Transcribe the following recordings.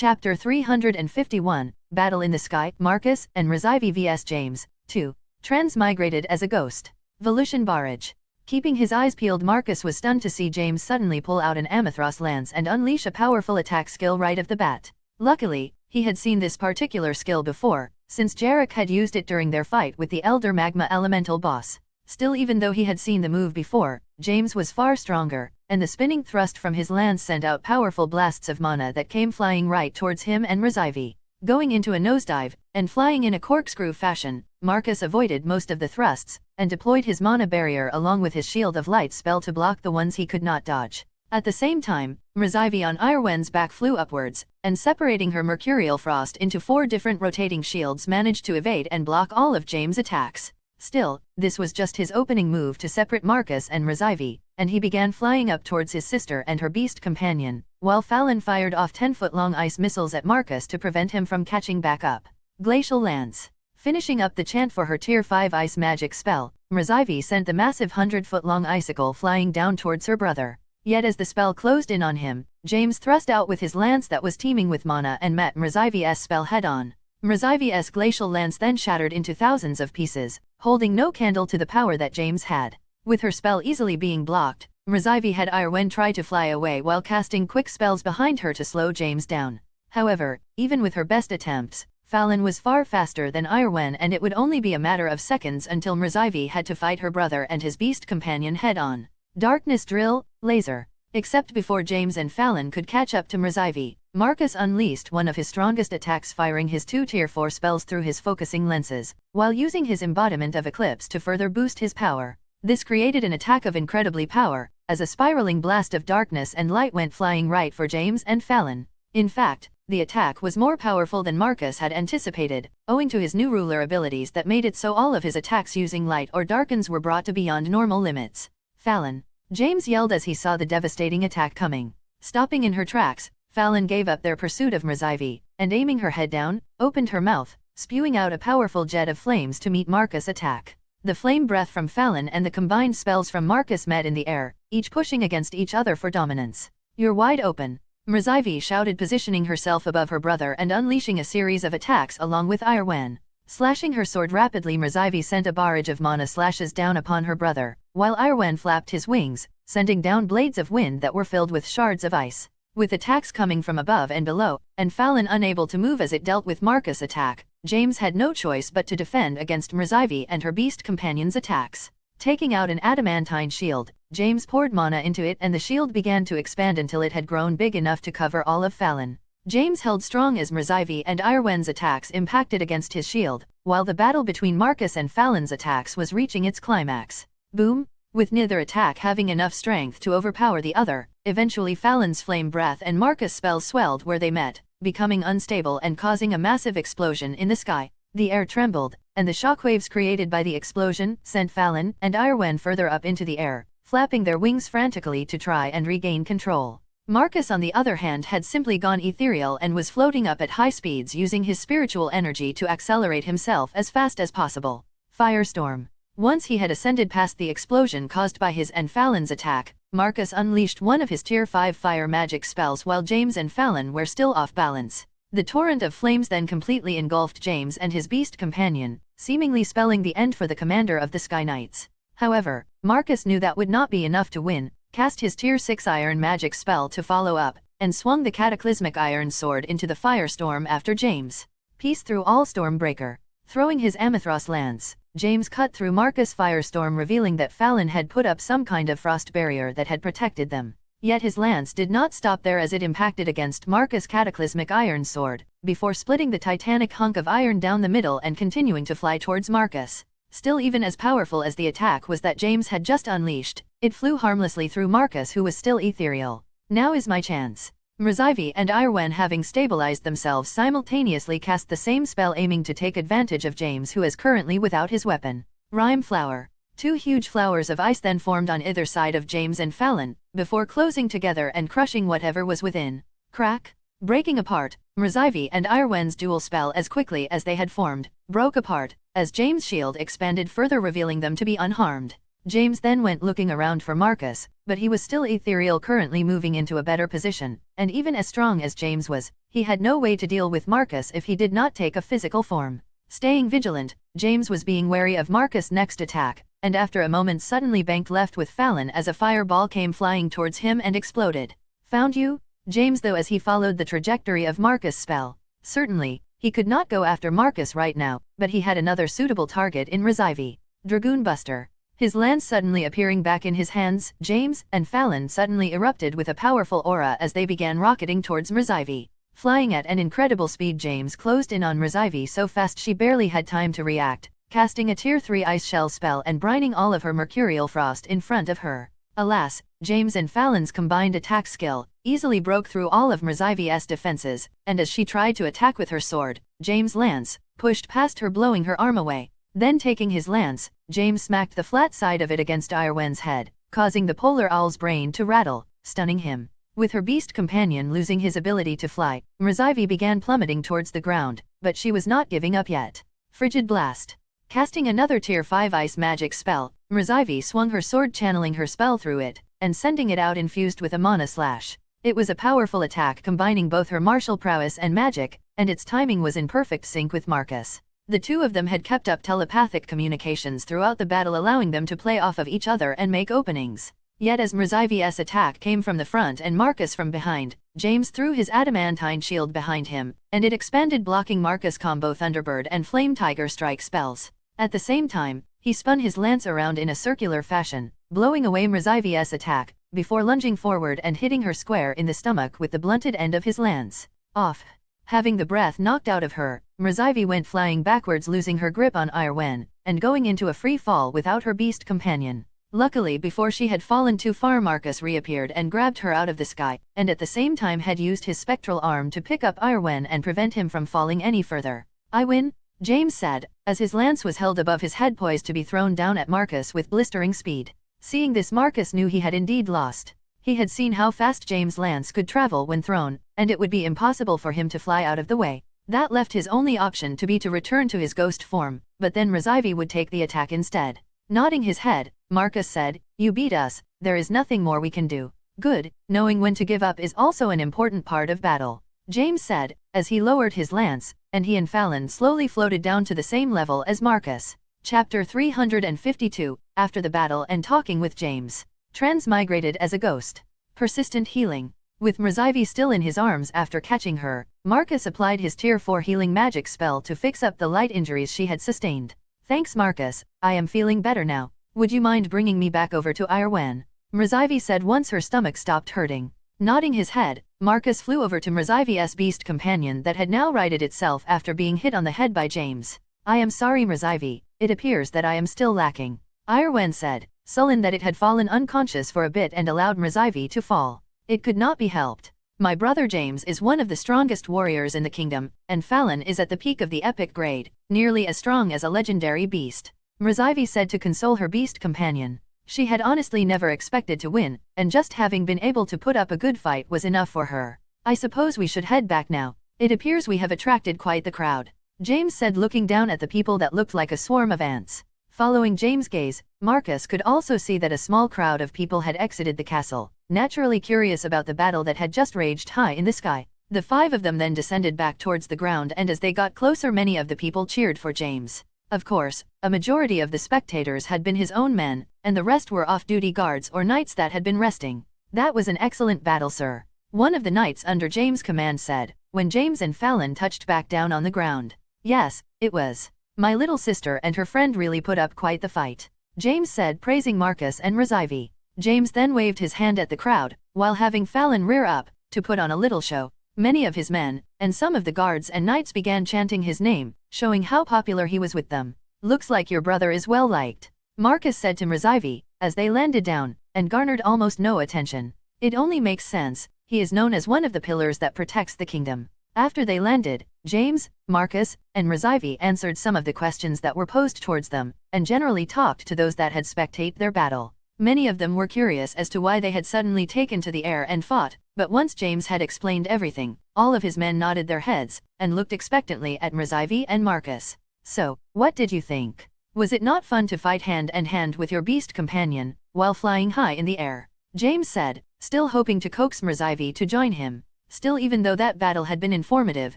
Chapter 351, Battle in the Sky, Marcus and Mrzyvi vs James. 2. Transmigrated as a ghost. Volution Barrage. Keeping his eyes peeled, Marcus was stunned to see James suddenly pull out an Amethyst lance and unleash a powerful attack skill right off the bat. Luckily, he had seen this particular skill before, since Jarek had used it during their fight with the Elder Magma Elemental boss. Still, even though he had seen the move before, James was far stronger, and the spinning thrust from his lance sent out powerful blasts of mana that came flying right towards him and Mrzyvi. Going into a nosedive, and flying in a corkscrew fashion, Marcus avoided most of the thrusts, and deployed his mana barrier along with his Shield of Light spell to block the ones he could not dodge. At the same time, Mrzyvi on Irwen's back flew upwards, and separating her Mercurial Frost into 4 different rotating shields managed to evade and block all of James' attacks. Still, this was just his opening move to separate Marcus and Mrzyvi, and he began flying up towards his sister and her beast companion, while Fallon fired off 10-foot-long ice missiles at Marcus to prevent him from catching back up. Glacial Lance. Finishing up the chant for her Tier 5 ice magic spell, Mrzyvi sent the massive 100-foot-long icicle flying down towards her brother. Yet as the spell closed in on him, James thrust out with his lance that was teeming with mana and met Mrzyvi's spell head-on. Mrzyvi's glacial lance then shattered into thousands of pieces, holding no candle to the power that James had. With her spell easily being blocked, Mrzyvi had Irwen try to fly away while casting quick spells behind her to slow James down. However, even with her best attempts, Fallon was far faster than Irwen, and it would only be a matter of seconds until Mrzyvi had to fight her brother and his beast companion head-on. Darkness Drill, Laser. Except before James and Fallon could catch up to Mrzyvi, Marcus unleashed one of his strongest attacks, firing his 2 Tier 4 spells through his focusing lenses, while using his embodiment of Eclipse to further boost his power. This created an attack of incredibly power, as a spiraling blast of darkness and light went flying right for James and Fallon. In fact, the attack was more powerful than Marcus had anticipated, owing to his new ruler abilities that made it so all of his attacks using light or darkens were brought to beyond normal limits. Fallon. James yelled as he saw the devastating attack coming. Stopping in her tracks, Fallon gave up their pursuit of Mrzyvi, and aiming her head down, opened her mouth, spewing out a powerful jet of flames to meet Marcus' attack. The flame breath from Fallon and the combined spells from Marcus met in the air, each pushing against each other for dominance. "You're wide open," Mrzyvi shouted, positioning herself above her brother and unleashing a series of attacks along with Irwen. Slashing her sword rapidly, Mrzyvi sent a barrage of mana slashes down upon her brother, while Irwen flapped his wings, sending down blades of wind that were filled with shards of ice. With attacks coming from above and below, and Fallon unable to move as it dealt with Marcus' attack, James had no choice but to defend against Mrzyvi and her beast companion's attacks. Taking out an adamantine shield, James poured mana into it and the shield began to expand until it had grown big enough to cover all of Fallon. James held strong as Mrzyvi and Irwen's attacks impacted against his shield, while the battle between Marcus and Fallon's attacks was reaching its climax. Boom! With neither attack having enough strength to overpower the other, eventually Fallon's flame breath and Marcus' spells swelled where they met, becoming unstable and causing a massive explosion in the sky. The air trembled, and the shockwaves created by the explosion sent Fallon and Irwen further up into the air, flapping their wings frantically to try and regain control. Marcus, on the other hand, had simply gone ethereal and was floating up at high speeds using his spiritual energy to accelerate himself as fast as possible. Firestorm. Once he had ascended past the explosion caused by his and Fallon's attack, Marcus unleashed one of his Tier 5 fire magic spells while James and Fallon were still off balance. The torrent of flames then completely engulfed James and his beast companion, seemingly spelling the end for the commander of the Sky Knights. However, Marcus knew that would not be enough to win, cast his Tier 6 iron magic spell to follow up, and swung the cataclysmic iron sword into the firestorm after James. Peace through all, Stormbreaker. Throwing his Amethyst lance, James cut through Marcus' firestorm, revealing that Fallon had put up some kind of frost barrier that had protected them. Yet his lance did not stop there as it impacted against Marcus' cataclysmic iron sword, before splitting the titanic hunk of iron down the middle and continuing to fly towards Marcus. Still, even as powerful as the attack was that James had just unleashed, it flew harmlessly through Marcus, who was still ethereal. Now is my chance. Mrzyvi and Irwen, having stabilized themselves, simultaneously cast the same spell, aiming to take advantage of James, who is currently without his weapon. Rime Flower. 2 huge flowers of ice then formed on either side of James and Fallon, before closing together and crushing whatever was within. Crack! Breaking apart, Mrzyvi and Irwen's dual spell, as quickly as they had formed, broke apart, as James' shield expanded further, revealing them to be unharmed. James then went looking around for Marcus, but he was still ethereal, currently moving into a better position, and even as strong as James was, he had no way to deal with Marcus if he did not take a physical form. Staying vigilant, James was being wary of Marcus' next attack, and after a moment suddenly banked left with Fallon as a fireball came flying towards him and exploded. Found you? James though as he followed the trajectory of Marcus' spell. Certainly, he could not go after Marcus right now, but he had another suitable target in Mrzyvi. Dragoon Buster. His lance suddenly appearing back in his hands, James and Fallon suddenly erupted with a powerful aura as they began rocketing towards Mrzyvi. Flying at an incredible speed, James closed in on Mrzyvi so fast she barely had time to react, casting a Tier 3 ice shell spell and brining all of her mercurial frost in front of her. Alas, James and Fallon's combined attack skill easily broke through all of Mrzyvi's defenses, and as she tried to attack with her sword, James' lance pushed past her, blowing her arm away. Then taking his lance, James smacked the flat side of it against Iron's head, causing the polar owl's brain to rattle, stunning him. With her beast companion losing his ability to fly, Mrzyvi began plummeting towards the ground, but she was not giving up yet. Frigid Blast. Casting another Tier 5 ice magic spell, Mrzyvi swung her sword, channeling her spell through it, and sending it out infused with a mana slash. It was a powerful attack combining both her martial prowess and magic, and its timing was in perfect sync with Marcus. The two of them had kept up telepathic communications throughout the battle, allowing them to play off of each other and make openings. Yet as Mrzyvi's attack came from the front and Marcus from behind, James threw his adamantine shield behind him, and it expanded, blocking Marcus' combo Thunderbird and Flame Tiger strike spells. At the same time, he spun his lance around in a circular fashion, blowing away Mrzyvi's attack, before lunging forward and hitting her square in the stomach with the blunted end of his lance. Off. Having the breath knocked out of her, Mrzyvi went flying backwards, losing her grip on Irwen, and going into a free fall without her beast companion. Luckily, before she had fallen too far, Marcus reappeared and grabbed her out of the sky, and at the same time had used his spectral arm to pick up Irwen and prevent him from falling any further. I win, James said, as his lance was held above his head, poised to be thrown down at Marcus with blistering speed. Seeing this, Marcus knew he had indeed lost. He had seen how fast James' lance could travel when thrown, and it would be impossible for him to fly out of the way. That left his only option to be to return to his ghost form, but then Mrzyvi would take the attack instead. Nodding his head, Marcus said, "You beat us, there is nothing more we can do." Good, knowing when to give up is also an important part of battle, James said, as he lowered his lance, and he and Fallon slowly floated down to the same level as Marcus. Chapter 352, After the battle and talking with James. Transmigrated as a ghost. Persistent healing. With Mrzyvi still in his arms after catching her, Marcus applied his Tier 4 healing magic spell to fix up the light injuries she had sustained. "Thanks Marcus, I am feeling better now. Would you mind bringing me back over to Irwen?" Mrzyvi said once her stomach stopped hurting. Nodding his head, Marcus flew over to Mrzyvi's beast companion that had now righted itself after being hit on the head by James. "I am sorry Mrzyvi, it appears that I am still lacking," Irwen said, sullen that it had fallen unconscious for a bit and allowed Mrzyvi to fall. "It could not be helped. My brother James is one of the strongest warriors in the kingdom, and Fallon is at the peak of the epic grade, nearly as strong as a legendary beast," Mrzyvi said to console her beast companion. She had honestly never expected to win, and just having been able to put up a good fight was enough for her. "I suppose we should head back now. It appears we have attracted quite the crowd," James said, looking down at the people that looked like a swarm of ants. Following James' gaze, Marcus could also see that a small crowd of people had exited the castle, naturally curious about the battle that had just raged high in the sky. The five of them then descended back towards the ground, and as they got closer, many of the people cheered for James. Of course, a majority of the spectators had been his own men, and the rest were off-duty guards or knights that had been resting. "That was an excellent battle, sir," one of the knights under James' command said, when James and Fallon touched back down on the ground. "Yes, it was. My little sister and her friend really put up quite the fight," James said, praising Marcus and Mrzyvi. James then waved his hand at the crowd, while having Fallon rear up, to put on a little show. Many of his men, and some of the guards and knights began chanting his name, showing how popular he was with them. "Looks like your brother is well liked," Marcus said to Mrzyvi, as they landed down, and garnered almost no attention. "It only makes sense, he is known as one of the pillars that protects the kingdom." After they landed, James, Marcus, and Mrzyvi answered some of the questions that were posed towards them, and generally talked to those that had spectated their battle. Many of them were curious as to why they had suddenly taken to the air and fought, but once James had explained everything, all of his men nodded their heads, and looked expectantly at Mrzyvi and Marcus. "So, what did you think? Was it not fun to fight hand in hand with your beast companion, while flying high in the air?" James said, still hoping to coax Mrzivie to join him. Still, even though that battle had been informative,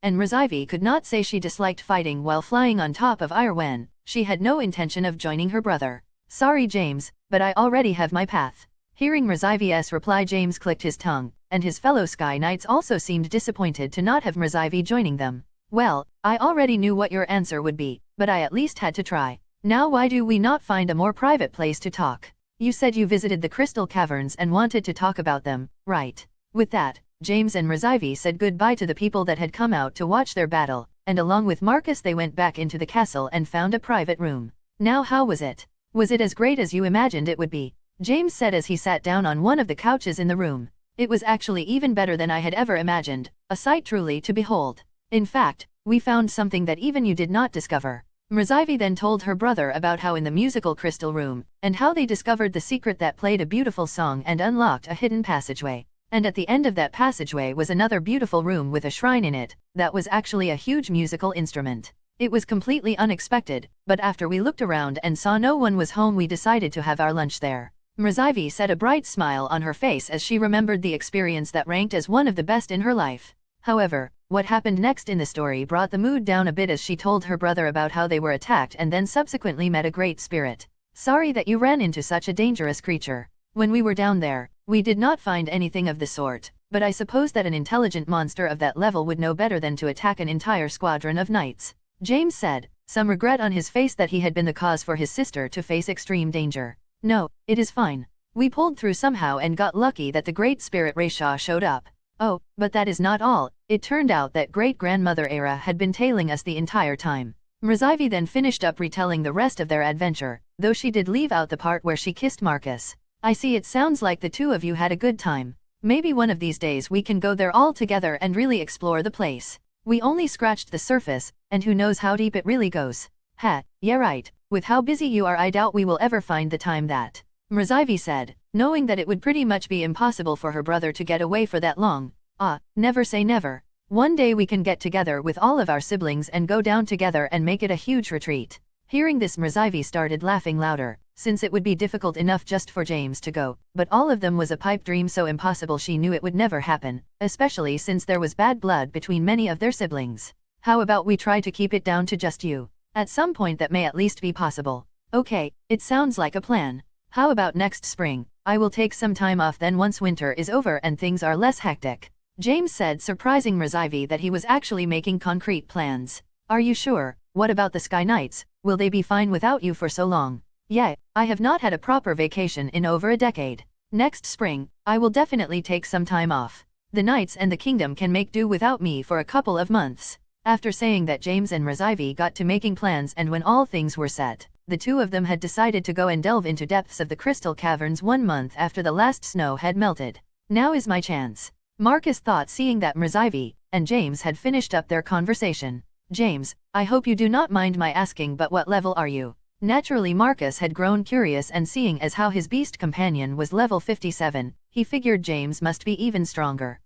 and Mrzivie could not say she disliked fighting while flying on top of Irwen, she had no intention of joining her brother. Sorry James, but I already have my path. Hearing Mrzivie's reply, James clicked his tongue, and his fellow Sky Knights also seemed disappointed to not have Mrzivie joining them. Well, I already knew what your answer would be, but I at least had to try. Now why do we not find a more private place to talk? You said you visited the Crystal Caverns and wanted to talk about them, right? With that, James and Mrzivie said goodbye to the people that had come out to watch their battle, and along with Marcus they went back into the castle and found a private room. Now how was it? Was it as great as you imagined it would be? James said as he sat down on one of the couches in the room. It was actually even better than I had ever imagined, a sight truly to behold. In fact, we found something that even you did not discover. Mrzivie then told her brother about how in the musical crystal room, and how they discovered the secret that played a beautiful song and unlocked a hidden passageway. And at the end of that passageway was another beautiful room with a shrine in it, that was actually a huge musical instrument. It was completely unexpected, but after we looked around and saw no one was home, we decided to have our lunch there. Mrzivie said, a bright smile on her face as she remembered the experience that ranked as one of the best in her life. However, what happened next in the story brought the mood down a bit as she told her brother about how they were attacked and then subsequently met a great spirit. Sorry that you ran into such a dangerous creature. When we were down there, we did not find anything of the sort, but I suppose that an intelligent monster of that level would know better than to attack an entire squadron of knights. James said, some regret on his face that he had been the cause for his sister to face extreme danger. No, it is fine. We pulled through somehow and got lucky that the great spirit Raisha showed up. Oh, but that is not all. It turned out that great-grandmother Era had been tailing us the entire time. Mrzivie then finished up retelling the rest of their adventure, though she did leave out the part where she kissed Marcus. I see, it sounds like the two of you had a good time. Maybe one of these days we can go there all together and really explore the place. We only scratched the surface, and who knows how deep it really goes. Ha, yeah right, with how busy you are I doubt we will ever find the time that. Mrzivie said, knowing that it would pretty much be impossible for her brother to get away for that long. Ah, never say never. One day we can get together with all of our siblings and go down together and make it a huge retreat. Hearing this, Mrzivie started laughing louder, since it would be difficult enough just for James to go, but all of them was a pipe dream so impossible she knew it would never happen, especially since there was bad blood between many of their siblings. How about we try to keep it down to just you? At some point that may at least be possible. Okay, it sounds like a plan. How about next spring? I will take some time off then once winter is over and things are less hectic. James said, surprising Mrzivie that he was actually making concrete plans. Are you sure? What about the Sky Knights? Will they be fine without you for so long? Yeah, I have not had a proper vacation in over a decade. Next spring, I will definitely take some time off. The Knights and the Kingdom can make do without me for a couple of months. After saying that, James and Mrzivie got to making plans, and when all things were set, the two of them had decided to go and delve into depths of the Crystal Caverns 1 month after the last snow had melted. Now is my chance. Marcus thought, seeing that Mrzivie and James had finished up their conversation. James, I hope you do not mind my asking, but what level are you? Naturally, Marcus had grown curious, and seeing as how his beast companion was level 57, he figured James must be even stronger.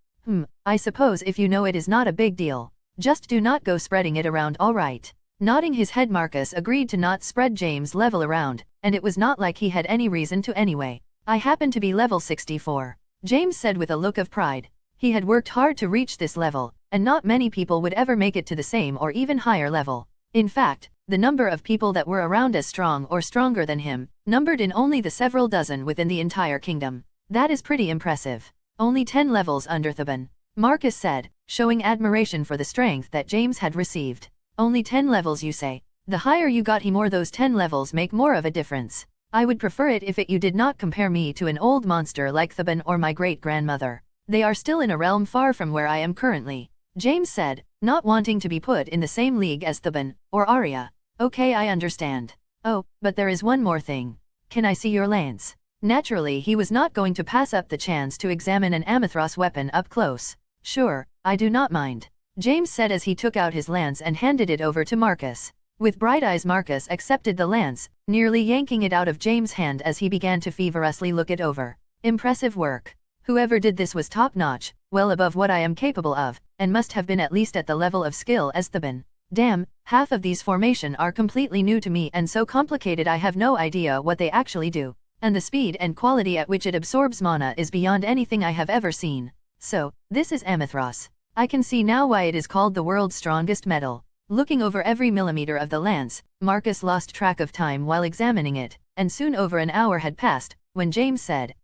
I suppose if you know it is not a big deal. Just do not go spreading it around, alright? Nodding his head, Marcus agreed to not spread James' level around, and it was not like he had any reason to anyway. I happen to be level 64. James said with a look of pride. He had worked hard to reach this level, and not many people would ever make it to the same or even higher level. In fact, the number of people that were around as strong or stronger than him, numbered in only the several dozen within the entire kingdom. That is pretty impressive. Only 10 levels under Theban. Marcus said, showing admiration for the strength that James had received. Only 10 levels, you say? The higher you got, more those 10 levels make more of a difference. I would prefer it if you did not compare me to an old monster like Theban or my great-grandmother. They are still in a realm far from where I am currently. James said, not wanting to be put in the same league as Theban or Arya. Okay, I understand. Oh, but there is one more thing. Can I see your lance? Naturally, he was not going to pass up the chance to examine an Amathras weapon up close. Sure, I do not mind. James said as he took out his lance and handed it over to Marcus. With bright eyes, Marcus accepted the lance, nearly yanking it out of James' hand as he began to feverishly look it over. Impressive work. Whoever did this was top-notch, well above what I am capable of, and must have been at least at the level of skill as Theban. Damn, half of these formation are completely new to me and so complicated I have no idea what they actually do. and the speed and quality at which it absorbs mana is beyond anything I have ever seen. So, this is Amethyros. I can see now why it is called the world's strongest metal. Looking over every millimeter of the lance, Marcus lost track of time while examining it, and soon over an hour had passed, when James said,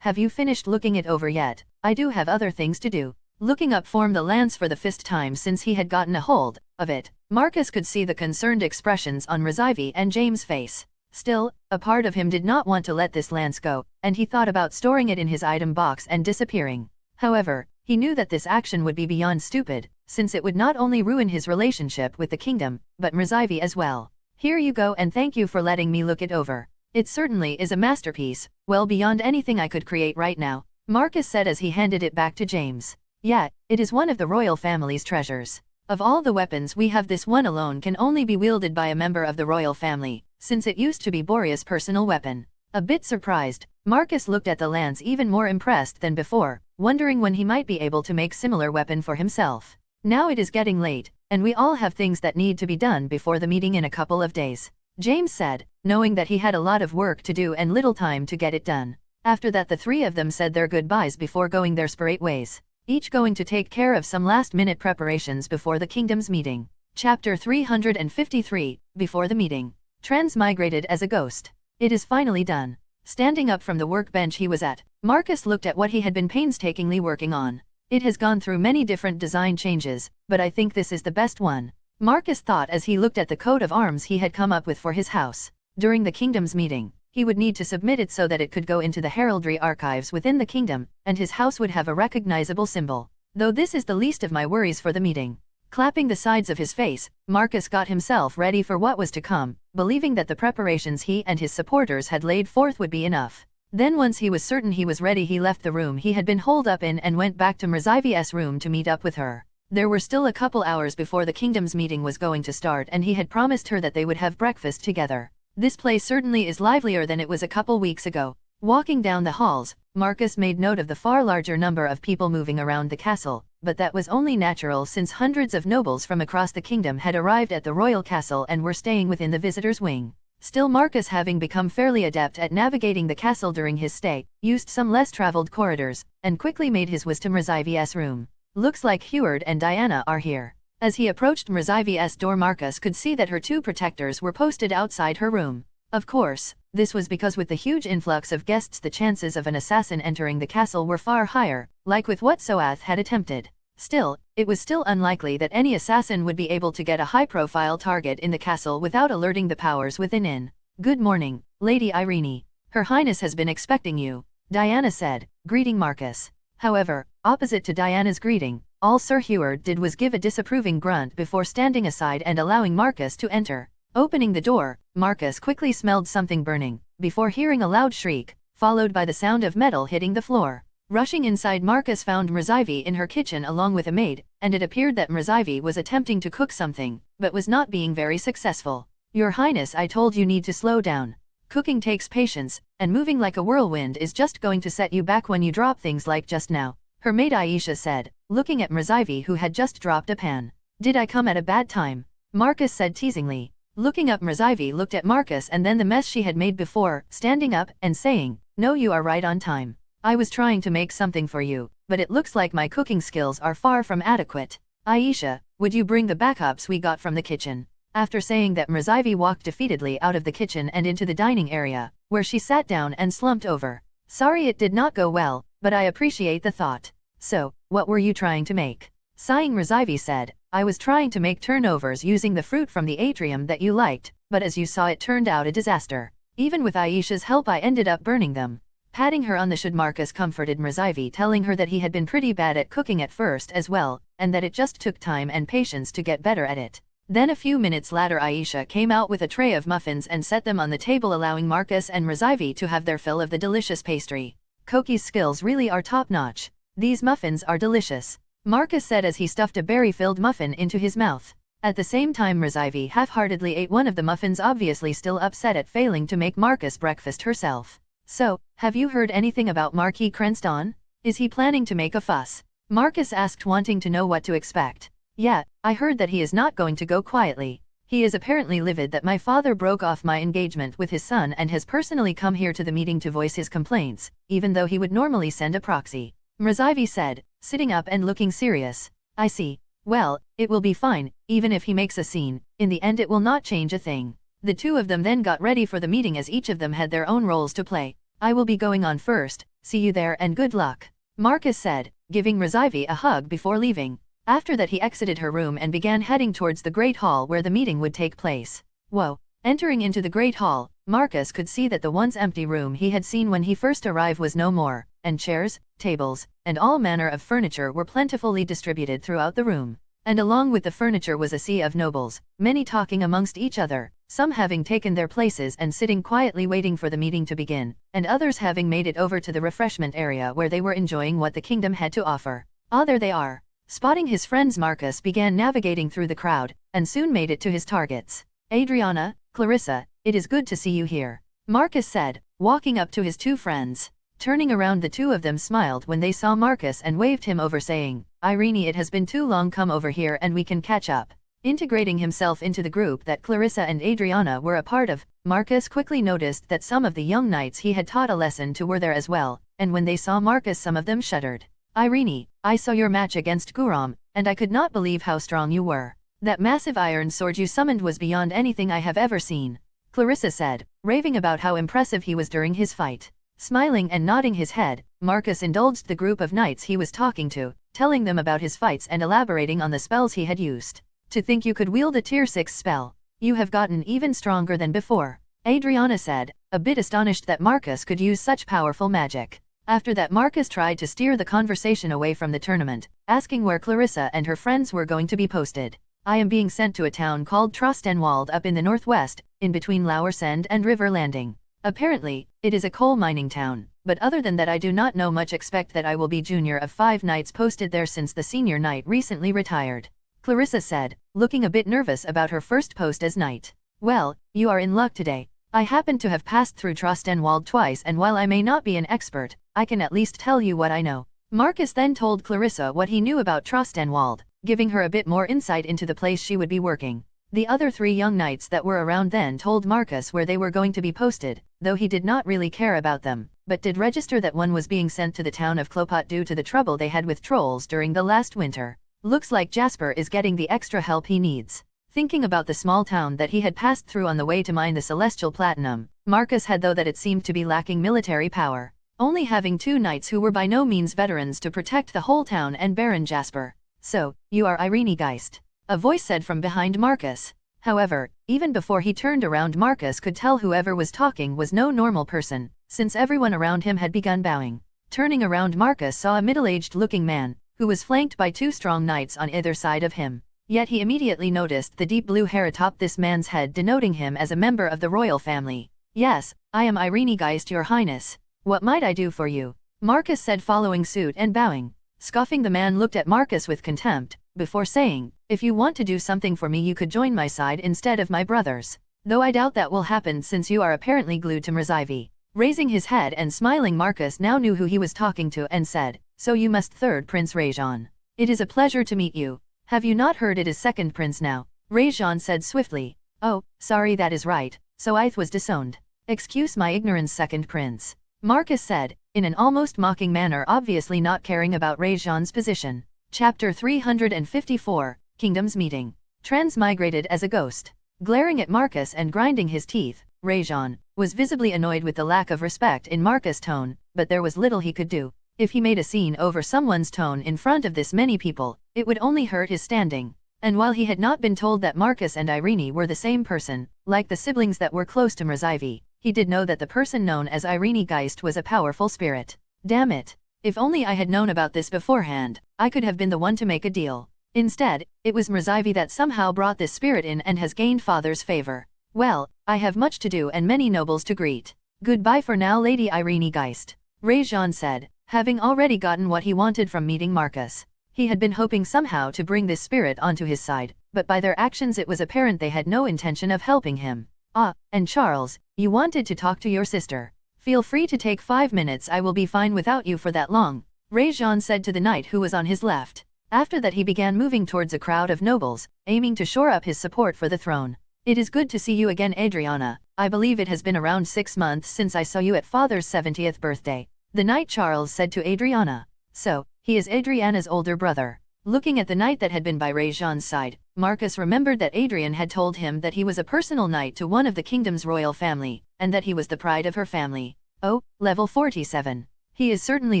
have you finished looking it over yet? I do have other things to do. Looking up from the lance for the fifth time since he had gotten a hold of it, Marcus could see the concerned expressions on Rzyvi and James' face. Still, a part of him did not want to let this lance go, and he thought about storing it in his item box and disappearing. However, he knew that this action would be beyond stupid, since it would not only ruin his relationship with the kingdom, but Rzyvi as well. Here you go and thank you for letting me look it over. It certainly is a masterpiece, well beyond anything I could create right now, Marcus said as he handed it back to James. Yeah, it is one of the royal family's treasures. Of all the weapons we have, this one alone can only be wielded by a member of the royal family, since it used to be Boreas' personal weapon. A bit surprised, Marcus looked at the lance even more impressed than before, wondering when he might be able to make similar weapon for himself. Now it is getting late, and we all have things that need to be done before the meeting in a couple of days, James said, knowing that he had a lot of work to do and little time to get it done. After that the three of them said their goodbyes before going their separate ways, each going to take care of some last-minute preparations before the kingdom's meeting. Chapter 353, Before the Meeting. Transmigrated as a ghost. It is finally done. Standing up from the workbench he was at, Marcus looked at what he had been painstakingly working on. It has gone through many different design changes, but I think this is the best one, Marcus thought as he looked at the coat of arms he had come up with for his house. During the kingdom's meeting, he would need to submit it so that it could go into the heraldry archives within the kingdom, and his house would have a recognizable symbol. Though this is the least of my worries for the meeting. Clapping the sides of his face, Marcus got himself ready for what was to come, believing that the preparations he and his supporters had laid forth would be enough. Then once he was certain he was ready, he left the room he had been holed up in and went back to Rzyvi's room to meet up with her. There were still a couple hours before the kingdom's meeting was going to start, and he had promised her that they would have breakfast together. This place certainly is livelier than it was a couple weeks ago. Walking down the halls, Marcus made note of the far larger number of people moving around the castle, but that was only natural since hundreds of nobles from across the kingdom had arrived at the royal castle and were staying within the visitors' wing. Still, Marcus, having become fairly adept at navigating the castle during his stay, used some less traveled corridors, and quickly made his way to Rzyvi's room. Looks like Heward and Diana are here. As he approached Rzyvi's door, Marcus could see that her two protectors were posted outside her room. Of course, this was because with the huge influx of guests the chances of an assassin entering the castle were far higher, like with what Soath had attempted. Still, it was still unlikely that any assassin would be able to get a high-profile target in the castle without alerting the powers within. Good morning, Lady Irene. Her Highness has been expecting you, Diana said, greeting Marcus. However, opposite to Diana's greeting, all Sir Heward did was give a disapproving grunt before standing aside and allowing Marcus to enter. Opening the door, Marcus quickly smelled something burning, before hearing a loud shriek, followed by the sound of metal hitting the floor. Rushing inside, Marcus found Rzyvi in her kitchen along with a maid, and it appeared that Rzyvi was attempting to cook something, but was not being very successful. Your Highness, I told you need to slow down. Cooking takes patience, and moving like a whirlwind is just going to set you back when you drop things like just now, her maid Aisha said, looking at Rzyvi who had just dropped a pan. Did I come at a bad time? Marcus said teasingly. Looking up, Rzyvi looked at Marcus and then the mess she had made before, standing up and saying, no, you are right on time. I was trying to make something for you, but it looks like my cooking skills are far from adequate. Aisha, would you bring the backups we got from the kitchen? After saying that, Rzyvi walked defeatedly out of the kitchen and into the dining area, where she sat down and slumped over. Sorry it did not go well, but I appreciate the thought. So, what were you trying to make? Sighing, Rzyvi said, I was trying to make turnovers using the fruit from the atrium that you liked, but as you saw it turned out a disaster. Even with Aisha's help I ended up burning them. Patting her on the shoulder, Marcus comforted Rzyvi, telling her that he had been pretty bad at cooking at first as well, and that it just took time and patience to get better at it. Then a few minutes later Aisha came out with a tray of muffins and set them on the table, allowing Marcus and Rzyvi to have their fill of the delicious pastry. Koki's skills really are top-notch. These muffins are delicious, Marcus said as he stuffed a berry-filled muffin into his mouth. At the same time, Rzyvi half-heartedly ate one of the muffins, obviously still upset at failing to make Marcus breakfast herself. So, have you heard anything about Marquis Cranston? Is he planning to make a fuss? Marcus asked, wanting to know what to expect. Yeah, I heard that he is not going to go quietly. He is apparently livid that my father broke off my engagement with his son and has personally come here to the meeting to voice his complaints, even though he would normally send a proxy. Mrozaivi said, sitting up and looking serious. I see. Well, it will be fine, even if he makes a scene, in the end it will not change a thing. The two of them then got ready for the meeting as each of them had their own roles to play. I will be going on first, see you there and good luck, Marcus said, giving Mrozaivi a hug before leaving. After that he exited her room and began heading towards the Great Hall where the meeting would take place. Whoa! Entering into the Great Hall, Marcus could see that the once empty room he had seen when he first arrived was no more, and chairs, tables, and all manner of furniture were plentifully distributed throughout the room. And along with the furniture was a sea of nobles, many talking amongst each other, some having taken their places and sitting quietly waiting for the meeting to begin, and others having made it over to the refreshment area where they were enjoying what the kingdom had to offer. Ah, there they are. Spotting his friends, Marcus began navigating through the crowd, and soon made it to his targets. Adriana, Clarissa, it is good to see you here, Marcus said, walking up to his two friends. Turning around, the two of them smiled when they saw Marcus and waved him over, saying, Irene, it has been too long, come over here and we can catch up. Integrating himself into the group that Clarissa and Adriana were a part of, Marcus quickly noticed that some of the young knights he had taught a lesson to were there as well, and when they saw Marcus some of them shuddered. Irene, I saw your match against Guram, and I could not believe how strong you were. That massive iron sword you summoned was beyond anything I have ever seen, Clarissa said, raving about how impressive he was during his fight. Smiling and nodding his head, Marcus indulged the group of knights he was talking to, telling them about his fights and elaborating on the spells he had used. To think you could wield a tier 6 spell. You have gotten even stronger than before, Adriana said, a bit astonished that Marcus could use such powerful magic. After that, Marcus tried to steer the conversation away from the tournament, asking where Clarissa and her friends were going to be posted. I am being sent to a town called Trostenwald up in the northwest, in between Lauersend and River Landing. Apparently, it is a coal mining town, but other than that I do not know much. Expect that I will be junior of 5 knights posted there since the senior knight recently retired, Clarissa said, looking a bit nervous about her first post as knight. Well, you are in luck today. I happen to have passed through Trostenwald twice, and while I may not be an expert, I can at least tell you what I know. Marcus then told Clarissa what he knew about Trostenwald, giving her a bit more insight into the place she would be working. The other 3 young knights that were around then told Marcus where they were going to be posted, though he did not really care about them, but did register that one was being sent to the town of Clopot due to the trouble they had with trolls during the last winter. Looks like Jasper is getting the extra help he needs. Thinking about the small town that he had passed through on the way to mine the Celestial Platinum, Marcus had though that it seemed to be lacking military power, only having 2 knights who were by no means veterans to protect the whole town and Baron Jasper. So, you are Irene Geist, a voice said from behind Marcus. However, even before he turned around, Marcus could tell whoever was talking was no normal person, since everyone around him had begun bowing. Turning around, Marcus saw a middle-aged looking man, who was flanked by 2 strong knights on either side of him. Yet he immediately noticed the deep blue hair atop this man's head, denoting him as a member of the royal family. Yes, I am Irene Geist, your highness. What might I do for you? Marcus said, following suit and bowing. Scoffing, the man looked at Marcus with contempt, before saying, if you want to do something for me you could join my side instead of my brothers. Though I doubt that will happen since you are apparently glued to Mrozaivi. Raising his head and smiling, Marcus now knew who he was talking to and said, so you must 3rd Prince Rajan. It is a pleasure to meet you. Have you not heard it is 2nd Prince now? Rajan said swiftly. Oh, sorry, that is right, so I was disowned. Excuse my ignorance, 2nd Prince, Marcus said, in an almost mocking manner, obviously not caring about Rajan's position. Chapter 354, Kingdoms Meeting. Transmigrated as a ghost. Glaring at Marcus and grinding his teeth, Rajan was visibly annoyed with the lack of respect in Marcus' tone, but there was little he could do. If he made a scene over someone's tone in front of this many people, it would only hurt his standing. And while he had not been told that Marcus and Irene were the same person, like the siblings that were close to Mrozaivi, he did know that the person known as Irene Geist was a powerful spirit. Damn it! If only I had known about this beforehand, I could have been the one to make a deal. Instead, it was Mrozaivi that somehow brought this spirit in and has gained father's favor. Well, I have much to do and many nobles to greet. Goodbye for now, Lady Irene Geist, Rajan said, having already gotten what he wanted from meeting Marcus. He had been hoping somehow to bring this spirit onto his side, but by their actions it was apparent they had no intention of helping him. Ah, and Charles, you wanted to talk to your sister. Feel free to take 5 minutes, I will be fine without you for that long, Rajan said to the knight who was on his left. After that he began moving towards a crowd of nobles, aiming to shore up his support for the throne. It is good to see you again, Adriana. I believe it has been around 6 months since I saw you at father's 70th birthday. The knight Charles said to Adriana. So, he is Adriana's older brother. Looking at the knight that had been by Réjean's side, Marcus remembered that Adrian had told him that he was a personal knight to one of the kingdom's royal family, and that he was the pride of her family. Oh, level 47. He is certainly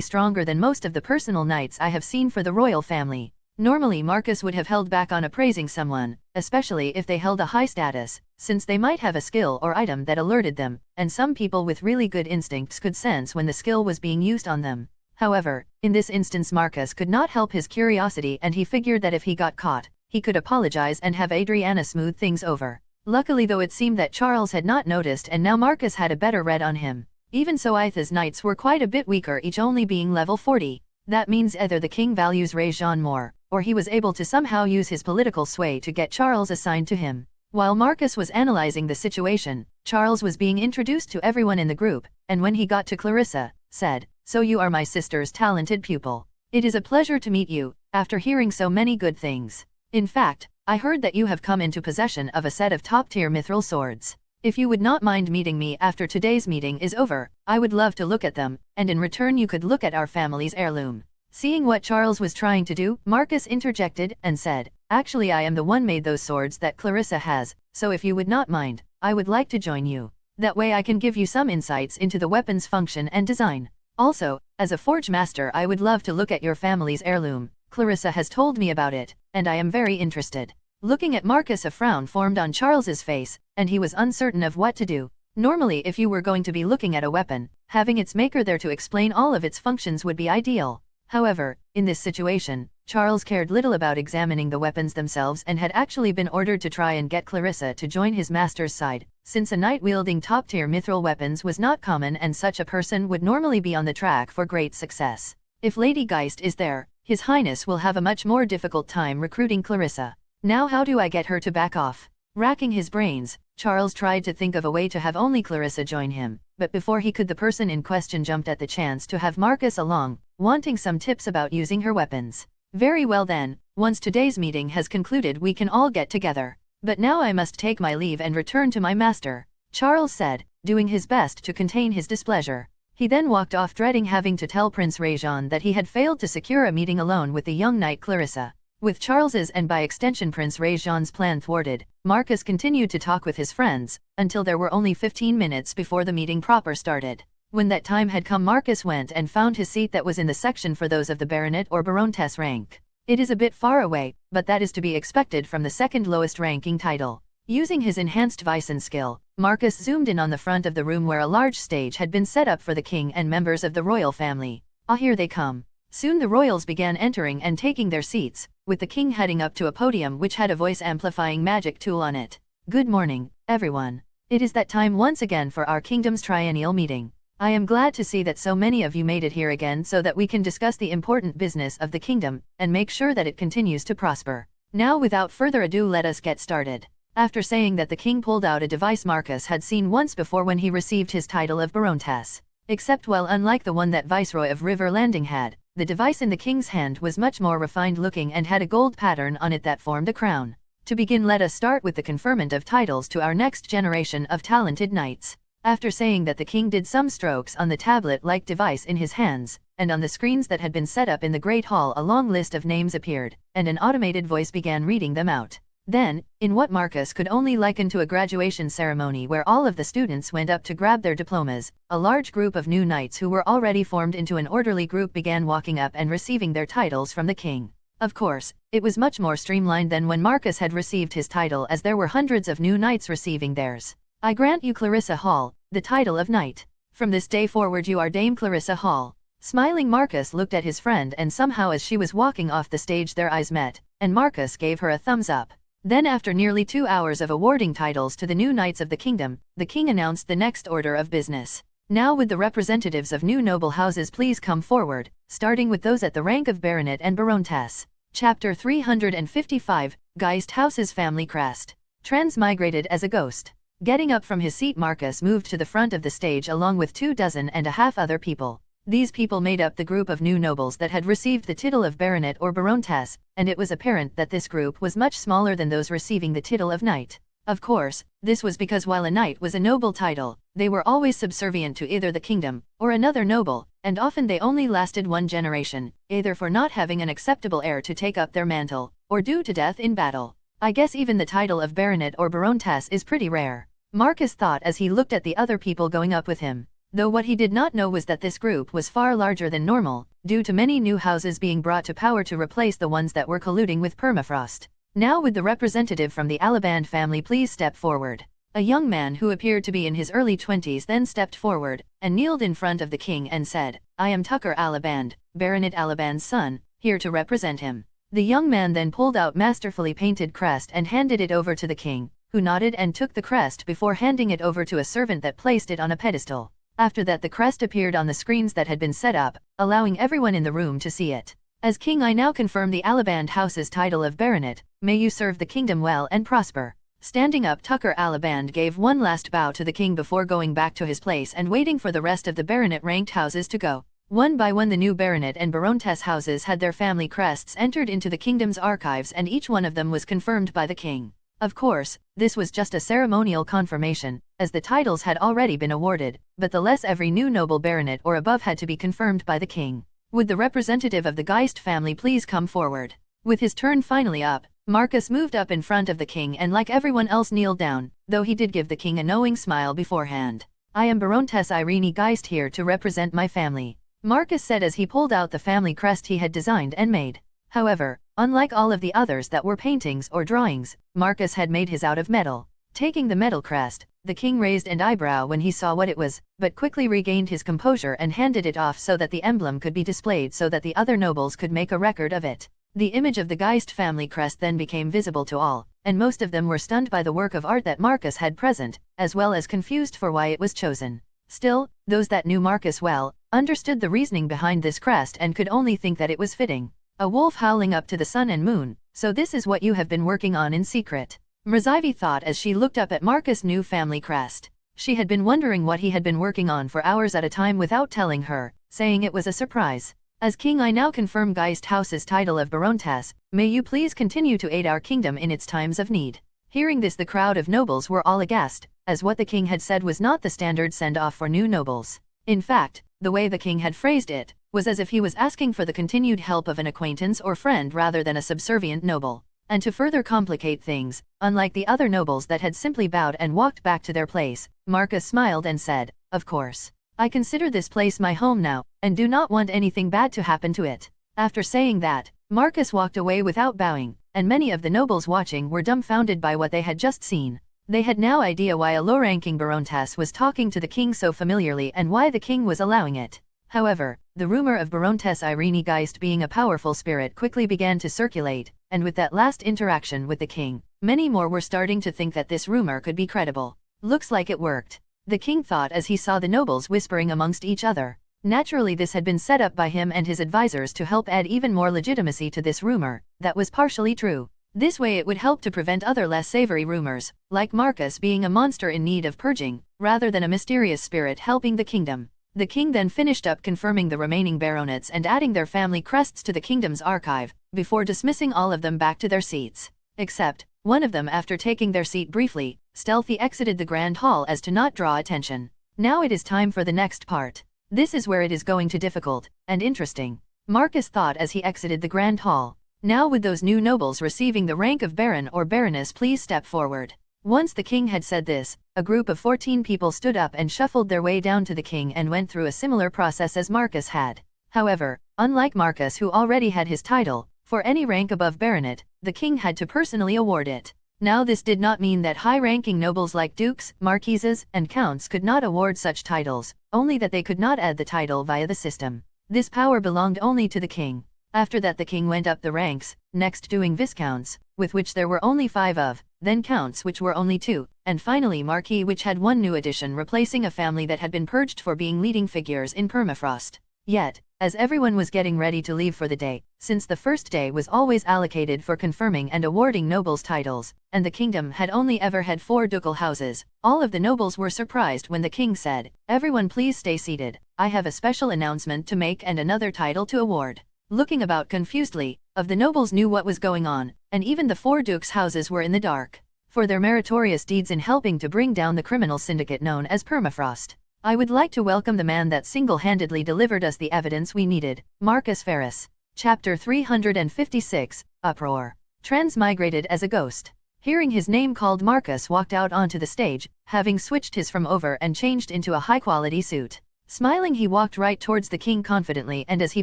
stronger than most of the personal knights I have seen for the royal family. Normally Marcus would have held back on appraising someone, especially if they held a high status, since they might have a skill or item that alerted them, and some people with really good instincts could sense when the skill was being used on them. However, in this instance Marcus could not help his curiosity, and he figured that if he got caught, he could apologize and have Adriana smooth things over. Luckily though, it seemed that Charles had not noticed, and now Marcus had a better read on him. Even so, Aetha's knights were quite a bit weaker, each only being level 40. That means either the king values Réjean more, or he was able to somehow use his political sway to get Charles assigned to him. While Marcus was analyzing the situation, Charles was being introduced to everyone in the group, and when he got to Clarissa, said, "So you are my sister's talented pupil. It is a pleasure to meet you, after hearing so many good things. In fact, I heard that you have come into possession of a set of top-tier mithril swords. If you would not mind meeting me after today's meeting is over, I would love to look at them, and in return you could look at our family's heirloom." Seeing what Charles was trying to do, Marcus interjected and said, "Actually I am the one made those swords that Clarissa has, so if you would not mind, I would like to join you. That way I can give you some insights into the weapon's function and design. Also, as a forge master I would love to look at your family's heirloom. Clarissa has told me about it, and I am very interested." Looking at Marcus, a frown formed on Charles's face, and he was uncertain of what to do. Normally if you were going to be looking at a weapon, having its maker there to explain all of its functions would be ideal. However, in this situation, Charles cared little about examining the weapons themselves and had actually been ordered to try and get Clarissa to join his master's side, since a knight wielding top-tier mithril weapons was not common, and such a person would normally be on the track for great success. If Lady Geist is there, His Highness will have a much more difficult time recruiting Clarissa. Now how do I get her to back off? Racking his brains, Charles tried to think of a way to have only Clarissa join him, but before he could, the person in question jumped at the chance to have Marcus along, wanting some tips about using her weapons. "Very well then, once today's meeting has concluded we can all get together. But now I must take my leave and return to my master," Charles said, doing his best to contain his displeasure. He then walked off, dreading having to tell Prince Réjean that he had failed to secure a meeting alone with the young knight Clarissa. With Charles's and by extension Prince Réjean's plan thwarted, Marcus continued to talk with his friends, until there were only 15 minutes before the meeting proper started. When that time had come, Marcus went and found his seat that was in the section for those of the baronet or baroness rank. It is a bit far away, but that is to be expected from the second lowest ranking title. Using his enhanced Vysen skill, Marcus zoomed in on the front of the room where a large stage had been set up for the king and members of the royal family. Ah, here they come. Soon the royals began entering and taking their seats, with the king heading up to a podium which had a voice-amplifying magic tool on it. "Good morning, everyone. It is that time once again for our kingdom's triennial meeting. I am glad to see that so many of you made it here again so that we can discuss the important business of the kingdom, and make sure that it continues to prosper. Now without further ado, let us get started." After saying that, the king pulled out a device Marcus had seen once before when he received his title of baroness. Except, well, unlike the one that Viceroy of River Landing had, the device in the king's hand was much more refined looking and had a gold pattern on it that formed a crown. To begin, let us start with the conferment of titles to our next generation of talented knights. After saying that, the king did some strokes on the tablet-like device in his hands, and on the screens that had been set up in the Great Hall a long list of names appeared, and an automated voice began reading them out. Then, in what Marcus could only liken to a graduation ceremony where all of the students went up to grab their diplomas, a large group of new knights who were already formed into an orderly group began walking up and receiving their titles from the king. Of course, it was much more streamlined than when Marcus had received his title, as there were hundreds of new knights receiving theirs. "I grant you, Clarissa Hall, the title of knight. From this day forward you are Dame Clarissa Hall." Smiling, Marcus looked at his friend, and somehow as she was walking off the stage their eyes met, and Marcus gave her a thumbs up. Then, after nearly 2 hours of awarding titles to the new knights of the kingdom, the king announced the next order of business. "Now would the representatives of new noble houses please come forward, starting with those at the rank of baronet and baroness." Chapter 355, Geist House's Family Crest. Transmigrated as a ghost. Getting up from his seat, Marcus moved to the front of the stage along with 24 other people. These people made up the group of new nobles that had received the title of baronet or baroness, and it was apparent that this group was much smaller than those receiving the title of knight. Of course, this was because while a knight was a noble title, they were always subservient to either the kingdom or another noble, and often they only lasted one generation, either for not having an acceptable heir to take up their mantle, or due to death in battle. I guess even the title of baronet or baroness is pretty rare, Marcus thought as he looked at the other people going up with him. Though what he did not know was that this group was far larger than normal, due to many new houses being brought to power to replace the ones that were colluding with permafrost. Now would the representative from the Alaband family please step forward? A young man who appeared to be in his early 20s then stepped forward, and kneeled in front of the king and said, "I am Tucker Alaband, Baronet Alaband's son, here to represent him." The young man then pulled out masterfully painted crest and handed it over to the king, who nodded and took the crest before handing it over to a servant that placed it on a pedestal. After that the crest appeared on the screens that had been set up, allowing everyone in the room to see it. "As king, I now confirm the Alaband house's title of baronet. May you serve the kingdom well and prosper." Standing up, Tucker Alaband gave one last bow to the king before going back to his place and waiting for the rest of the baronet-ranked houses to go. One by one the new baronet and baroness houses had their family crests entered into the kingdom's archives, and each one of them was confirmed by the king. Of course, this was just a ceremonial confirmation, as the titles had already been awarded, but the less every new noble baronet or above had to be confirmed by the king. Would the representative of the Geist family please come forward? With his turn finally up, Marcus moved up in front of the king and like everyone else kneeled down, though he did give the king a knowing smile beforehand. "I am Baroness Irene Geist here to represent my family," Marcus said as he pulled out the family crest he had designed and made. However, unlike all of the others that were paintings or drawings, Marcus had made his out of metal. Taking the metal crest, the king raised an eyebrow when he saw what it was, but quickly regained his composure and handed it off so that the emblem could be displayed so that the other nobles could make a record of it. The image of the Geist family crest then became visible to all, and most of them were stunned by the work of art that Marcus had present, as well as confused for why it was chosen. Still, those that knew Marcus well, understood the reasoning behind this crest and could only think that it was fitting. "A wolf howling up to the sun and moon, so this is what you have been working on in secret," Mrzivy thought as she looked up at Marcus' new family crest. She had been wondering what he had been working on for hours at a time without telling her, saying it was a surprise. "As king, I now confirm Geist House's title of Baroness. May you please continue to aid our kingdom in its times of need." Hearing this, the crowd of nobles were all aghast, as what the king had said was not the standard send-off for new nobles. In fact, the way the king had phrased it was as if he was asking for the continued help of an acquaintance or friend rather than a subservient noble. And to further complicate things, unlike the other nobles that had simply bowed and walked back to their place, Marcus smiled and said, "Of course. I consider this place my home now, and do not want anything bad to happen to it." After saying that, Marcus walked away without bowing, and many of the nobles watching were dumbfounded by what they had just seen. They had no idea why a low-ranking baroness was talking to the king so familiarly and why the king was allowing it. However, the rumor of Baroness Irene Geist being a powerful spirit quickly began to circulate, and with that last interaction with the king, many more were starting to think that this rumor could be credible. Looks like it worked, the king thought as he saw the nobles whispering amongst each other. Naturally, this had been set up by him and his advisors to help add even more legitimacy to this rumor, that was partially true. This way it would help to prevent other less savory rumors, like Marcus being a monster in need of purging, rather than a mysterious spirit helping the kingdom. The king then finished up confirming the remaining baronets and adding their family crests to the kingdom's archive, before dismissing all of them back to their seats. Except, one of them, after taking their seat briefly, stealthy exited the grand hall as to not draw attention. Now it is time for the next part. This is where it is going to difficult and interesting, Marcus thought as he exited the grand hall. Now would those new nobles receiving the rank of baron or baroness please step forward. Once the king had said this, a group of 14 people stood up and shuffled their way down to the king and went through a similar process as Marcus had. However, unlike Marcus, who already had his title, for any rank above baronet, the king had to personally award it. Now this did not mean that high-ranking nobles like dukes, marquises, and counts could not award such titles, only that they could not add the title via the system. This power belonged only to the king. After that the king went up the ranks, next doing viscounts, with which there were only 5 of, then counts which were only 2, and finally marquis, which had one new addition replacing a family that had been purged for being leading figures in permafrost. Yet, as everyone was getting ready to leave for the day, since the first day was always allocated for confirming and awarding nobles titles, and the kingdom had only ever had 4 ducal houses, all of the nobles were surprised when the king said, "Everyone please stay seated," I have a special announcement to make and another title to award. Looking about confusedly, of the nobles knew what was going on, and even the 4 dukes' houses were in the dark. For their meritorious deeds in helping to bring down the criminal syndicate known as Permafrost. I would like to welcome the man that single-handedly delivered us the evidence we needed, Marcus Ferris. Chapter 356, Uproar. Transmigrated as a ghost. Hearing his name called, Marcus walked out onto the stage, having switched his from over and changed into a high-quality suit. Smiling, he walked right towards the king confidently, and as he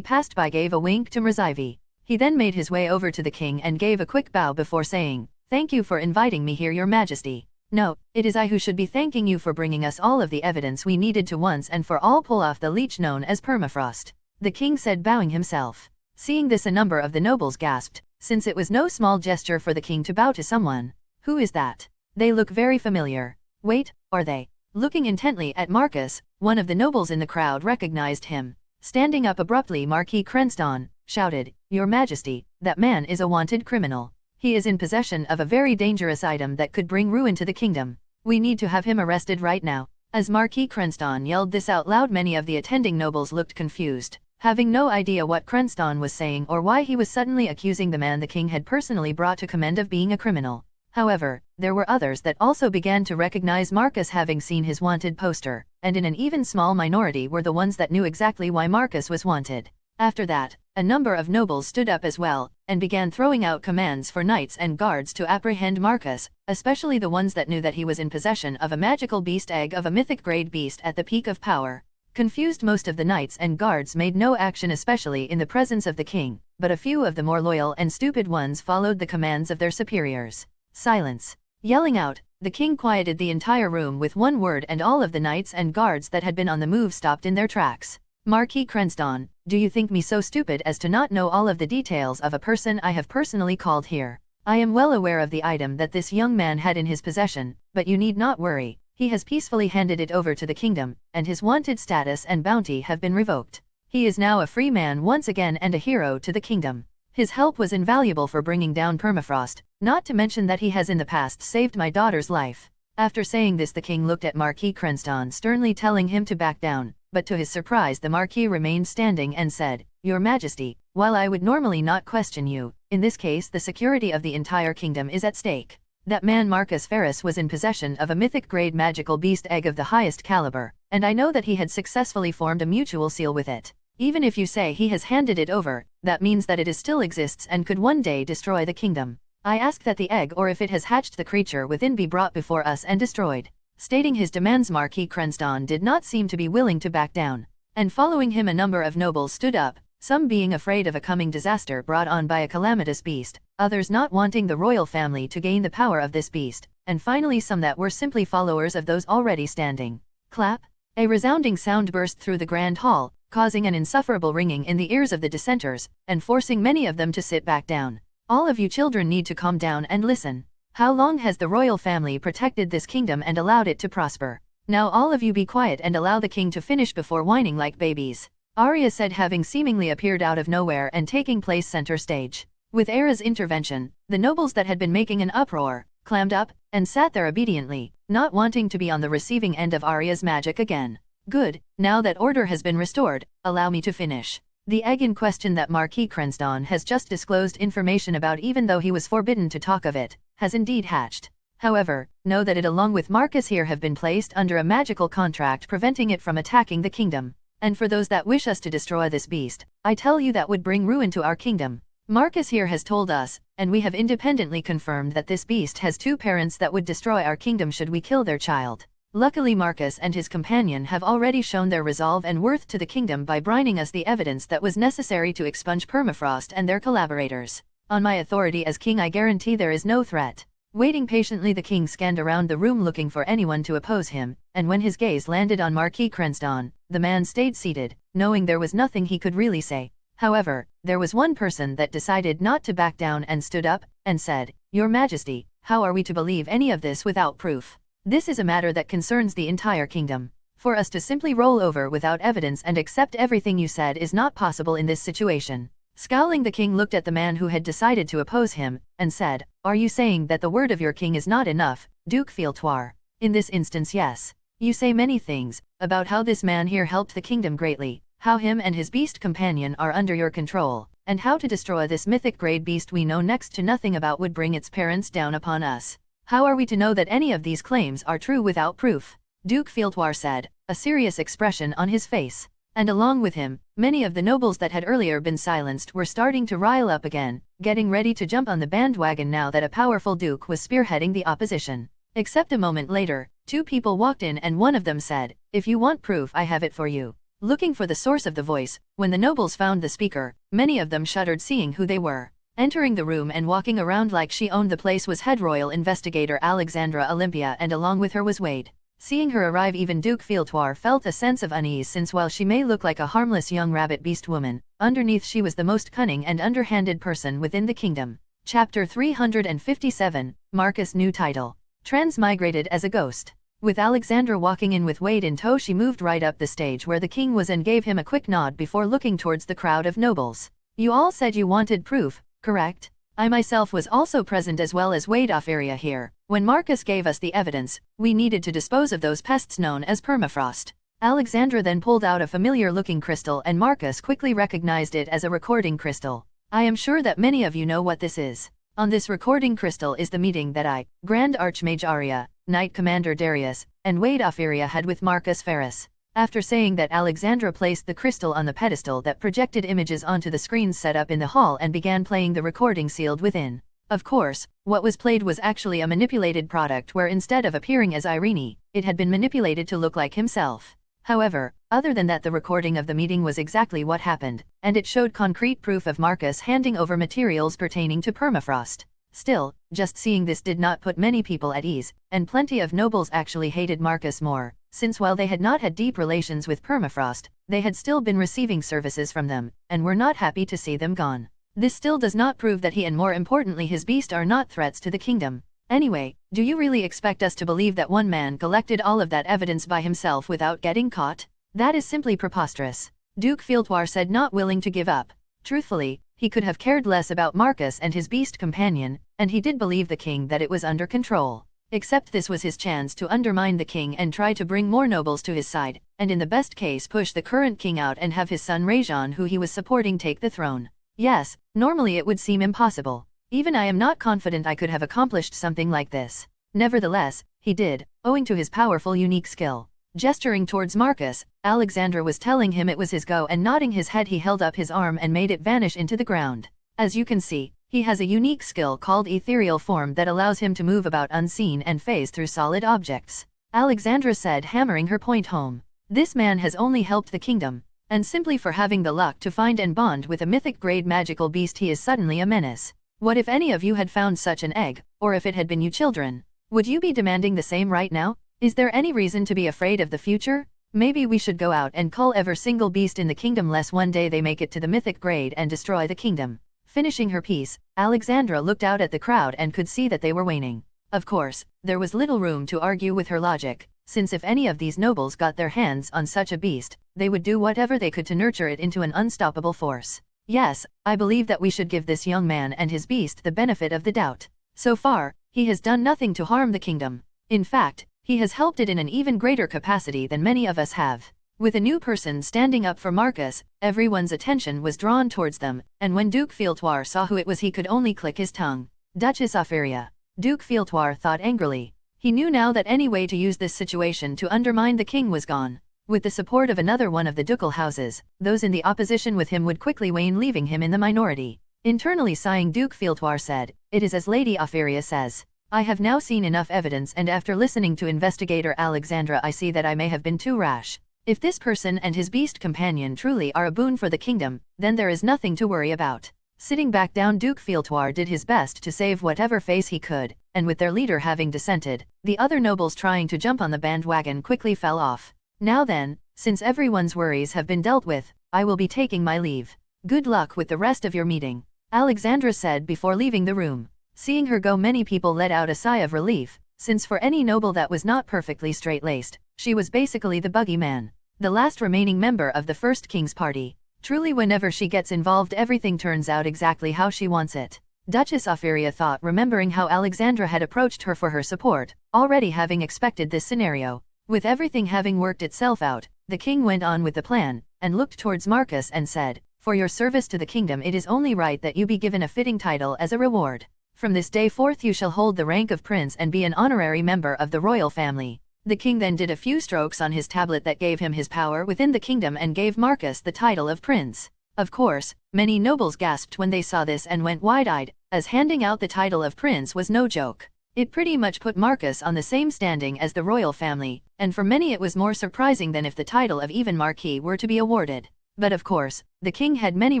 passed by gave a wink to Mrzivy. He then made his way over to the king and gave a quick bow before saying, "Thank you for inviting me here, your majesty. No, it is I who should be thanking you for bringing us all of the evidence we needed to once and for all pull off the leech known as Permafrost," the king said, bowing himself. Seeing this, a number of the nobles gasped, since it was no small gesture for the king to bow to someone. Who is that? They look very familiar. Wait, are they? Looking intently at Marcus, one of the nobles in the crowd recognized him. Standing up abruptly, Marquis Crenston shouted, "Your Majesty, that man is a wanted criminal. He is in possession of a very dangerous item that could bring ruin to the kingdom. We need to have him arrested right now." As Marquis Crenston yelled this out loud, many of the attending nobles looked confused, having no idea what Crenston was saying or why he was suddenly accusing the man the king had personally brought to command of being a criminal. However, there were others that also began to recognize Marcus, having seen his wanted poster, and in an even small minority were the ones that knew exactly why Marcus was wanted. After that, a number of nobles stood up as well, and began throwing out commands for knights and guards to apprehend Marcus, especially the ones that knew that he was in possession of a magical beast egg of a mythic grade beast at the peak of power. Confused, most of the knights and guards made no action, especially in the presence of the king, but a few of the more loyal and stupid ones followed the commands of their superiors. Silence. Yelling out, the king quieted the entire room with one word, and all of the knights and guards that had been on the move stopped in their tracks. Marquis Crenston, do you think me so stupid as to not know all of the details of a person I have personally called here? I am well aware of the item that this young man had in his possession, but you need not worry. He has peacefully handed it over to the kingdom, and his wanted status and bounty have been revoked. He is now a free man once again and a hero to the kingdom. His help was invaluable for bringing down Permafrost, not to mention that he has in the past saved my daughter's life. After saying this, the king looked at Marquis Crenston sternly, telling him to back down, but to his surprise the Marquis remained standing and said, "Your Majesty, while I would normally not question you, in this case the security of the entire kingdom is at stake. That man Marcus Ferris was in possession of a mythic grade magical beast egg of the highest caliber, and I know that he had successfully formed a mutual seal with it. Even if you say he has handed it over, that means that it still exists and could one day destroy the kingdom. I ask that the egg, or if it has hatched the creature within, be brought before us and destroyed." Stating his demands, Marquis Crenston did not seem to be willing to back down, and following him a number of nobles stood up, some being afraid of a coming disaster brought on by a calamitous beast, others not wanting the royal family to gain the power of this beast, and finally some that were simply followers of those already standing. Clap! A resounding sound burst through the grand hall, causing an insufferable ringing in the ears of the dissenters, and forcing many of them to sit back down. "All of you children need to calm down and listen. How long has the royal family protected this kingdom and allowed it to prosper? Now all of you be quiet and allow the king to finish before whining like babies," Arya said, having seemingly appeared out of nowhere and taking place center stage. With Ara's intervention, the nobles that had been making an uproar clammed up and sat there obediently, not wanting to be on the receiving end of Arya's magic again. "Good, now that order has been restored, allow me to finish. The egg in question that Marquis Crenston has just disclosed information about, even though he was forbidden to talk of it, has indeed hatched. However, know that it along with Marcus here have been placed under a magical contract preventing it from attacking the kingdom. And for those that wish us to destroy this beast, I tell you that would bring ruin to our kingdom. Marcus here has told us, and we have independently confirmed, that this beast has 2 parents that would destroy our kingdom should we kill their child. Luckily Marcus and his companion have already shown their resolve and worth to the kingdom by bringing us the evidence that was necessary to expunge Permafrost and their collaborators. On my authority as king, I guarantee there is no threat." Waiting patiently, the king scanned around the room looking for anyone to oppose him, and when his gaze landed on Marquis Crenston, the man stayed seated, knowing there was nothing he could really say. However, there was one person that decided not to back down and stood up, and said, "Your Majesty, how are we to believe any of this without proof? This is a matter that concerns the entire kingdom. For us to simply roll over without evidence and accept everything you said is not possible in this situation." Scowling, the king looked at the man who had decided to oppose him, and said, "Are you saying that the word of your king is not enough, Duke Fieltoir?" "In this instance, yes. You say many things, about how this man here helped the kingdom greatly, how him and his beast companion are under your control, and how to destroy this mythic grade beast we know next to nothing about would bring its parents down upon us. How are we to know that any of these claims are true without proof? Duke Fieldwar said, a serious expression on his face. And along with him, many of the nobles that had earlier been silenced were starting to rile up again, getting ready to jump on the bandwagon now that a powerful duke was spearheading the opposition. Except a moment later, two people walked in and one of them said, "If you want proof, I have it for you." Looking for the source of the voice, when the nobles found the speaker, many of them shuddered seeing who they were. Entering the room and walking around like she owned the place was head royal investigator Alexandra Olympia, and along with her was Wade. Seeing her arrive, even Duke Fieldwar felt a sense of unease, since while she may look like a harmless young rabbit beast woman, underneath she was the most cunning and underhanded person within the kingdom. Chapter 357, Marcus' new title. Transmigrated as a ghost. With Alexandra walking in with Wade in tow, she moved right up the stage where the king was and gave him a quick nod before looking towards the crowd of nobles. You all said you wanted proof, correct? I myself was also present, as well as Wade Ofaria here. When Marcus gave us the evidence, we needed to dispose of those pests known as permafrost. Alexandra then pulled out a familiar-looking crystal and Marcus quickly recognized it as a recording crystal. I am sure that many of you know what this is. On this recording crystal is the meeting that I, Grand Archmage Arya, Knight Commander Darius, and Wade Ofaria had with Marcus Ferris. After saying that, Alexandra placed the crystal on the pedestal that projected images onto the screens set up in the hall and began playing the recording sealed within. Of course, what was played was actually a manipulated product where instead of appearing as Irene, it had been manipulated to look like himself. However, other than that, the recording of the meeting was exactly what happened, and it showed concrete proof of Marcus handing over materials pertaining to permafrost. Still, just seeing this did not put many people at ease, and plenty of nobles actually hated Marcus more, since while they had not had deep relations with permafrost, they had still been receiving services from them, and were not happy to see them gone. This still does not prove that he and more importantly his beast are not threats to the kingdom. Anyway, do you really expect us to believe that one man collected all of that evidence by himself without getting caught? That is simply preposterous. Duke Fieldwar said, not willing to give up. Truthfully, he could have cared less about Marcus and his beast companion, and he did believe the king that it was under control. Except this was his chance to undermine the king and try to bring more nobles to his side, and in the best case push the current king out and have his son Rajan, who he was supporting, take the throne. Yes, normally it would seem impossible. Even I am not confident I could have accomplished something like this. Nevertheless, he did, owing to his powerful unique skill. Gesturing towards Marcus, Alexandra was telling him it was his go, and nodding his head he held up his arm and made it vanish into the ground. As you can see, he has a unique skill called ethereal form that allows him to move about unseen and phase through solid objects. Alexandra said, hammering her point home. This man has only helped the kingdom, and simply for having the luck to find and bond with a mythic grade magical beast he is suddenly a menace. What if any of you had found such an egg, or if it had been you children? Would you be demanding the same right now? Is there any reason to be afraid of the future? Maybe we should go out and cull every single beast in the kingdom, lest one day they make it to the mythic grade and destroy the kingdom. Finishing her piece, Alexandra looked out at the crowd and could see that they were waning. Of course, there was little room to argue with her logic, since if any of these nobles got their hands on such a beast, they would do whatever they could to nurture it into an unstoppable force. Yes, I believe that we should give this young man and his beast the benefit of the doubt. So far, he has done nothing to harm the kingdom. In fact, he has helped it in an even greater capacity than many of us have. With a new person standing up for Marcus, everyone's attention was drawn towards them, and when Duke Fieldwar saw who it was he could only click his tongue. Duchess Ofaria. Duke Fieldwar thought angrily. He knew now that any way to use this situation to undermine the king was gone. With the support of another one of the ducal houses, those in the opposition with him would quickly wane, leaving him in the minority. Internally sighing, Duke Fieldwar said, "It is as Lady Ofaria says. I have now seen enough evidence, and after listening to investigator Alexandra I see that I may have been too rash. If this person and his beast companion truly are a boon for the kingdom, then there is nothing to worry about." Sitting back down, Duke Fieldwar did his best to save whatever face he could, and with their leader having dissented, the other nobles trying to jump on the bandwagon quickly fell off. Now then, since everyone's worries have been dealt with, I will be taking my leave. Good luck with the rest of your meeting, Alexandra said before leaving the room. Seeing her go, many people let out a sigh of relief, since for any noble that was not perfectly straight-laced, she was basically the boogeyman, the last remaining member of the first king's party. Truly, whenever she gets involved, everything turns out exactly how she wants it. Duchess Ofaria thought, remembering how Alexandra had approached her for her support, already having expected this scenario. With everything having worked itself out, the king went on with the plan, and looked towards Marcus and said, "For your service to the kingdom it is only right that you be given a fitting title as a reward. From this day forth you shall hold the rank of prince and be an honorary member of the royal family." The king then did a few strokes on his tablet that gave him his power within the kingdom and gave Marcus the title of prince. Of course, many nobles gasped when they saw this and went wide-eyed, as handing out the title of prince was no joke. It pretty much put Marcus on the same standing as the royal family, and for many it was more surprising than if the title of even Marquis were to be awarded. But of course, the king had many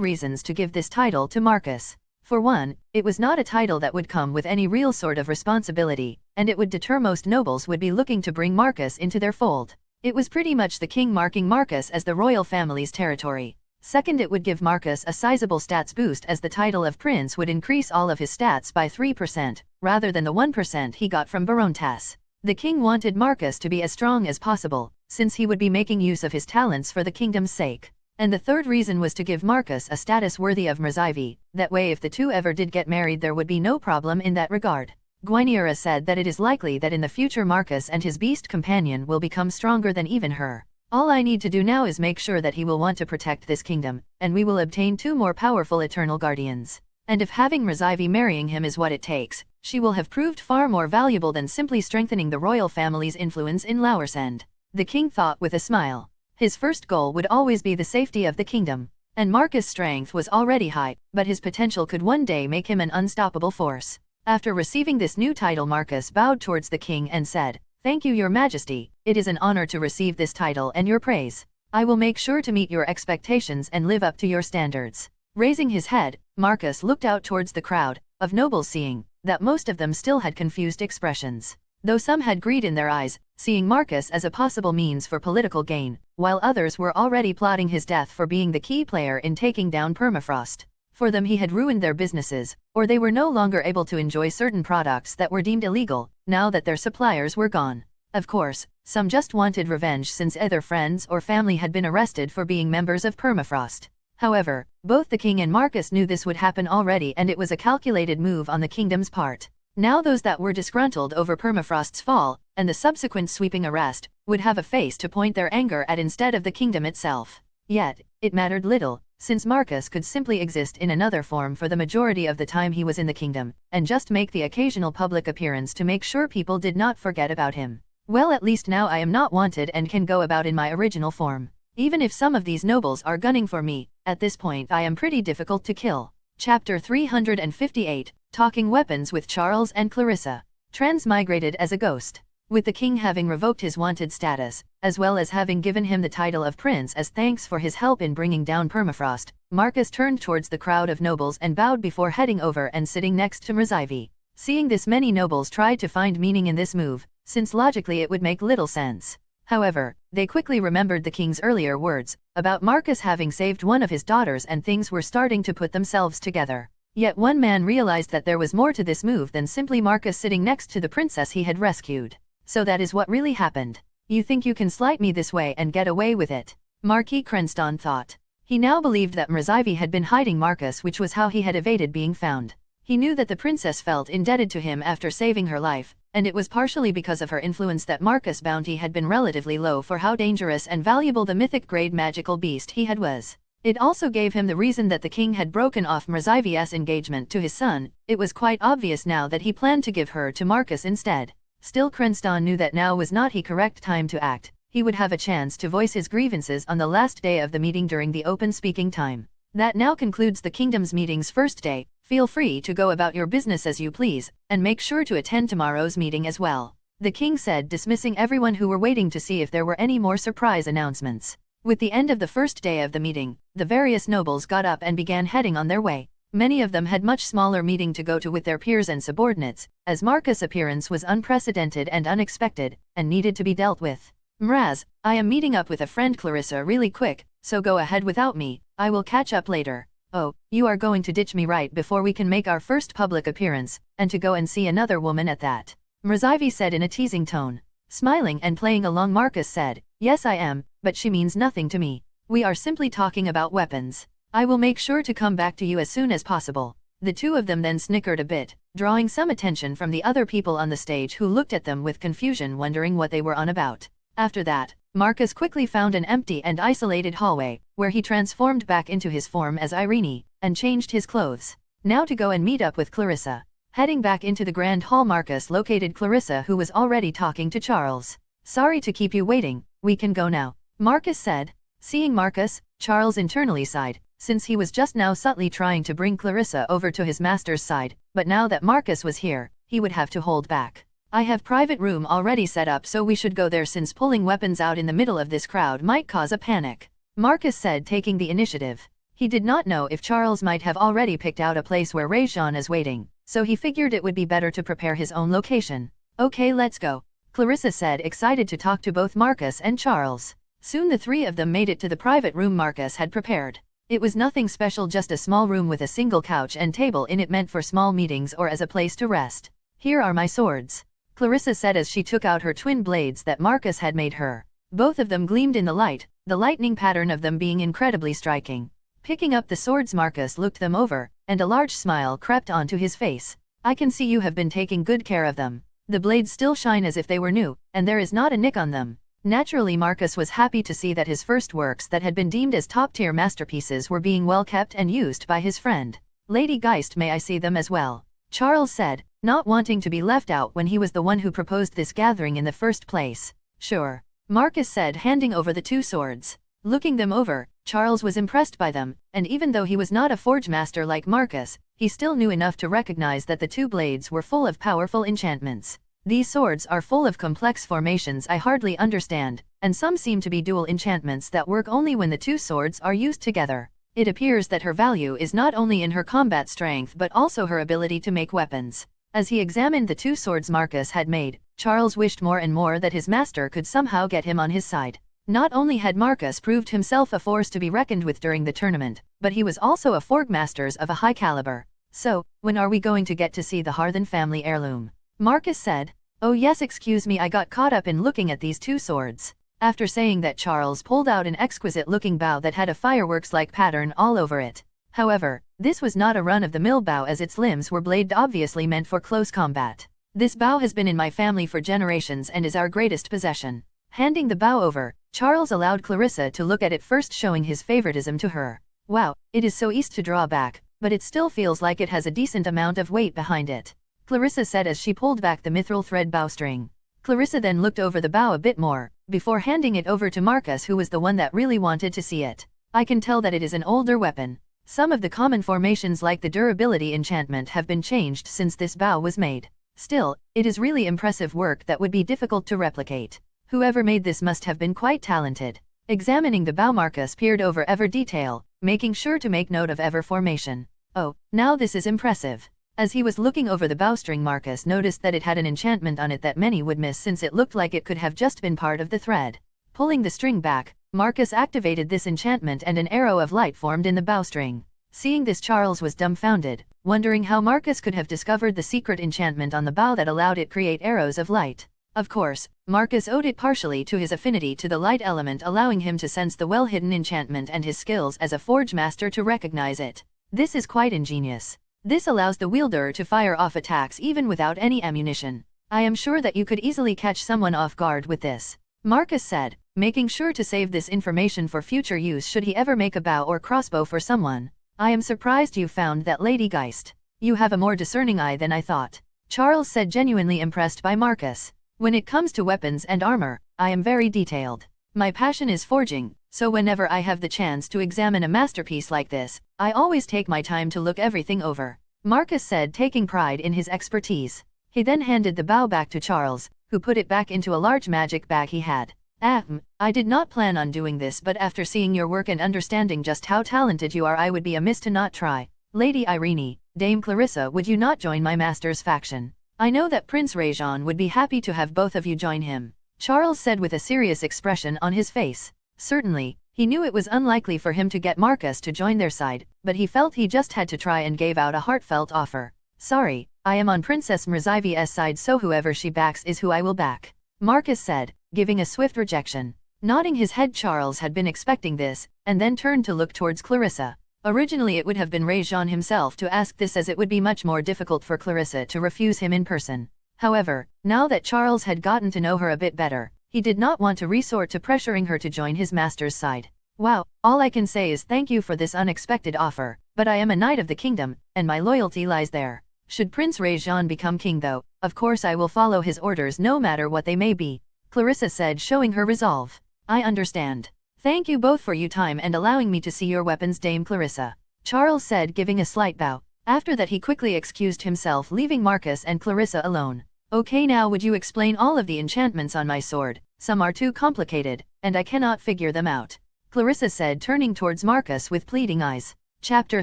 reasons to give this title to Marcus. For one, it was not a title that would come with any real sort of responsibility, and it would deter most nobles would be looking to bring Marcus into their fold. It was pretty much the king marking Marcus as the royal family's territory. Second, it would give Marcus a sizable stats boost, as the title of prince would increase all of his stats by 3%, rather than the 1% he got from Barontas. The king wanted Marcus to be as strong as possible, since he would be making use of his talents for the kingdom's sake. And the third reason was to give Marcus a status worthy of Mrzyvi, that way if the two ever did get married there would be no problem in that regard. Guinevere said that it is likely that in the future Marcus and his beast companion will become stronger than even her. All I need to do now is make sure that he will want to protect this kingdom, and we will obtain 2 more powerful eternal guardians. And if having Mrzyvi marrying him is what it takes, she will have proved far more valuable than simply strengthening the royal family's influence in Lauersend. The king thought with a smile. His first goal would always be the safety of the kingdom. And Marcus' strength was already high, but his potential could one day make him an unstoppable force. After receiving this new title, Marcus bowed towards the king and said, "Thank you, Your Majesty. It is an honor to receive this title and your praise. I will make sure to meet your expectations and live up to your standards." Raising his head, Marcus looked out towards the crowd of nobles, seeing that most of them still had confused expressions. Though some had greed in their eyes, seeing Marcus as a possible means for political gain, while others were already plotting his death for being the key player in taking down Permafrost. For them he had ruined their businesses, or they were no longer able to enjoy certain products that were deemed illegal, now that their suppliers were gone. Of course, some just wanted revenge since either friends or family had been arrested for being members of Permafrost. However, both the king and Marcus knew this would happen already, and it was a calculated move on the kingdom's part. Now those that were disgruntled over Permafrost's fall, and the subsequent sweeping arrest, would have a face to point their anger at instead of the kingdom itself. Yet, it mattered little, since Marcus could simply exist in another form for the majority of the time he was in the kingdom, and just make the occasional public appearance to make sure people did not forget about him. Well, at least now I am not wanted and can go about in my original form. Even if some of these nobles are gunning for me, at this point I am pretty difficult to kill. Chapter 358, Talking Weapons with Charles and Clarissa. Transmigrated as a ghost. With the king having revoked his wanted status, as well as having given him the title of prince as thanks for his help in bringing down Permafrost, Marcus turned towards the crowd of nobles and bowed before heading over and sitting next to Mrzyvi. Seeing this, many nobles tried to find meaning in this move, since logically it would make little sense. However, they quickly remembered the king's earlier words about Marcus having saved one of his daughters, and things were starting to put themselves together. Yet one man realized that there was more to this move than simply Marcus sitting next to the princess he had rescued. So that is what really happened. You think you can slight me this way and get away with it? Marquis Crenston thought. He now believed that Mrzyvi had been hiding Marcus, which was how he had evaded being found. He knew that the princess felt indebted to him after saving her life, and it was partially because of her influence that Marcus' bounty had been relatively low for how dangerous and valuable the mythic-grade magical beast he had was. It also gave him the reason that the king had broken off Mrzyvi's engagement to his son. It was quite obvious now that he planned to give her to Marcus instead. Still, Crenston knew that now was not the correct time to act. He would have a chance to voice his grievances on the last day of the meeting during the open speaking time. That now concludes the kingdom's meeting's first day. Feel free to go about your business as you please, and make sure to attend tomorrow's meeting as well, the king said, dismissing everyone who were waiting to see if there were any more surprise announcements. With the end of the first day of the meeting, the various nobles got up and began heading on their way. Many of them had much smaller meeting to go to with their peers and subordinates, as Marcus' appearance was unprecedented and unexpected, and needed to be dealt with. Mraz, I am meeting up with a friend Clarissa really quick, so go ahead without me, I will catch up later. Oh, you are going to ditch me right before we can make our first public appearance, and to go and see another woman at that? Mrzyvi said in a teasing tone. Smiling and playing along, Marcus said, Yes I am, but she means nothing to me. We are simply talking about weapons. I will make sure to come back to you as soon as possible. The two of them then snickered a bit, drawing some attention from the other people on the stage who looked at them with confusion, wondering what they were on about. After that, Marcus quickly found an empty and isolated hallway, where he transformed back into his form as Irene, and changed his clothes. Now to go and meet up with Clarissa. Heading back into the Grand Hall, Marcus located Clarissa, who was already talking to Charles. "Sorry to keep you waiting, we can go now," Marcus said. Seeing Marcus, Charles internally sighed, since he was just now subtly trying to bring Clarissa over to his master's side, but now that Marcus was here, he would have to hold back. "I have private room already set up, so we should go there, since pulling weapons out in the middle of this crowd might cause a panic," Marcus said, taking the initiative. He did not know if Charles might have already picked out a place where Rajan is waiting, so he figured it would be better to prepare his own location. "Okay, let's go," Clarissa said, excited to talk to both Marcus and Charles. Soon the three of them made it to the private room Marcus had prepared. It was nothing special, just a small room with a single couch and table in it, meant for small meetings or as a place to rest. "Here are my swords," Clarissa said as she took out her twin blades that Marcus had made her. Both of them gleamed in the light, the lightning pattern of them being incredibly striking. Picking up the swords, Marcus looked them over, and a large smile crept onto his face. "I can see you have been taking good care of them. The blades still shine as if they were new, and there is not a nick on them." Naturally, Marcus was happy to see that his first works that had been deemed as top-tier masterpieces were being well kept and used by his friend. "Lady Geist, may I see them as well?" Charles said, not wanting to be left out when he was the one who proposed this gathering in the first place. "Sure," Marcus said, handing over the two swords. Looking them over, Charles was impressed by them, and even though he was not a forge master like Marcus, he still knew enough to recognize that the two blades were full of powerful enchantments. "These swords are full of complex formations I hardly understand, and some seem to be dual enchantments that work only when the two swords are used together. It appears that her value is not only in her combat strength but also her ability to make weapons." As he examined the two swords Marcus had made, Charles wished more and more that his master could somehow get him on his side. Not only had Marcus proved himself a force to be reckoned with during the tournament, but he was also a forge master of a high caliber. "So, when are we going to get to see the Harthen family heirloom?" Marcus said. "Oh yes, excuse me, I got caught up in looking at these two swords." After saying that, Charles pulled out an exquisite-looking bow that had a fireworks-like pattern all over it. However, this was not a run-of-the-mill bow, as its limbs were bladed, obviously meant for close combat. "This bow has been in my family for generations and is our greatest possession." Handing the bow over, Charles allowed Clarissa to look at it first, showing his favoritism to her. "Wow, it is so easy to draw back, but it still feels like it has a decent amount of weight behind it," Clarissa said as she pulled back the mithril thread bowstring. Clarissa then looked over the bow a bit more, before handing it over to Marcus, who was the one that really wanted to see it. "I can tell that it is an older weapon. Some of the common formations like the durability enchantment have been changed since this bow was made. Still, it is really impressive work that would be difficult to replicate. Whoever made this must have been quite talented." Examining the bow, Marcus peered over every detail, making sure to make note of every formation. "Oh, now this is impressive." As he was looking over the bowstring, Marcus noticed that it had an enchantment on it that many would miss, since it looked like it could have just been part of the thread. Pulling the string back, Marcus activated this enchantment and an arrow of light formed in the bowstring. Seeing this, Charles was dumbfounded, wondering how Marcus could have discovered the secret enchantment on the bow that allowed it create arrows of light. Of course, Marcus owed it partially to his affinity to the light element, allowing him to sense the well-hidden enchantment, and his skills as a forge master to recognize it. This is quite ingenious. This allows the wielder to fire off attacks even without any ammunition. "I am sure that you could easily catch someone off guard with this," Marcus said, making sure to save this information for future use should he ever make a bow or crossbow for someone. "I am surprised you found that, Lady Geist. You have a more discerning eye than I thought," Charles said, genuinely impressed by Marcus. "When it comes to weapons and armor, I am very detailed. My passion is forging, so whenever I have the chance to examine a masterpiece like this, I always take my time to look everything over," Marcus said, taking pride in his expertise. He then handed the bow back to Charles, who put it back into a large magic bag he had. I did not plan on doing this, but after seeing your work and understanding just how talented you are, I would be amiss to not try. Lady Irene, Dame Clarissa, would you not join my master's faction? I know that Prince Rajan would be happy to have both of you join him," Charles said with a serious expression on his face. Certainly, he knew it was unlikely for him to get Marcus to join their side, but he felt he just had to try and gave out a heartfelt offer. "Sorry, I am on Princess Mrziv's side, so whoever she backs is who I will back," Marcus said, giving a swift rejection. Nodding his head, Charles had been expecting this, and then turned to look towards Clarissa. Originally it would have been Rajan himself to ask this, as it would be much more difficult for Clarissa to refuse him in person. However, now that Charles had gotten to know her a bit better, He did not want to resort to pressuring her to join his master's side. Wow, all I can say is thank you for this unexpected offer, but I am a knight of the kingdom, and my loyalty lies there. Should Prince Rajan become king though, of course I will follow his orders no matter what they may be, Clarissa said, showing her resolve. I understand. Thank you both for your time and allowing me to see your weapons, Dame Clarissa, Charles said, giving a slight bow. After that he quickly excused himself, leaving Marcus and Clarissa alone. Okay, now would you explain all of the enchantments on my sword? Some are too complicated, and I cannot figure them out, Clarissa said, turning towards Marcus with pleading eyes. Chapter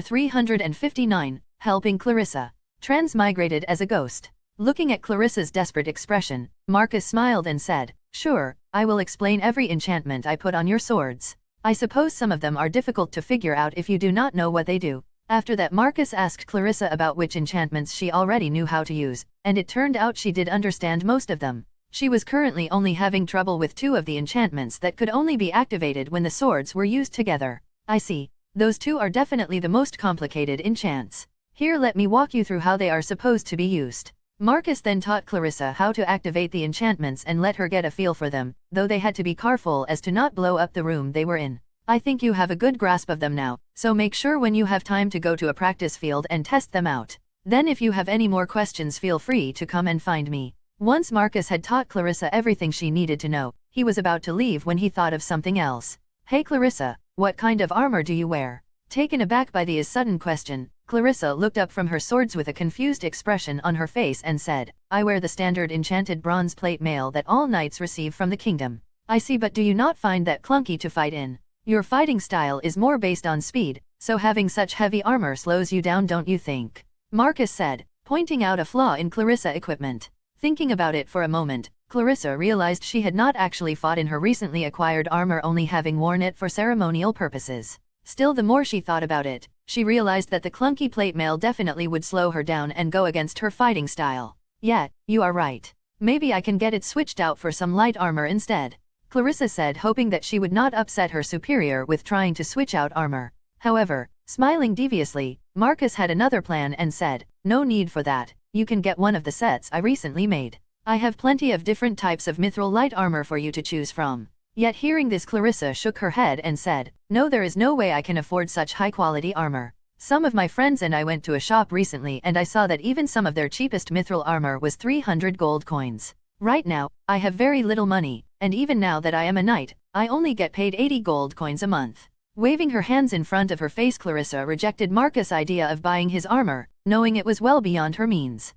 359, Helping Clarissa. Transmigrated as a ghost. Looking at Clarissa's desperate expression, Marcus smiled and said, Sure, I will explain every enchantment I put on your swords. I suppose some of them are difficult to figure out if you do not know what they do. After that Marcus asked Clarissa about which enchantments she already knew how to use, and it turned out she did understand most of them. She was currently only having trouble with 2 of the enchantments that could only be activated when the swords were used together. I see. Those 2 are definitely the most complicated enchants. Here, let me walk you through how they are supposed to be used. Marcus then taught Clarissa how to activate the enchantments and let her get a feel for them, though they had to be careful as to not blow up the room they were in. I think you have a good grasp of them now, so make sure when you have time to go to a practice field and test them out. Then if you have any more questions, feel free to come and find me. Once Marcus had taught Clarissa everything she needed to know, he was about to leave when he thought of something else. Hey Clarissa, what kind of armor do you wear? Taken aback by his sudden question, Clarissa looked up from her swords with a confused expression on her face and said, I wear the standard enchanted bronze plate mail that all knights receive from the kingdom. I see, but do you not find that clunky to fight in? Your fighting style is more based on speed, so having such heavy armor slows you down, don't you think? Marcus said, pointing out a flaw in Clarissa's equipment. Thinking about it for a moment, Clarissa realized she had not actually fought in her recently acquired armor, only having worn it for ceremonial purposes. Still, the more she thought about it, she realized that the clunky plate mail definitely would slow her down and go against her fighting style. Yeah, you are right. Maybe I can get it switched out for some light armor instead, Clarissa said, hoping that she would not upset her superior with trying to switch out armor. However, smiling deviously, Marcus had another plan and said, No need for that, you can get one of the sets I recently made. I have plenty of different types of mithril light armor for you to choose from. Yet hearing this, Clarissa shook her head and said, No, there is no way I can afford such high-quality armor. Some of my friends and I went to a shop recently and I saw that even some of their cheapest mithril armor was 300 gold coins. Right now, I have very little money, and even now that I am a knight, I only get paid 80 gold coins a month. Waving her hands in front of her face, Clarissa rejected Marcus' idea of buying his armor, knowing it was well beyond her means.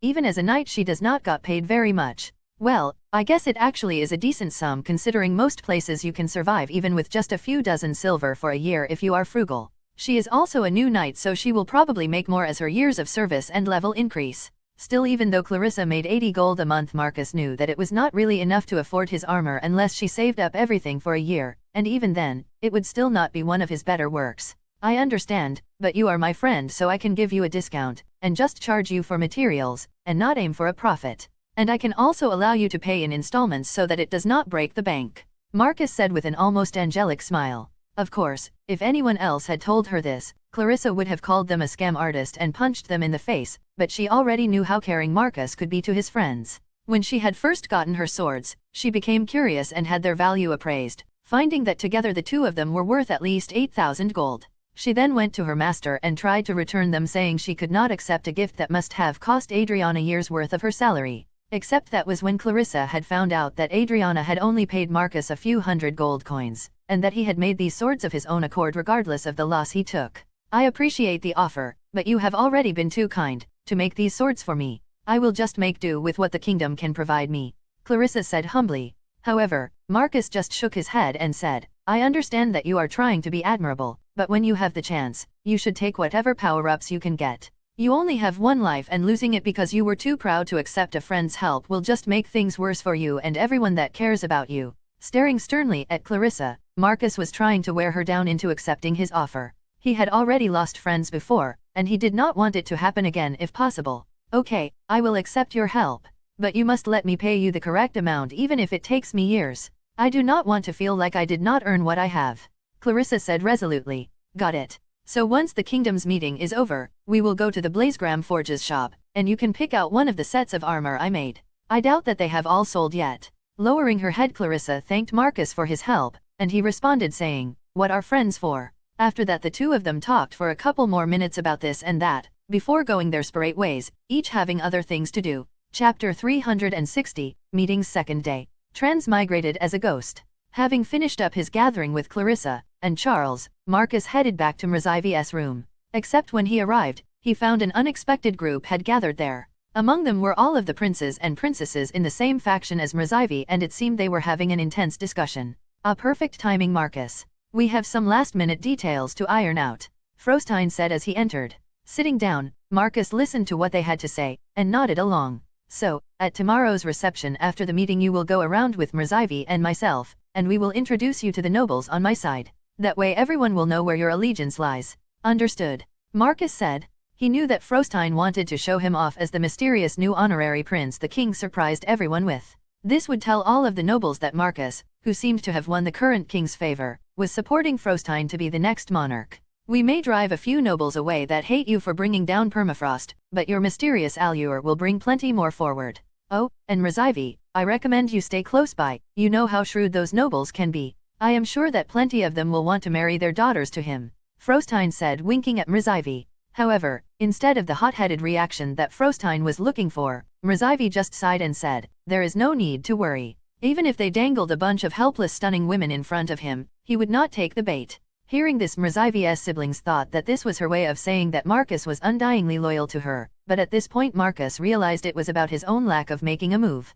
Even as a knight she does not got paid very much. Well, I guess it actually is a decent sum considering most places you can survive even with just a few dozen silver for a year if you are frugal. She is also a new knight, so she will probably make more as her years of service and level increase. Still, even though Clarissa made 80 gold a month, Marcus knew that it was not really enough to afford his armor unless she saved up everything for a year, and even then, it would still not be one of his better works. I understand, but you are my friend, so I can give you a discount, and just charge you for materials, and not aim for a profit. And I can also allow you to pay in installments so that it does not break the bank, Marcus said with an almost angelic smile. Of course, if anyone else had told her this, Clarissa would have called them a scam artist and punched them in the face, but she already knew how caring Marcus could be to his friends. When she had first gotten her swords, she became curious and had their value appraised, finding that together the 2 of them were worth at least 8,000 gold. She then went to her master and tried to return them, saying she could not accept a gift that must have cost Adriana a year's worth of her salary. Except that was when Clarissa had found out that Adriana had only paid Marcus a few hundred gold coins, and that he had made these swords of his own accord regardless of the loss he took. I appreciate the offer, but you have already been too kind to make these swords for me. I will just make do with what the kingdom can provide me, Clarissa said humbly. However, Marcus just shook his head and said, I understand that you are trying to be admirable, but when you have the chance, you should take whatever power-ups you can get. You only have one life, and losing it because you were too proud to accept a friend's help will just make things worse for you and everyone that cares about you. Staring sternly at Clarissa, Marcus was trying to wear her down into accepting his offer. He had already lost friends before, and he did not want it to happen again if possible. Okay, I will accept your help, but you must let me pay you the correct amount even if it takes me years. I do not want to feel like I did not earn what I have, Clarissa said resolutely. Got it. So once the kingdom's meeting is over, we will go to the Blazegram Forges shop, and you can pick out one of the sets of armor I made. I doubt that they have all sold yet. Lowering her head, Clarissa thanked Marcus for his help, and he responded saying, "What are friends for?" After that the two of them talked for a couple more minutes about this and that, before going their separate ways, each having other things to do. Chapter 360, Meeting's second day. Transmigrated as a ghost. Having finished up his gathering with Clarissa and Charles, Marcus headed back to Mrziv's room. Except when he arrived, he found an unexpected group had gathered there. Among them were all of the princes and princesses in the same faction as Mrzivi, and it seemed they were having an intense discussion. A perfect timing, Marcus. We have some last-minute details to iron out, Frostein said as he entered. Sitting down, Marcus listened to what they had to say, and nodded along. So, at tomorrow's reception after the meeting you will go around with Mrzivi and myself, and we will introduce you to the nobles on my side. That way everyone will know where your allegiance lies. Understood, Marcus said. He knew that Frostein wanted to show him off as the mysterious new honorary prince the king surprised everyone with. This would tell all of the nobles that Marcus, who seemed to have won the current king's favor, was supporting Frostein to be the next monarch. We may drive a few nobles away that hate you for bringing down permafrost, but your mysterious allure will bring plenty more forward. Oh, and Mrzivi, I recommend you stay close by, you know how shrewd those nobles can be. I am sure that plenty of them will want to marry their daughters to him, Frostein said, winking at Mrzivi. However, instead of the hot-headed reaction that Frostein was looking for, Mrzivi just sighed and said, "There is no need to worry. Even if they dangled a bunch of helpless stunning women in front of him, he would not take the bait." Hearing this, Mrzivi's siblings thought that this was her way of saying that Marcus was undyingly loyal to her, but at this point Marcus realized it was about his own lack of making a move.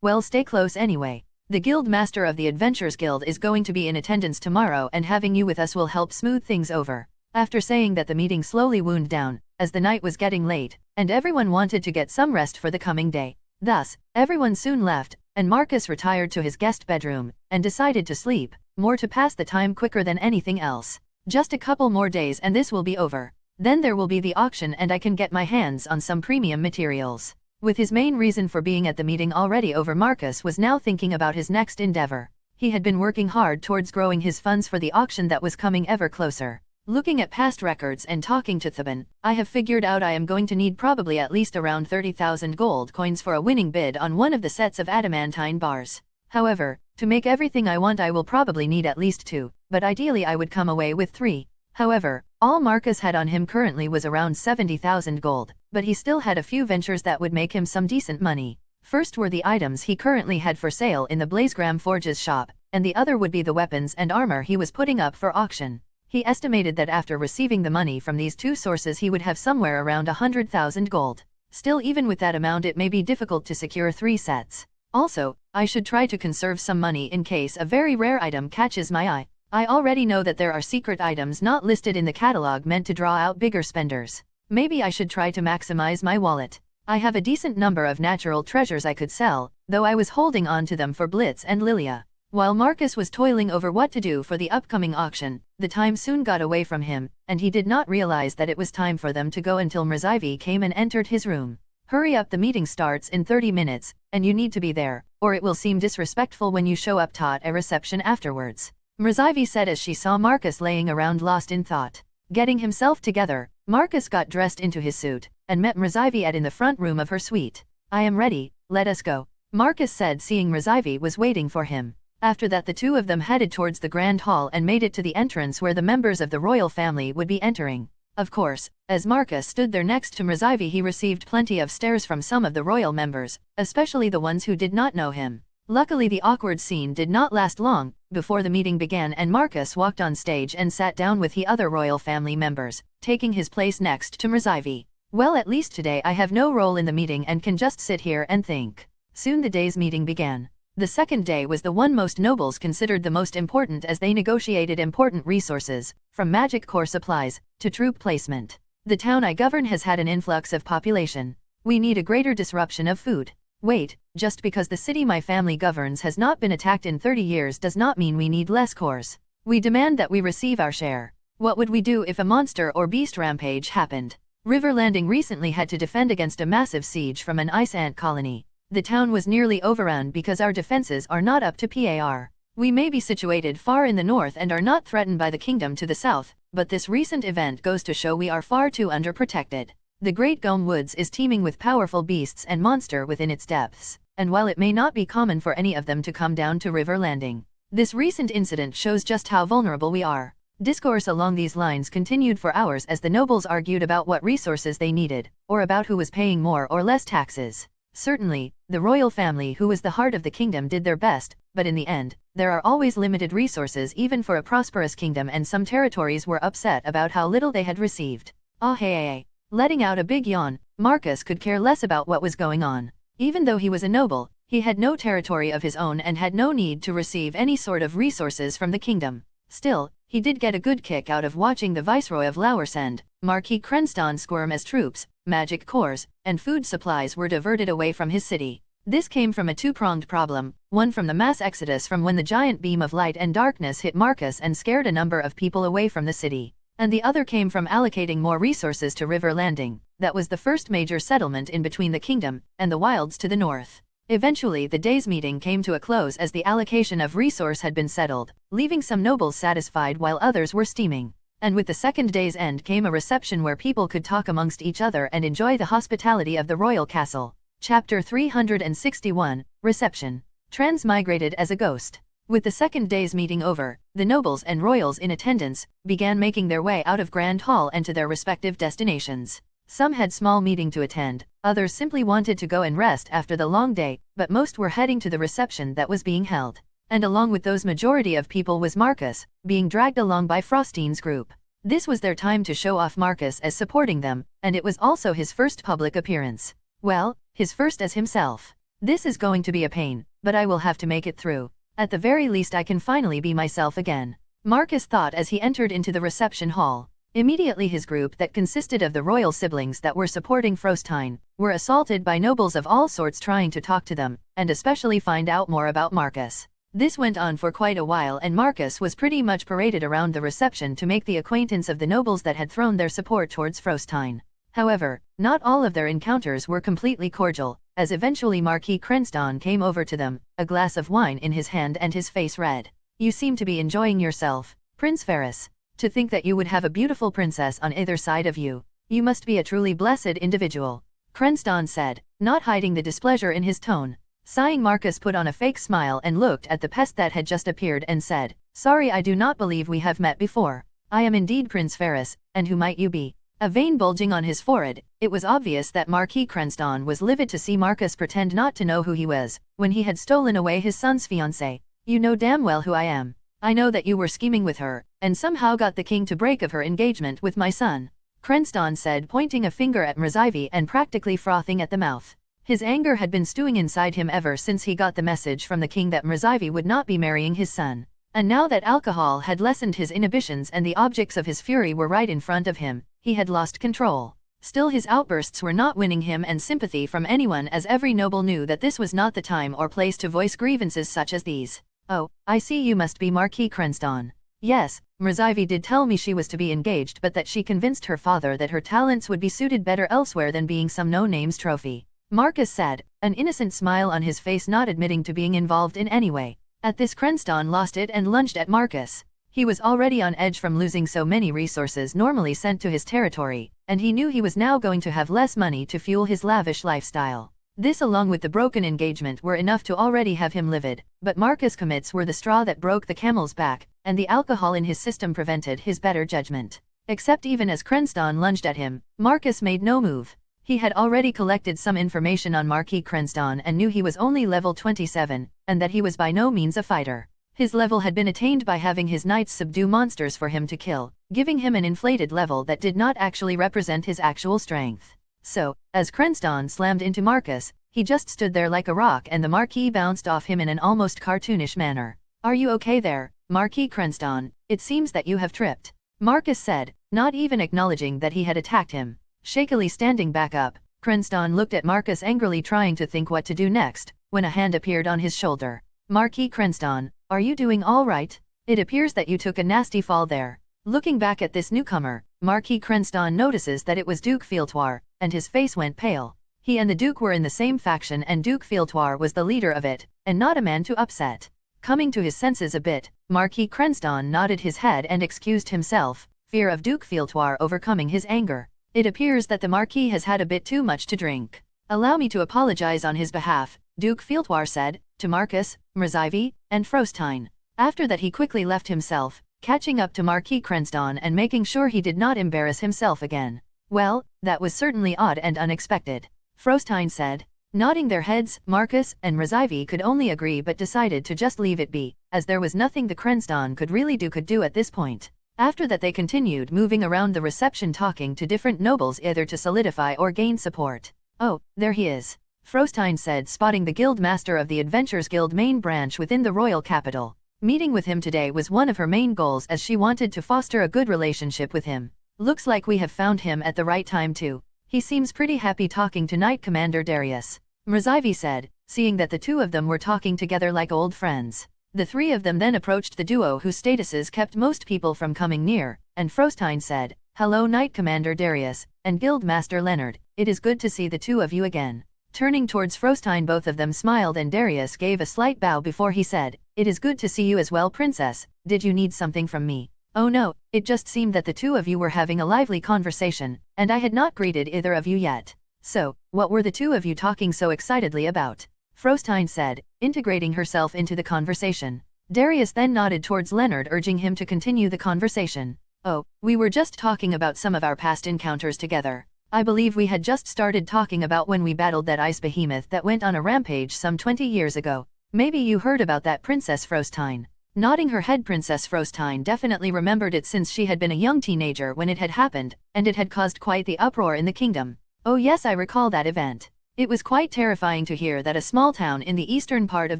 Well, stay close anyway. The guild master of the Adventurers Guild is going to be in attendance tomorrow, and having you with us will help smooth things over. After saying that, the meeting slowly wound down, as the night was getting late, and everyone wanted to get some rest for the coming day. Thus, everyone soon left, and Marcus retired to his guest bedroom, and decided to sleep, more to pass the time quicker than anything else. Just a couple more days and this will be over. Then there will be the auction and I can get my hands on some premium materials. With his main reason for being at the meeting already over, Marcus was now thinking about his next endeavor. He had been working hard towards growing his funds for the auction that was coming ever closer. Looking at past records and talking to Theban, I have figured out I am going to need probably at least around 30,000 gold coins for a winning bid on one of the sets of adamantine bars. However, to make everything I want I will probably need at least 2, but ideally I would come away with 3. However, all Marcus had on him currently was around 70,000 gold, but he still had a few ventures that would make him some decent money. First were the items he currently had for sale in the Blazegram Forges shop, and the other would be the weapons and armor he was putting up for auction. He estimated that after receiving the money from these two sources he would have somewhere around 100,000 gold. Still, even with that amount it may be difficult to secure 3 sets. Also, I should try to conserve some money in case a very rare item catches my eye. I already know that there are secret items not listed in the catalog meant to draw out bigger spenders. Maybe I should try to maximize my wallet. I have a decent number of natural treasures I could sell, though I was holding on to them for Blitz and Lilia. While Marcus was toiling over what to do for the upcoming auction, the time soon got away from him, and he did not realize that it was time for them to go until Mrzivi came and entered his room. Hurry up, the meeting starts in 30 minutes, and you need to be there, or it will seem disrespectful when you show up at a reception afterwards, Mrzivi said as she saw Marcus laying around lost in thought. Getting himself together, Marcus got dressed into his suit, and met Mrzivi in the front room of her suite. "I am ready, let us go," Marcus said, seeing Mrzivi was waiting for him. After that the two of them headed towards the grand hall and made it to the entrance where the members of the royal family would be entering. Of course, as Marcus stood there next to Mrzivi he received plenty of stares from some of the royal members, especially the ones who did not know him. Luckily the awkward scene did not last long, before the meeting began and Marcus walked on stage and sat down with the other royal family members, taking his place next to Mrzivi. "Well, at least today I have no role in the meeting and can just sit here and think." Soon the day's meeting began. The second day was the one most nobles considered the most important as they negotiated important resources, from magic core supplies to troop placement. "The town I govern has had an influx of population. We need a greater disruption of food. Wait, just because the city my family governs has not been attacked in 30 years does not mean we need less cores. We demand that we receive our share. What would we do if a monster or beast rampage happened? River Landing recently had to defend against a massive siege from an ice ant colony. The town was nearly overrun because our defenses are not up to par. We may be situated far in the north and are not threatened by the kingdom to the south, but this recent event goes to show we are far too underprotected. The Great Gome Woods is teeming with powerful beasts and monster within its depths. and while it may not be common for any of them to come down to River Landing, this recent incident shows just how vulnerable we are. Discourse along these lines continued for hours as the nobles argued about what resources they needed, or about who was paying more or less taxes. Certainly, the royal family, who was the heart of the kingdom, did their best, but in the end, there are always limited resources even for a prosperous kingdom, and some territories were upset about how little they had received. Ah hey. Letting out a big yawn, Marcus could care less about what was going on. Even though he was a noble, he had no territory of his own and had no need to receive any sort of resources from the kingdom. Still, he did get a good kick out of watching the Viceroy of Lauersend, Marquis Crenston, squirm as troops, magic cores, and food supplies were diverted away from his city. This came from a two-pronged problem, one from the mass exodus from when the giant beam of light and darkness hit Marcus and scared a number of people away from the city, and the other came from allocating more resources to River Landing. That was the first major settlement in between the kingdom and the wilds to the north. Eventually the day's meeting came to a close as the allocation of resource had been settled, leaving some nobles satisfied while others were steaming. And with the second day's end came a reception where people could talk amongst each other and enjoy the hospitality of the royal castle. Chapter 361, Reception. Transmigrated as a ghost. With the second day's meeting over, the nobles and royals in attendance began making their way out of Grand Hall and to their respective destinations. Some had small meeting to attend, others simply wanted to go and rest after the long day, but most were heading to the reception that was being held. And along with those, majority of people was Marcus, being dragged along by Frostein's group. This was their time to show off Marcus as supporting them, and it was also his first public appearance. Well, his first as himself. This is going to be a pain, but I will have to make it through. At the very least I can finally be myself again, Marcus thought as he entered into the reception hall. Immediately his group, that consisted of the royal siblings that were supporting Frostein, were assaulted by nobles of all sorts trying to talk to them, and especially find out more about Marcus. This went on for quite a while, and Marcus was pretty much paraded around the reception to make the acquaintance of the nobles that had thrown their support towards Frostein. However, not all of their encounters were completely cordial, as eventually Marquis Crenston came over to them, a glass of wine in his hand and his face red. "You seem to be enjoying yourself, Prince Ferris. To think that you would have a beautiful princess on either side of you. You must be a truly blessed individual," Crenston said, not hiding the displeasure in his tone. Sighing, Marcus put on a fake smile and looked at the pest that had just appeared and said, "Sorry, I do not believe we have met before. I am indeed Prince Ferris, and who might you be?" A vein bulging on his forehead, it was obvious that Marquis Crenston was livid to see Marcus pretend not to know who he was, when he had stolen away his son's fiancée. "You know damn well who I am. I know that you were scheming with her, and somehow got the king to break of her engagement with my son," Crenston said, pointing a finger at Mrzivy and practically frothing at the mouth. His anger had been stewing inside him ever since he got the message from the king that Mrzivy would not be marrying his son. And now that alcohol had lessened his inhibitions and the objects of his fury were right in front of him, he had lost control. Still, his outbursts were not winning him and sympathy from anyone, as every noble knew that this was not the time or place to voice grievances such as these. "Oh, I see you must be Marquis Crenston. Yes, Mrzivy did tell me she was to be engaged, but that she convinced her father that her talents would be suited better elsewhere than being some no-names trophy," Marcus said, an innocent smile on his face, not admitting to being involved in any way. At this, Crenston lost it and lunged at Marcus. He was already on edge from losing so many resources normally sent to his territory, and he knew he was now going to have less money to fuel his lavish lifestyle. This, along with the broken engagement, were enough to already have him livid, but Marcus' commits were the straw that broke the camel's back, and the alcohol in his system prevented his better judgment. Except even as Crenston lunged at him, Marcus made no move. He had already collected some information on Marquis Crenston and knew he was only level 27, and that he was by no means a fighter. His level had been attained by having his knights subdue monsters for him to kill, giving him an inflated level that did not actually represent his actual strength. So, as Crenston slammed into Marcus, he just stood there like a rock, and the Marquis bounced off him in an almost cartoonish manner. "Are you okay there, Marquis Crenston? It seems that you have tripped," Marcus said, not even acknowledging that he had attacked him. Shakily standing back up, Crenston looked at Marcus angrily, trying to think what to do next, when a hand appeared on his shoulder. "Marquis Crenston, are you doing all right? It appears that you took a nasty fall there." Looking back at this newcomer, Marquis Crenston notices that it was Duke Fieltoir, and his face went pale. He and the Duke were in the same faction, and Duke Fieltoir was the leader of it, and not a man to upset. Coming to his senses a bit, Marquis Crenston nodded his head and excused himself, fear of Duke Fieltoir overcoming his anger. "It appears that the Marquis has had a bit too much to drink. Allow me to apologize on his behalf," Duke Fieltwar said, to Marcus, Mrzyvi, and Frostine. After that he quickly left himself, catching up to Marquis Crenston and making sure he did not embarrass himself again. Well, that was certainly odd and unexpected, Frostine said. Nodding their heads, Marcus and Mrzyvi could only agree but decided to just leave it be, as there was nothing the Crenston could really do at this point. After that they continued moving around the reception talking to different nobles either to solidify or gain support. Oh, there he is, Frostine said, spotting the guild master of the Adventurers Guild main branch within the royal capital. Meeting with him today was one of her main goals as she wanted to foster a good relationship with him. Looks like we have found him at the right time too. He seems pretty happy talking to Knight Commander Darius, Mrzyvi said, seeing that the two of them were talking together like old friends. The three of them then approached the duo whose statuses kept most people from coming near, and Frostine said, "Hello Knight Commander Darius, and Guild Master Leonard, it is good to see the two of you again." Turning towards Frostine, both of them smiled and Darius gave a slight bow before he said, "It is good to see you as well, Princess. Did you need something from me?" "Oh no, it just seemed that the two of you were having a lively conversation, and I had not greeted either of you yet. So, what were the two of you talking so excitedly about?" Frostine said, integrating herself into the conversation. Darius then nodded towards Leonard, urging him to continue the conversation. "Oh, we were just talking about some of our past encounters together. I believe we had just started talking about when we battled that ice behemoth that went on a rampage some 20 years ago. Maybe you heard about that, Princess Frostine." Nodding her head, Princess Frostine definitely remembered it since she had been a young teenager when it had happened, and it had caused quite the uproar in the kingdom. "Oh yes, I recall that event. It was quite terrifying to hear that a small town in the eastern part of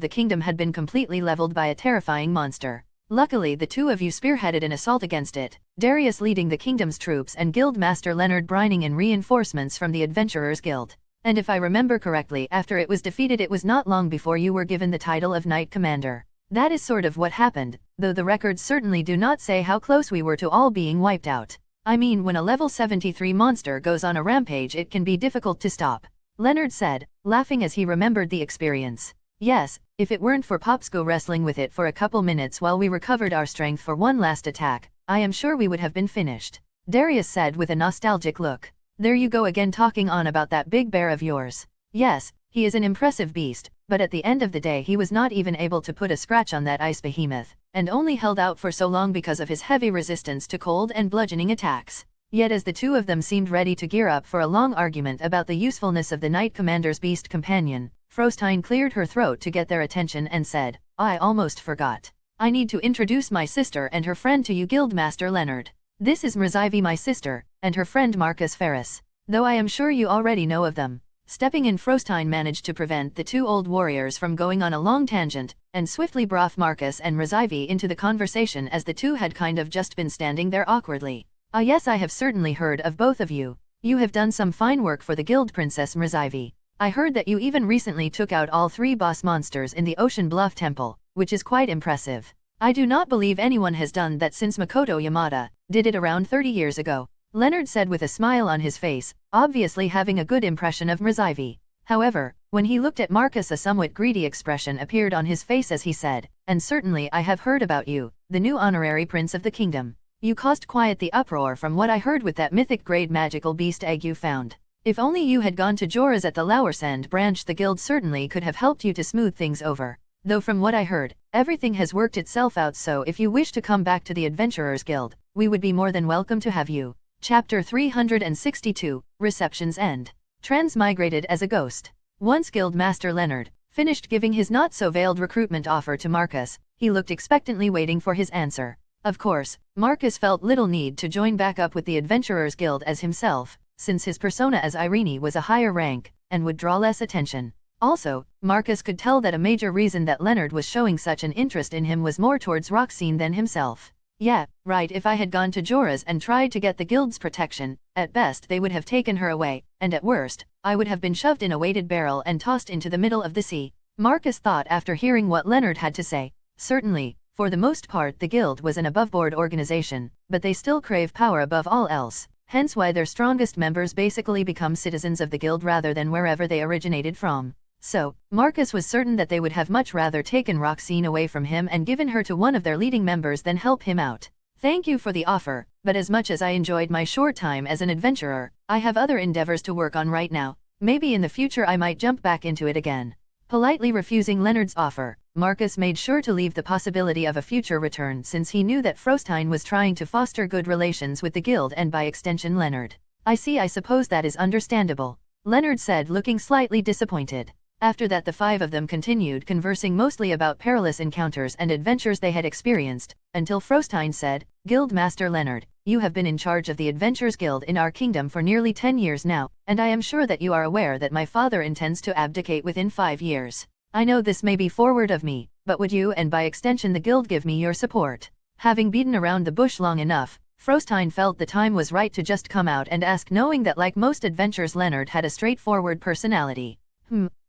the kingdom had been completely leveled by a terrifying monster. Luckily the two of you spearheaded an assault against it, Darius leading the kingdom's troops and Guild Master Leonard bringing in reinforcements from the Adventurers Guild. And if I remember correctly, after it was defeated it was not long before you were given the title of Knight Commander. That is sort of what happened, though the records certainly do not say how close we were to all being wiped out. I mean, when a level 73 monster goes on a rampage it can be difficult to stop," Leonard said, laughing as he remembered the experience. "Yes, if it weren't for Popsco wrestling with it for a couple minutes while we recovered our strength for one last attack, I am sure we would have been finished," Darius said with a nostalgic look. "There you go again talking on about that big bear of yours. Yes, he is an impressive beast, but at the end of the day he was not even able to put a scratch on that ice behemoth, and only held out for so long because of his heavy resistance to cold and bludgeoning attacks." Yet as the two of them seemed ready to gear up for a long argument about the usefulness of the Knight Commander's beast companion, Frostine cleared her throat to get their attention and said, "I almost forgot. I need to introduce my sister and her friend to you, Guildmaster Leonard. This is Mrzyvi, my sister, and her friend Marcus Ferris, though I am sure you already know of them." Stepping in, Frostine managed to prevent the two old warriors from going on a long tangent, and swiftly brought Marcus and Mrzyvi into the conversation as the two had kind of just been standing there awkwardly. "Ah yes, I have certainly heard of both of you. You have done some fine work for the guild, Princess Mrzyvi. I heard that you even recently took out all 3 boss monsters in the Ocean Bluff Temple, which is quite impressive. I do not believe anyone has done that since Makoto Yamada did it around 30 years ago," Leonard said with a smile on his face, obviously having a good impression of Mrzyvi. However, when he looked at Marcus a somewhat greedy expression appeared on his face as he said, "And certainly I have heard about you, the new honorary prince of the kingdom. You caused quite the uproar from what I heard with that mythic grade magical beast egg you found. If only you had gone to Jora's at the Lauersend branch, the guild certainly could have helped you to smooth things over. Though from what I heard, everything has worked itself out, so if you wish to come back to the Adventurers Guild, we would be more than welcome to have you." Chapter 362, Reception's End. Transmigrated as a ghost. Once Guild Master Leonard finished giving his not-so-veiled recruitment offer to Marcus, he looked expectantly waiting for his answer. Of course, Marcus felt little need to join back up with the Adventurers Guild as himself, since his persona as Irene was a higher rank, and would draw less attention. Also, Marcus could tell that a major reason that Leonard was showing such an interest in him was more towards Roxine than himself. Yeah, right, if I had gone to Jora's and tried to get the guild's protection, at best they would have taken her away, and at worst, I would have been shoved in a weighted barrel and tossed into the middle of the sea, Marcus thought after hearing what Leonard had to say. Certainly, for the most part the guild was an above-board organization, but they still crave power above all else, hence why their strongest members basically become citizens of the guild rather than wherever they originated from. So, Marcus was certain that they would have much rather taken Roxine away from him and given her to one of their leading members than help him out. "Thank you for the offer, but as much as I enjoyed my short time as an adventurer, I have other endeavors to work on right now. Maybe in the future I might jump back into it again." Politely refusing Leonard's offer, Marcus made sure to leave the possibility of a future return since he knew that Frostein was trying to foster good relations with the guild and by extension Leonard. I see, I suppose that is understandable, Leonard said, looking slightly disappointed. After that the five of them continued conversing mostly about perilous encounters and adventures they had experienced, until Frostein said, Guild Master Leonard, you have been in charge of the Adventurers Guild in our kingdom for nearly 10 years now, and I am sure that you are aware that my father intends to abdicate within 5 years. I know this may be forward of me, but would you and by extension the guild give me your support? Having beaten around the bush long enough, Frostein felt the time was right to just come out and ask, knowing that like most adventurers Leonard had a straightforward personality.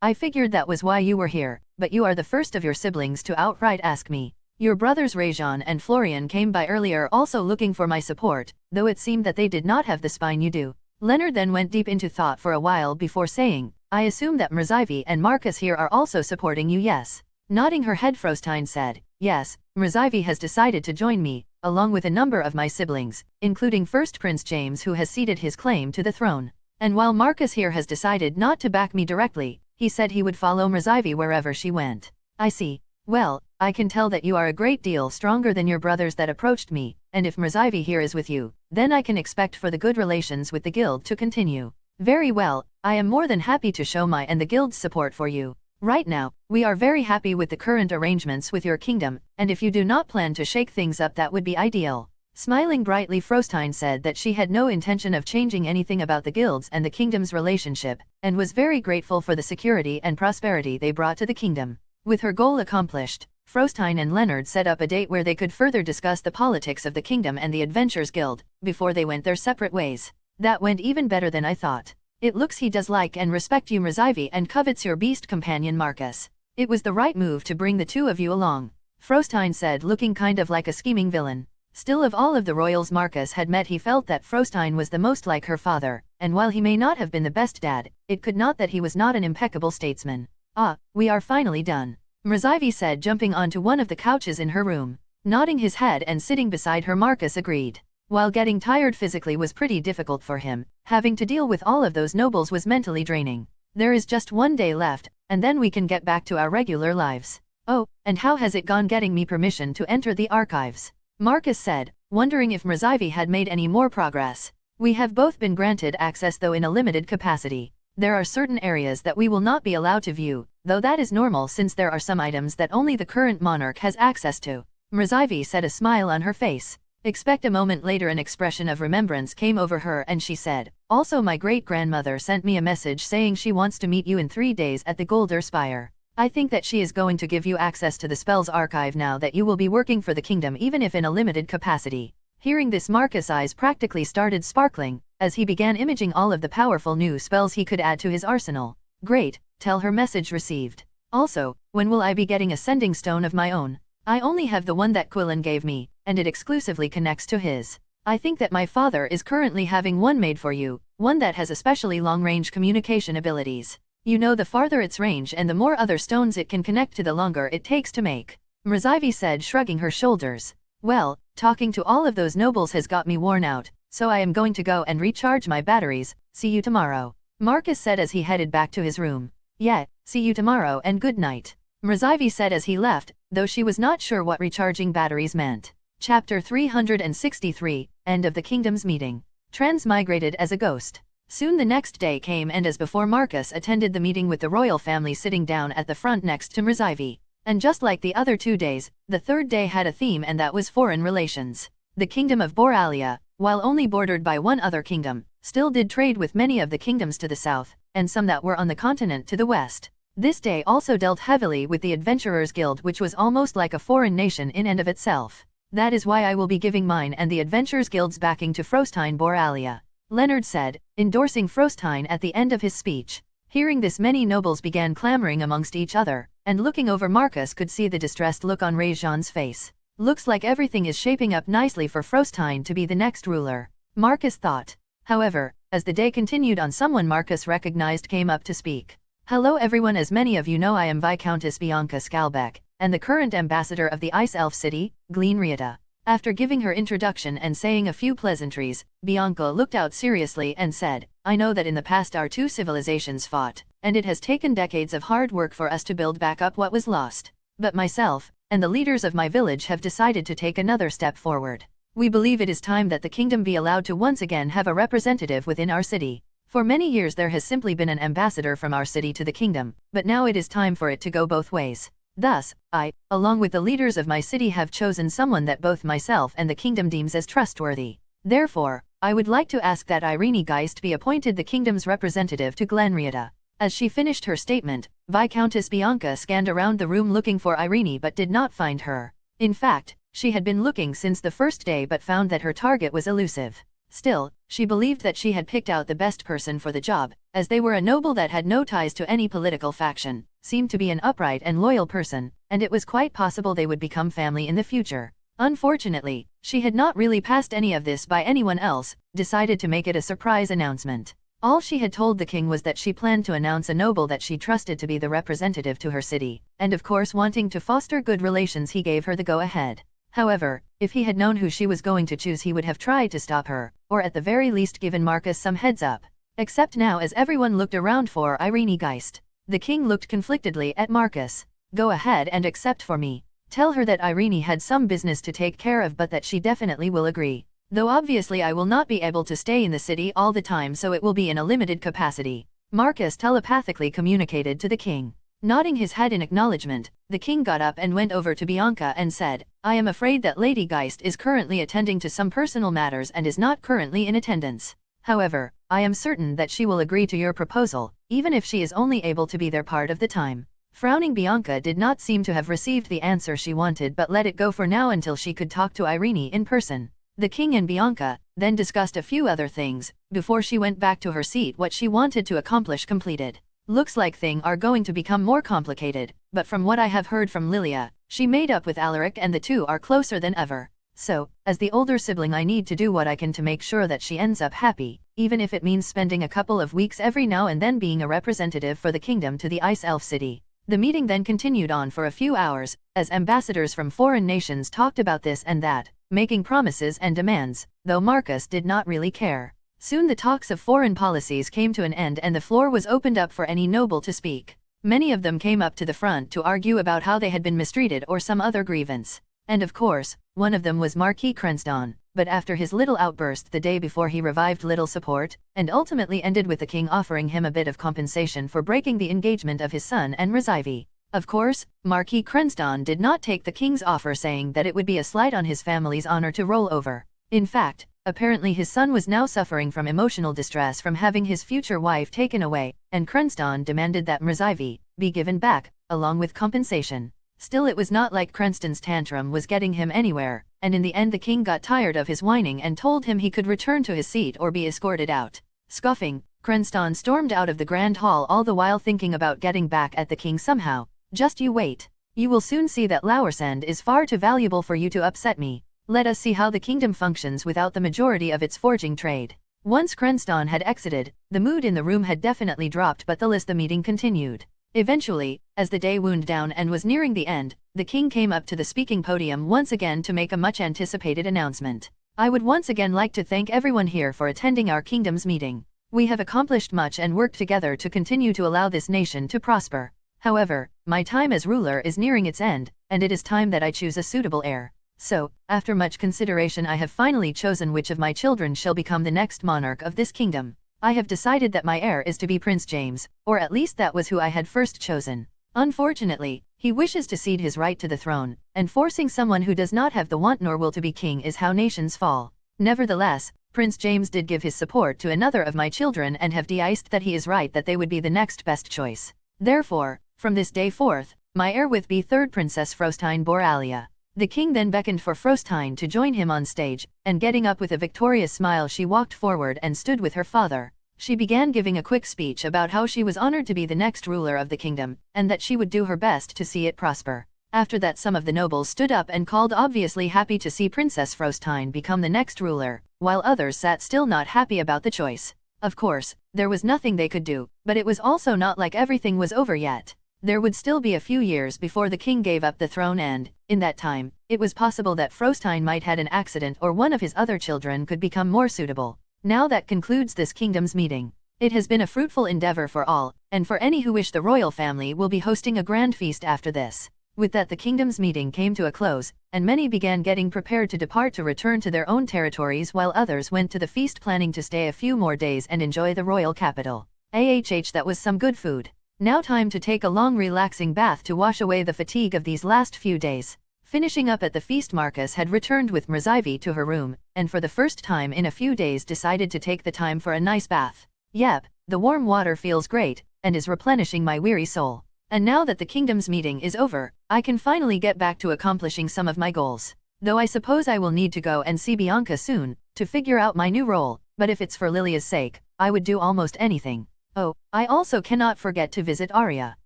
I figured that was why you were here, but you are the first of your siblings to outright ask me. Your brothers Rajan and Florian came by earlier also looking for my support, though it seemed that they did not have the spine you do. Leonard then went deep into thought for a while before saying, I assume that Mrzyvi and Marcus here are also supporting you, yes? Nodding her head, Frostein said, yes, Mrzyvi has decided to join me, along with a number of my siblings, including first Prince James, who has ceded his claim to the throne. And while Marcus here has decided not to back me directly, he said he would follow Mrzyvi wherever she went. I see. Well, I can tell that you are a great deal stronger than your brothers that approached me, and if Mrzyvi here is with you, then I can expect for the good relations with the guild to continue. Very well, I am more than happy to show my and the guild's support for you. Right now, we are very happy with the current arrangements with your kingdom, and if you do not plan to shake things up, that would be ideal. Smiling brightly, Frostein said that she had no intention of changing anything about the guilds and the kingdom's relationship, and was very grateful for the security and prosperity they brought to the kingdom. With her goal accomplished, Frostein and Leonard set up a date where they could further discuss the politics of the kingdom and the Adventurers Guild, before they went their separate ways. That went even better than I thought. It looks he does like and respect you, Mrzyvi, and covets your beast companion Marcus. It was the right move to bring the two of you along, Frostein said, looking kind of like a scheming villain. Still, of all of the royals Marcus had met, he felt that Frostein was the most like her father, and while he may not have been the best dad, it could not that he was not an impeccable statesman. Ah, we are finally done, Mrzyvi said, jumping onto one of the couches in her room. Nodding his head and sitting beside her, Marcus agreed. While getting tired physically was pretty difficult for him, having to deal with all of those nobles was mentally draining. There is just 1 day left, and then we can get back to our regular lives. Oh, and how has it gone getting me permission to enter the archives? Marcus said, wondering if Mrzyvi had made any more progress. We have both been granted access, though in a limited capacity. There are certain areas that we will not be allowed to view, though that is normal since there are some items that only the current monarch has access to. Mrzyvi said, a smile on her face. A moment later an expression of remembrance came over her and she said, also my great-grandmother sent me a message saying she wants to meet you in 3 days at the Golder Spire. I think that she is going to give you access to the spells archive now that you will be working for the kingdom, even if in a limited capacity. Hearing this, Marcus' eyes practically started sparkling, as he began imaging all of the powerful new spells he could add to his arsenal. Great, tell her message received. Also, when will I be getting a sending stone of my own? I only have the one that Quillen gave me, and it exclusively connects to his. I think that my father is currently having one made for you, one that has especially long-range communication abilities. You know, the farther its range and the more other stones it can connect to, the longer it takes to make. Mrzyvi said, shrugging her shoulders. Well, talking to all of those nobles has got me worn out, so I am going to go and recharge my batteries. See you tomorrow, Marcus said as he headed back to his room. Yeah, see you tomorrow and good night, Mrzyvi said as he left, though she was not sure what recharging batteries meant. Chapter 363, End of the Kingdom's Meeting. Transmigrated as a ghost. Soon the next day came, and as before, Marcus attended the meeting with the royal family sitting down at the front next to Mrzyvi. And just like the other 2 days, the third day had a theme, and that was foreign relations. The kingdom of Boralia, while only bordered by one other kingdom, still did trade with many of the kingdoms to the south, and some that were on the continent to the west. This day also dealt heavily with the Adventurers Guild, which was almost like a foreign nation in and of itself. That is why I will be giving mine and the Adventurers Guild's backing to Frostein Boralia, Leonard said, endorsing Frostein at the end of his speech. Hearing this, many nobles began clamoring amongst each other, and looking over, Marcus could see the distressed look on Rajan's face. Looks like everything is shaping up nicely for Frostein to be the next ruler, Marcus thought. However, as the day continued on, someone Marcus recognized came up to speak. Hello everyone, as many of you know, I am Viscountess Bianca Skalbeck, and the current ambassador of the Ice Elf City, Gleenriata. After giving her introduction and saying a few pleasantries, Bianca looked out seriously and said, I know that in the past our two civilizations fought, and it has taken decades of hard work for us to build back up what was lost. But myself, and the leaders of my village have decided to take another step forward. We believe it is time that the kingdom be allowed to once again have a representative within our city. For many years there has simply been an ambassador from our city to the kingdom, but now it is time for it to go both ways. Thus, I, along with the leaders of my city, have chosen someone that both myself and the kingdom deems as trustworthy. Therefore, I would like to ask that Irene Geist be appointed the kingdom's representative to Glenriata. As she finished her statement, Viscountess Bianca scanned around the room looking for Irene but did not find her. In fact, she had been looking since the first day but found that her target was elusive. Still, she believed that she had picked out the best person for the job, as they were a noble that had no ties to any political faction, seemed to be an upright and loyal person, and it was quite possible they would become family in the future. Unfortunately, she had not really passed any of this by anyone else, decided to make it a surprise announcement. All she had told the king was that she planned to announce a noble that she trusted to be the representative to her city, and of course wanting to foster good relations he gave her the go-ahead. However, if he had known who she was going to choose he would have tried to stop her, or at the very least given Marcus some heads up. Except now as everyone looked around for Irene Geist. The king looked conflictedly at Marcus. Go ahead and accept for me. Tell her that Irene had some business to take care of but that she definitely will agree. Though obviously I will not be able to stay in the city all the time, so it will be in a limited capacity. Marcus telepathically communicated to the king. Nodding his head in acknowledgement, the king got up and went over to Bianca and said, I am afraid that Lady Geist is currently attending to some personal matters and is not currently in attendance. However, I am certain that she will agree to your proposal, even if she is only able to be there part of the time. Frowning, Bianca did not seem to have received the answer she wanted but let it go for now until she could talk to Irene in person. The king and Bianca then discussed a few other things, before she went back to her seat. What she wanted to accomplish completed. Looks like things are going to become more complicated, but from what I have heard from Lilia, she made up with Alaric and the two are closer than ever. So, as the older sibling I need to do what I can to make sure that she ends up happy, even if it means spending a couple of weeks every now and then being a representative for the kingdom to the Ice Elf City. The meeting then continued on for a few hours, as ambassadors from foreign nations talked about this and that, making promises and demands, though Marcus did not really care. Soon the talks of foreign policies came to an end and the floor was opened up for any noble to speak. Many of them came up to the front to argue about how they had been mistreated or some other grievance. And of course, one of them was Marquis Crenston, but after his little outburst the day before he revived little support, and ultimately ended with the king offering him a bit of compensation for breaking the engagement of his son and Rizavi. Of course, Marquis Crenston did not take the king's offer, saying that it would be a slight on his family's honor to roll over. In fact, apparently his son was now suffering from emotional distress from having his future wife taken away, and Crenston demanded that Rizavi be given back, along with compensation. Still, it was not like Crenston's tantrum was getting him anywhere, and in the end the king got tired of his whining and told him he could return to his seat or be escorted out. Scoffing, Crenston stormed out of the grand hall, all the while thinking about getting back at the king somehow. Just you wait. You will soon see that Lauersand is far too valuable for you to upset me. Let us see how the kingdom functions without the majority of its forging trade. Once Crenston had exited, the mood in the room had definitely dropped, but the meeting continued. Eventually, as the day wound down and was nearing the end, the king came up to the speaking podium once again to make a much-anticipated announcement. I would once again like to thank everyone here for attending our kingdom's meeting. We have accomplished much and worked together to continue to allow this nation to prosper. However, my time as ruler is nearing its end, and it is time that I choose a suitable heir. So, after much consideration, I have finally chosen which of my children shall become the next monarch of this kingdom. I have decided that my heir is to be Prince James, or at least that was who I had first chosen. Unfortunately, he wishes to cede his right to the throne, and forcing someone who does not have the want nor will to be king is how nations fall. Nevertheless, Prince James did give his support to another of my children and have decided that he is right that they would be the next best choice. Therefore, from this day forth, my heir will be third Princess Frostine Boralia. The king then beckoned for Frostine to join him on stage, and getting up with a victorious smile she walked forward and stood with her father. She began giving a quick speech about how she was honored to be the next ruler of the kingdom, and that she would do her best to see it prosper. After that, some of the nobles stood up and called, obviously happy to see Princess Frostine become the next ruler, while others sat still not happy about the choice. Of course, there was nothing they could do, but it was also not like everything was over yet. There would still be a few years before the king gave up the throne, and, in that time, it was possible that Frostine might had an accident or one of his other children could become more suitable. Now that concludes this kingdom's meeting. It has been a fruitful endeavor for all, and for any who wish. The royal family will be hosting a grand feast after this." With that, the kingdom's meeting came to a close, and many began getting prepared to depart to return to their own territories, while others went to the feast planning to stay a few more days and enjoy the royal capital. That was some good food. Now time to take a long relaxing bath to wash away the fatigue of these last few days. Finishing up at the feast, Marcus had returned with Mrzivie to her room, and for the first time in a few days decided to take the time for a nice bath. Yep, the warm water feels great, and is replenishing my weary soul. And now that the kingdom's meeting is over, I can finally get back to accomplishing some of my goals. Though I suppose I will need to go and see Bianca soon, to figure out my new role, but if it's for Lilia's sake, I would do almost anything. Oh, I also cannot forget to visit Arya.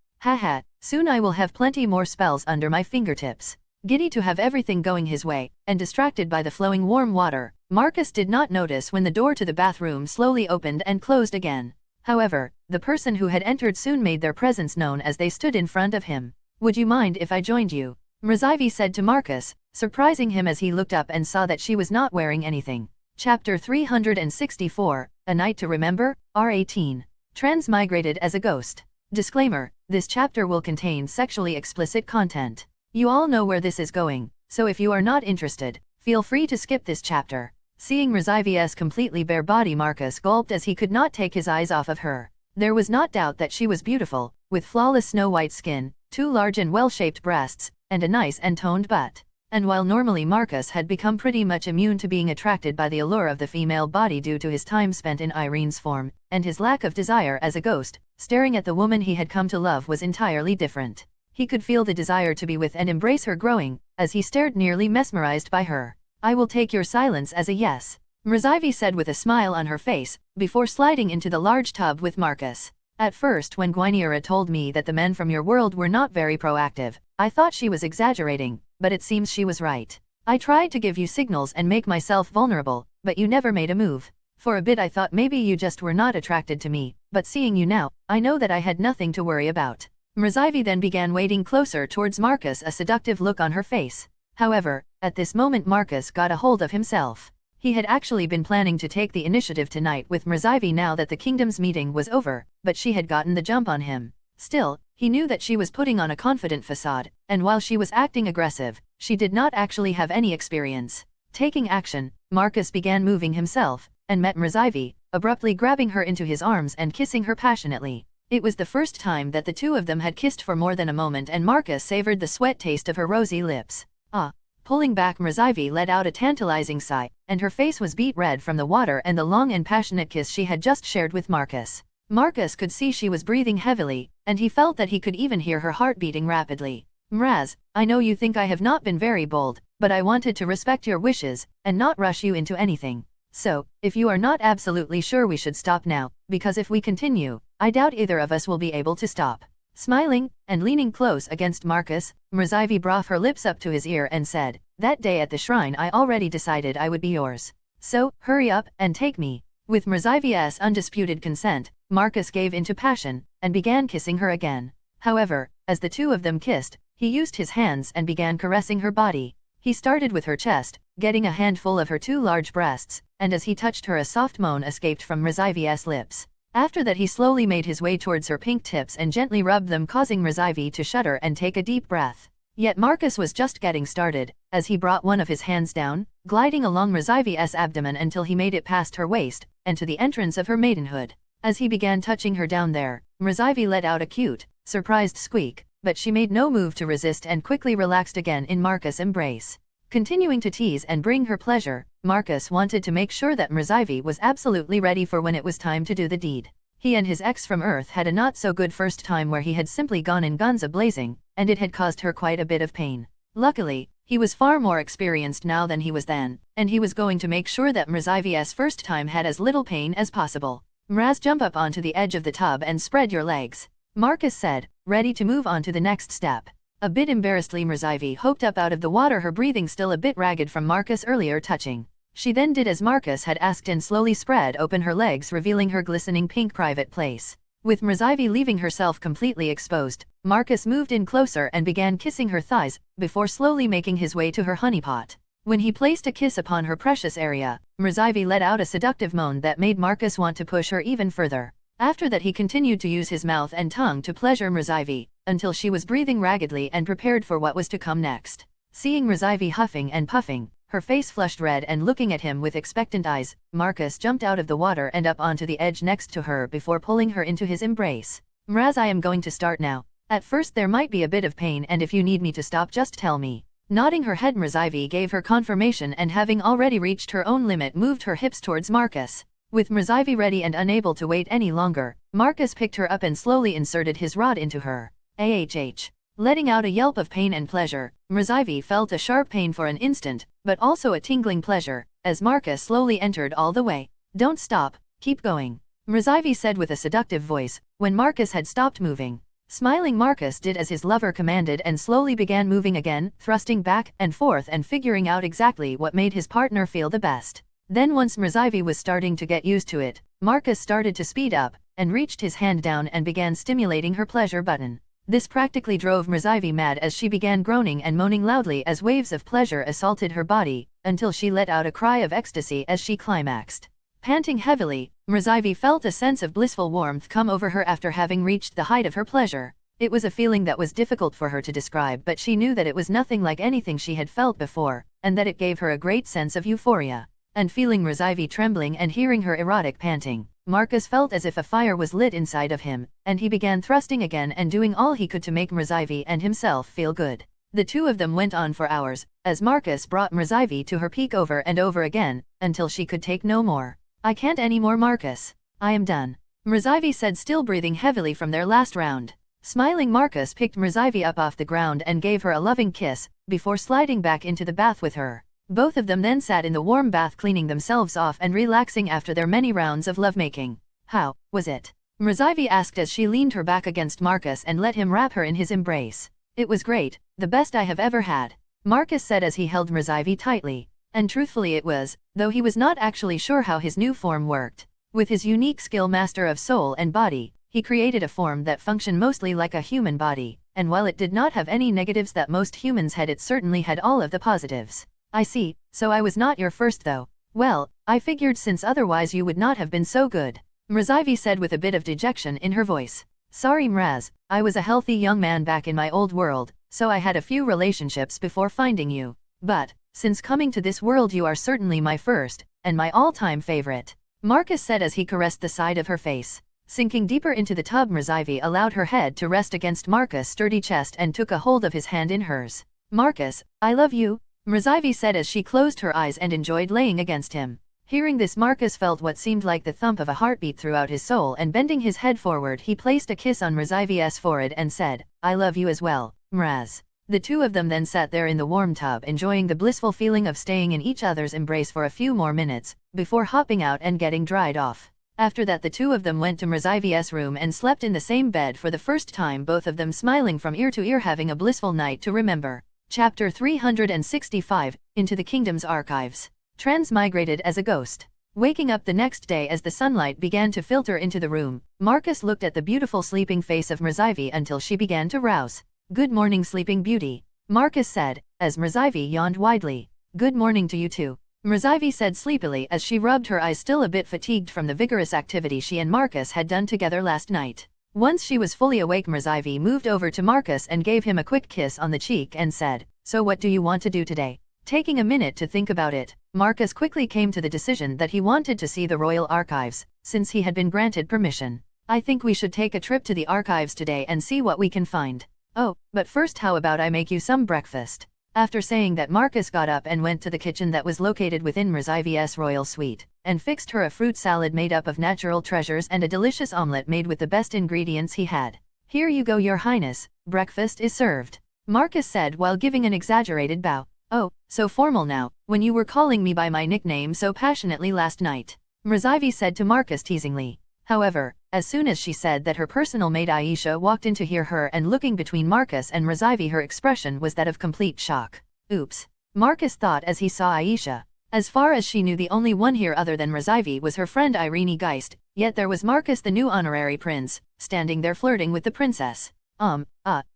Haha, soon I will have plenty more spells under my fingertips. Giddy to have everything going his way, and distracted by the flowing warm water, Marcus did not notice when the door to the bathroom slowly opened and closed again. However, the person who had entered soon made their presence known as they stood in front of him. "Would you mind if I joined you?" Mrzivie said to Marcus, surprising him as he looked up and saw that she was not wearing anything. Chapter 364, A Night to Remember, R18. Transmigrated as a Ghost. Disclaimer, this chapter will contain sexually explicit content. You all know where this is going, so if you are not interested, feel free to skip this chapter. Seeing Mrzivie's completely bare body, Marcus gulped as he could not take his eyes off of her. There was not doubt that she was beautiful, with flawless snow-white skin, 2 large and well-shaped breasts, and a nice and toned butt. And while normally Marcus had become pretty much immune to being attracted by the allure of the female body due to his time spent in Irene's form, and his lack of desire as a ghost, staring at the woman he had come to love was entirely different. He could feel the desire to be with and embrace her growing, as he stared, nearly mesmerized by her. "I will take your silence as a yes," Mrzivie said with a smile on her face, before sliding into the large tub with Marcus. "At first, when Guinevere told me that the men from your world were not very proactive, I thought she was exaggerating, but it seems she was right. I tried to give you signals and make myself vulnerable, but you never made a move. For a bit I thought maybe you just were not attracted to me, but seeing you now, I know that I had nothing to worry about." Mrzivie then began wading closer towards Marcus, a seductive look on her face. However, at this moment Marcus got a hold of himself. He had actually been planning to take the initiative tonight with Mrzivie now that the kingdom's meeting was over, but she had gotten the jump on him. Still, he knew that she was putting on a confident facade, and while she was acting aggressive, she did not actually have any experience. Taking action, Marcus began moving himself, and met Mrzivie, abruptly grabbing her into his arms and kissing her passionately. It was the first time that the two of them had kissed for more than a moment, and Marcus savored the sweat taste of her rosy lips. Ah! Pulling back, Mrzivie let out a tantalizing sigh, and her face was beet red from the water and the long and passionate kiss she had just shared with Marcus. Marcus could see she was breathing heavily, and he felt that he could even hear her heart beating rapidly. "Mraz, I know you think I have not been very bold, but I wanted to respect your wishes, and not rush you into anything. So, if you are not absolutely sure, we should stop now, because if we continue, I doubt either of us will be able to stop." Smiling, and leaning close against Marcus, Mrzivie brought her lips up to his ear and said, "That day at the shrine I already decided I would be yours. So, hurry up, and take me." With Mrzivie's undisputed consent, Marcus gave into passion, and began kissing her again. However, as the two of them kissed, he used his hands and began caressing her body. He started with her chest, getting a handful of her 2 large breasts, and as he touched her, a soft moan escaped from Mrzivie's lips. After that, he slowly made his way towards her pink tips and gently rubbed them, causing Mrzivie to shudder and take a deep breath. Yet Marcus was just getting started, as he brought one of his hands down, gliding along Mrzivie's abdomen until he made it past her waist, and to the entrance of her maidenhood. As he began touching her down there, Mrzivie let out a cute, surprised squeak, but she made no move to resist and quickly relaxed again in Marcus' embrace. Continuing to tease and bring her pleasure, Marcus wanted to make sure that Mrzivie was absolutely ready for when it was time to do the deed. He and his ex from Earth had a not-so-good first time where he had simply gone in guns a-blazing, and it had caused her quite a bit of pain. Luckily, he was far more experienced now than he was then, and he was going to make sure that Mrzivie's first time had as little pain as possible. "Mraz, jump up onto the edge of the tub and spread your legs," Marcus said, ready to move on to the next step. A bit embarrassedly, Mrzivie hopped up out of the water, her breathing still a bit ragged from Marcus' earlier touching. She then did as Marcus had asked and slowly spread open her legs, revealing her glistening pink private place. With Mrzivie leaving herself completely exposed, Marcus moved in closer and began kissing her thighs, before slowly making his way to her honeypot. When he placed a kiss upon her precious area, Mrzivie let out a seductive moan that made Marcus want to push her even further. After that he continued to use his mouth and tongue to pleasure Mrzyvi, until she was breathing raggedly and prepared for what was to come next. Seeing Mrzyvi huffing and puffing, her face flushed red and looking at him with expectant eyes, Marcus jumped out of the water and up onto the edge next to her before pulling her into his embrace. Mraz, I am going to start now. At first there might be a bit of pain, and if you need me to stop, just tell me. Nodding her head, Mrzyvi gave her confirmation, and having already reached her own limit, moved her hips towards Marcus. With Mrzyvi ready and unable to wait any longer, Marcus picked her up and slowly inserted his rod into her. AHH. Letting out a yelp of pain and pleasure, Mrzyvi felt a sharp pain for an instant, but also a tingling pleasure, as Marcus slowly entered all the way. Don't stop, keep going, Mrzyvi said with a seductive voice, when Marcus had stopped moving. Smiling, Marcus did as his lover commanded and slowly began moving again, thrusting back and forth and figuring out exactly what made his partner feel the best. Then once Mrzyvi was starting to get used to it, Marcus started to speed up, and reached his hand down and began stimulating her pleasure button. This practically drove Mrzyvi mad as she began groaning and moaning loudly as waves of pleasure assaulted her body, until she let out a cry of ecstasy as she climaxed. Panting heavily, Mrzyvi felt a sense of blissful warmth come over her after having reached the height of her pleasure. It was a feeling that was difficult for her to describe, but she knew that it was nothing like anything she had felt before, and that it gave her a great sense of euphoria. And feeling Mrzyvi trembling and hearing her erotic panting, Marcus felt as if a fire was lit inside of him, and he began thrusting again and doing all he could to make Mrzyvi and himself feel good. The two of them went on for hours, as Marcus brought Mrzyvi to her peak over and over again, until she could take no more. I can't anymore, Marcus. I am done, Mrzyvi said, still breathing heavily from their last round. Smiling, Marcus picked Mrzyvi up off the ground and gave her a loving kiss, before sliding back into the bath with her. Both of them then sat in the warm bath cleaning themselves off and relaxing after their many rounds of lovemaking. How was it? Mrzyvi asked as she leaned her back against Marcus and let him wrap her in his embrace. It was great, the best I have ever had, Marcus said as he held Mrzyvi tightly. And truthfully it was, though he was not actually sure how his new form worked. With his unique skill, master of soul and body, he created a form that functioned mostly like a human body, and while it did not have any negatives that most humans had, it certainly had all of the positives. I see, so I was not your first though. Well, I figured, since otherwise you would not have been so good, Mrzyvi said with a bit of dejection in her voice. Sorry Mraz, I was a healthy young man back in my old world, so I had a few relationships before finding you. But, since coming to this world, you are certainly my first, and my all-time favorite, Marcus said as he caressed the side of her face. Sinking deeper into the tub, Mrzyvi allowed her head to rest against Marcus' sturdy chest and took a hold of his hand in hers. Marcus, I love you, Mrzyvi said as she closed her eyes and enjoyed laying against him. Hearing this, Marcus felt what seemed like the thump of a heartbeat throughout his soul, and bending his head forward, he placed a kiss on Mrzyvi's forehead and said, I love you as well, Mraz. The two of them then sat there in the warm tub, enjoying the blissful feeling of staying in each other's embrace for a few more minutes, before hopping out and getting dried off. After that, the two of them went to Mrzyvi's room and slept in the same bed for the first time, both of them smiling from ear to ear, having a blissful night to remember. Chapter 365, Into the Kingdom's Archives. Transmigrated as a ghost. Waking up the next day as the sunlight began to filter into the room, Marcus looked at the beautiful sleeping face of Mrzyvi until she began to rouse. Good morning, sleeping beauty, Marcus said, as Mrzyvi yawned widely. Good morning to you too, Mrzyvi said sleepily as she rubbed her eyes, still a bit fatigued from the vigorous activity she and Marcus had done together last night. Once she was fully awake, Mrzyvi moved over to Marcus and gave him a quick kiss on the cheek and said, So what do you want to do today? Taking a minute to think about it, Marcus quickly came to the decision that he wanted to see the royal archives, since he had been granted permission. I think we should take a trip to the archives today and see what we can find. Oh, but first, how about I make you some breakfast? After saying that, Marcus got up and went to the kitchen that was located within Mrzyvi's royal suite, and fixed her a fruit salad made up of natural treasures and a delicious omelette made with the best ingredients he had. Here you go, Your Highness, breakfast is served, Marcus said while giving an exaggerated bow. Oh, so formal now, when you were calling me by my nickname so passionately last night, Mrzyvi said to Marcus teasingly. However, as soon as she said that, her personal maid Aisha walked in to hear her, and looking between Marcus and Mrzyvi, her expression was that of complete shock. Oops, Marcus thought as he saw Aisha. As far as she knew, the only one here other than Mrzyvi was her friend Irene Geist, yet there was Marcus, the new honorary prince, standing there flirting with the princess.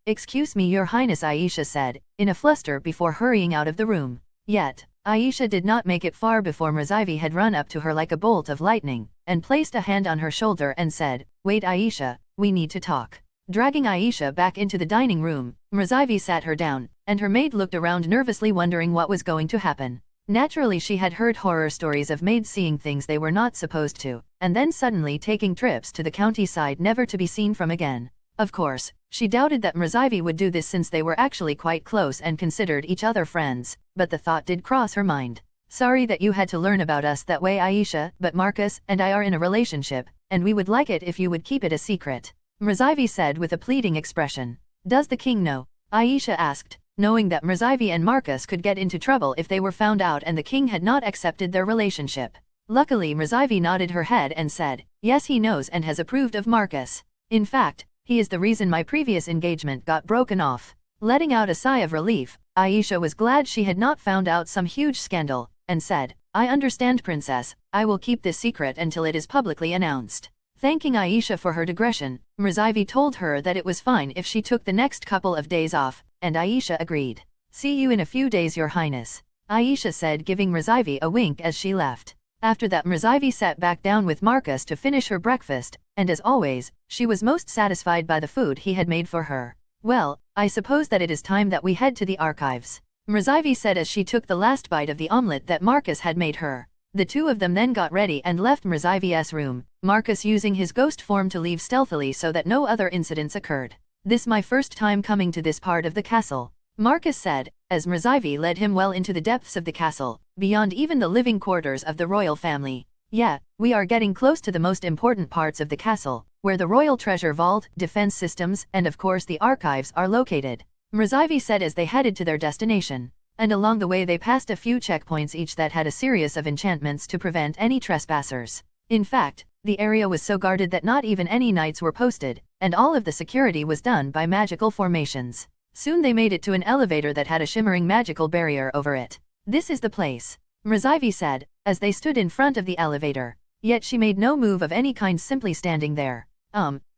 Excuse me, Your Highness, Aisha said, in a fluster before hurrying out of the room. Yet, Aisha did not make it far before Mrzivie had run up to her like a bolt of lightning, and placed a hand on her shoulder and said, "Wait Aisha, we need to talk." Dragging Aisha back into the dining room, Mrzivie sat her down, and her maid looked around nervously wondering what was going to happen. Naturally she had heard horror stories of maids seeing things they were not supposed to, and then suddenly taking trips to the countryside never to be seen from again. Of course, she doubted that Mrzivie would do this since they were actually quite close and considered each other friends, but the thought did cross her mind. "Sorry that you had to learn about us that way Aisha, but Marcus and I are in a relationship, and we would like it if you would keep it a secret," Mrzivie said with a pleading expression. "Does the king know?" Aisha asked, knowing that Mrzivie and Marcus could get into trouble if they were found out and the king had not accepted their relationship. Luckily Mrzivie nodded her head and said, "Yes, he knows and has approved of Marcus. In fact, he is the reason my previous engagement got broken off." Letting out a sigh of relief, Aisha was glad she had not found out some huge scandal, and said, "I understand princess, I will keep this secret until it is publicly announced." Thanking Aisha for her digression, Mrzivie told her that it was fine if she took the next couple of days off, and Aisha agreed. "See you in a few days your highness," Aisha said, giving Mrzivie a wink as she left. After that Mrzivie sat back down with Marcus to finish her breakfast, and as always, she was most satisfied by the food he had made for her. "Well, I suppose that it is time that we head to the archives," Mrzivie said as she took the last bite of the omelette that Marcus had made her. The two of them then got ready and left Mrzivie's room, Marcus using his ghost form to leave stealthily so that no other incidents occurred. "This my first time coming to this part of the castle," Marcus said, as Mrzivie led him well into the depths of the castle, beyond even the living quarters of the royal family. "Yeah, we are getting close to the most important parts of the castle, where the royal treasure vault, defense systems, and of course the archives are located," Mrzivie said as they headed to their destination. And along the way they passed a few checkpoints each that had a series of enchantments to prevent any trespassers. In fact, the area was so guarded that not even any knights were posted, and all of the security was done by magical formations. Soon they made it to an elevator that had a shimmering magical barrier over it. "This is the place," Mrzivie said, as they stood in front of the elevator. Yet she made no move of any kind, simply standing there.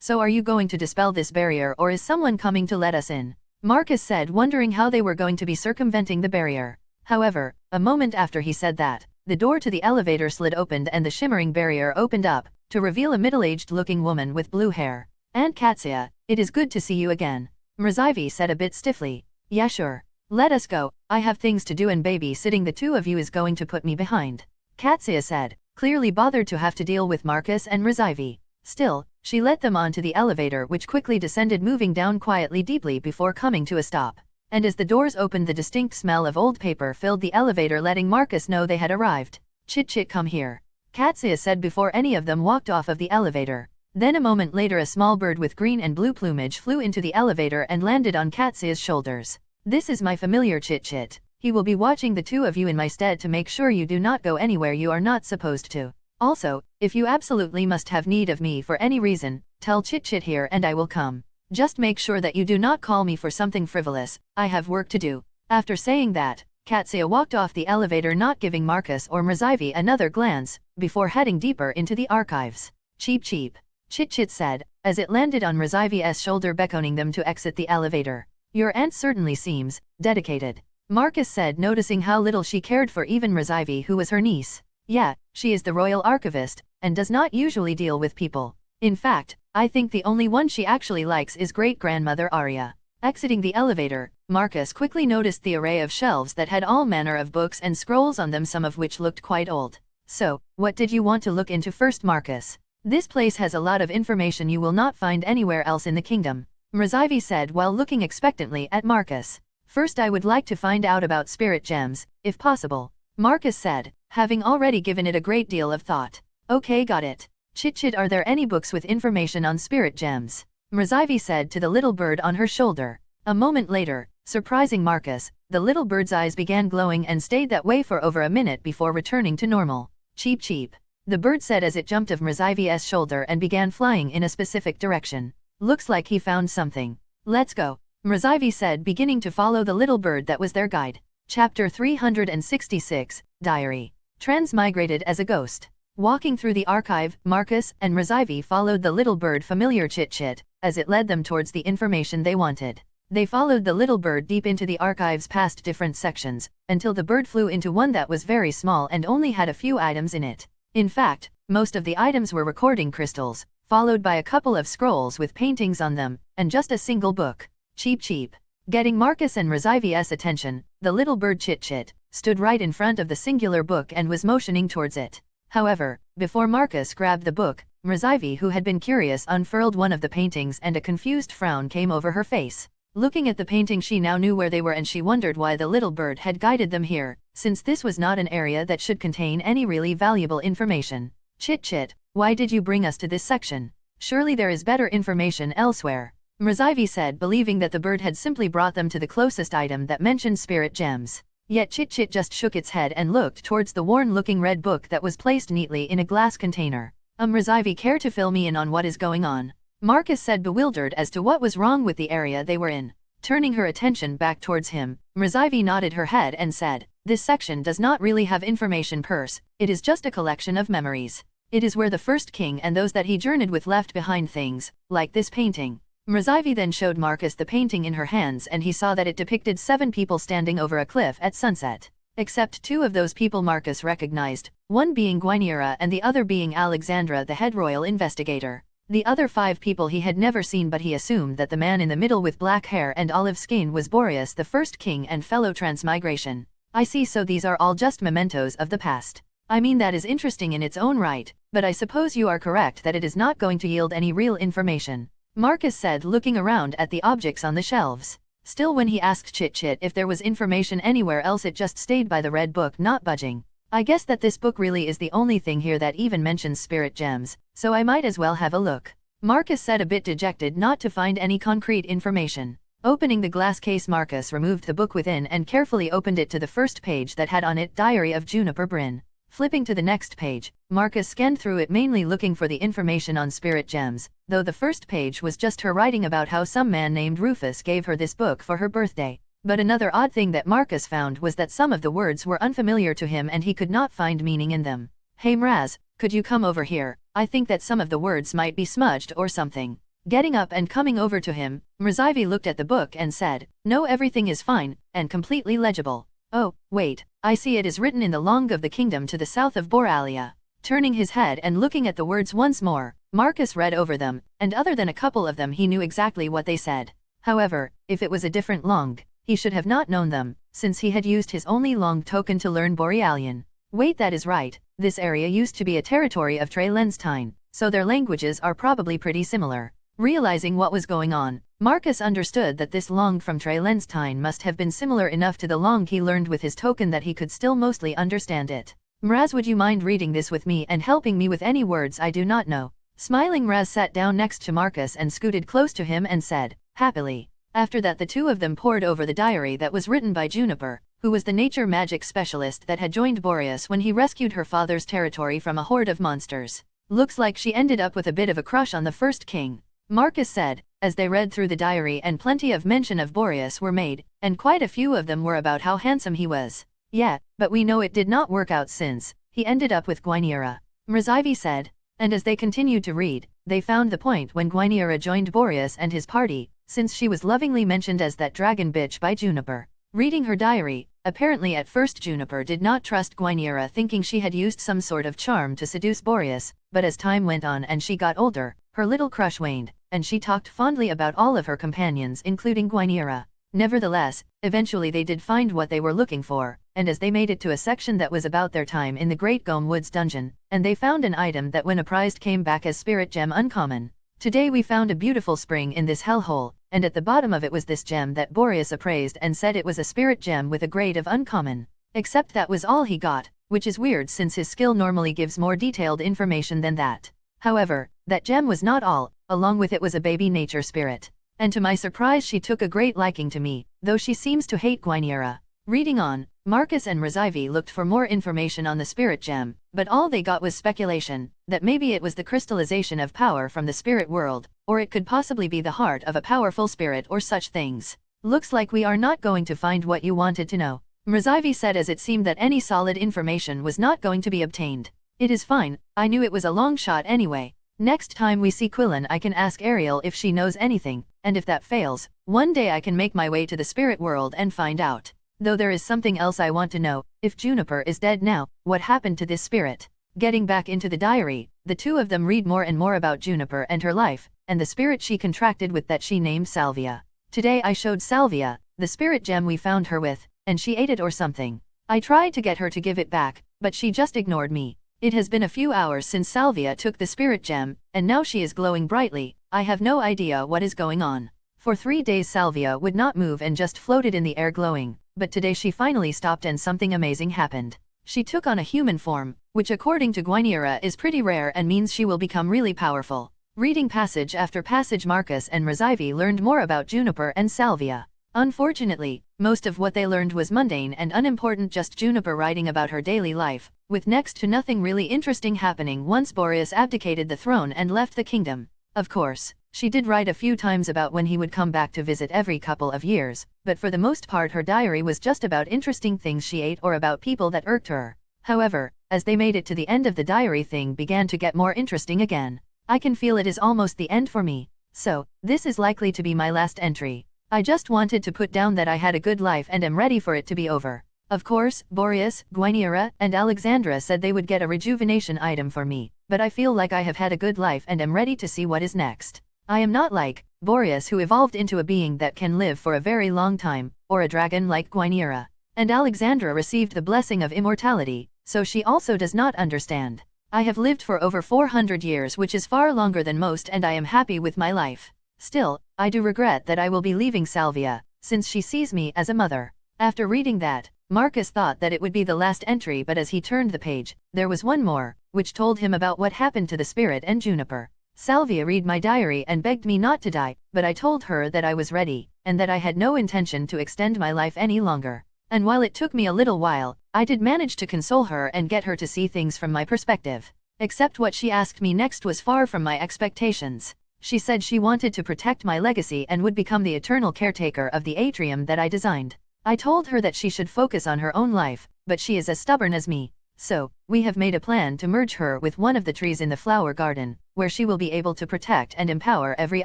So are you going to dispel this barrier or is someone coming to let us in?" Marcus said, wondering how they were going to be circumventing the barrier. However, a moment after he said that, the door to the elevator slid opened and the shimmering barrier opened up, to reveal a middle-aged looking woman with blue hair. "Aunt Katsia, it is good to see you again," Mrzivie said a bit stiffly. "Yeah sure. Let us go, I have things to do and babysitting the two of you is going to put me behind," Katsia said, clearly bothered to have to deal with Marcus and Mrzivie. Still, she let them onto the elevator which quickly descended, moving down quietly deeply before coming to a stop. And as the doors opened the distinct smell of old paper filled the elevator, letting Marcus know they had arrived. "Chit Chit, come here," Katsia said before any of them walked off of the elevator. Then a moment later a small bird with green and blue plumage flew into the elevator and landed on Katsia's shoulders. "This is my familiar Chit Chit. He will be watching the two of you in my stead to make sure you do not go anywhere you are not supposed to. Also, if you absolutely must have need of me for any reason, tell Chit Chit here and I will come. Just make sure that you do not call me for something frivolous, I have work to do." After saying that, Katsia walked off the elevator, not giving Marcus or Mrzivie another glance, before heading deeper into the archives. "Cheep cheep," Chit Chit said, as it landed on Mrzivie's shoulder, beckoning them to exit the elevator. "Your aunt certainly seems dedicated," Marcus said, noticing how little she cared for even Mrzivie, who was her niece. "Yeah, she is the royal archivist, and does not usually deal with people. In fact, I think the only one she actually likes is great-grandmother Arya." Exiting the elevator, Marcus quickly noticed the array of shelves that had all manner of books and scrolls on them, some of which looked quite old. "So, what did you want to look into first, Marcus? This place has a lot of information you will not find anywhere else in the kingdom," Mrzivie said while looking expectantly at Marcus. "First I would like to find out about spirit gems, if possible," Marcus said, having already given it a great deal of thought. "Okay, got it. Chit Chit, are there any books with information on spirit gems?" Mrzivie said to the little bird on her shoulder. A moment later, surprising Marcus, the little bird's eyes began glowing and stayed that way for over a minute before returning to normal. "Cheep cheep," the bird said as it jumped off Mrzivie's shoulder and began flying in a specific direction. "Looks like he found something. Let's go," Mrzivie said, beginning to follow the little bird that was their guide. Chapter 366, Diary. Transmigrated as a ghost. Walking through the archive, Marcus and Mrzivie followed the little bird familiar Chit Chit, as it led them towards the information they wanted. They followed the little bird deep into the archives past different sections, until the bird flew into one that was very small and only had a few items in it. In fact, most of the items were recording crystals, followed by a couple of scrolls with paintings on them, and just a single book. Cheep cheep. Getting Marcus and Mrazyvi's attention, the little bird Chit-Chit stood right in front of the singular book and was motioning towards it. However, before Marcus grabbed the book, Mrazyvi, who had been curious, unfurled one of the paintings and a confused frown came over her face. Looking at the painting, she now knew where they were and she wondered why the little bird had guided them here, since this was not an area that should contain any really valuable information. Chit-Chit, why did you bring us to this section? Surely there is better information elsewhere. Mrazyvi said, believing that the bird had simply brought them to the closest item that mentioned spirit gems. Yet Chit-Chit just shook its head and looked towards the worn-looking red book that was placed neatly in a glass container. Mrazyvi, care to fill me in on what is going on? Marcus said, bewildered as to what was wrong with the area they were in. Turning her attention back towards him, Mrazyvi nodded her head and said, this section does not really have information purse, it is just a collection of memories. It is where the first king and those that he journeyed with left behind things, like this painting. Mrazyvi then showed Marcus the painting in her hands and he saw that it depicted 7 people standing over a cliff at sunset. Except 2 of those people Marcus recognized, one being Gwyneira and the other being Alexandra, the head royal investigator. The other 5 people he had never seen, but he assumed that the man in the middle with black hair and olive skin was Boreas, the first king and fellow transmigration. I see, so these are all just mementos of the past. I mean, that is interesting in its own right, but I suppose you are correct that it is not going to yield any real information. Marcus said, looking around at the objects on the shelves. Still, when he asked Chit-Chit if there was information anywhere else, it just stayed by the red book, not budging. I guess that this book really is the only thing here that even mentions spirit gems, so I might as well have a look. Marcus said, a bit dejected not to find any concrete information. Opening the glass case, Marcus removed the book within and carefully opened it to the first page that had on it Diary of Juniper Bryn. Flipping to the next page, Marcus scanned through it, mainly looking for the information on spirit gems, though the first page was just her writing about how some man named Rufus gave her this book for her birthday. But another odd thing that Marcus found was that some of the words were unfamiliar to him and he could not find meaning in them. Hey Mraz, could you come over here? I think that some of the words might be smudged or something. Getting up and coming over to him, Mrazyvi looked at the book and said, no, everything is fine, and completely legible. Oh, wait, I see, it is written in the Langue of the kingdom to the south of Boralia. Turning his head and looking at the words once more, Marcus read over them, and other than a couple of them he knew exactly what they said. However, if it was a different Langue, he should have not known them, since he had used his only Langue token to learn Borealian. Wait, that is right, this area used to be a territory of Trey-Lenstein, so their languages are probably pretty similar. Realizing what was going on, Marcus understood that this Langue from Trey-Lenstein must have been similar enough to the Langue he learned with his token that he could still mostly understand it. Mraz, would you mind reading this with me and helping me with any words I do not know? Smiling, Mraz sat down next to Marcus and scooted close to him and said, happily. After that, the two of them pored over the diary that was written by Juniper, who was the nature magic specialist that had joined Boreas when he rescued her father's territory from a horde of monsters. Looks like she ended up with a bit of a crush on the first king, Marcus said, as they read through the diary, and plenty of mention of Boreas were made, and quite a few of them were about how handsome he was. Yeah, but we know it did not work out since he ended up with Gwyneira, Mrazyvi said. And as they continued to read, they found the point when Gwyneira joined Boreas and his party, since she was lovingly mentioned as that dragon bitch by Juniper. Reading her diary, apparently at first Juniper did not trust Gwyneira, thinking she had used some sort of charm to seduce Boreas, but as time went on and she got older, her little crush waned, and she talked fondly about all of her companions, including Gwyneira. Nevertheless, eventually they did find what they were looking for, and as they made it to a section that was about their time in the Great Gome Woods dungeon, and they found an item that when apprised came back as spirit gem uncommon. Today we found a beautiful spring in this hellhole, and at the bottom of it was this gem that Boreas appraised and said it was a spirit gem with a grade of uncommon. Except that was all he got, which is weird since his skill normally gives more detailed information than that. However, that gem was not all, along with it was a baby nature spirit. And to my surprise she took a great liking to me, though she seems to hate Gwyneira. Reading on, Marcus and Mrazyvi looked for more information on the spirit gem, but all they got was speculation, that maybe it was the crystallization of power from the spirit world, or it could possibly be the heart of a powerful spirit or such things. Looks like we are not going to find what you wanted to know, Mrazyvi said, as it seemed that any solid information was not going to be obtained. It is fine, I knew it was a long shot anyway. Next time we see Quillen I can ask Ariel if she knows anything, and if that fails, one day I can make my way to the spirit world and find out. Though there is something else I want to know, if Juniper is dead now, what happened to this spirit? Getting back into the diary, the two of them read more and more about Juniper and her life, and the spirit she contracted with that she named Salvia. Today I showed Salvia the spirit gem we found her with, and she ate it or something. I tried to get her to give it back, but she just ignored me. It has been a few hours since Salvia took the spirit gem, and now she is glowing brightly. I have no idea what is going on. For 3 days Salvia would not move and just floated in the air glowing, but today she finally stopped and something amazing happened. She took on a human form, which according to Guinevere is pretty rare and means she will become really powerful. Reading passage after passage, Marcus and Mrazivi learned more about Juniper and Salvia. Unfortunately, most of what they learned was mundane and unimportant, just Juniper writing about her daily life, with next to nothing really interesting happening once Boreas abdicated the throne and left the kingdom. Of course, she did write a few times about when he would come back to visit every couple of years, but for the most part her diary was just about interesting things she ate or about people that irked her. However, as they made it to the end of the diary, thing began to get more interesting again. I can feel it is almost the end for me. So, this is likely to be my last entry. I just wanted to put down that I had a good life and am ready for it to be over. Of course, Boreas, Guinevere, and Alexandra said they would get a rejuvenation item for me, but I feel like I have had a good life and am ready to see what is next. I am not like Boreas, who evolved into a being that can live for a very long time, or a dragon like Guinevere. And Alexandra received the blessing of immortality, so she also does not understand. I have lived for over 400 years, which is far longer than most, and I am happy with my life. Still, I do regret that I will be leaving Salvia, since she sees me as a mother. After reading that, Marcus thought that it would be the last entry, but as he turned the page, there was one more, which told him about what happened to the spirit and Juniper. Salvia read my diary and begged me not to die, but I told her that I was ready, and that I had no intention to extend my life any longer. And while it took me a little while, I did manage to console her and get her to see things from my perspective. Except what she asked me next was far from my expectations. She said she wanted to protect my legacy and would become the eternal caretaker of the atrium that I designed. I told her that she should focus on her own life, but she is as stubborn as me. So, we have made a plan to merge her with one of the trees in the flower garden, where she will be able to protect and empower every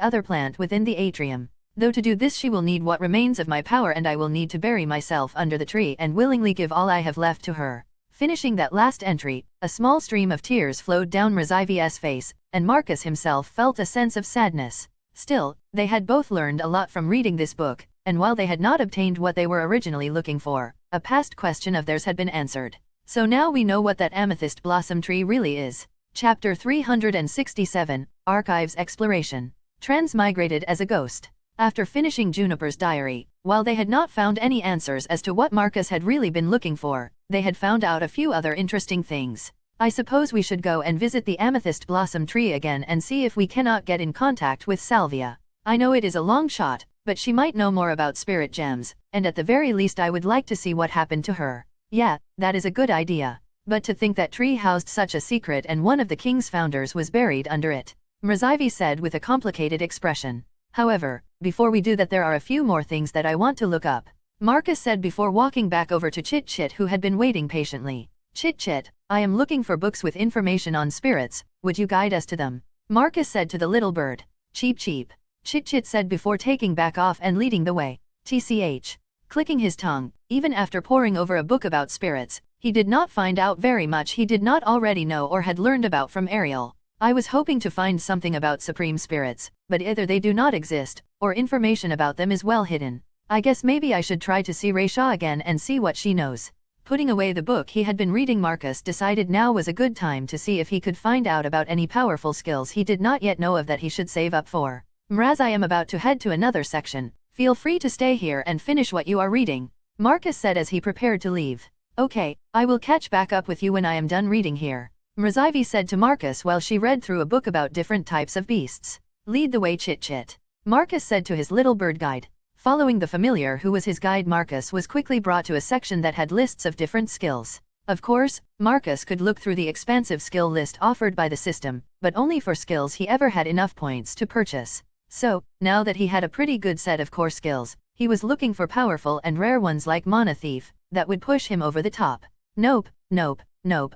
other plant within the atrium. Though to do this she will need what remains of my power, and I will need to bury myself under the tree and willingly give all I have left to her. Finishing that last entry, a small stream of tears flowed down Mrazivi's face, and Marcus himself felt a sense of sadness. Still, they had both learned a lot from reading this book, and while they had not obtained what they were originally looking for, a past question of theirs had been answered. So now we know what that amethyst blossom tree really is. Chapter 367, Archives Exploration. Transmigrated as a ghost. After finishing Juniper's diary, while they had not found any answers as to what Marcus had really been looking for, they had found out a few other interesting things. I suppose we should go and visit the amethyst blossom tree again and see if we cannot get in contact with Salvia. I know it is a long shot, but she might know more about spirit gems, and at the very least I would like to see what happened to her. Yeah, that is a good idea. But to think that tree housed such a secret and one of the king's founders was buried under it, Mrazivi said with a complicated expression. However, before we do that there are a few more things that I want to look up, Marcus said before walking back over to Chit Chit, who had been waiting patiently. Chit Chit, I am looking for books with information on spirits, would you guide us to them? Marcus said to the little bird. Cheep cheep. Chit Chit said before taking back off and leading the way. TCH. Clicking his tongue, even after poring over a book about spirits, he did not find out very much he did not already know or had learned about from Ariel. I was hoping to find something about supreme spirits, but either they do not exist, or information about them is well hidden. I guess maybe I should try to see Raisha again and see what she knows. Putting away the book he had been reading, Marcus decided now was a good time to see if he could find out about any powerful skills he did not yet know of that he should save up for. Mraz, I am about to head to another section. Feel free to stay here and finish what you are reading, Marcus said as he prepared to leave. Okay, I will catch back up with you when I am done reading here, Mrazivi said to Marcus while she read through a book about different types of beasts. Lead the way, Chit Chit, Marcus said to his little bird guide. Following the familiar who was his guide, Marcus was quickly brought to a section that had lists of different skills. Of course, Marcus could look through the expansive skill list offered by the system, but only for skills he ever had enough points to purchase. So, now that he had a pretty good set of core skills, he was looking for powerful and rare ones like Mana Thief, that would push him over the top. Nope, nope, nope,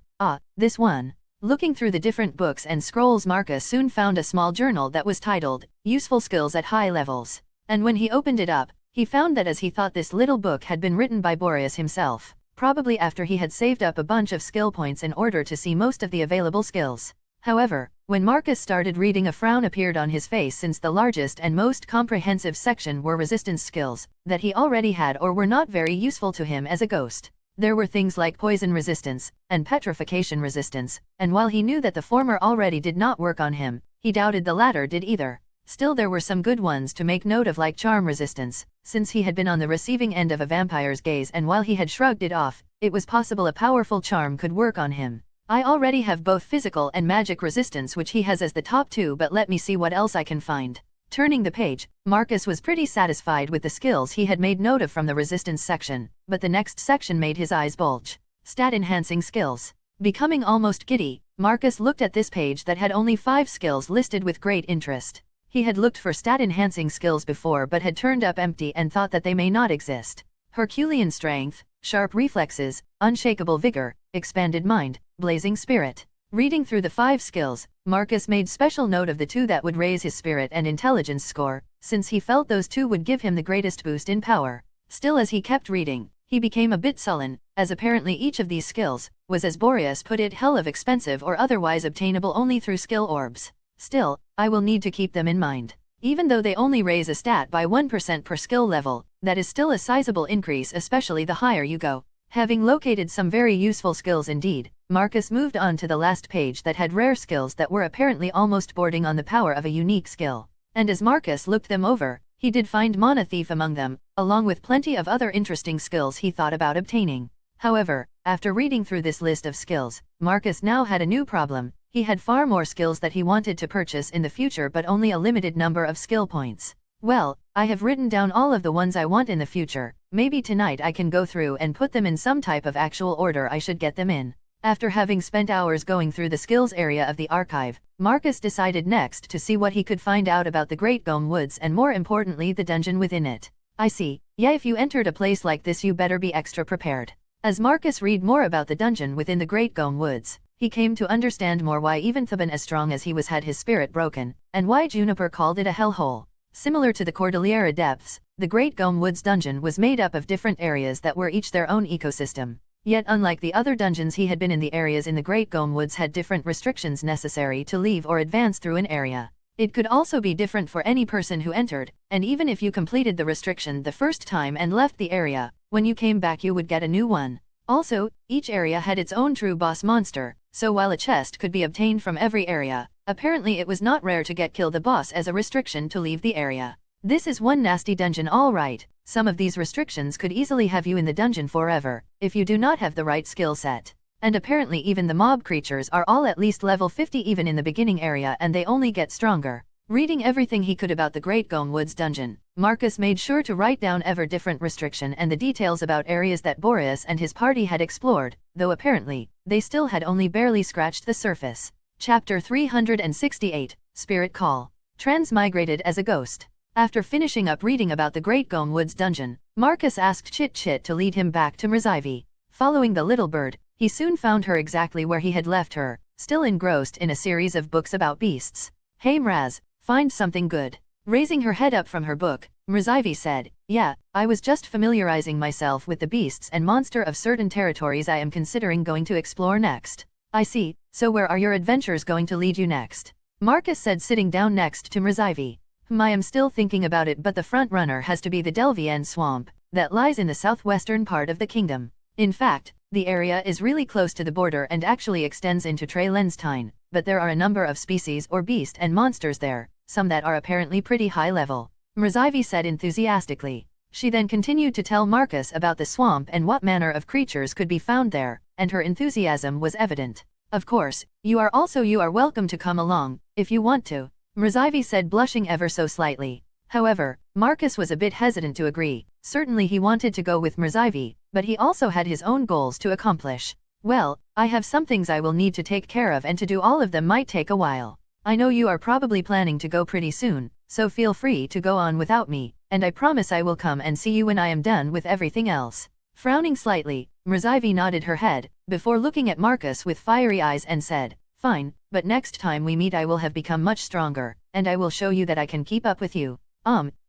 this one. Looking through the different books and scrolls, Marcus soon found a small journal that was titled, Useful Skills at High Levels. And when he opened it up, he found that as he thought this little book had been written by Boreas himself, probably after he had saved up a bunch of skill points in order to see most of the available skills. However, when Marcus started reading, a frown appeared on his face, since the largest and most comprehensive section were resistance skills that he already had or were not very useful to him as a ghost. There were things like poison resistance and petrification resistance, and while he knew that the former already did not work on him, he doubted the latter did either. Still, there were some good ones to make note of, like charm resistance, since he had been on the receiving end of a vampire's gaze, and while he had shrugged it off, it was possible a powerful charm could work on him. I already have both physical and magic resistance, which he has as the top two, but let me see what else I can find. Turning the page, Marcus was pretty satisfied with the skills he had made note of from the resistance section, but the next section made his eyes bulge. Stat enhancing skills. Becoming almost giddy, Marcus looked at this page that had only 5 skills listed with great interest. He had looked for stat enhancing skills before but had turned up empty and thought that they may not exist. Herculean strength, sharp reflexes, unshakable vigor, expanded mind, blazing spirit. Reading through the 5 skills, Marcus made special note of the 2 that would raise his spirit and intelligence score, since he felt those 2 would give him the greatest boost in power. Still, as he kept reading, he became a bit sullen, as apparently each of these skills was, as Boreas put it, hell of expensive or otherwise obtainable only through skill orbs. Still, I will need to keep them in mind. Even though they only raise a stat by 1% per skill level, that is still a sizable increase, especially the higher you go. Having located some very useful skills indeed, Marcus moved on to the last page that had rare skills that were apparently almost bordering on the power of a unique skill. And as Marcus looked them over, he did find Mana Thief among them, along with plenty of other interesting skills he thought about obtaining. However, after reading through this list of skills, Marcus now had a new problem. He had far more skills that he wanted to purchase in the future, but only a limited number of skill points. Well, I have written down all of the ones I want in the future. Maybe tonight I can go through and put them in some type of actual order I should get them in. After having spent hours going through the skills area of the archive, Marcus decided next to see what he could find out about the Great Gome Woods, and more importantly the dungeon within it. I see. Yeah, if you entered a place like this you better be extra prepared. As Marcus read more about the dungeon within the Great Gome Woods, he came to understand more why even Theban, as strong as he was, had his spirit broken, and why Juniper called it a hellhole. Similar to the Cordillera Depths, the Great Gome Woods dungeon was made up of different areas that were each their own ecosystem. Yet unlike the other dungeons he had been in, the areas in the Great Gome Woods had different restrictions necessary to leave or advance through an area. It could also be different for any person who entered, and even if you completed the restriction the first time and left the area, when you came back you would get a new one. Also, each area had its own true boss monster, so while a chest could be obtained from every area, apparently it was not rare to get kill the boss as a restriction to leave the area. This is one nasty dungeon, all right. Some of these restrictions could easily have you in the dungeon forever, if you do not have the right skill set. And apparently even the mob creatures are all at least level 50 even in the beginning area, and they only get stronger. Reading everything he could about the Great Gome Woods dungeon, Marcus made sure to write down every different restriction and the details about areas that Boreas and his party had explored, though apparently, they still had only barely scratched the surface. Chapter 368, Spirit Call. Transmigrated as a ghost. After finishing up reading about the Great Gome Woods dungeon, Marcus asked Chit Chit to lead him back to Mrzyvi. Following the little bird, he soon found her exactly where he had left her, still engrossed in a series of books about beasts. Hey Mraz, find something good. Raising her head up from her book, Mrzyvi said, yeah, I was just familiarizing myself with the beasts and monster of certain territories I am considering going to explore next. I see, so where are your adventures going to lead you next? Marcus said, sitting down next to Mrzyvi. I am still thinking about it, but the front runner has to be the Delvienne swamp, that lies in the southwestern part of the kingdom. In fact, the area is really close to the border and actually extends into Trey-Lenstein, but there are a number of species or beast and monsters there, some that are apparently pretty high level. Mrzyvi said enthusiastically. She then continued to tell Marcus about the swamp and what manner of creatures could be found there, and her enthusiasm was evident. Of course, you are welcome to come along, if you want to, Mrzyvi said, blushing ever so slightly. However, Marcus was a bit hesitant to agree. Certainly he wanted to go with Mrzyvi, but he also had his own goals to accomplish. Well, I have some things I will need to take care of, and to do all of them might take a while. I know you are probably planning to go pretty soon, so feel free to go on without me, and I promise I will come and see you when I am done with everything else. Frowning slightly, Mrzyvi nodded her head, before looking at Marcus with fiery eyes and said, Fine, but next time we meet I will have become much stronger, and I will show you that I can keep up with you.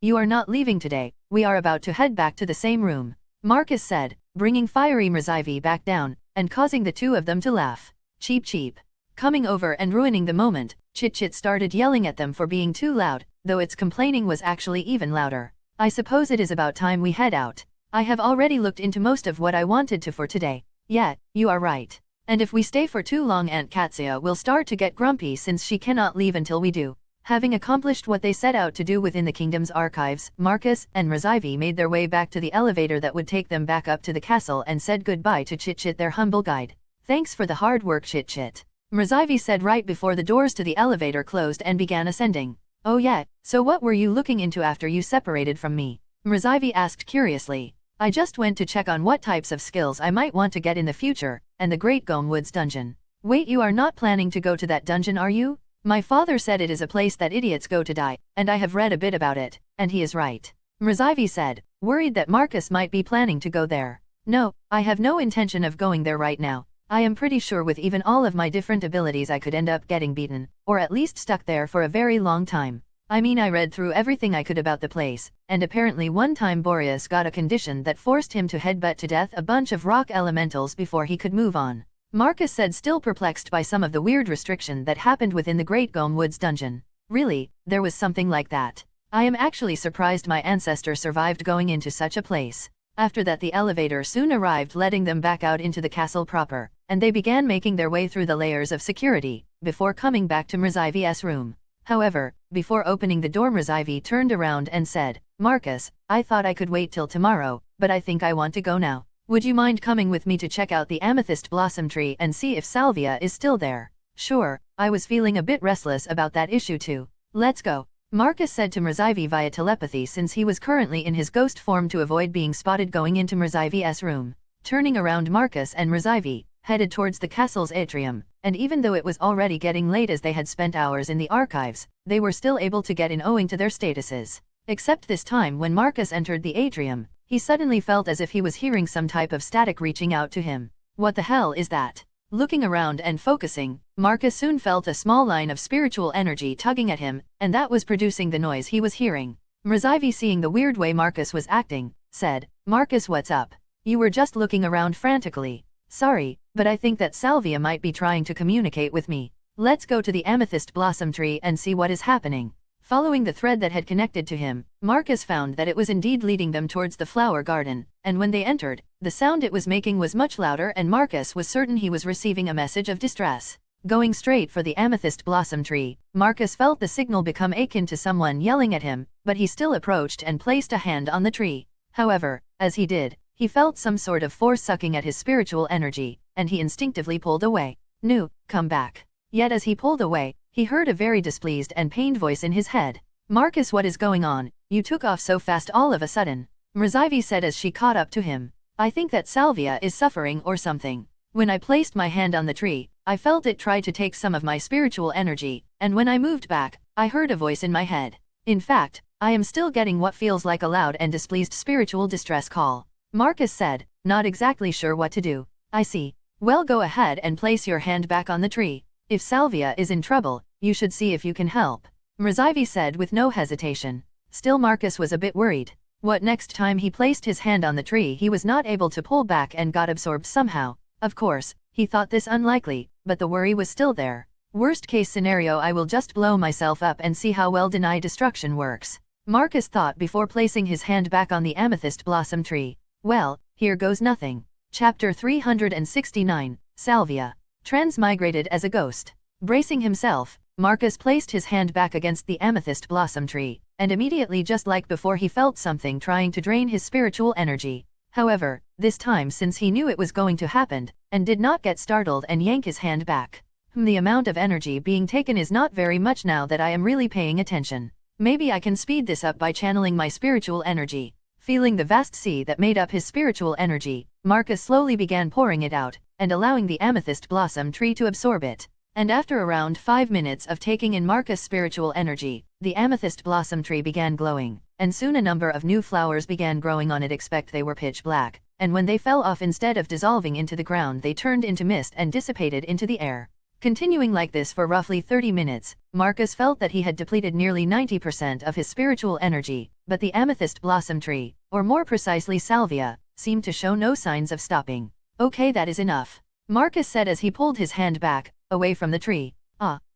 You are not leaving today, we are about to head back to the same room, Marcus said, bringing fiery Mrzivie back down, and causing the two of them to laugh. Cheep cheep. Coming over and ruining the moment, Chit-Chit started yelling at them for being too loud, though its complaining was actually even louder. I suppose it is about time we head out. I have already looked into most of what I wanted to for today. Yeah, you are right. And if we stay for too long Aunt Katsuya will start to get grumpy since she cannot leave until we do. Having accomplished what they set out to do within the kingdom's archives, Marcus and Mrzivie made their way back to the elevator that would take them back up to the castle and said goodbye to Chit-Chit, their humble guide. Thanks for the hard work, Chit-Chit, Mrzivie said right before the doors to the elevator closed and began ascending. Oh yeah, so what were you looking into after you separated from me? Mrzivie asked curiously. I just went to check on what types of skills I might want to get in the future, and the Great Gome Woods dungeon. Wait, you are not planning to go to that dungeon, are you? My father said it is a place that idiots go to die, and I have read a bit about it, and he is right, Mrzivie said, worried that Marcus might be planning to go there. No, I have no intention of going there right now. I am pretty sure with even all of my different abilities I could end up getting beaten, or at least stuck there for a very long time. I mean, I read through everything I could about the place, and apparently one time Boreas got a condition that forced him to headbutt to death a bunch of rock elementals before he could move on. Marcus said, still perplexed by some of the weird restriction that happened within the Great Gome Woods dungeon. Really, there was something like that. I am actually surprised my ancestor survived going into such a place. After that the elevator soon arrived, letting them back out into the castle proper, and they began making their way through the layers of security, before coming back to Mrzivie's room. However, before opening the door Mrzivie turned around and said, Marcus, I thought I could wait till tomorrow, but I think I want to go now. Would you mind coming with me to check out the amethyst blossom tree and see if Salvia is still there? Sure, I was feeling a bit restless about that issue too. Let's go, Marcus said to Mrzivie via telepathy since he was currently in his ghost form to avoid being spotted going into Mrzivie's room. Turning around, Marcus and Mrzivie headed towards the castle's atrium, and even though it was already getting late as they had spent hours in the archives, they were still able to get in owing to their statuses. Except this time when Marcus entered the atrium, he suddenly felt as if he was hearing some type of static reaching out to him. What the hell is that? Looking around and focusing, Marcus soon felt a small line of spiritual energy tugging at him, and that was producing the noise he was hearing. Mrzivie, seeing the weird way Marcus was acting, said, Marcus, what's up? You were just looking around frantically. Sorry, but I think that Salvia might be trying to communicate with me. Let's go to the amethyst blossom tree and see what is happening. Following the thread that had connected to him, Marcus found that it was indeed leading them towards the flower garden, and when they entered, the sound it was making was much louder and Marcus was certain he was receiving a message of distress. Going straight for the amethyst blossom tree, Marcus felt the signal become akin to someone yelling at him, but he still approached and placed a hand on the tree. However, as he did, he felt some sort of force sucking at his spiritual energy, and he instinctively pulled away. No, come back. Yet as he pulled away, he heard a very displeased and pained voice in his head. Marcus, what is going on? You took off so fast all of a sudden, Mrzivie said as she caught up to him. I think that Salvia is suffering or something. When I placed my hand on the tree, I felt it try to take some of my spiritual energy, and when I moved back, I heard a voice in my head. In fact, I am still getting what feels like a loud and displeased spiritual distress call, Marcus said, not exactly sure what to do. I see. Well, go ahead and place your hand back on the tree. If Salvia is in trouble, you should see if you can help, Mrzivie said with no hesitation. Still, Marcus was a bit worried. What next time he placed his hand on the tree he was not able to pull back and got absorbed somehow. Of course, he thought this unlikely, but the worry was still there. Worst case scenario, I will just blow myself up and see how well deny destruction works, Marcus thought before placing his hand back on the amethyst blossom tree. Well, here goes nothing. Chapter 369, Salvia. Transmigrated as a ghost. Bracing himself, Marcus placed his hand back against the amethyst blossom tree, and immediately, just like before, he felt something trying to drain his spiritual energy. However, this time, since he knew it was going to happen, and did not get startled and yank his hand back. The amount of energy being taken is not very much now that I am really paying attention. Maybe I can speed this up by channeling my spiritual energy. Feeling the vast sea that made up his spiritual energy, Marcus slowly began pouring it out, and allowing the amethyst blossom tree to absorb it. And after around 5 minutes of taking in Marcus' spiritual energy, the amethyst blossom tree began glowing, and soon a number of new flowers began growing on it, except they were pitch black, and when they fell off, instead of dissolving into the ground, they turned into mist and dissipated into the air. Continuing like this for roughly 30 minutes, Marcus felt that he had depleted nearly 90% of his spiritual energy, but the amethyst blossom tree, or more precisely salvia, seemed to show no signs of stopping. Okay, that is enough, Marcus said as he pulled his hand back, away from the tree.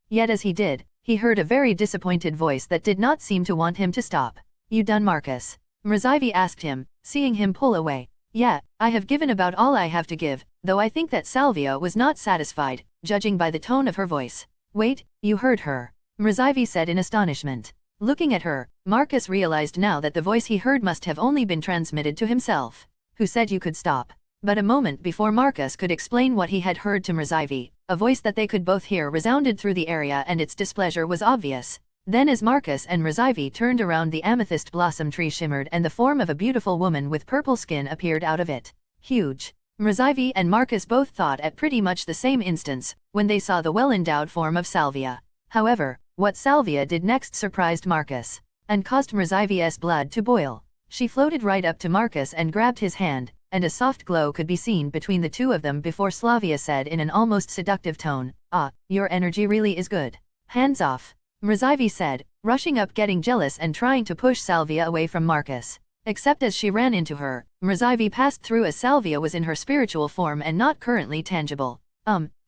Yet as he did, he heard a very disappointed voice that did not seem to want him to stop. You done, Marcus? Mrzivy asked him, seeing him pull away. Yeah, I have given about all I have to give, though I think that Salvia was not satisfied, judging by the tone of her voice. Wait, you heard her? Mrzivy said in astonishment. Looking at her, Marcus realized now that the voice he heard must have only been transmitted to himself. Who said you could stop? But a moment before Marcus could explain what he had heard to Mrzivy, a voice that they could both hear resounded through the area and its displeasure was obvious. Then as Marcus and Mrzivy turned around, the amethyst blossom tree shimmered and the form of a beautiful woman with purple skin appeared out of it. Huge. Mrzivy and Marcus both thought at pretty much the same instance, when they saw the well-endowed form of Salvia. However, what Salvia did next surprised Marcus, and caused Mrzivy's blood to boil. She floated right up to Marcus and grabbed his hand, and a soft glow could be seen between the two of them before Slavia said in an almost seductive tone, your energy really is good. Hands off, Mrzivy said, rushing up, getting jealous and trying to push Salvia away from Marcus. Except as she ran into her, Mrzivy passed through as Salvia was in her spiritual form and not currently tangible.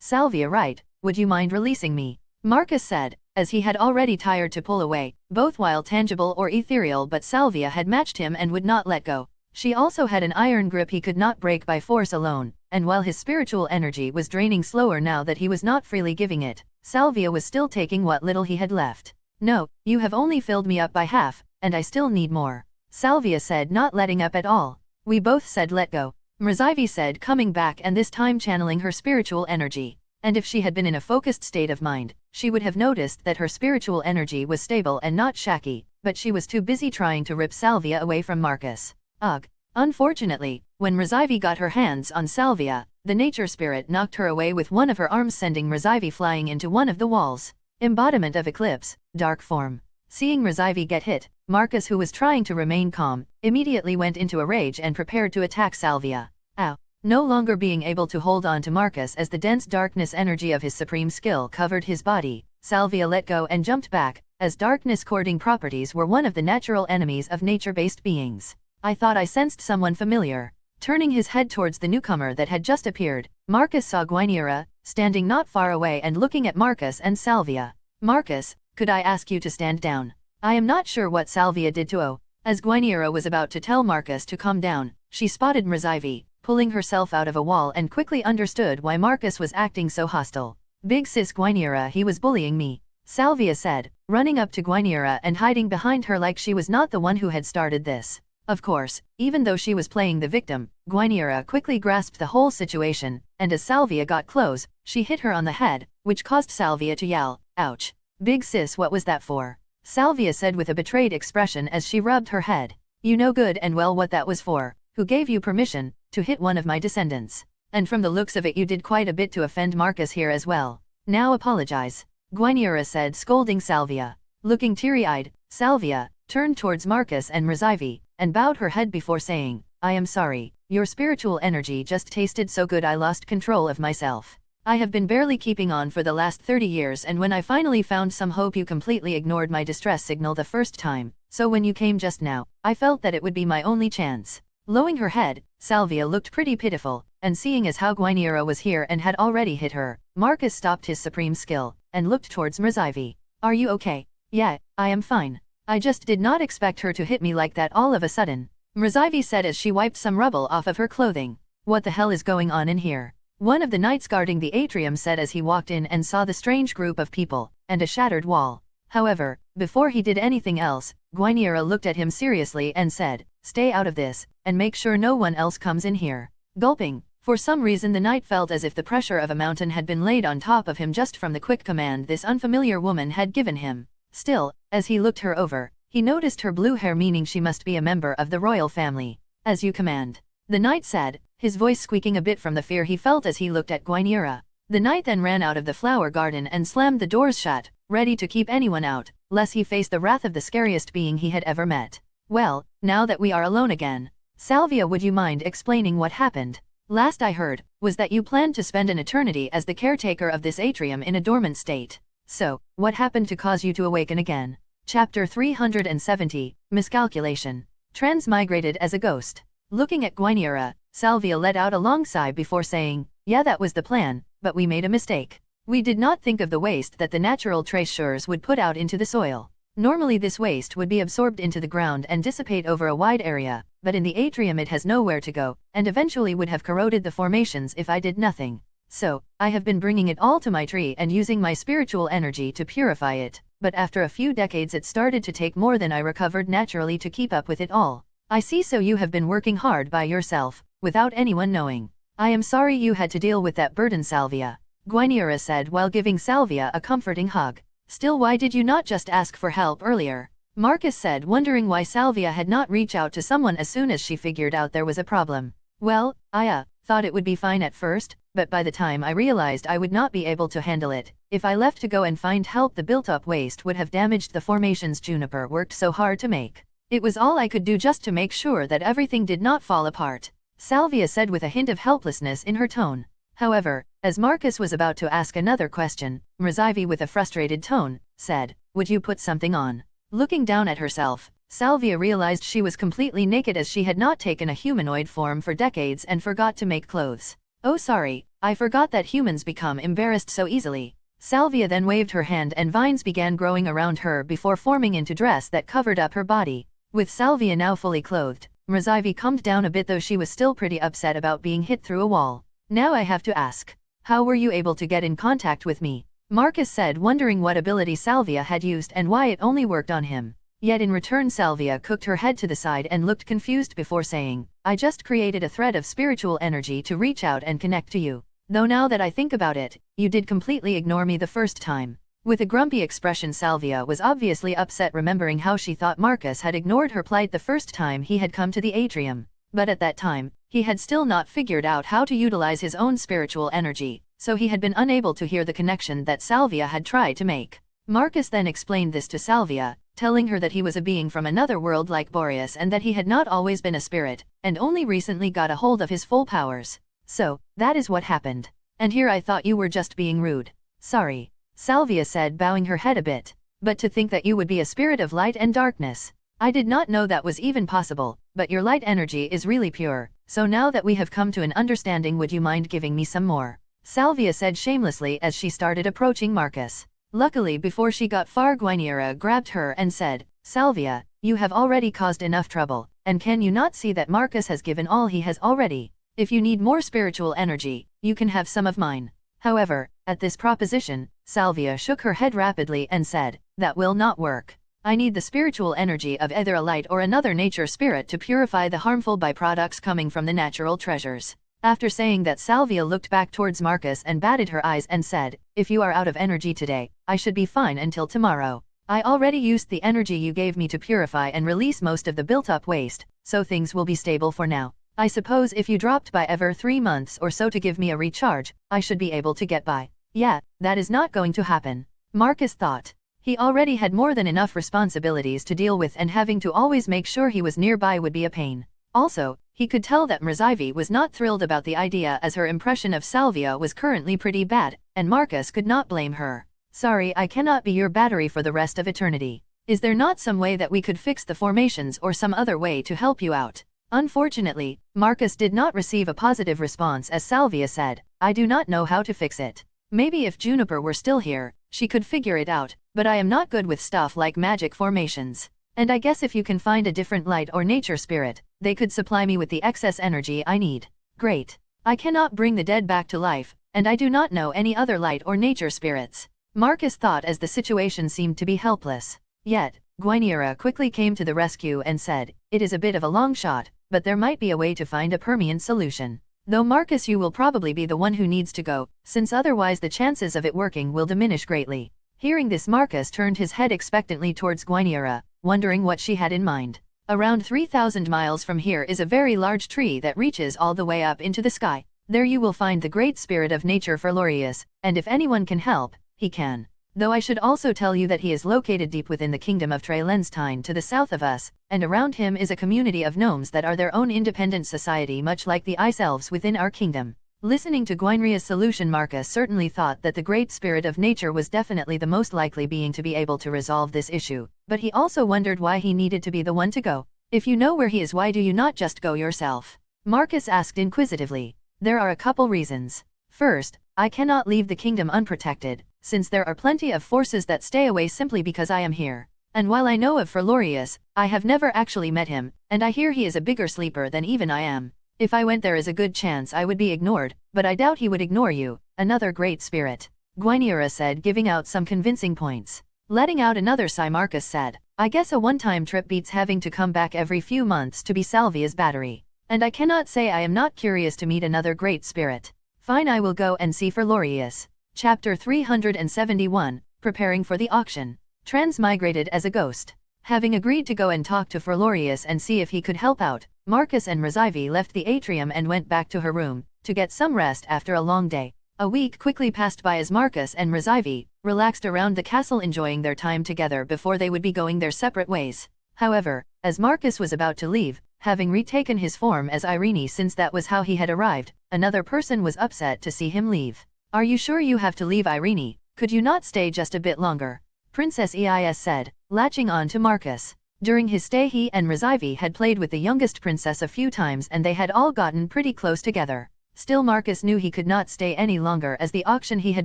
Salvia, right, would you mind releasing me? Marcus said, as he had already tired to pull away, both while tangible or ethereal, but Salvia had matched him and would not let go. She also had an iron grip he could not break by force alone, and while his spiritual energy was draining slower now that he was not freely giving it, Salvia was still taking what little he had left. No, you have only filled me up by half, and I still need more, Salvia said, not letting up at all. We both said let go, Mrzivy said, coming back and this time channeling her spiritual energy. And if she had been in a focused state of mind, she would have noticed that her spiritual energy was stable and not shaky, but she was too busy trying to rip Salvia away from Marcus. Ugh. Unfortunately, when Mrzivy got her hands on Salvia, the nature spirit knocked her away with one of her arms, sending Mrzivy flying into one of the walls. Embodiment of Eclipse, dark form. Seeing Mrzivy get hit, Marcus, who was trying to remain calm, immediately went into a rage and prepared to attack Salvia. Ow. No longer being able to hold on to Marcus as the dense darkness energy of his supreme skill covered his body, Salvia let go and jumped back, as darkness courting properties were one of the natural enemies of nature-based beings. I thought I sensed someone familiar. Turning his head towards the newcomer that had just appeared, Marcus saw Guinevere, standing not far away and looking at Marcus and Salvia. Marcus, could I ask you to stand down? I am not sure what Salvia did to O. As Guinevere was about to tell Marcus to calm down, she spotted Mrzivy, pulling herself out of a wall, and quickly understood why Marcus was acting so hostile. Big sis Guinevere, he was bullying me, Salvia said, running up to Guinevere and hiding behind her like she was not the one who had started this. Of course, even though she was playing the victim, Guinevere quickly grasped the whole situation, and as Salvia got close, she hit her on the head, which caused Salvia to yell, ouch. Big sis, what was that for? Salvia said with a betrayed expression as she rubbed her head. You know good and well what that was for. Who gave you permission to hit one of my descendants? And from the looks of it, you did quite a bit to offend Marcus here as well. Now apologize, Guinevere said, scolding Salvia. Looking teary-eyed, Salvia turned towards Marcus and Mrzivy, and bowed her head before saying, I am sorry, your spiritual energy just tasted so good I lost control of myself. I have been barely keeping on for the last 30 years, and when I finally found some hope, you completely ignored my distress signal the first time, so when you came just now, I felt that it would be my only chance. Lowering her head, Salvia looked pretty pitiful, and seeing as how Guinevere was here and had already hit her, Marcus stopped his supreme skill, and looked towards Mrzivy. Are you okay? Yeah, I am fine. I just did not expect her to hit me like that all of a sudden, Mrzivy said as she wiped some rubble off of her clothing. What the hell is going on in here? One of the knights guarding the atrium said as he walked in and saw the strange group of people, and a shattered wall. However, before he did anything else, Guinevere looked at him seriously and said, stay out of this, and make sure no one else comes in here. Gulping, for some reason the knight felt as if the pressure of a mountain had been laid on top of him just from the quick command this unfamiliar woman had given him. Still, as he looked her over, he noticed her blue hair, meaning she must be a member of the royal family. As you command, the knight said, his voice squeaking a bit from the fear he felt as he looked at Guinevere. The knight then ran out of the flower garden and slammed the doors shut, ready to keep anyone out, lest he face the wrath of the scariest being he had ever met. Well, now that we are alone again, Salvia, would you mind explaining what happened? Last I heard, was that you planned to spend an eternity as the caretaker of this atrium in a dormant state. So, what happened to cause you to awaken again? Chapter 370, Miscalculation. Transmigrated as a ghost. Looking at Guinevere, Salvia let out a long sigh before saying, yeah, that was the plan, but we made a mistake. We did not think of the waste that the natural tracers would put out into the soil. Normally this waste would be absorbed into the ground and dissipate over a wide area, but in the atrium it has nowhere to go, and eventually would have corroded the formations if I did nothing. So, I have been bringing it all to my tree and using my spiritual energy to purify it, but after a few decades it started to take more than I recovered naturally to keep up with it all. I see, so you have been working hard by yourself, without anyone knowing. I am sorry you had to deal with that burden, Salvia, Guinevere said while giving Salvia a comforting hug. Still, why did you not just ask for help earlier? Marcus said, wondering why Salvia had not reached out to someone as soon as she figured out there was a problem. Well, I thought it would be fine at first, but by the time I realized I would not be able to handle it, if I left to go and find help, the built-up waste would have damaged the formations Juniper worked so hard to make. It was all I could do just to make sure that everything did not fall apart, Salvia said with a hint of helplessness in her tone. However, as Marcus was about to ask another question, Mrazivi with a frustrated tone, said, would you put something on? Looking down at herself, Salvia realized she was completely naked as she had not taken a humanoid form for decades and forgot to make clothes. Oh sorry, I forgot that humans become embarrassed so easily. Salvia then waved her hand and vines began growing around her before forming into dress that covered up her body. With Salvia now fully clothed, Mrazivi calmed down a bit, though she was still pretty upset about being hit through a wall. Now I have to ask, how were you able to get in contact with me? Marcus said, wondering what ability Salvia had used and why it only worked on him. Yet in return Salvia cocked her head to the side and looked confused before saying, I just created a thread of spiritual energy to reach out and connect to you. Though now that I think about it, you did completely ignore me the first time. With a grumpy expression, Salvia was obviously upset, remembering how she thought Marcus had ignored her plight the first time he had come to the atrium. But at that time, he had still not figured out how to utilize his own spiritual energy, so he had been unable to hear the connection that Salvia had tried to make. Marcus then explained this to Salvia, telling her that he was a being from another world like Boreas and that he had not always been a spirit, and only recently got a hold of his full powers. So, that is what happened. And here I thought you were just being rude. Sorry, Salvia said, bowing her head a bit. But to think that you would be a spirit of light and darkness. I did not know that was even possible, but your light energy is really pure, so now that we have come to an understanding, would you mind giving me some more? Salvia said shamelessly as she started approaching Marcus. Luckily, before she got far, Guinevere grabbed her and said, Salvia, you have already caused enough trouble, and can you not see that Marcus has given all he has already? If you need more spiritual energy, you can have some of mine. However, at this proposition, Salvia shook her head rapidly and said, that will not work. I need the spiritual energy of either a light or another nature spirit to purify the harmful byproducts coming from the natural treasures. After saying that, Salvia looked back towards Marcus and batted her eyes and said, if you are out of energy today, I should be fine until tomorrow. I already used the energy you gave me to purify and release most of the built-up waste, so things will be stable for now. I suppose if you dropped by ever 3 months or so to give me a recharge, I should be able to get by. Yeah, that is not going to happen, Marcus thought. He already had more than enough responsibilities to deal with, and having to always make sure he was nearby would be a pain. Also, he could tell that Mrazivi was not thrilled about the idea, as her impression of Salvia was currently pretty bad, and Marcus could not blame her. Sorry, I cannot be your battery for the rest of eternity. Is there not some way that we could fix the formations or some other way to help you out? Unfortunately, Marcus did not receive a positive response as Salvia said, I do not know how to fix it. Maybe if Juniper were still here, she could figure it out, but I am not good with stuff like magic formations. And I guess if you can find a different light or nature spirit, they could supply me with the excess energy I need. Great. I cannot bring the dead back to life, and I do not know any other light or nature spirits, Marcus thought as the situation seemed to be helpless. Yet, Guinevere quickly came to the rescue and said, it is a bit of a long shot, but there might be a way to find a permanent solution. Though Marcus, you will probably be the one who needs to go, since otherwise the chances of it working will diminish greatly. Hearing this, Marcus turned his head expectantly towards Guinevere, wondering what she had in mind. Around 3,000 miles from here is a very large tree that reaches all the way up into the sky. There you will find the great spirit of nature Ferlorius, and if anyone can help, he can. though I should also tell you that he is located deep within the kingdom of Trailenstein to the south of us, and around him is a community of gnomes that are their own independent society much like the ice elves within our kingdom. Listening to Guinria's solution, Marcus certainly thought that the great spirit of nature was definitely the most likely being to be able to resolve this issue, but he also wondered why he needed to be the one to go. If you know where he is, why do you not just go yourself? Marcus asked inquisitively. There are a couple reasons. First, I cannot leave the kingdom unprotected, since there are plenty of forces that stay away simply because I am here. And while I know of Ferlorius, I have never actually met him, and I hear he is a bigger sleeper than even I am. If I went there is a good chance I would be ignored, but I doubt he would ignore you. Another great spirit, Guinira said, giving out some convincing points. Letting out another sigh, Marcus said, I guess a one-time trip beats having to come back every few months to be Salvia's battery. And I cannot say I am not curious to meet another great spirit. Fine, I will go and see Ferlorius. Chapter 371, Preparing for the Auction. Transmigrated as a ghost. Having agreed to go and talk to Ferlorius and see if he could help out, Marcus and Rzivi left the atrium and went back to her room, to get some rest after a long day. A week quickly passed by as Marcus and Rzivi relaxed around the castle, enjoying their time together before they would be going their separate ways. However, as Marcus was about to leave, having retaken his form as Irene since that was how he had arrived, another person was upset to see him leave. Are you sure you have to leave, Irene? Could you not stay just a bit longer? Princess Eis said, latching on to Marcus. During his stay he and Rzivi had played with the youngest princess a few times and they had all gotten pretty close together. Still, Marcus knew he could not stay any longer as the auction he had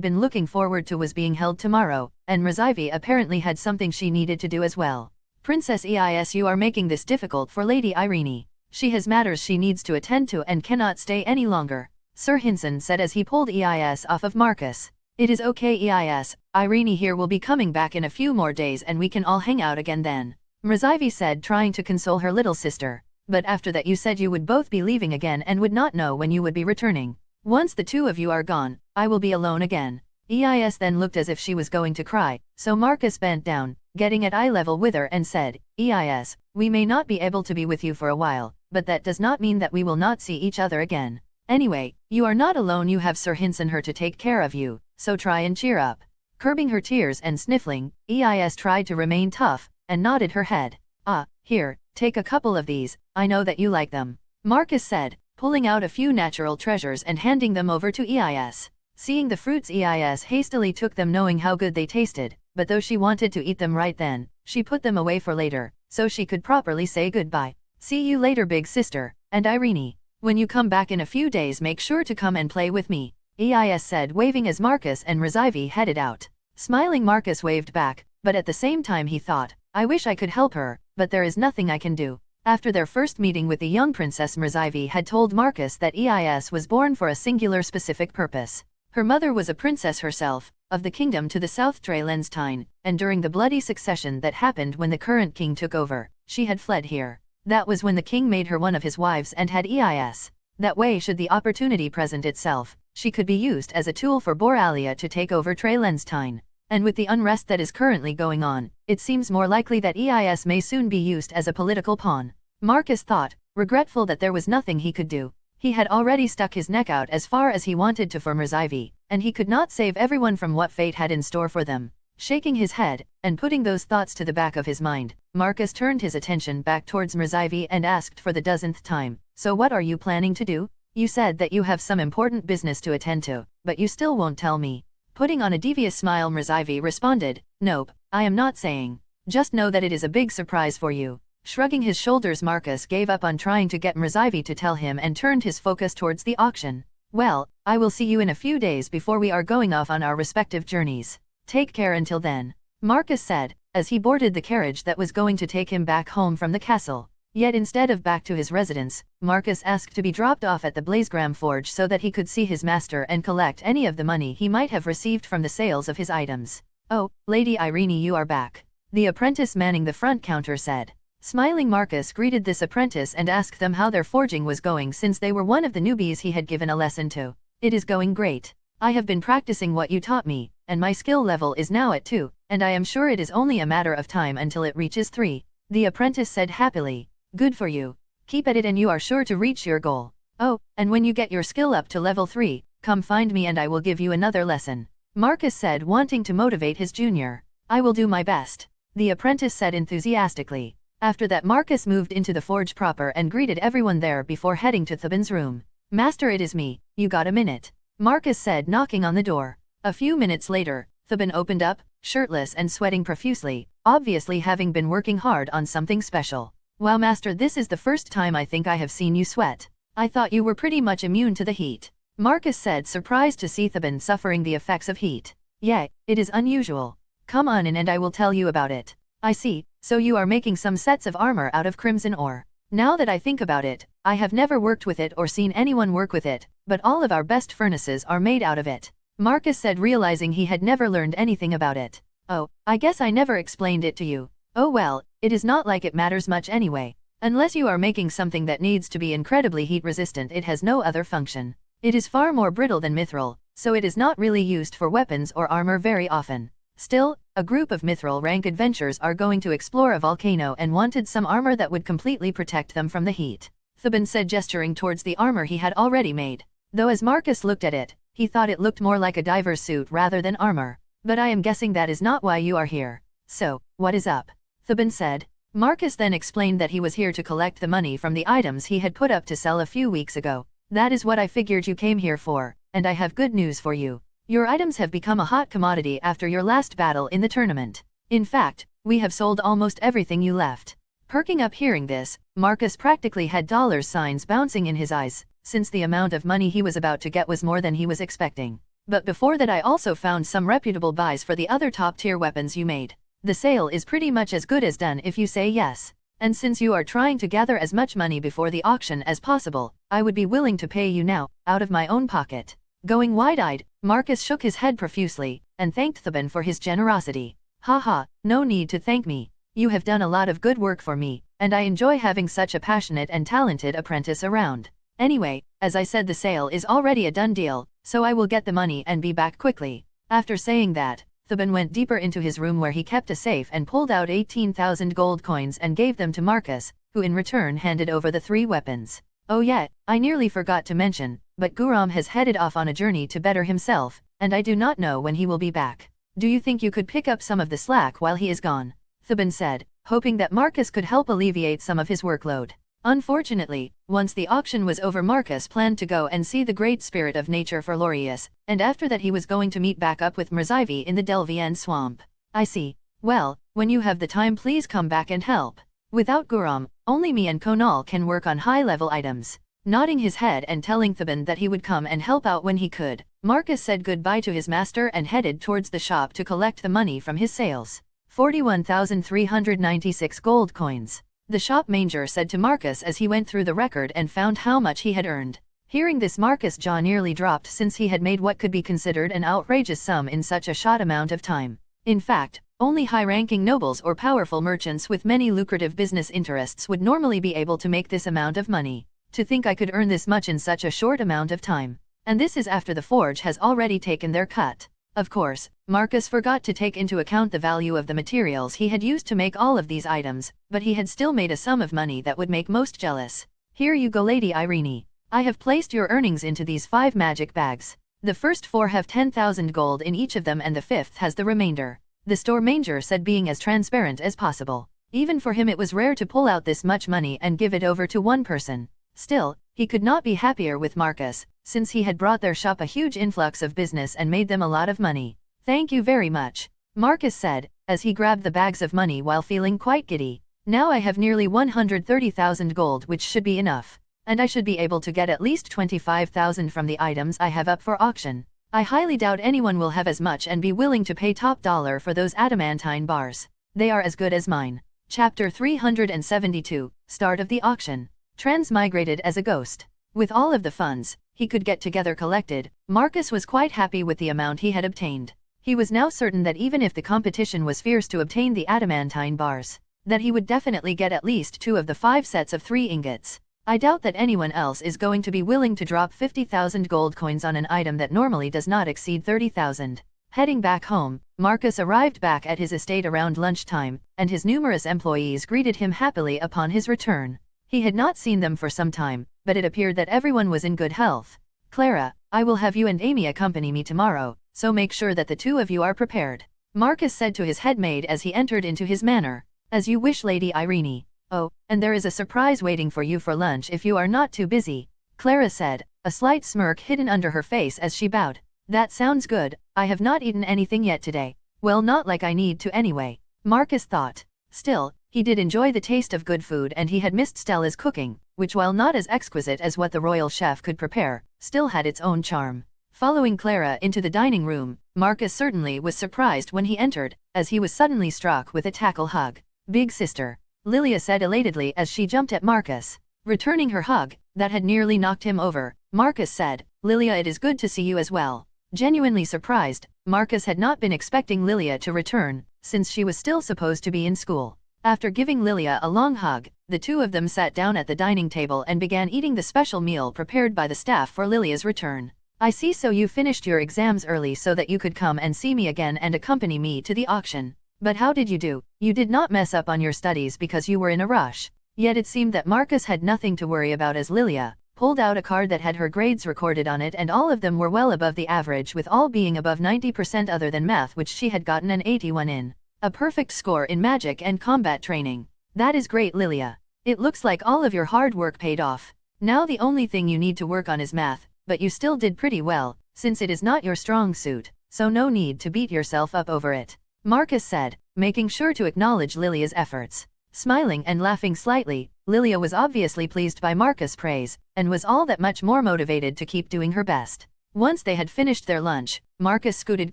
been looking forward to was being held tomorrow, and Rzivi apparently had something she needed to do as well. Princess Eis, you are making this difficult for Lady Irene. She has matters she needs to attend to and cannot stay any longer, Sir Hinson said as he pulled Eis off of Marcus. It is okay, Eis, Irene here will be coming back in a few more days and we can all hang out again then. Rzivi said, trying to console her little sister. But after that you said you would both be leaving again and would not know when you would be returning. Once the two of you are gone, I will be alone again. Eis then looked as if she was going to cry, so Marcus bent down, getting at eye level with her and said, Eis, we may not be able to be with you for a while, but that does not mean that we will not see each other again. Anyway, you are not alone, you have Sir Hinson here to take care of you, so try and cheer up. Curbing her tears and sniffling, Eis tried to remain tough, and nodded her head. Ah, here, take a couple of these, I know that you like them. Marcus said, pulling out a few natural treasures and handing them over to Eis. Seeing the fruits, Eis hastily took them, knowing how good they tasted, but though she wanted to eat them right then, she put them away for later, so she could properly say goodbye. See you later, big sister, and Irene. When you come back in a few days make sure to come and play with me, Eis said, waving as Marcus and Rzivi headed out. Smiling, Marcus waved back, but at the same time he thought, I wish I could help her, but there is nothing I can do. After their first meeting with the young princess, Rzivi had told Marcus that Eis was born for a singular specific purpose. Her mother was a princess herself, of the kingdom to the south Trailenstein, and during the bloody succession that happened when the current king took over, she had fled here. That was when the king made her one of his wives and had Eis. That way, should the opportunity present itself, she could be used as a tool for Boralia to take over Trailenstein. And with the unrest that is currently going on, it seems more likely that Eis may soon be used as a political pawn. Marcus thought, regretful that there was nothing he could do. He had already stuck his neck out as far as he wanted to for Rzivi, and he could not save everyone from what fate had in store for them. Shaking his head, and putting those thoughts to the back of his mind, Marcus turned his attention back towards Rzivi and asked for the dozenth time, so what are you planning to do? You said that you have some important business to attend to, but you still won't tell me. Putting on a devious smile, Rzivi responded, nope, I am not saying. Just know that it is a big surprise for you. Shrugging his shoulders, Marcus gave up on trying to get Rzivi to tell him and turned his focus towards the auction. Well, I will see you in a few days before we are going off on our respective journeys. Take care until then, Marcus said, as he boarded the carriage that was going to take him back home from the castle. Yet instead of back to his residence, Marcus asked to be dropped off at the Blazegram Forge so that he could see his master and collect any of the money he might have received from the sales of his items. Oh, Lady Irene, you are back, the apprentice manning the front counter said. Smiling, Marcus greeted this apprentice and asked them how their forging was going, since they were one of the newbies he had given a lesson to. It is going great. I have been practicing what you taught me, and my skill level is now at 2, and I am sure it is only a matter of time until it reaches 3, the apprentice said happily. Good for you. Keep at it and you are sure to reach your goal. Oh, and when you get your skill up to level 3, come find me and I will give you another lesson. Marcus said, wanting to motivate his junior. I will do my best, the apprentice said enthusiastically. After that, Marcus moved into the forge proper and greeted everyone there before heading to Thubin's room. Master, it is me, you got a minute? Marcus said, knocking on the door. A few minutes later, Thubin opened up, shirtless and sweating profusely, obviously having been working hard on something special. Wow master, this is the first time I think I have seen you sweat. I thought you were pretty much immune to the heat, Marcus said, surprised to see Thubin suffering the effects of heat. Yeah, it is unusual. Come on in and I will tell you about it. I see, so you are making some sets of armor out of crimson ore. Now that I think about it, I have never worked with it or seen anyone work with it, but all of our best furnaces are made out of it, Marcus said, realizing he had never learned anything about it. Oh, I guess I never explained it to you. Oh well, it is not like it matters much anyway. Unless you are making something that needs to be incredibly heat resistant, it has no other function. It is far more brittle than mithril, so it is not really used for weapons or armor very often. Still, a group of mithril rank adventurers are going to explore a volcano and wanted some armor that would completely protect them from the heat, Thubin said, gesturing towards the armor he had already made. Though as Marcus looked at it, he thought it looked more like a diver's suit rather than armor. But I am guessing that is not why you are here. So, what is up? Thubin said. Marcus then explained that he was here to collect the money from the items he had put up to sell a few weeks ago. That is what I figured you came here for, and I have good news for you. Your items have become a hot commodity after your last battle in the tournament. In fact, we have sold almost everything you left. Perking up hearing this, Marcus practically had dollar signs bouncing in his eyes, since the amount of money he was about to get was more than he was expecting. But before that, I also found some reputable buys for the other top-tier weapons you made. The sale is pretty much as good as done if you say yes. And since you are trying to gather as much money before the auction as possible, I would be willing to pay you now, out of my own pocket. Going wide-eyed, Marcus shook his head profusely, and thanked Thubin for his generosity. Haha, no need to thank me. You have done a lot of good work for me, and I enjoy having such a passionate and talented apprentice around. Anyway, as I said, the sale is already a done deal, so I will get the money and be back quickly. After saying that, Thubin went deeper into his room where he kept a safe and pulled out 18,000 gold coins and gave them to Marcus, who in return handed over the 3 weapons. Oh yeah, I nearly forgot to mention, but Guram has headed off on a journey to better himself, and I do not know when he will be back. Do you think you could pick up some of the slack while he is gone? Thubin said, hoping that Marcus could help alleviate some of his workload. Unfortunately, once the auction was over, Marcus planned to go and see the great spirit of nature for Lorius, and after that he was going to meet back up with Mrzivy in the Delvian swamp. I see. Well, when you have the time, please come back and help. Without Guram, only me and Konal can work on high-level items. Nodding his head and telling Thubin that he would come and help out when he could, Marcus said goodbye to his master and headed towards the shop to collect the money from his sales. 41,396 gold coins. The shop manager said to Marcus as he went through the record and found how much he had earned. Hearing this, Marcus' jaw nearly dropped, since he had made what could be considered an outrageous sum in such a short amount of time. In fact, only high-ranking nobles or powerful merchants with many lucrative business interests would normally be able to make this amount of money. To think I could earn this much in such a short amount of time. And this is after the forge has already taken their cut. Of course, Marcus forgot to take into account the value of the materials he had used to make all of these items, but he had still made a sum of money that would make most jealous. Here you go, Lady Irene. I have placed your earnings into these 5 magic bags. The first 4 have 10,000 gold in each of them and the 5th has the remainder. The store manager said, being as transparent as possible. Even for him it was rare to pull out this much money and give it over to one person. Still, he could not be happier with Marcus, since he had brought their shop a huge influx of business and made them a lot of money. Thank you very much, Marcus said, as he grabbed the bags of money while feeling quite giddy. Now I have nearly 130,000 gold, which should be enough. And I should be able to get at least 25,000 from the items I have up for auction. I highly doubt anyone will have as much and be willing to pay top dollar for those adamantine bars. They are as good as mine. Chapter 372, Start of the Auction. Transmigrated as a ghost. With all of the funds he could get together collected, Marcus was quite happy with the amount he had obtained. He was now certain that even if the competition was fierce to obtain the adamantine bars, that he would definitely get at least 2 of the 5 sets of 3 ingots. I doubt that anyone else is going to be willing to drop 50,000 gold coins on an item that normally does not exceed 30,000. Heading back home, Marcus arrived back at his estate around lunchtime, and his numerous employees greeted him happily upon his return. He had not seen them for some time, but it appeared that everyone was in good health. Clara, I will have you and Amy accompany me tomorrow, so make sure that the two of you are prepared. Marcus said to his headmaid as he entered into his manor. As you wish, Lady Irene. Oh, and there is a surprise waiting for you for lunch if you are not too busy, Clara said, a slight smirk hidden under her face as she bowed. That sounds good, I have not eaten anything yet today. Well, not like I need to anyway, Marcus thought. Still, he did enjoy the taste of good food and he had missed Stella's cooking, which while not as exquisite as what the royal chef could prepare, still had its own charm. Following Clara into the dining room, Marcus certainly was surprised when he entered, as he was suddenly struck with a tackle hug. Big sister, Lilia said elatedly as she jumped at Marcus. Returning her hug, that had nearly knocked him over, Marcus said, Lilia, it is good to see you as well. Genuinely surprised, Marcus had not been expecting Lilia to return, since she was still supposed to be in school. After giving Lilia a long hug, the two of them sat down at the dining table and began eating the special meal prepared by the staff for Lilia's return. I see, so you finished your exams early so that you could come and see me again and accompany me to the auction. But how did you do? You did not mess up on your studies because you were in a rush. Yet it seemed that Marcus had nothing to worry about as Lilia pulled out a card that had her grades recorded on it, and all of them were well above the average, with all being above 90% other than math, which she had gotten an 81 in. A perfect score in magic and combat training. That is great, Lilia. It looks like all of your hard work paid off. Now the only thing you need to work on is math, but you still did pretty well, since it is not your strong suit, so no need to beat yourself up over it, Marcus said, making sure to acknowledge Lilia's efforts. Smiling and laughing slightly, Lilia was obviously pleased by Marcus' praise, and was all that much more motivated to keep doing her best. Once they had finished their lunch, Marcus scooted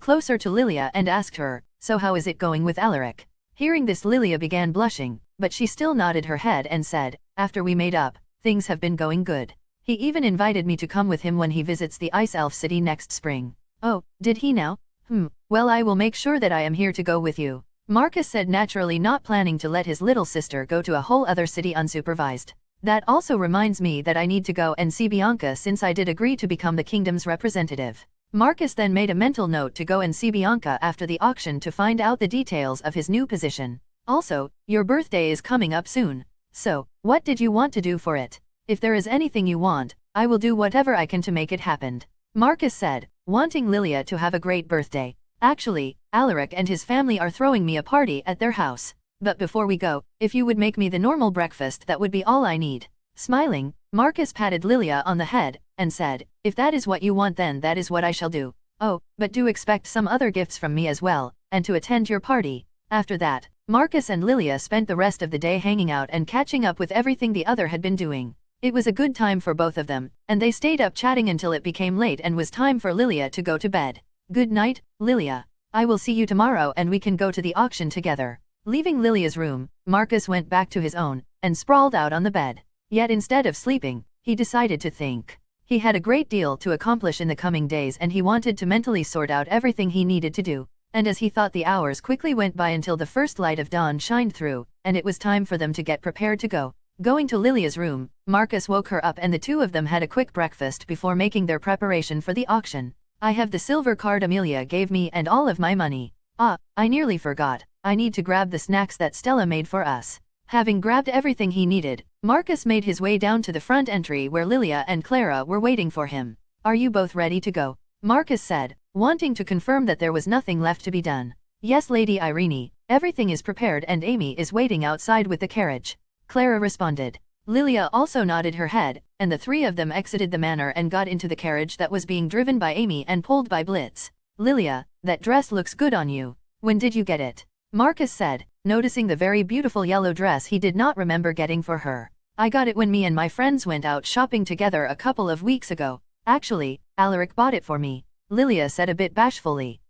closer to Lilia and asked her, so how is it going with Alaric? Hearing this, Lilia began blushing, but she still nodded her head and said, after we made up, things have been going good. He even invited me to come with him when he visits the Ice Elf City next spring. Oh, did he now? Well, I will make sure that I am here to go with you, Marcus said, naturally not planning to let his little sister go to a whole other city unsupervised. That also reminds me that I need to go and see Bianca, since I did agree to become the kingdom's representative. Marcus then made a mental note to go and see Bianca after the auction to find out the details of his new position. Also, your birthday is coming up soon. So, what did you want to do for it? If there is anything you want, I will do whatever I can to make it happen, Marcus said, wanting Lilia to have a great birthday. Actually, Alaric and his family are throwing me a party at their house. But before we go, if you would make me the normal breakfast, that would be all I need. Smiling, Marcus patted Lilia on the head, and said, if that is what you want, then that is what I shall do. Oh, but do expect some other gifts from me as well, and to attend your party. After that, Marcus and Lilia spent the rest of the day hanging out and catching up with everything the other had been doing. It was a good time for both of them, and they stayed up chatting until it became late and was time for Lilia to go to bed. Good night, Lilia. I will see you tomorrow and we can go to the auction together. Leaving Lilia's room, Marcus went back to his own, and sprawled out on the bed. Yet instead of sleeping, he decided to think. He had a great deal to accomplish in the coming days, and he wanted to mentally sort out everything he needed to do. And as he thought, the hours quickly went by until the first light of dawn shined through, and it was time for them to get prepared to go. Going to Lilia's room, Marcus woke her up and the two of them had a quick breakfast before making their preparation for the auction. I have the silver card Amelia gave me and all of my money. Ah, I nearly forgot. I need to grab the snacks that Stella made for us. Having grabbed everything he needed, Marcus made his way down to the front entry where Lilia and Clara were waiting for him. Are you both ready to go? Marcus said, wanting to confirm that there was nothing left to be done. Yes, Lady Irene, everything is prepared and Amy is waiting outside with the carriage, Clara responded. Lilia also nodded her head, and the three of them exited the manor and got into the carriage that was being driven by Amy and pulled by Blitz. Lilia, that dress looks good on you. When did you get it? Marcus said, noticing the very beautiful yellow dress he did not remember getting for her. I got it when me and my friends went out shopping together a couple of weeks ago. Actually, Alaric bought it for me, Lilia said a bit bashfully.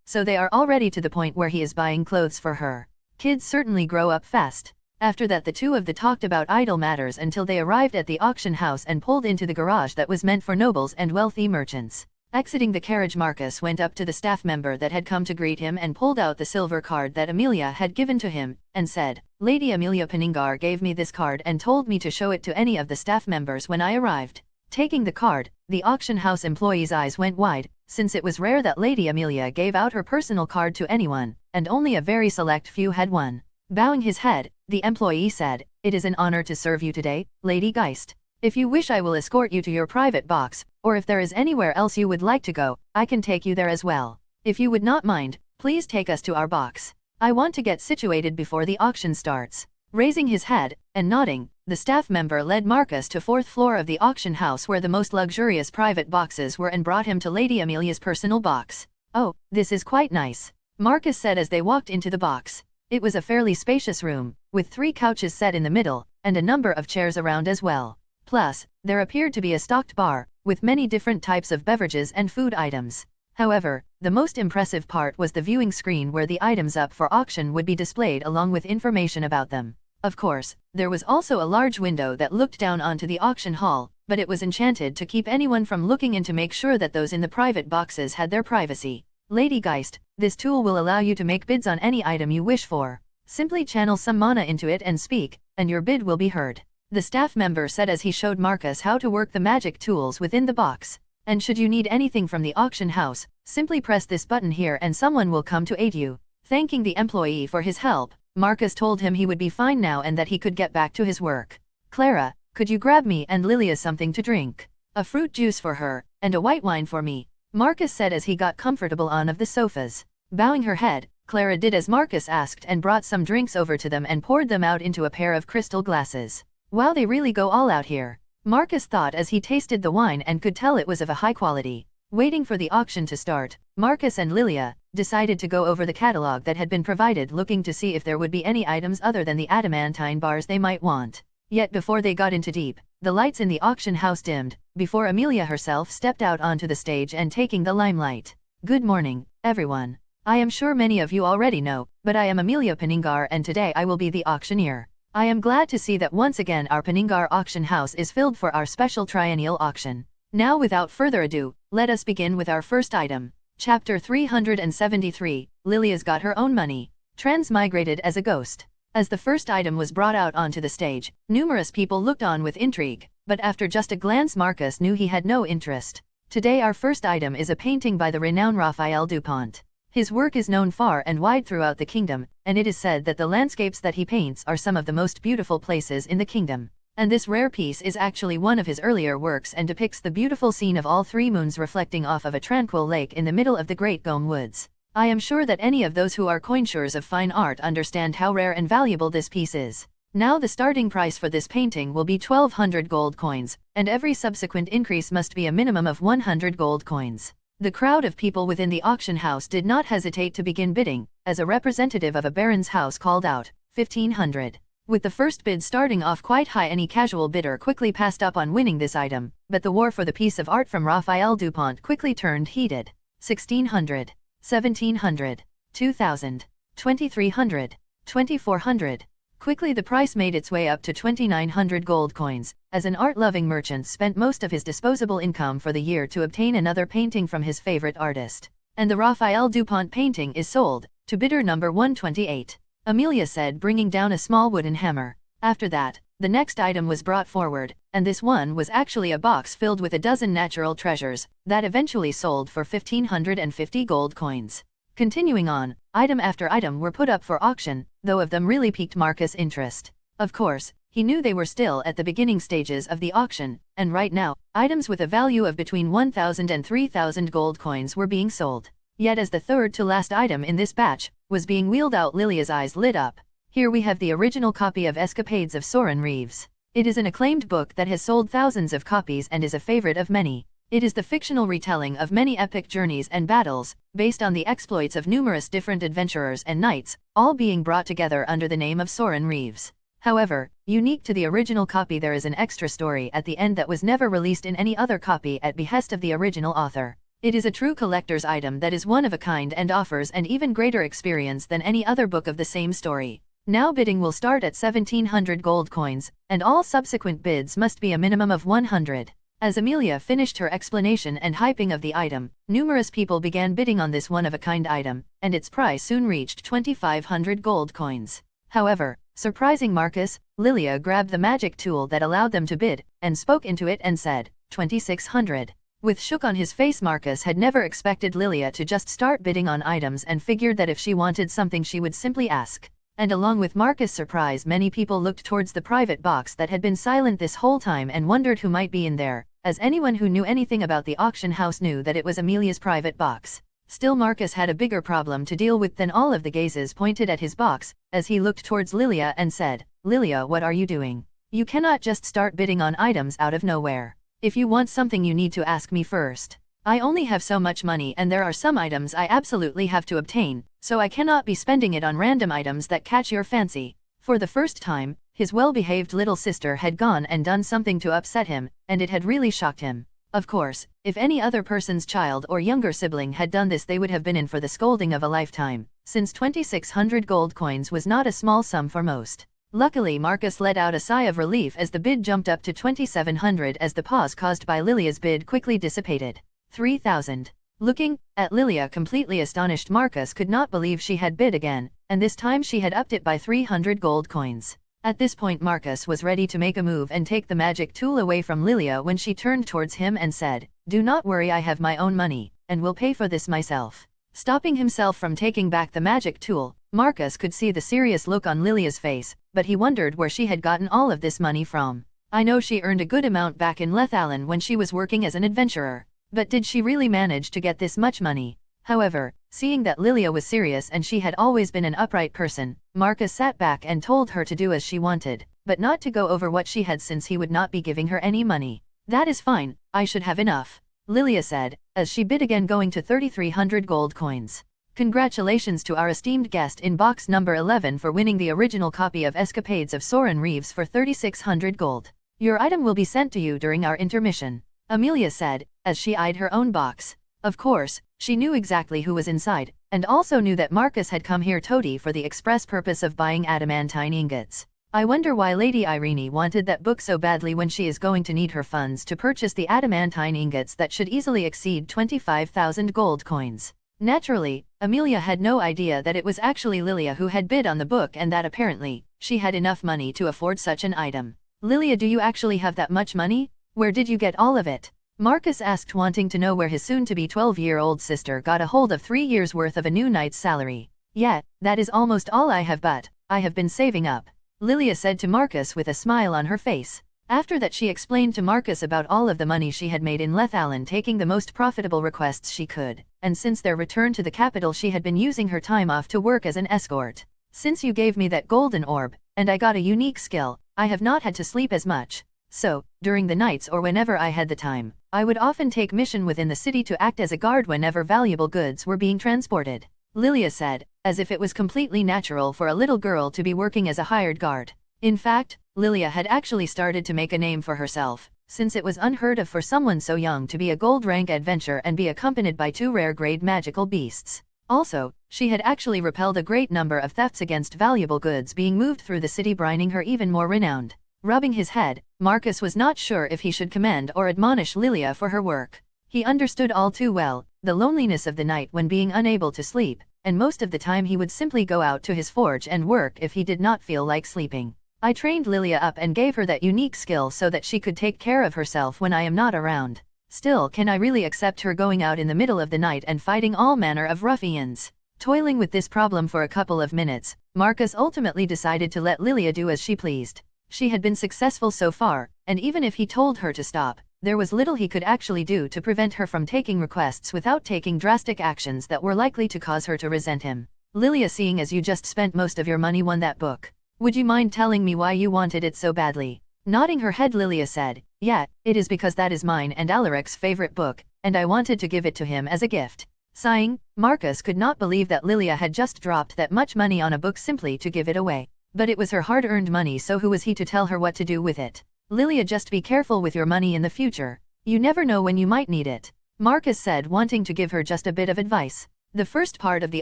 So they are already to the point where he is buying clothes for her. Kids certainly grow up fast. After that, the two of them talked about idle matters until they arrived at the auction house and pulled into the garage that was meant for nobles and wealthy merchants. Exiting the carriage, Marcus went up to the staff member that had come to greet him and pulled out the silver card that Amelia had given to him, and said, Lady Amelia Peningar gave me this card and told me to show it to any of the staff members when I arrived. Taking the card, the auction house employee's eyes went wide, since it was rare that Lady Amelia gave out her personal card to anyone, and only a very select few had one. Bowing his head, the employee said, It is an honor to serve you today, Lady Geist. If you wish I will escort you to your private box, or if there is anywhere else you would like to go, I can take you there as well. If you would not mind, please take us to our box. I want to get situated before the auction starts. Raising his head, and nodding, the staff member led Marcus to 4th floor of the auction house where the most luxurious private boxes were and brought him to Lady Amelia's personal box. Oh, this is quite nice, Marcus said as they walked into the box. It was a fairly spacious room, with 3 couches set in the middle, and a number of chairs around as well. Plus, there appeared to be a stocked bar, with many different types of beverages and food items. However, the most impressive part was the viewing screen where the items up for auction would be displayed along with information about them. Of course, there was also a large window that looked down onto the auction hall, but it was enchanted to keep anyone from looking in to make sure that those in the private boxes had their privacy. Lady Geist, this tool will allow you to make bids on any item you wish for. Simply channel some mana into it and speak, and your bid will be heard, the staff member said as he showed Marcus how to work the magic tools within the box. And should you need anything from the auction house, simply press this button here and someone will come to aid you. Thanking the employee for his help, Marcus told him he would be fine now and that he could get back to his work. Clara, could you grab me and Lilia something to drink? A fruit juice for her, and a white wine for me, Marcus said as he got comfortable on of the sofas. Bowing her head, Clara did as Marcus asked and brought some drinks over to them and poured them out into a pair of crystal glasses. Wow, they really go all out here, Marcus thought as he tasted the wine and could tell it was of a high quality. Waiting for the auction to start, Marcus and Lilia decided to go over the catalog that had been provided, looking to see if there would be any items other than the adamantine bars they might want. Yet before they got into deep, the lights in the auction house dimmed, before Amelia herself stepped out onto the stage and taking the limelight. Good morning, everyone. I am sure many of you already know, but I am Amelia Peningar and today I will be the auctioneer. I am glad to see that once again our Peningar auction house is filled for our special triennial auction. Now without further ado, let us begin with our first item. Chapter 373, Lilia's got her own money. Transmigrated as a ghost. As the first item was brought out onto the stage, numerous people looked on with intrigue, but after just a glance Marcus knew he had no interest. Today our first item is a painting by the renowned Raphael Dupont. His work is known far and wide throughout the kingdom, and it is said that the landscapes that he paints are some of the most beautiful places in the kingdom. And this rare piece is actually one of his earlier works and depicts the beautiful scene of all 3 moons reflecting off of a tranquil lake in the middle of the Great Gome Woods. I am sure that any of those who are connoisseurs of fine art understand how rare and valuable this piece is. Now the starting price for this painting will be 1200 gold coins, and every subsequent increase must be a minimum of 100 gold coins. The crowd of people within the auction house did not hesitate to begin bidding, as a representative of a baron's house called out, 1500. With the first bid starting off quite high, any casual bidder quickly passed up on winning this item, but the war for the piece of art from Raphael Dupont quickly turned heated. 1600, 1700, 2000, 2300, 2400. Quickly the price made its way up to 2900 gold coins, as an art-loving merchant spent most of his disposable income for the year to obtain another painting from his favorite artist. And the Raphael Dupont painting is sold, to bidder number 128. Amelia said, bringing down a small wooden hammer. After that, the next item was brought forward, and this one was actually a box filled with a dozen natural treasures, that eventually sold for 1550 gold coins. Continuing on, item after item were put up for auction, though of them really piqued Marcus' interest. Of course, he knew they were still at the beginning stages of the auction, and right now, items with a value of between 1,000 and 3,000 gold coins were being sold. Yet as the third to last item in this batch was being wheeled out, Lilia's eyes lit up. Here we have the original copy of Escapades of Soren Reeves. It is an acclaimed book that has sold thousands of copies and is a favorite of many. It is the fictional retelling of many epic journeys and battles, based on the exploits of numerous different adventurers and knights, all being brought together under the name of Soren Reeves. However, unique to the original copy, there is an extra story at the end that was never released in any other copy at behest of the original author. It is a true collector's item that is one of a kind and offers an even greater experience than any other book of the same story. Now bidding will start at 1700 gold coins, and all subsequent bids must be a minimum of 100. As Amelia finished her explanation and hyping of the item, numerous people began bidding on this one-of-a-kind item, and its price soon reached 2500 gold coins. However, surprising Marcus, Lilia grabbed the magic tool that allowed them to bid, and spoke into it and said, 2600. With shook on his face, Marcus had never expected Lilia to just start bidding on items and figured that if she wanted something she would simply ask. And along with Marcus' surprise, many people looked towards the private box that had been silent this whole time and wondered who might be in there, as anyone who knew anything about the auction house knew that it was Amelia's private box. Still, Marcus had a bigger problem to deal with than all of the gazes pointed at his box, as he looked towards Lilia and said, "Lilia, what are you doing? You cannot just start bidding on items out of nowhere. If you want something you need to ask me first. I only have so much money and there are some items I absolutely have to obtain, so I cannot be spending it on random items that catch your fancy." For the first time, his well-behaved little sister had gone and done something to upset him, and it had really shocked him. Of course, if any other person's child or younger sibling had done this, they would have been in for the scolding of a lifetime, since 2,600 gold coins was not a small sum for most. Luckily, Marcus let out a sigh of relief as the bid jumped up to 2,700 as the pause caused by Lilia's bid quickly dissipated. 3,000. Looking at Lilia completely astonished, Marcus could not believe she had bid again, and this time she had upped it by 300 gold coins. At this point, Marcus was ready to make a move and take the magic tool away from Lilia when she turned towards him and said, "Do not worry, I have my own money, and will pay for this myself." Stopping himself from taking back the magic tool, Marcus could see the serious look on Lilia's face, but he wondered where she had gotten all of this money from. I know she earned a good amount back in Lethallen when she was working as an adventurer, but did she really manage to get this much money? However, seeing that Lilia was serious and she had always been an upright person, Marcus sat back and told her to do as she wanted, but not to go over what she had, since he would not be giving her any money. "That is fine, I should have enough," Lilia said, as she bid again, going to 3,300 gold coins. Congratulations to our esteemed guest in box number 11 for winning the original copy of Escapades of Soren Reeves for 3,600 gold. Your item will be sent to you during our intermission, Amelia said, as she eyed her own box. Of course, she knew exactly who was inside, and also knew that Marcus had come here totally for the express purpose of buying adamantine ingots. I wonder why Lady Irene wanted that book so badly when she is going to need her funds to purchase the adamantine ingots that should easily exceed 25,000 gold coins. Naturally, Amelia had no idea that it was actually Lilia who had bid on the book, and that apparently, she had enough money to afford such an item. "Lilia, do you actually have that much money? Where did you get all of it?" Marcus asked, wanting to know where his soon-to-be 12-year-old sister got a hold of 3 years' worth of a new knight's salary. "Yeah, that is almost all I have, but I have been saving up," Lilia said to Marcus with a smile on her face. After that, she explained to Marcus about all of the money she had made in Lethallen, taking the most profitable requests she could, and since their return to the capital she had been using her time off to work as an escort. "Since you gave me that golden orb, and I got a unique skill, I have not had to sleep as much. So, during the nights or whenever I had the time, I would often take mission within the city to act as a guard whenever valuable goods were being transported," Lilia said, as if it was completely natural for a little girl to be working as a hired guard. In fact, Lilia had actually started to make a name for herself, since it was unheard of for someone so young to be a gold-rank adventurer and be accompanied by 2 rare-grade magical beasts. Also, she had actually repelled a great number of thefts against valuable goods being moved through the city, brining her even more renowned. Rubbing his head, Marcus was not sure if he should commend or admonish Lilia for her work. He understood all too well the loneliness of the night when being unable to sleep, and most of the time he would simply go out to his forge and work if he did not feel like sleeping. "I trained Lilia up and gave her that unique skill so that she could take care of herself when I am not around. Still, can I really accept her going out in the middle of the night and fighting all manner of ruffians?" Toiling with this problem for a couple of minutes, Marcus ultimately decided to let Lilia do as she pleased. She had been successful so far, and even if he told her to stop, there was little he could actually do to prevent her from taking requests without taking drastic actions that were likely to cause her to resent him. "Lilia, seeing as you just spent most of your money on that book, would you mind telling me why you wanted it so badly?" Nodding her head, Lilia said, "Yeah, it is because that is mine and Alaric's favorite book, and I wanted to give it to him as a gift." Sighing, Marcus could not believe that Lilia had just dropped that much money on a book simply to give it away. But it was her hard-earned money, so who was he to tell her what to do with it? "Lilia, just be careful with your money in the future. You never know when you might need it," Marcus said, wanting to give her just a bit of advice. The first part of the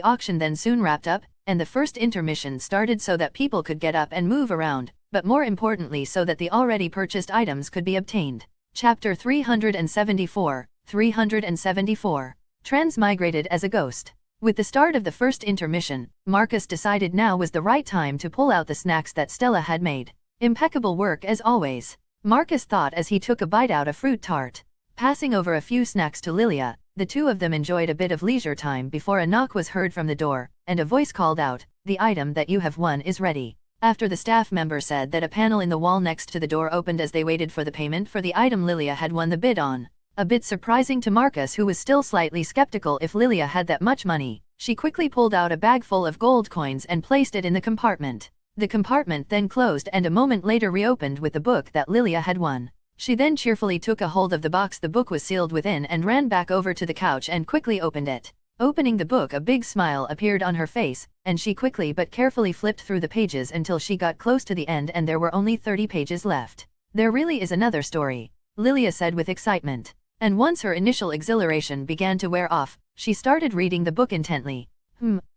auction then soon wrapped up, and the first intermission started so that people could get up and move around, but more importantly so that the already purchased items could be obtained. Chapter 374, 374. Transmigrated as a ghost. With the start of the first intermission, Marcus decided now was the right time to pull out the snacks that Stella had made. "Impeccable work as always," Marcus thought as he took a bite out of fruit tart. Passing over a few snacks to Lilia, The two of them enjoyed a bit of leisure time before a knock was heard from the door, and a voice called out, "The item that you have won is ready." After the staff member said that a panel in the wall next to the door opened as they waited for the payment for the item Lilia had won the bid on. A bit surprising to Marcus, who was still slightly skeptical if Lilia had that much money, she quickly pulled out a bag full of gold coins and placed it in the compartment. The compartment then closed and a moment later reopened with the book that Lilia had won. She then cheerfully took a hold of the box the book was sealed within and ran back over to the couch and quickly opened it. Opening the book, a big smile appeared on her face, and she quickly but carefully flipped through the pages until she got close to the end and there were only 30 pages left. "There really is another story," Lilia said with excitement. And once her initial exhilaration began to wear off, she started reading the book intently.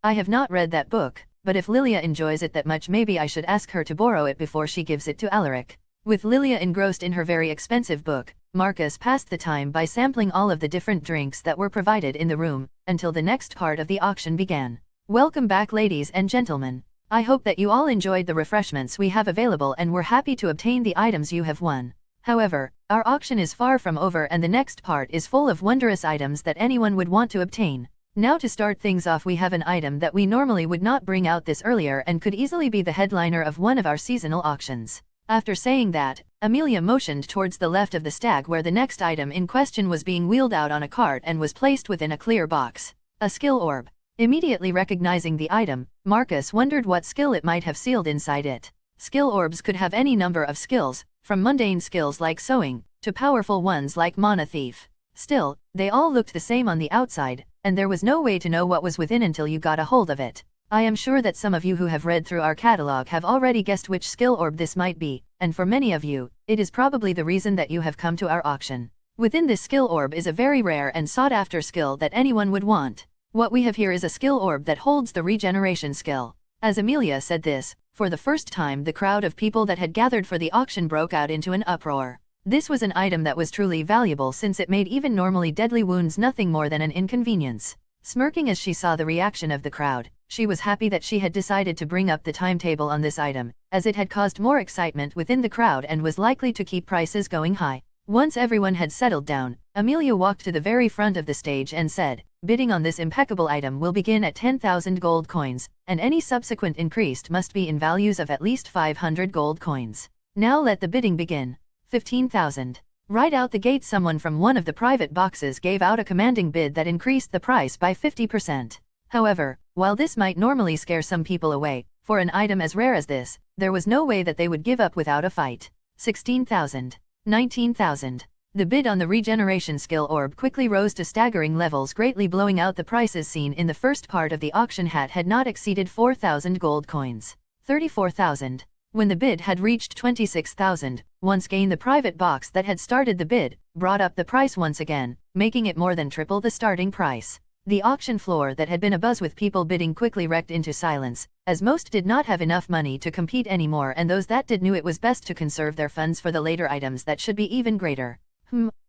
I have not read that book, but if Lilia enjoys it that much, maybe I should ask her to borrow it before she gives it to Alaric." With Lilia engrossed in her very expensive book, Marcus passed the time by sampling all of the different drinks that were provided in the room, until the next part of the auction began. Welcome back, ladies and gentlemen. I hope that you all enjoyed the refreshments we have available and were happy to obtain the items you have won. However, our auction is far from over and the next part is full of wondrous items that anyone would want to obtain. Now to start things off, we have an item that we normally would not bring out this earlier and could easily be the headliner of one of our seasonal auctions. After saying that, Amelia motioned towards the left of the stag where the next item in question was being wheeled out on a cart and was placed within a clear box. A skill orb. Immediately recognizing the item, Marcus wondered what skill it might have sealed inside it. Skill orbs could have any number of skills, from mundane skills like sewing, to powerful ones like Mana Thief. Still, they all looked the same on the outside, and there was no way to know what was within until you got a hold of it. I am sure that some of you who have read through our catalog have already guessed which skill orb this might be, and for many of you, it is probably the reason that you have come to our auction. Within this skill orb is a very rare and sought-after skill that anyone would want. What we have here is a skill orb that holds the regeneration skill. As Amelia said this, for the first time the crowd of people that had gathered for the auction broke out into an uproar. This was an item that was truly valuable since it made even normally deadly wounds nothing more than an inconvenience. Smirking as she saw the reaction of the crowd, she was happy that she had decided to bring up the timetable on this item, as it had caused more excitement within the crowd and was likely to keep prices going high. Once everyone had settled down, Amelia walked to the very front of the stage and said, "Bidding on this impeccable item will begin at 10,000 gold coins, and any subsequent increase must be in values of at least 500 gold coins. Now let the bidding begin." 15,000. Right out the gate, someone from one of the private boxes gave out a commanding bid that increased the price by 50%. However, while this might normally scare some people away, for an item as rare as this, there was no way that they would give up without a fight. 16,000. 19,000. The bid on the regeneration skill orb quickly rose to staggering levels, greatly blowing out the prices seen in the first part of the auction had not exceeded 4,000 gold coins. 34,000. When the bid had reached 26,000, once again the private box that had started the bid brought up the price once again, making it more than triple the starting price. The auction floor that had been abuzz with people bidding quickly wrecked into silence, as most did not have enough money to compete anymore, and those that did knew it was best to conserve their funds for the later items that should be even greater.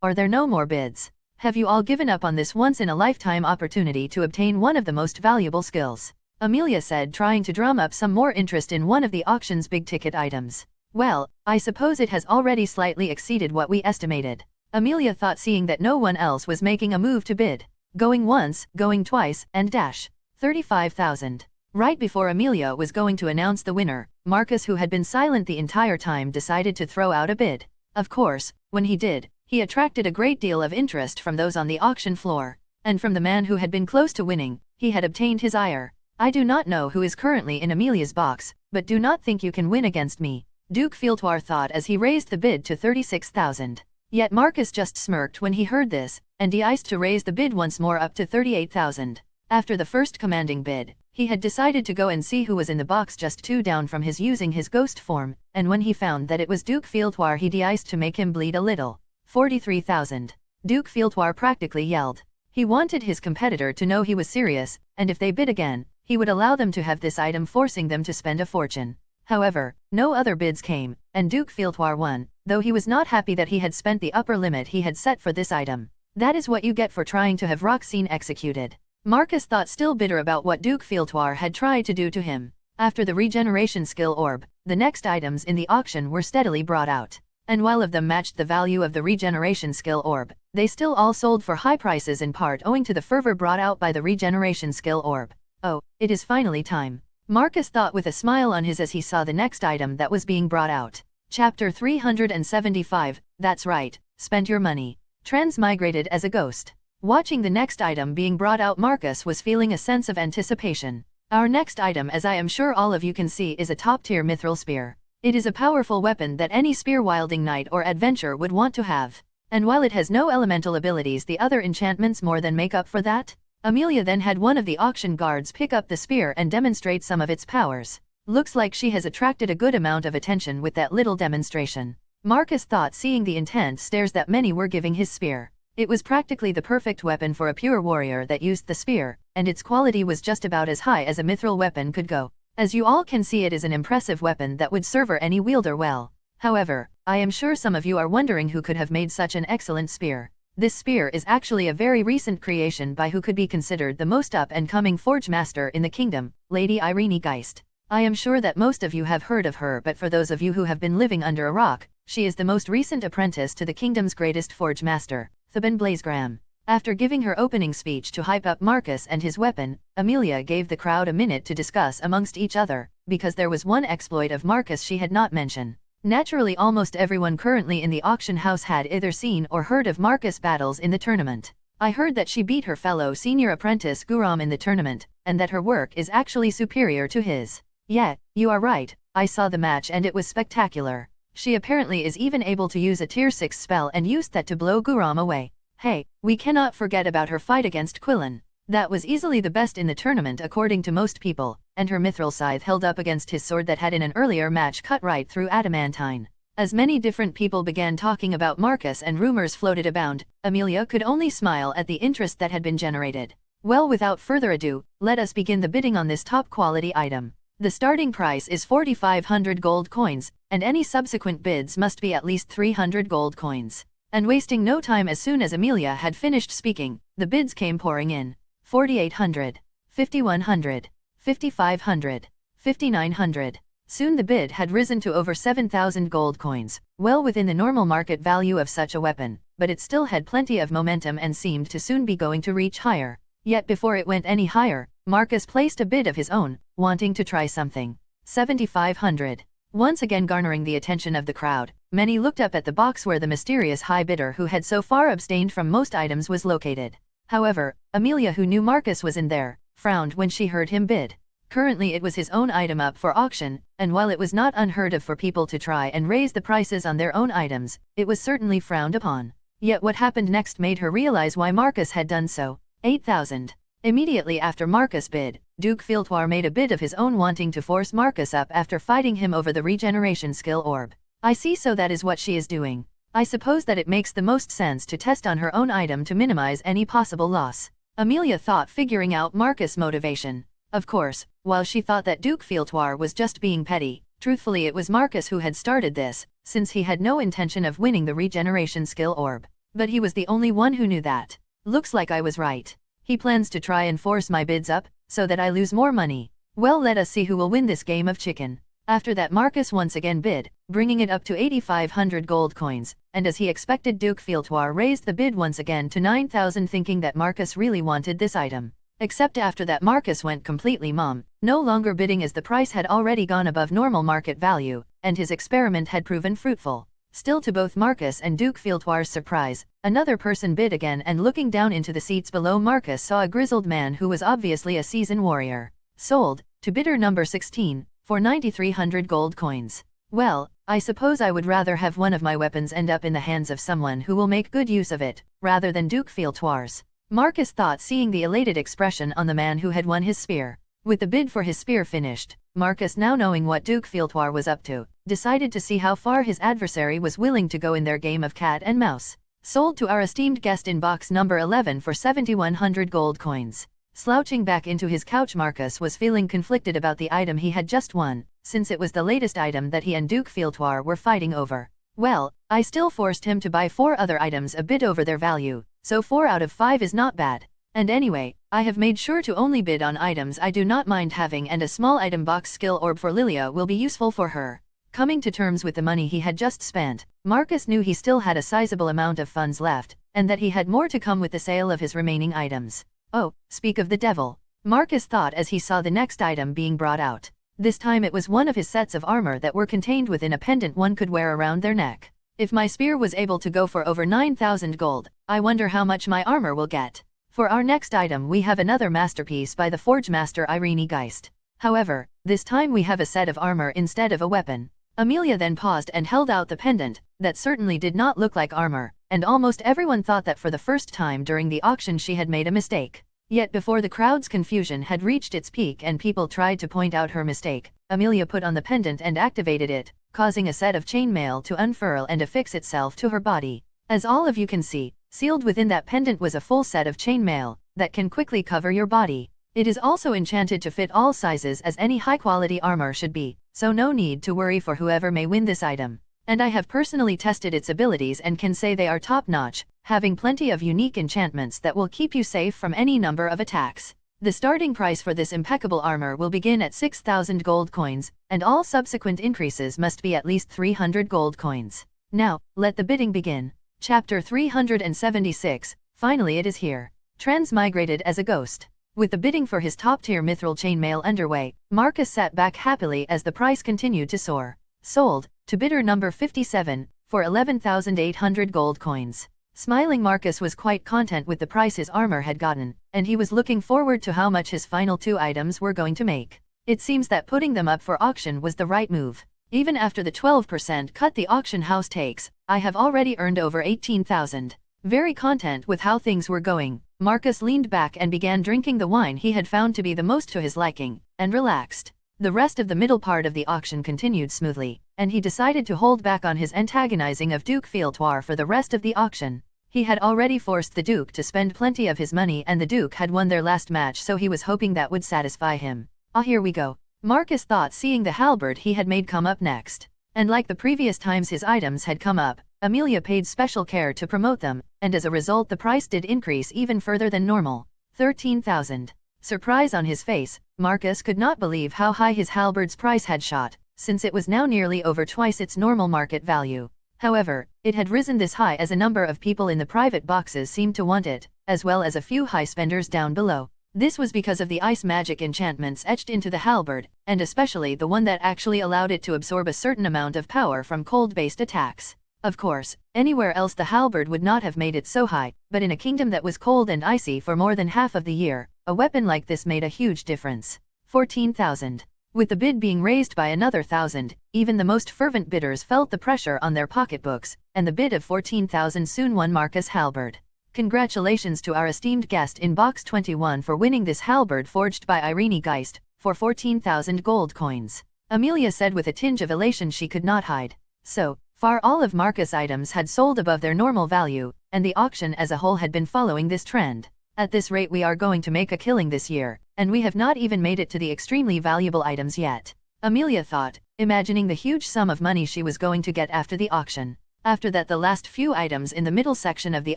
Are there no more bids? Have you all given up on this once-in-a-lifetime opportunity to obtain one of the most valuable skills? Amelia said, trying to drum up some more interest in one of the auction's big-ticket items. Well, I suppose it has already slightly exceeded what we estimated. Amelia thought, seeing that no one else was making a move to bid. Going once, going twice, and dash. 35,000. Right before Amelia was going to announce the winner, Marcus, who had been silent the entire time, decided to throw out a bid. Of course, when he did, he attracted a great deal of interest from those on the auction floor. And from the man who had been close to winning, he had obtained his ire. "I do not know who is currently in Amelia's box, but do not think you can win against me," Duke Fieltoir thought as he raised the bid to 36,000. Yet Marcus just smirked when he heard this, and de-iced to raise the bid once more up to 38,000. After the first commanding bid, he had decided to go and see who was in the box just two down from his using his ghost form, and when he found that it was Duke Fieltoir, he de-iced to make him bleed a little. 43,000. Duke Fieltoir practically yelled. He wanted his competitor to know he was serious, and if they bid again, he would allow them to have this item, forcing them to spend a fortune. However, no other bids came, and Duke Fieltoir won, though he was not happy that he had spent the upper limit he had set for this item. That is what you get for trying to have Roxine executed. Marcus thought, still bitter about what Duke Fieltoir had tried to do to him. After the regeneration skill orb, the next items in the auction were steadily brought out. And while of them matched the value of the regeneration skill orb, they still all sold for high prices, in part owing to the fervor brought out by the regeneration skill orb. Oh, it is finally time, Marcus thought with a smile on his as he saw the next item that was being brought out. Chapter 375, that's right, spent your money. Transmigrated as a ghost. Watching the next item being brought out, Marcus was feeling a sense of anticipation. Our next item, as I am sure all of you can see, is a top-tier mithril spear. It is a powerful weapon that any spear-wielding knight or adventurer would want to have. And while it has no elemental abilities, the other enchantments more than make up for that. Amelia then had one of the auction guards pick up the spear and demonstrate some of its powers. Looks like she has attracted a good amount of attention with that little demonstration, Marcus thought, seeing the intense stares that many were giving his spear. It was practically the perfect weapon for a pure warrior that used the spear, and its quality was just about as high as a mithril weapon could go. As you all can see, it is an impressive weapon that would serve any wielder well. However, I am sure some of you are wondering who could have made such an excellent spear. This spear is actually a very recent creation by who could be considered the most up-and-coming forge master in the kingdom, Lady Irene Geist. I am sure that most of you have heard of her, but for those of you who have been living under a rock, she is the most recent apprentice to the kingdom's greatest forge master, Theban Blazegram. After giving her opening speech to hype up Marcus and his weapon, Amelia gave the crowd a minute to discuss amongst each other, because there was one exploit of Marcus she had not mentioned. Naturally, almost everyone currently in the auction house had either seen or heard of Marcus' battles in the tournament. I heard that she beat her fellow senior apprentice Guram in the tournament, and that her work is actually superior to his. Yeah, you are right, I saw the match and it was spectacular. She apparently is even able to use a tier 6 spell and used that to blow Guram away. Hey, we cannot forget about her fight against Quillen. That was easily the best in the tournament according to most people, and her mithril scythe held up against his sword that had in an earlier match cut right through adamantine. As many different people began talking about Marcus and rumors floated abound, Amelia could only smile at the interest that had been generated. Well, without further ado, let us begin the bidding on this top quality item. The starting price is 4,500 gold coins, and any subsequent bids must be at least 300 gold coins. And wasting no time, as soon as Amelia had finished speaking, the bids came pouring in. 4,800, 5,100, 5,500, 5,900. Soon the bid had risen to over 7,000 gold coins, well within the normal market value of such a weapon, but it still had plenty of momentum and seemed to soon be going to reach higher. Yet before it went any higher, Marcus placed a bid of his own, wanting to try something. 7,500. Once again garnering the attention of the crowd, many looked up at the box where the mysterious high bidder who had so far abstained from most items was located. However, Amelia, who knew Marcus was in there, frowned when she heard him bid. Currently it was his own item up for auction, and while it was not unheard of for people to try and raise the prices on their own items, it was certainly frowned upon. Yet what happened next made her realize why Marcus had done so. 8,000. Immediately after Marcus bid, Duke Filtoir made a bid of his own, wanting to force Marcus up after fighting him over the regeneration skill orb. I see, so that is what she is doing. I suppose that it makes the most sense to test on her own item to minimize any possible loss, Amelia thought, figuring out Marcus' motivation. Of course, while she thought that Duke Filtoir was just being petty, truthfully it was Marcus who had started this, since he had no intention of winning the regeneration skill orb. But he was the only one who knew that. Looks like I was right. He plans to try and force my bids up, so that I lose more money. Well, let us see who will win this game of chicken. After that, Marcus once again bid, bringing it up to 8,500 gold coins, and as he expected, Duke Filtoir raised the bid once again to 9,000, thinking that Marcus really wanted this item. Except after that Marcus went completely mum, no longer bidding as the price had already gone above normal market value, and his experiment had proven fruitful. Still, to both Marcus and Duke Filtoir's surprise, another person bid again, and looking down into the seats below, Marcus saw a grizzled man who was obviously a seasoned warrior. Sold, to bidder number 16, for 9,300 gold coins. Well, I suppose I would rather have one of my weapons end up in the hands of someone who will make good use of it, rather than Duke Filtoir's, Marcus thought, seeing the elated expression on the man who had won his spear. With the bid for his spear finished, Marcus, now knowing what Duke Filtoir was up to, decided to see how far his adversary was willing to go in their game of cat and mouse. Sold to our esteemed guest in box number 11 for 7,100 gold coins. Slouching back into his couch, Marcus was feeling conflicted about the item he had just won, since it was the latest item that he and Duke Filtoir were fighting over. Well, I still forced him to buy 4 other items a bit over their value, so 4 out of 5 is not bad. And anyway, I have made sure to only bid on items I do not mind having, and a small item box skill orb for Lilia will be useful for her. Coming to terms with the money he had just spent, Marcus knew he still had a sizable amount of funds left, and that he had more to come with the sale of his remaining items. Oh, speak of the devil, Marcus thought as he saw the next item being brought out. This time it was one of his sets of armor that were contained within a pendant one could wear around their neck. If my spear was able to go for over 9,000 gold, I wonder how much my armor will get. For our next item we have another masterpiece by the forge master Irene Geist. However, this time we have a set of armor instead of a weapon. Amelia then paused and held out the pendant, that certainly did not look like armor, and almost everyone thought that for the first time during the auction she had made a mistake. Yet before the crowd's confusion had reached its peak and people tried to point out her mistake, Amelia put on the pendant and activated it, causing a set of chainmail to unfurl and affix itself to her body. As all of you can see, sealed within that pendant was a full set of chainmail that can quickly cover your body. It is also enchanted to fit all sizes as any high-quality armor should be, so no need to worry for whoever may win this item. And I have personally tested its abilities and can say they are top-notch, having plenty of unique enchantments that will keep you safe from any number of attacks. The starting price for this impeccable armor will begin at 6,000 gold coins, and all subsequent increases must be at least 300 gold coins. Now, let the bidding begin. Chapter 376, finally it is here. Transmigrated as a ghost. With the bidding for his top-tier mithril chainmail underway, Marcus sat back happily as the price continued to soar. Sold, to bidder number 57, for 11,800 gold coins. Smiling Marcus was quite content with the price his armor had gotten, and he was looking forward to how much his final two items were going to make. It seems that putting them up for auction was the right move. Even after the 12% cut the auction house takes, I have already earned over 18,000. Very content with how things were going, Marcus leaned back and began drinking the wine he had found to be the most to his liking, and relaxed. The rest of the middle part of the auction continued smoothly, and he decided to hold back on his antagonizing of Duke Fieltoir for the rest of the auction. He had already forced the Duke to spend plenty of his money and the Duke had won their last match, so he was hoping that would satisfy him. Ah, here we go, Marcus thought, seeing the halberd he had made come up next. And like the previous times his items had come up, Amelia paid special care to promote them, and as a result the price did increase even further than normal. 13,000. Surprise on his face, Marcus could not believe how high his halberd's price had shot, since it was now nearly over twice its normal market value. However, it had risen this high as a number of people in the private boxes seemed to want it, as well as a few high spenders down below. This was because of the ice magic enchantments etched into the halberd, and especially the one that actually allowed it to absorb a certain amount of power from cold-based attacks. Of course, anywhere else the halberd would not have made it so high, but in a kingdom that was cold and icy for more than half of the year, a weapon like this made a huge difference. 14,000. With the bid being raised by another 1,000, even the most fervent bidders felt the pressure on their pocketbooks, and the bid of 14,000 soon won Marcus' halberd. Congratulations to our esteemed guest in box 21 for winning this halberd forged by Irene Geist, for 14,000 gold coins. Amelia said with a tinge of elation she could not hide. So far all of Marcus' items had sold above their normal value, and the auction as a whole had been following this trend. At this rate we are going to make a killing this year, and we have not even made it to the extremely valuable items yet. Amelia thought, imagining the huge sum of money she was going to get after the auction. After that the last few items in the middle section of the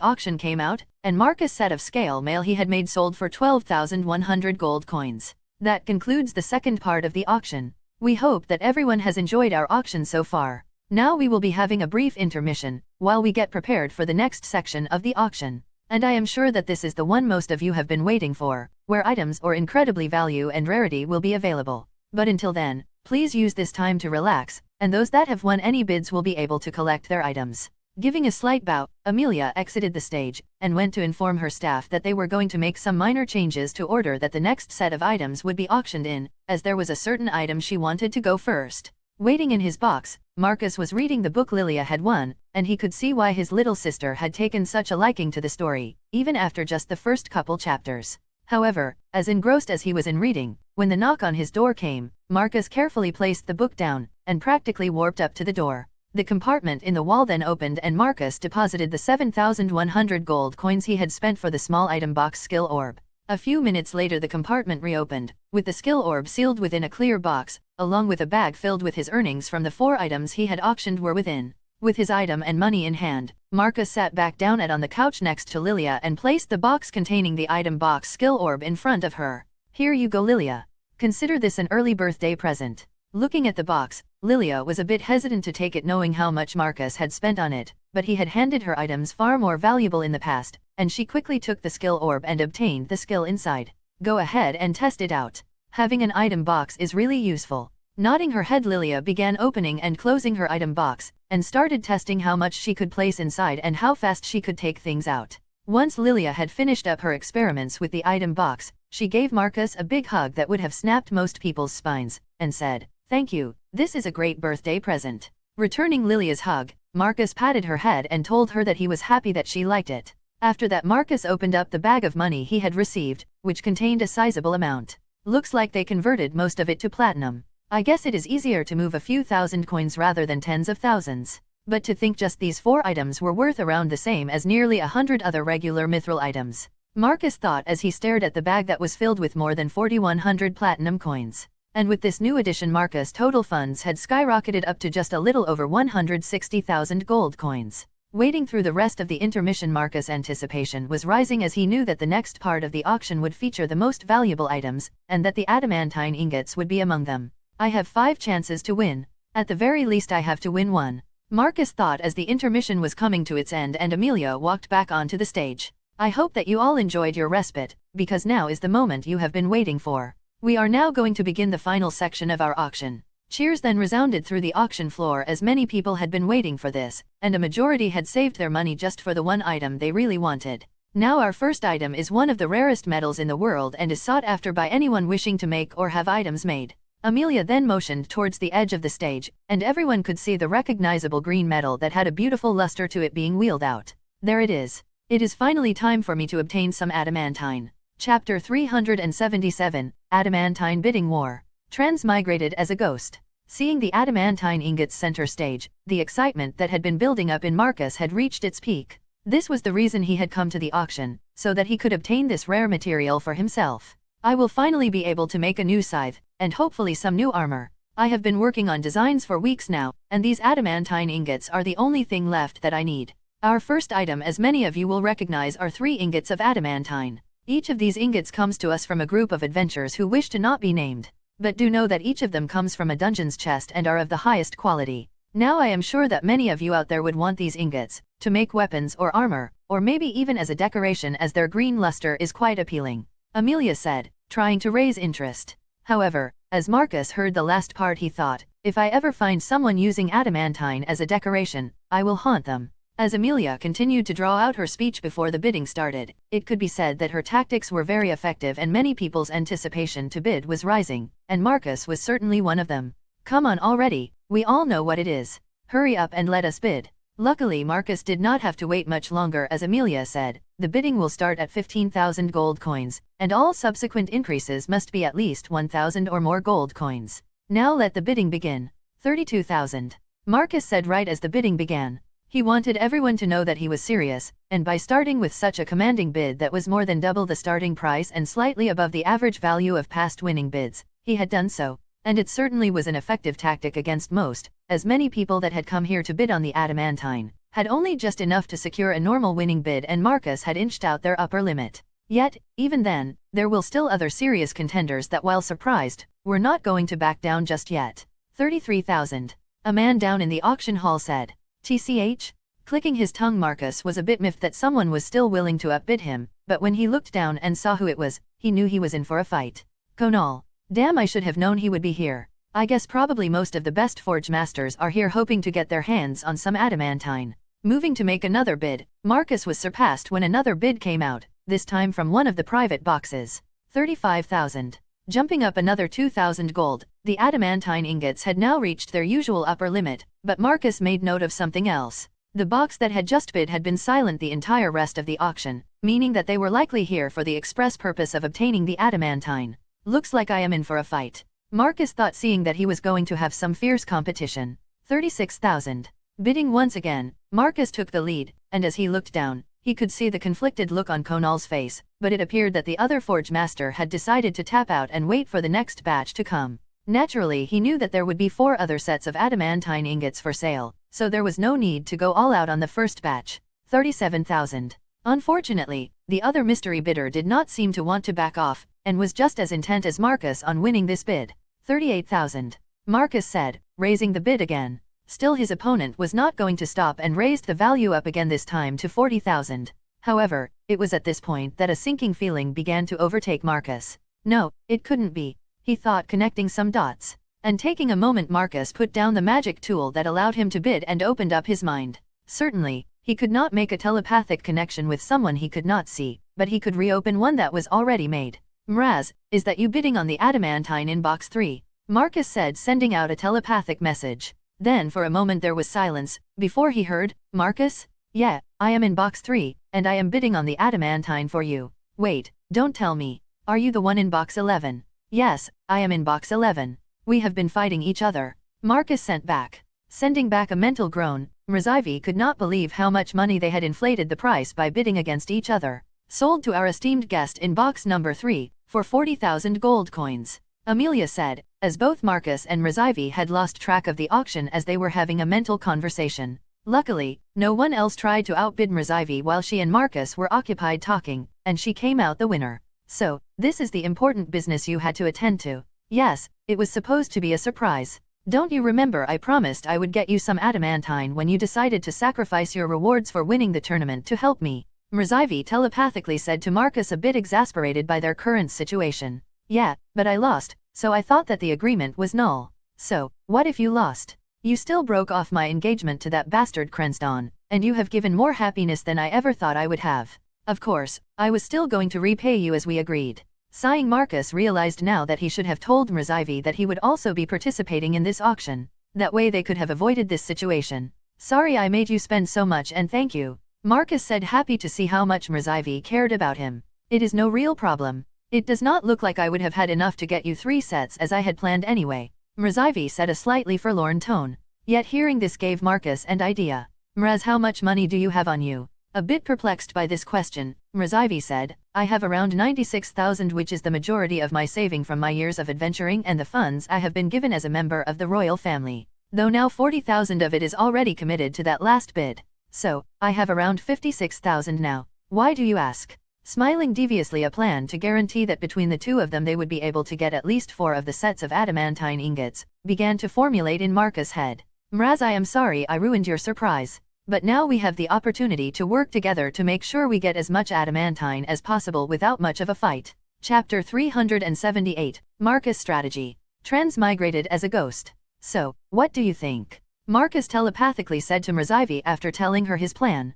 auction came out, and Marcus' set of scale mail he had made sold for 12,100 gold coins. That concludes the second part of the auction. We hope that everyone has enjoyed our auction so far. Now we will be having a brief intermission, while we get prepared for the next section of the auction. And I am sure that this is the one most of you have been waiting for, where items or incredibly value and rarity will be available. But until then, please use this time to relax, and those that have won any bids will be able to collect their items. Giving a slight bow, Amelia exited the stage, and went to inform her staff that they were going to make some minor changes to order that the next set of items would be auctioned in, as there was a certain item she wanted to go first. Waiting in his box, Marcus was reading the book Lilia had won, and he could see why his little sister had taken such a liking to the story, even after just the first couple chapters. However, as engrossed as he was in reading, when the knock on his door came, Marcus carefully placed the book down, and practically warped up to the door. The compartment in the wall then opened and Marcus deposited the 7,100 gold coins he had spent for the small item box skill orb. A few minutes later the compartment reopened, with the skill orb sealed within a clear box, along with a bag filled with his earnings from the 4 items he had auctioned were within. With his item and money in hand, Marcus sat back down on the couch next to Lilia and placed the box containing the item box skill orb in front of her. Here you go Lilia. Consider this an early birthday present. Looking at the box, Lilia was a bit hesitant to take it knowing how much Marcus had spent on it, but he had handed her items far more valuable in the past, and she quickly took the skill orb and obtained the skill inside. Go ahead and test it out. Having an item box is really useful. Nodding her head, Lilia began opening and closing her item box, and started testing how much she could place inside and how fast she could take things out. Once Lilia had finished up her experiments with the item box, she gave Marcus a big hug that would have snapped most people's spines, and said, "Thank you, this is a great birthday present." Returning Lilia's hug, Marcus patted her head and told her that he was happy that she liked it. After that, Marcus opened up the bag of money he had received, which contained a sizable amount. Looks like they converted most of it to platinum. I guess it is easier to move a few thousand coins rather than tens of thousands. But to think just these 4 items were worth around the same as nearly 100 other regular mithril items. Marcus thought as he stared at the bag that was filled with more than 4,100 platinum coins. And with this new addition, Marcus' total funds had skyrocketed up to just a little over 160,000 gold coins. Waiting through the rest of the intermission, Marcus' anticipation was rising as he knew that the next part of the auction would feature the most valuable items, and that the adamantine ingots would be among them. I have 5 chances to win. At the very least I have to win 1. Marcus thought as the intermission was coming to its end and Amelia walked back onto the stage. I hope that you all enjoyed your respite, because now is the moment you have been waiting for. We are now going to begin the final section of our auction. Cheers then resounded through the auction floor as many people had been waiting for this, and a majority had saved their money just for the one item they really wanted. Now our first item is one of the rarest metals in the world and is sought after by anyone wishing to make or have items made. Amelia then motioned towards the edge of the stage, and everyone could see the recognizable green metal that had a beautiful luster to it being wheeled out. There it is. It is finally time for me to obtain some adamantine. Chapter 377, Adamantine Bidding War. Transmigrated as a ghost. Seeing the adamantine ingots center stage, the excitement that had been building up in Marcus had reached its peak. This was the reason he had come to the auction, so that he could obtain this rare material for himself. I will finally be able to make a new scythe, and hopefully some new armor. I have been working on designs for weeks now, and these adamantine ingots are the only thing left that I need. Our first item, as many of you will recognize, are 3 ingots of adamantine. Each of these ingots comes to us from a group of adventurers who wish to not be named. But do know that each of them comes from a dungeon's chest and are of the highest quality. Now I am sure that many of you out there would want these ingots, to make weapons or armor, or maybe even as a decoration, as their green luster is quite appealing. Amelia said, trying to raise interest. However, as Marcus heard the last part, he thought, if I ever find someone using adamantine as a decoration, I will haunt them. As Amelia continued to draw out her speech before the bidding started, it could be said that her tactics were very effective and many people's anticipation to bid was rising, and Marcus was certainly one of them. Come on already, we all know what it is. Hurry up and let us bid. Luckily Marcus did not have to wait much longer, as Amelia said, the bidding will start at 15,000 gold coins, and all subsequent increases must be at least 1,000 or more gold coins. Now let the bidding begin. 32,000. Marcus said right as the bidding began. He wanted everyone to know that he was serious, and by starting with such a commanding bid that was more than double the starting price and slightly above the average value of past winning bids, he had done so. And it certainly was an effective tactic against most, as many people that had come here to bid on the adamantine had only just enough to secure a normal winning bid, and Marcus had inched out their upper limit. Yet, even then, there will still other serious contenders that, while surprised, were not going to back down just yet. 33,000. A man down in the auction hall said. TCH? Clicking his tongue, Marcus was a bit miffed that someone was still willing to outbid him, but when he looked down and saw who it was, he knew he was in for a fight. Conal. Damn, I should have known he would be here. I guess probably most of the best forge masters are here hoping to get their hands on some adamantine. Moving to make another bid, Marcus was surpassed when another bid came out, this time from one of the private boxes. 35,000. Jumping up another 2,000 gold, the adamantine ingots had now reached their usual upper limit, but Marcus made note of something else. The box that had just bid had been silent the entire rest of the auction, meaning that they were likely here for the express purpose of obtaining the adamantine. Looks like I am in for a fight. Marcus thought, seeing that he was going to have some fierce competition. 36,000. Bidding once again, Marcus took the lead, and as he looked down, he could see the conflicted look on Conal's face, but it appeared that the other forge master had decided to tap out and wait for the next batch to come. Naturally, he knew that there would be 4 other sets of adamantine ingots for sale, so there was no need to go all out on the first batch. 37,000. Unfortunately, the other mystery bidder did not seem to want to back off, and was just as intent as Marcus on winning this bid. 38,000. Marcus said, raising the bid again. Still his opponent was not going to stop and raised the value up again, this time to 40,000. However, it was at this point that a sinking feeling began to overtake Marcus. No, it couldn't be, he thought, connecting some dots. And taking a moment, Marcus put down the magic tool that allowed him to bid and opened up his mind. Certainly, he could not make a telepathic connection with someone he could not see, but he could reopen one that was already made. Mraz, is that you bidding on the adamantine in box 3? Marcus said, sending out a telepathic message. Then for a moment there was silence, before he heard, Marcus? Yeah, I am in box 3, and I am bidding on the adamantine for you. Wait, don't tell me. Are you the one in box 11? Yes, I am in box 11. We have been fighting each other. Marcus sent back. Sending back a mental groan, Mrazivi could not believe how much money they had inflated the price by bidding against each other. Sold to our esteemed guest in box number 3, for 40,000 gold coins. Amelia said, as both Marcus and Mrazivi had lost track of the auction as they were having a mental conversation. Luckily, no one else tried to outbid Mrazivi while she and Marcus were occupied talking, and she came out the winner. So, this is the important business you had to attend to. Yes, it was supposed to be a surprise. Don't you remember I promised I would get you some adamantine when you decided to sacrifice your rewards for winning the tournament to help me? Mrazivi telepathically said to Marcus, a bit exasperated by their current situation. Yeah, but I lost, so I thought that the agreement was null. So, what if you lost? You still broke off my engagement to that bastard Krenston, and you have given more happiness than I ever thought I would have. Of course, I was still going to repay you as we agreed. Sighing, Marcus realized now that he should have told Mrazivi that he would also be participating in this auction. That way they could have avoided this situation. Sorry I made you spend so much, and thank you. Marcus said, happy to see how much Mrazivi cared about him. It is no real problem. It does not look like I would have had enough to get you 3 sets as I had planned anyway. Mrazivi said, a slightly forlorn tone. Yet hearing this gave Marcus an idea. Mraz, how much money do you have on you? A bit perplexed by this question, Mrazivi said, I have around 96,000, which is the majority of my saving from my years of adventuring and the funds I have been given as a member of the royal family. Though now 40,000 of it is already committed to that last bid. So, I have around 56,000 now. Why do you ask? Smiling deviously, a plan to guarantee that between the two of them they would be able to get at least 4 of the sets of adamantine ingots, began to formulate in Marcus' head. Mraz, I am sorry I ruined your surprise. But now we have the opportunity to work together to make sure we get as much adamantine as possible without much of a fight. Chapter 378, Marcus' Strategy. Transmigrated as a ghost. So, what do you think? Marcus telepathically said to Mrazivi after telling her his plan.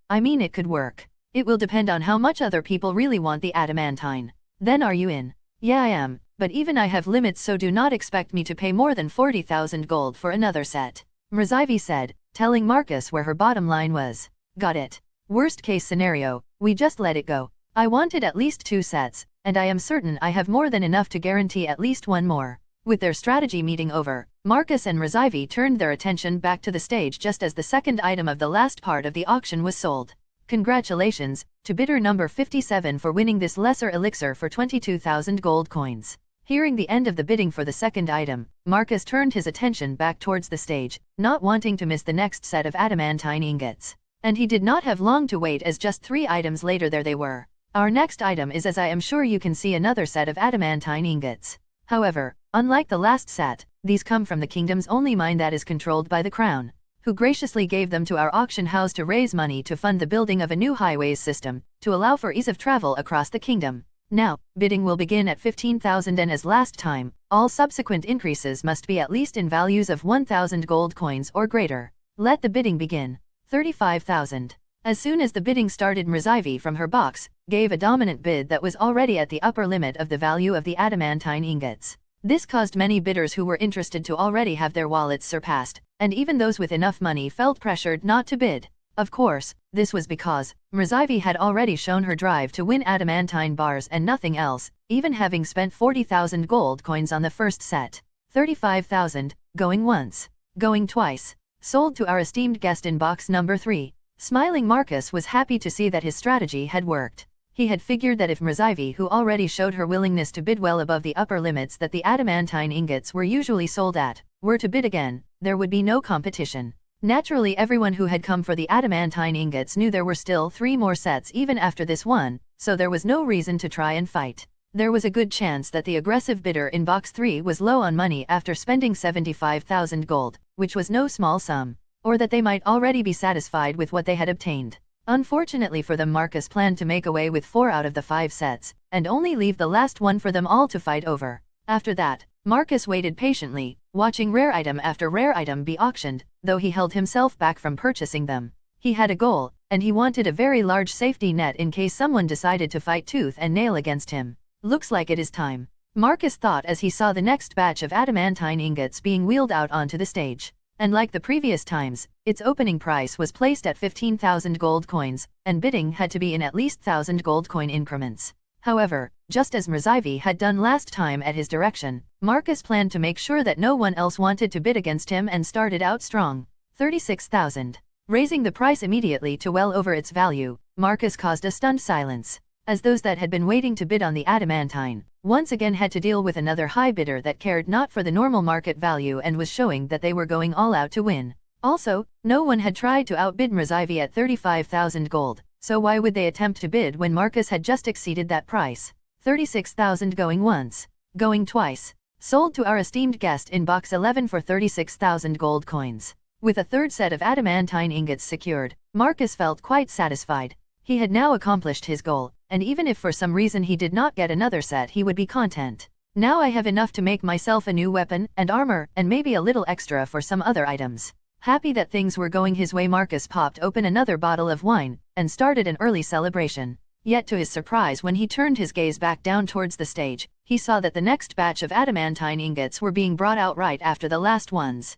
I mean, it could work. It will depend on how much other people really want the adamantine. Then are you in? Yeah, I am, but even I have limits, so do not expect me to pay more than 40,000 gold for another set. Mrazivi said, telling Marcus where her bottom line was. Got it. Worst case scenario, we just let it go. I wanted at least 2 sets, and I am certain I have more than enough to guarantee at least 1 more. With their strategy meeting over, Marcus and Mrazivi turned their attention back to the stage just as the second item of the last part of the auction was sold. Congratulations to bidder number 57 for winning this lesser elixir for 22,000 gold coins. Hearing the end of the bidding for the second item, Marcus turned his attention back towards the stage, not wanting to miss the next set of adamantine ingots. And he did not have long to wait, as just 3 items later there they were. Our next item is, as I am sure you can see, another set of adamantine ingots. However, unlike the last set, these come from the kingdom's only mine that is controlled by the crown, who graciously gave them to our auction house to raise money to fund the building of a new highways system, to allow for ease of travel across the kingdom. Now, bidding will begin at 15,000, and as last time, all subsequent increases must be at least in values of 1,000 gold coins or greater. Let the bidding begin. 35,000. As soon as the bidding started, Mrazivi from her box gave a dominant bid that was already at the upper limit of the value of the adamantine ingots. This caused many bidders who were interested to already have their wallets surpassed, and even those with enough money felt pressured not to bid. Of course, this was because Mrazivi had already shown her drive to win adamantine bars and nothing else, even having spent 40,000 gold coins on the first set. 35,000, going once, going twice. Sold to our esteemed guest in box number 3. Smiling, Marcus was happy to see that his strategy had worked. He had figured that if Mrazivi, who already showed her willingness to bid well above the upper limits that the adamantine ingots were usually sold at, were to bid again, there would be no competition. Naturally, everyone who had come for the adamantine ingots knew there were still 3 more sets even after this one, so there was no reason to try and fight. There was a good chance that the aggressive bidder in box 3 was low on money after spending 75,000 gold, which was no small sum, or that they might already be satisfied with what they had obtained. Unfortunately for them, Marcus planned to make away with 4 out of the 5 sets, and only leave the last one for them all to fight over. After that, Marcus waited patiently, watching rare item after rare item be auctioned, though he held himself back from purchasing them. He had a goal, and he wanted a very large safety net in case someone decided to fight tooth and nail against him. Looks like it is time, Marcus thought as he saw the next batch of adamantine ingots being wheeled out onto the stage. And like the previous times, its opening price was placed at 15,000 gold coins, and bidding had to be in at least 1,000 gold coin increments. However, just as Mrzyvi had done last time at his direction, Marcus planned to make sure that no one else wanted to bid against him and started out strong. 36,000. Raising the price immediately to well over its value, Marcus caused a stunned silence, as those that had been waiting to bid on the adamantine once again had to deal with another high bidder that cared not for the normal market value and was showing that they were going all out to win. Also, no one had tried to outbid Mrzyvi at 35,000 gold, so why would they attempt to bid when Marcus had just exceeded that price? 36,000 going once, going twice. Sold to our esteemed guest in box 11 for 36,000 gold coins. With a third set of adamantine ingots secured, Marcus felt quite satisfied. He had now accomplished his goal, and even if for some reason he did not get another set, he would be content. Now I have enough to make myself a new weapon and armor and maybe a little extra for some other items. Happy that things were going his way, Marcus popped open another bottle of wine and started an early celebration. Yet to his surprise, when he turned his gaze back down towards the stage, he saw that the next batch of adamantine ingots were being brought out right after the last ones.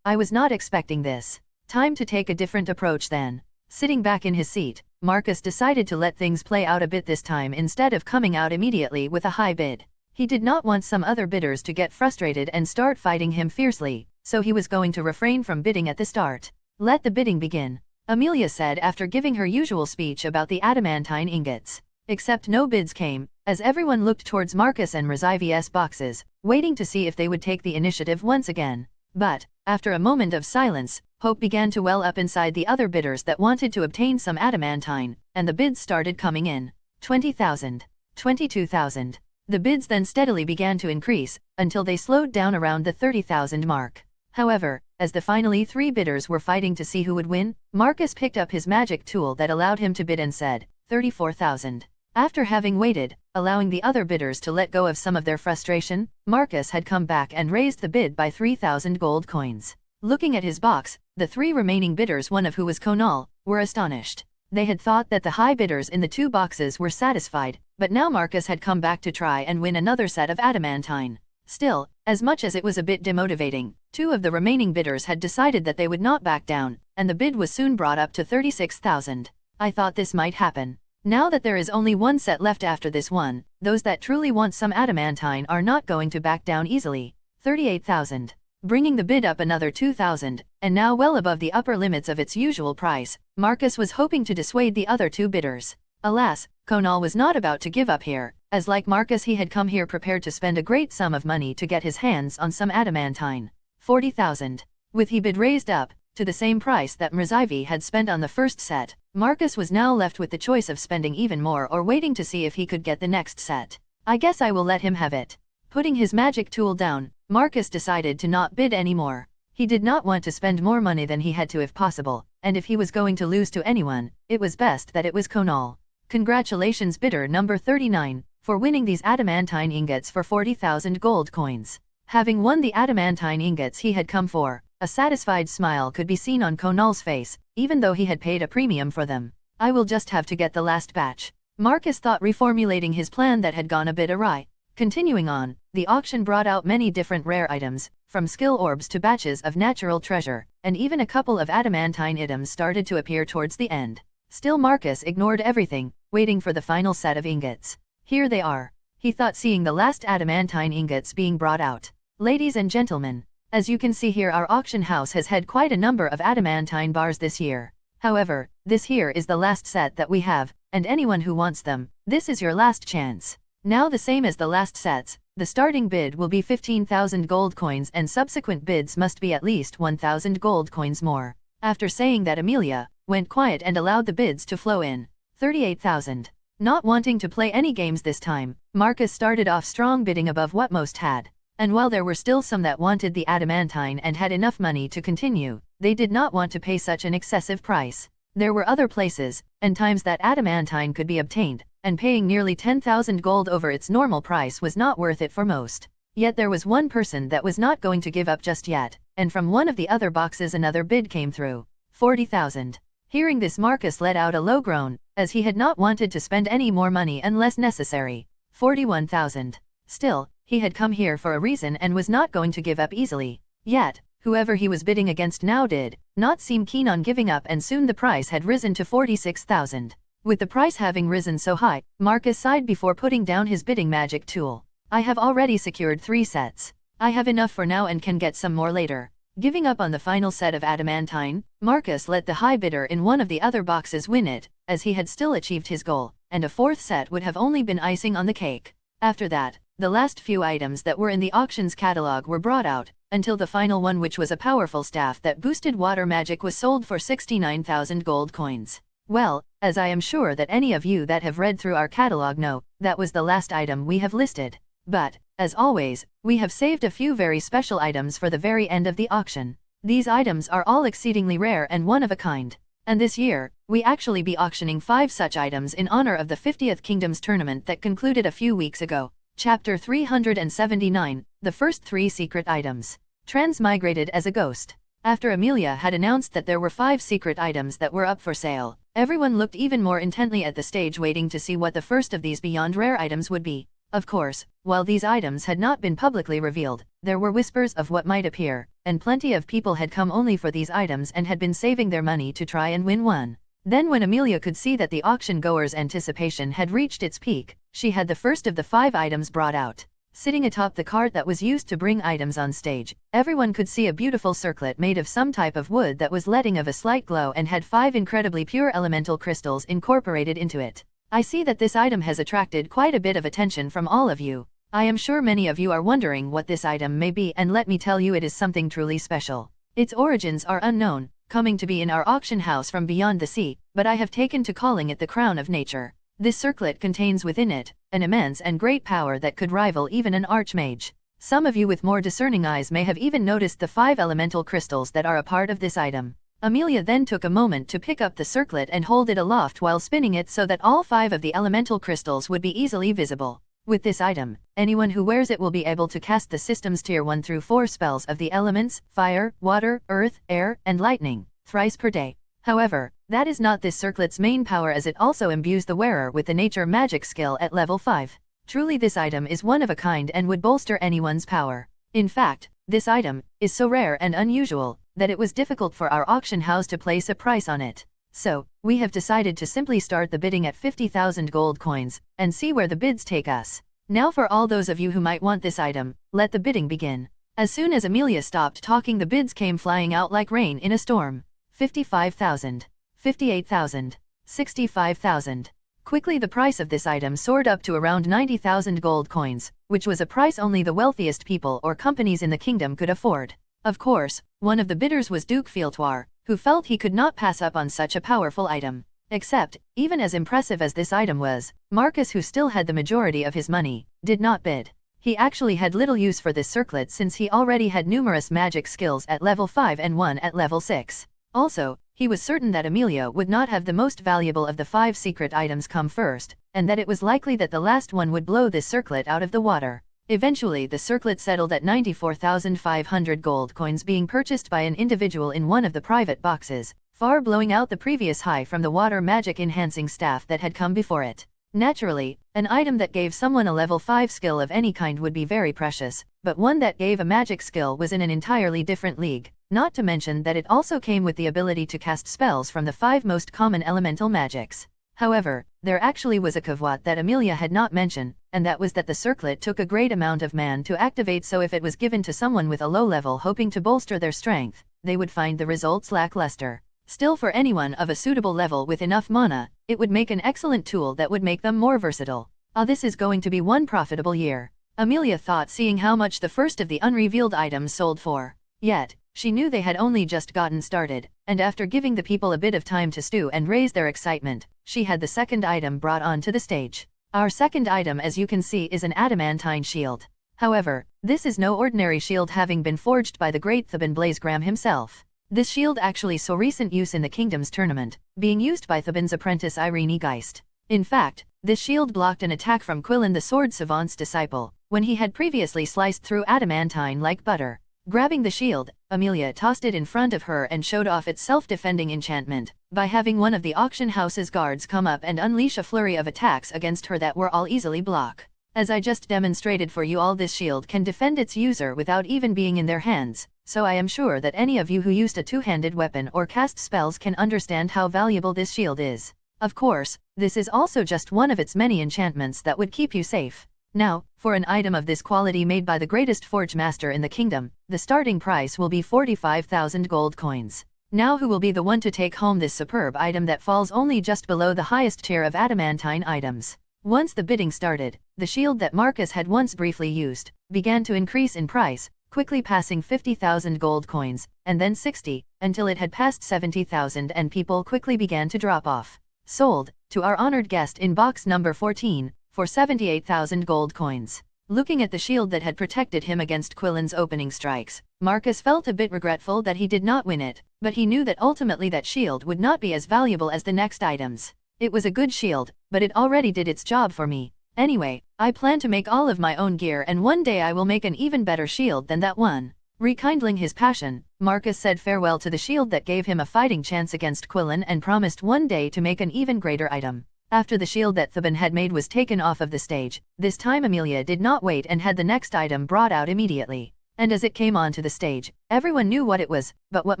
I was not expecting this. Time to take a different approach then. Sitting back in his seat, Marcus decided to let things play out a bit this time instead of coming out immediately with a high bid. He did not want some other bidders to get frustrated and start fighting him fiercely, so he was going to refrain from bidding at the start. Let the bidding begin, Amelia said after giving her usual speech about the adamantine ingots. Except no bids came, as everyone looked towards Marcus and Mrzyvi's boxes, waiting to see if they would take the initiative once again. But, after a moment of silence, hope began to well up inside the other bidders that wanted to obtain some adamantine, and the bids started coming in. 20,000. 22,000. The bids then steadily began to increase, until they slowed down around the 30,000 mark. However, as the finally 3 bidders were fighting to see who would win, Marcus picked up his magic tool that allowed him to bid and said, 34,000. After having waited, allowing the other bidders to let go of some of their frustration, Marcus had come back and raised the bid by 3,000 gold coins. Looking at his box, the 3 remaining bidders, one of who was Konal, were astonished. They had thought that the high bidders in the 2 boxes were satisfied, but now Marcus had come back to try and win another set of adamantine. Still, as much as it was a bit demotivating, 2 of the remaining bidders had decided that they would not back down, and the bid was soon brought up to 36,000. I thought this might happen. Now that there is only 1 set left after this one, those that truly want some adamantine are not going to back down easily. 38,000. Bringing the bid up another 2,000, and now well above the upper limits of its usual price, Marcus was hoping to dissuade the other 2 bidders. Alas, Konal was not about to give up here, as like Marcus he had come here prepared to spend a great sum of money to get his hands on some adamantine. 40,000. With he bid raised up to the same price that Mrzyvi had spent on the first set, Marcus was now left with the choice of spending even more or waiting to see if he could get the next set. I guess I will let him have it. Putting his magic tool down, Marcus decided to not bid anymore. He did not want to spend more money than he had to if possible, and if he was going to lose to anyone, it was best that it was Konal. Congratulations bidder number 39, for winning these adamantine ingots for 40,000 gold coins. Having won the adamantine ingots he had come for, a satisfied smile could be seen on Konal's face, even though he had paid a premium for them. I will just have to get the last batch, Marcus thought, reformulating his plan that had gone a bit awry. Continuing on, the auction brought out many different rare items, from skill orbs to batches of natural treasure, and even a couple of adamantine items started to appear towards the end. Still Marcus ignored everything, waiting for the final set of ingots. Here they are, he thought, seeing the last adamantine ingots being brought out. Ladies and gentlemen, as you can see here, our auction house has had quite a number of adamantine bars this year. However, this here is the last set that we have, and anyone who wants them, this is your last chance. Now the same as the last sets, the starting bid will be 15,000 gold coins and subsequent bids must be at least 1,000 gold coins more. After saying that, Amelia went quiet and allowed the bids to flow in. 38,000. Not wanting to play any games this time, Marcus started off strong, bidding above what most had. And while there were still some that wanted the adamantine and had enough money to continue, they did not want to pay such an excessive price. There were other places and times that adamantine could be obtained, and paying nearly 10,000 gold over its normal price was not worth it for most. Yet there was one person that was not going to give up just yet, and from one of the other boxes another bid came through. 40,000. Hearing this, Marcus let out a low groan, as he had not wanted to spend any more money unless necessary. 41,000. Still, he had come here for a reason and was not going to give up easily. Yet, whoever he was bidding against now did not seem keen on giving up, and soon the price had risen to 46,000. With the price having risen so high, Marcus sighed before putting down his bidding magic tool. I have already secured 3 sets. I have enough for now and can get some more later. Giving up on the final set of adamantine, Marcus let the high bidder in one of the other boxes win it, as he had still achieved his goal, and a 4th set would have only been icing on the cake. After that, the last few items that were in the auction's catalog were brought out, until the final one, which was a powerful staff that boosted water magic, was sold for 69,000 gold coins. Well, as I am sure that any of you that have read through our catalog know, that was the last item we have listed. But, as always, we have saved a few very special items for the very end of the auction. These items are all exceedingly rare and one of a kind. And this year, we actually be auctioning 5 such items in honor of the 50th Kingdoms tournament that concluded a few weeks ago. Chapter 379, the first 3 secret items. Transmigrated as a ghost. After Amelia had announced that there were 5 secret items that were up for sale, everyone looked even more intently at the stage, waiting to see what the first of these beyond rare items would be. Of course, while these items had not been publicly revealed, there were whispers of what might appear, and plenty of people had come only for these items and had been saving their money to try and win one. Then when Amelia could see that the auction goers' anticipation had reached its peak, she had the first of the 5 items brought out. Sitting atop the cart that was used to bring items on stage, everyone could see a beautiful circlet made of some type of wood that was letting of a slight glow and had 5 incredibly pure elemental crystals incorporated into it. I see that this item has attracted quite a bit of attention from all of you. I am sure many of you are wondering what this item may be, and let me tell you, it is something truly special. Its origins are unknown, coming to be in our auction house from beyond the sea, but I have taken to calling it the Crown of Nature. This circlet contains within it an immense and great power that could rival even an archmage. Some of you with more discerning eyes may have even noticed the 5 elemental crystals that are a part of this item. Amelia then took a moment to pick up the circlet and hold it aloft while spinning it so that all 5 of the elemental crystals would be easily visible. With this item, anyone who wears it will be able to cast the system's tier 1 through 4 spells of the elements, fire, water, earth, air, and lightning, thrice per day. However, that is not this circlet's main power, as it also imbues the wearer with the nature magic skill at level 5. Truly this item is one of a kind and would bolster anyone's power. In fact, this item is so rare and unusual that it was difficult for our auction house to place a price on it. So, we have decided to simply start the bidding at 50,000 gold coins, and see where the bids take us. Now for all those of you who might want this item, let the bidding begin. As soon as Amelia stopped talking, the bids came flying out like rain in a storm. 55,000. 58,000. 65,000. Quickly the price of this item soared up to around 90,000 gold coins, which was a price only the wealthiest people or companies in the kingdom could afford. Of course, one of the bidders was Duke Fieltoir, who felt he could not pass up on such a powerful item. Except, even as impressive as this item was, Marcus, who still had the majority of his money, did not bid. He actually had little use for this circlet since he already had numerous magic skills at level 5 and 1 at level 6. Also, he was certain that Amelia would not have the most valuable of the 5 secret items come first, and that it was likely that the last one would blow this circlet out of the water. Eventually the circlet settled at 94,500 gold coins, being purchased by an individual in one of the private boxes, far blowing out the previous high from the water magic enhancing staff that had come before it. Naturally, an item that gave someone a level 5 skill of any kind would be very precious, but one that gave a magic skill was in an entirely different league, not to mention that it also came with the ability to cast spells from the 5 most common elemental magics. However, there actually was a caveat that Amelia had not mentioned, and that was that the circlet took a great amount of mana to activate, so if it was given to someone with a low level hoping to bolster their strength, they would find the results lackluster. Still, for anyone of a suitable level with enough mana, it would make an excellent tool that would make them more versatile. This is going to be one profitable year, Amelia thought, seeing how much the first of the unrevealed items sold for. Yet, she knew they had only just gotten started, and after giving the people a bit of time to stew and raise their excitement, she had the second item brought onto the stage. Our second item, as you can see, is an adamantine shield. However, this is no ordinary shield, having been forged by the great Theban Blazegram himself. This shield actually saw recent use in the Kingdom's tournament, being used by Theban's apprentice Irene Geist. In fact, this shield blocked an attack from Quillen the Sword Savant's disciple, when he had previously sliced through adamantine like butter. Grabbing the shield, Amelia tossed it in front of her and showed off its self-defending enchantment, by having one of the auction house's guards come up and unleash a flurry of attacks against her that were all easily blocked. As I just demonstrated for you all, this shield can defend its user without even being in their hands, so I am sure that any of you who used a two-handed weapon or cast spells can understand how valuable this shield is. Of course, this is also just one of its many enchantments that would keep you safe. Now, for an item of this quality made by the greatest forge master in the kingdom, the starting price will be 45,000 gold coins. Now who will be the one to take home this superb item that falls only just below the highest tier of adamantine items? Once the bidding started, the shield that Marcus had once briefly used began to increase in price, quickly passing 50,000 gold coins, and then 60, until it had passed 70,000, and people quickly began to drop off. Sold, to our honored guest in box number 14, for 78,000 gold coins. Looking at the shield that had protected him against Quillen's opening strikes, Marcus felt a bit regretful that he did not win it, but he knew that ultimately that shield would not be as valuable as the next items. It was a good shield, but it already did its job for me. Anyway, I plan to make all of my own gear, and one day I will make an even better shield than that one. Rekindling his passion, Marcus said farewell to the shield that gave him a fighting chance against Quillen and promised one day to make an even greater item. After the shield that Theban had made was taken off of the stage, this time Amelia did not wait and had the next item brought out immediately. And as it came onto the stage, everyone knew what it was, but what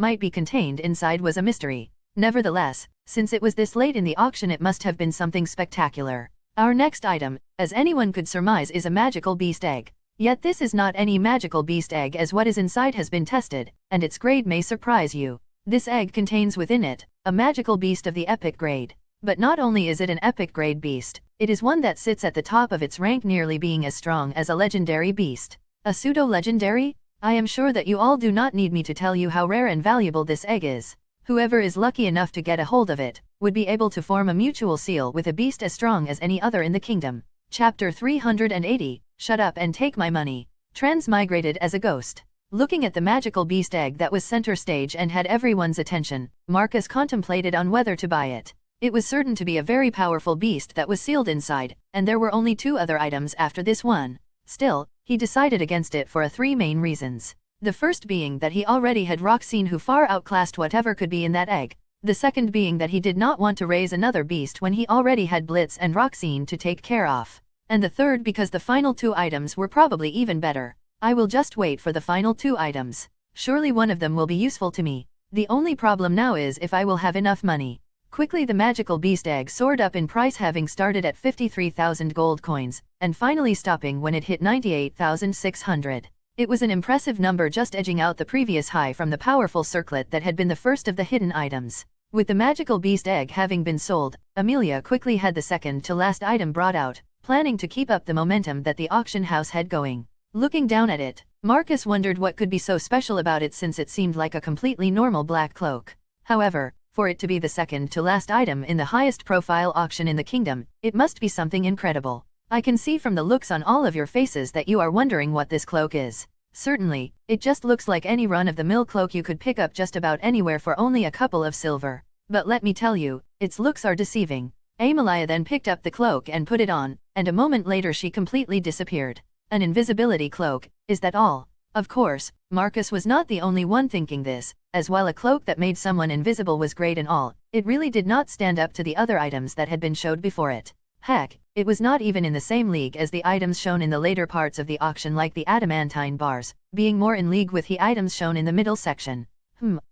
might be contained inside was a mystery. Nevertheless, since it was this late in the auction, it must have been something spectacular. Our next item, as anyone could surmise, is a magical beast egg. Yet this is not any magical beast egg, as what is inside has been tested, and its grade may surprise you. This egg contains within it a magical beast of the epic grade. But not only is it an epic grade beast, it is one that sits at the top of its rank, nearly being as strong as a legendary beast. A pseudo-legendary? I am sure that you all do not need me to tell you how rare and valuable this egg is. Whoever is lucky enough to get a hold of it would be able to form a mutual seal with a beast as strong as any other in the kingdom. Chapter 380, Shut Up and Take My Money. Transmigrated as a Ghost. Looking at the magical beast egg that was center stage and had everyone's attention, Marcus contemplated on whether to buy it. It was certain to be a very powerful beast that was sealed inside, and there were only 2 other items after this one. Still, he decided against it for 3 main reasons. The first being that he already had Roxine, who far outclassed whatever could be in that egg. The second being that he did not want to raise another beast when he already had Blitz and Roxine to take care of. And the third because the final 2 items were probably even better. I will just wait for the final 2 items. Surely one of them will be useful to me. The only problem now is if I will have enough money. Quickly the magical beast egg soared up in price, having started at 53,000 gold coins, and finally stopping when it hit 98,600. It was an impressive number, just edging out the previous high from the powerful circlet that had been the first of the hidden items. With the magical beast egg having been sold, Amelia quickly had the second to last item brought out, planning to keep up the momentum that the auction house had going. Looking down at it, Marcus wondered what could be so special about it, since it seemed like a completely normal black cloak. However, for it to be the second to last item in the highest profile auction in the kingdom, it must be something incredible. I can see from the looks on all of your faces that you are wondering what this cloak is. Certainly, it just looks like any run-of-the-mill cloak you could pick up just about anywhere for only a couple of silver. But let me tell you, its looks are deceiving. Amelia then picked up the cloak and put it on, and a moment later she completely disappeared. An invisibility cloak, is that all? Of course, Marcus was not the only one thinking this, as while a cloak that made someone invisible was great and all, it really did not stand up to the other items that had been showed before it. Heck, it was not even in the same league as the items shown in the later parts of the auction, like the adamantine bars, being more in league with the items shown in the middle section.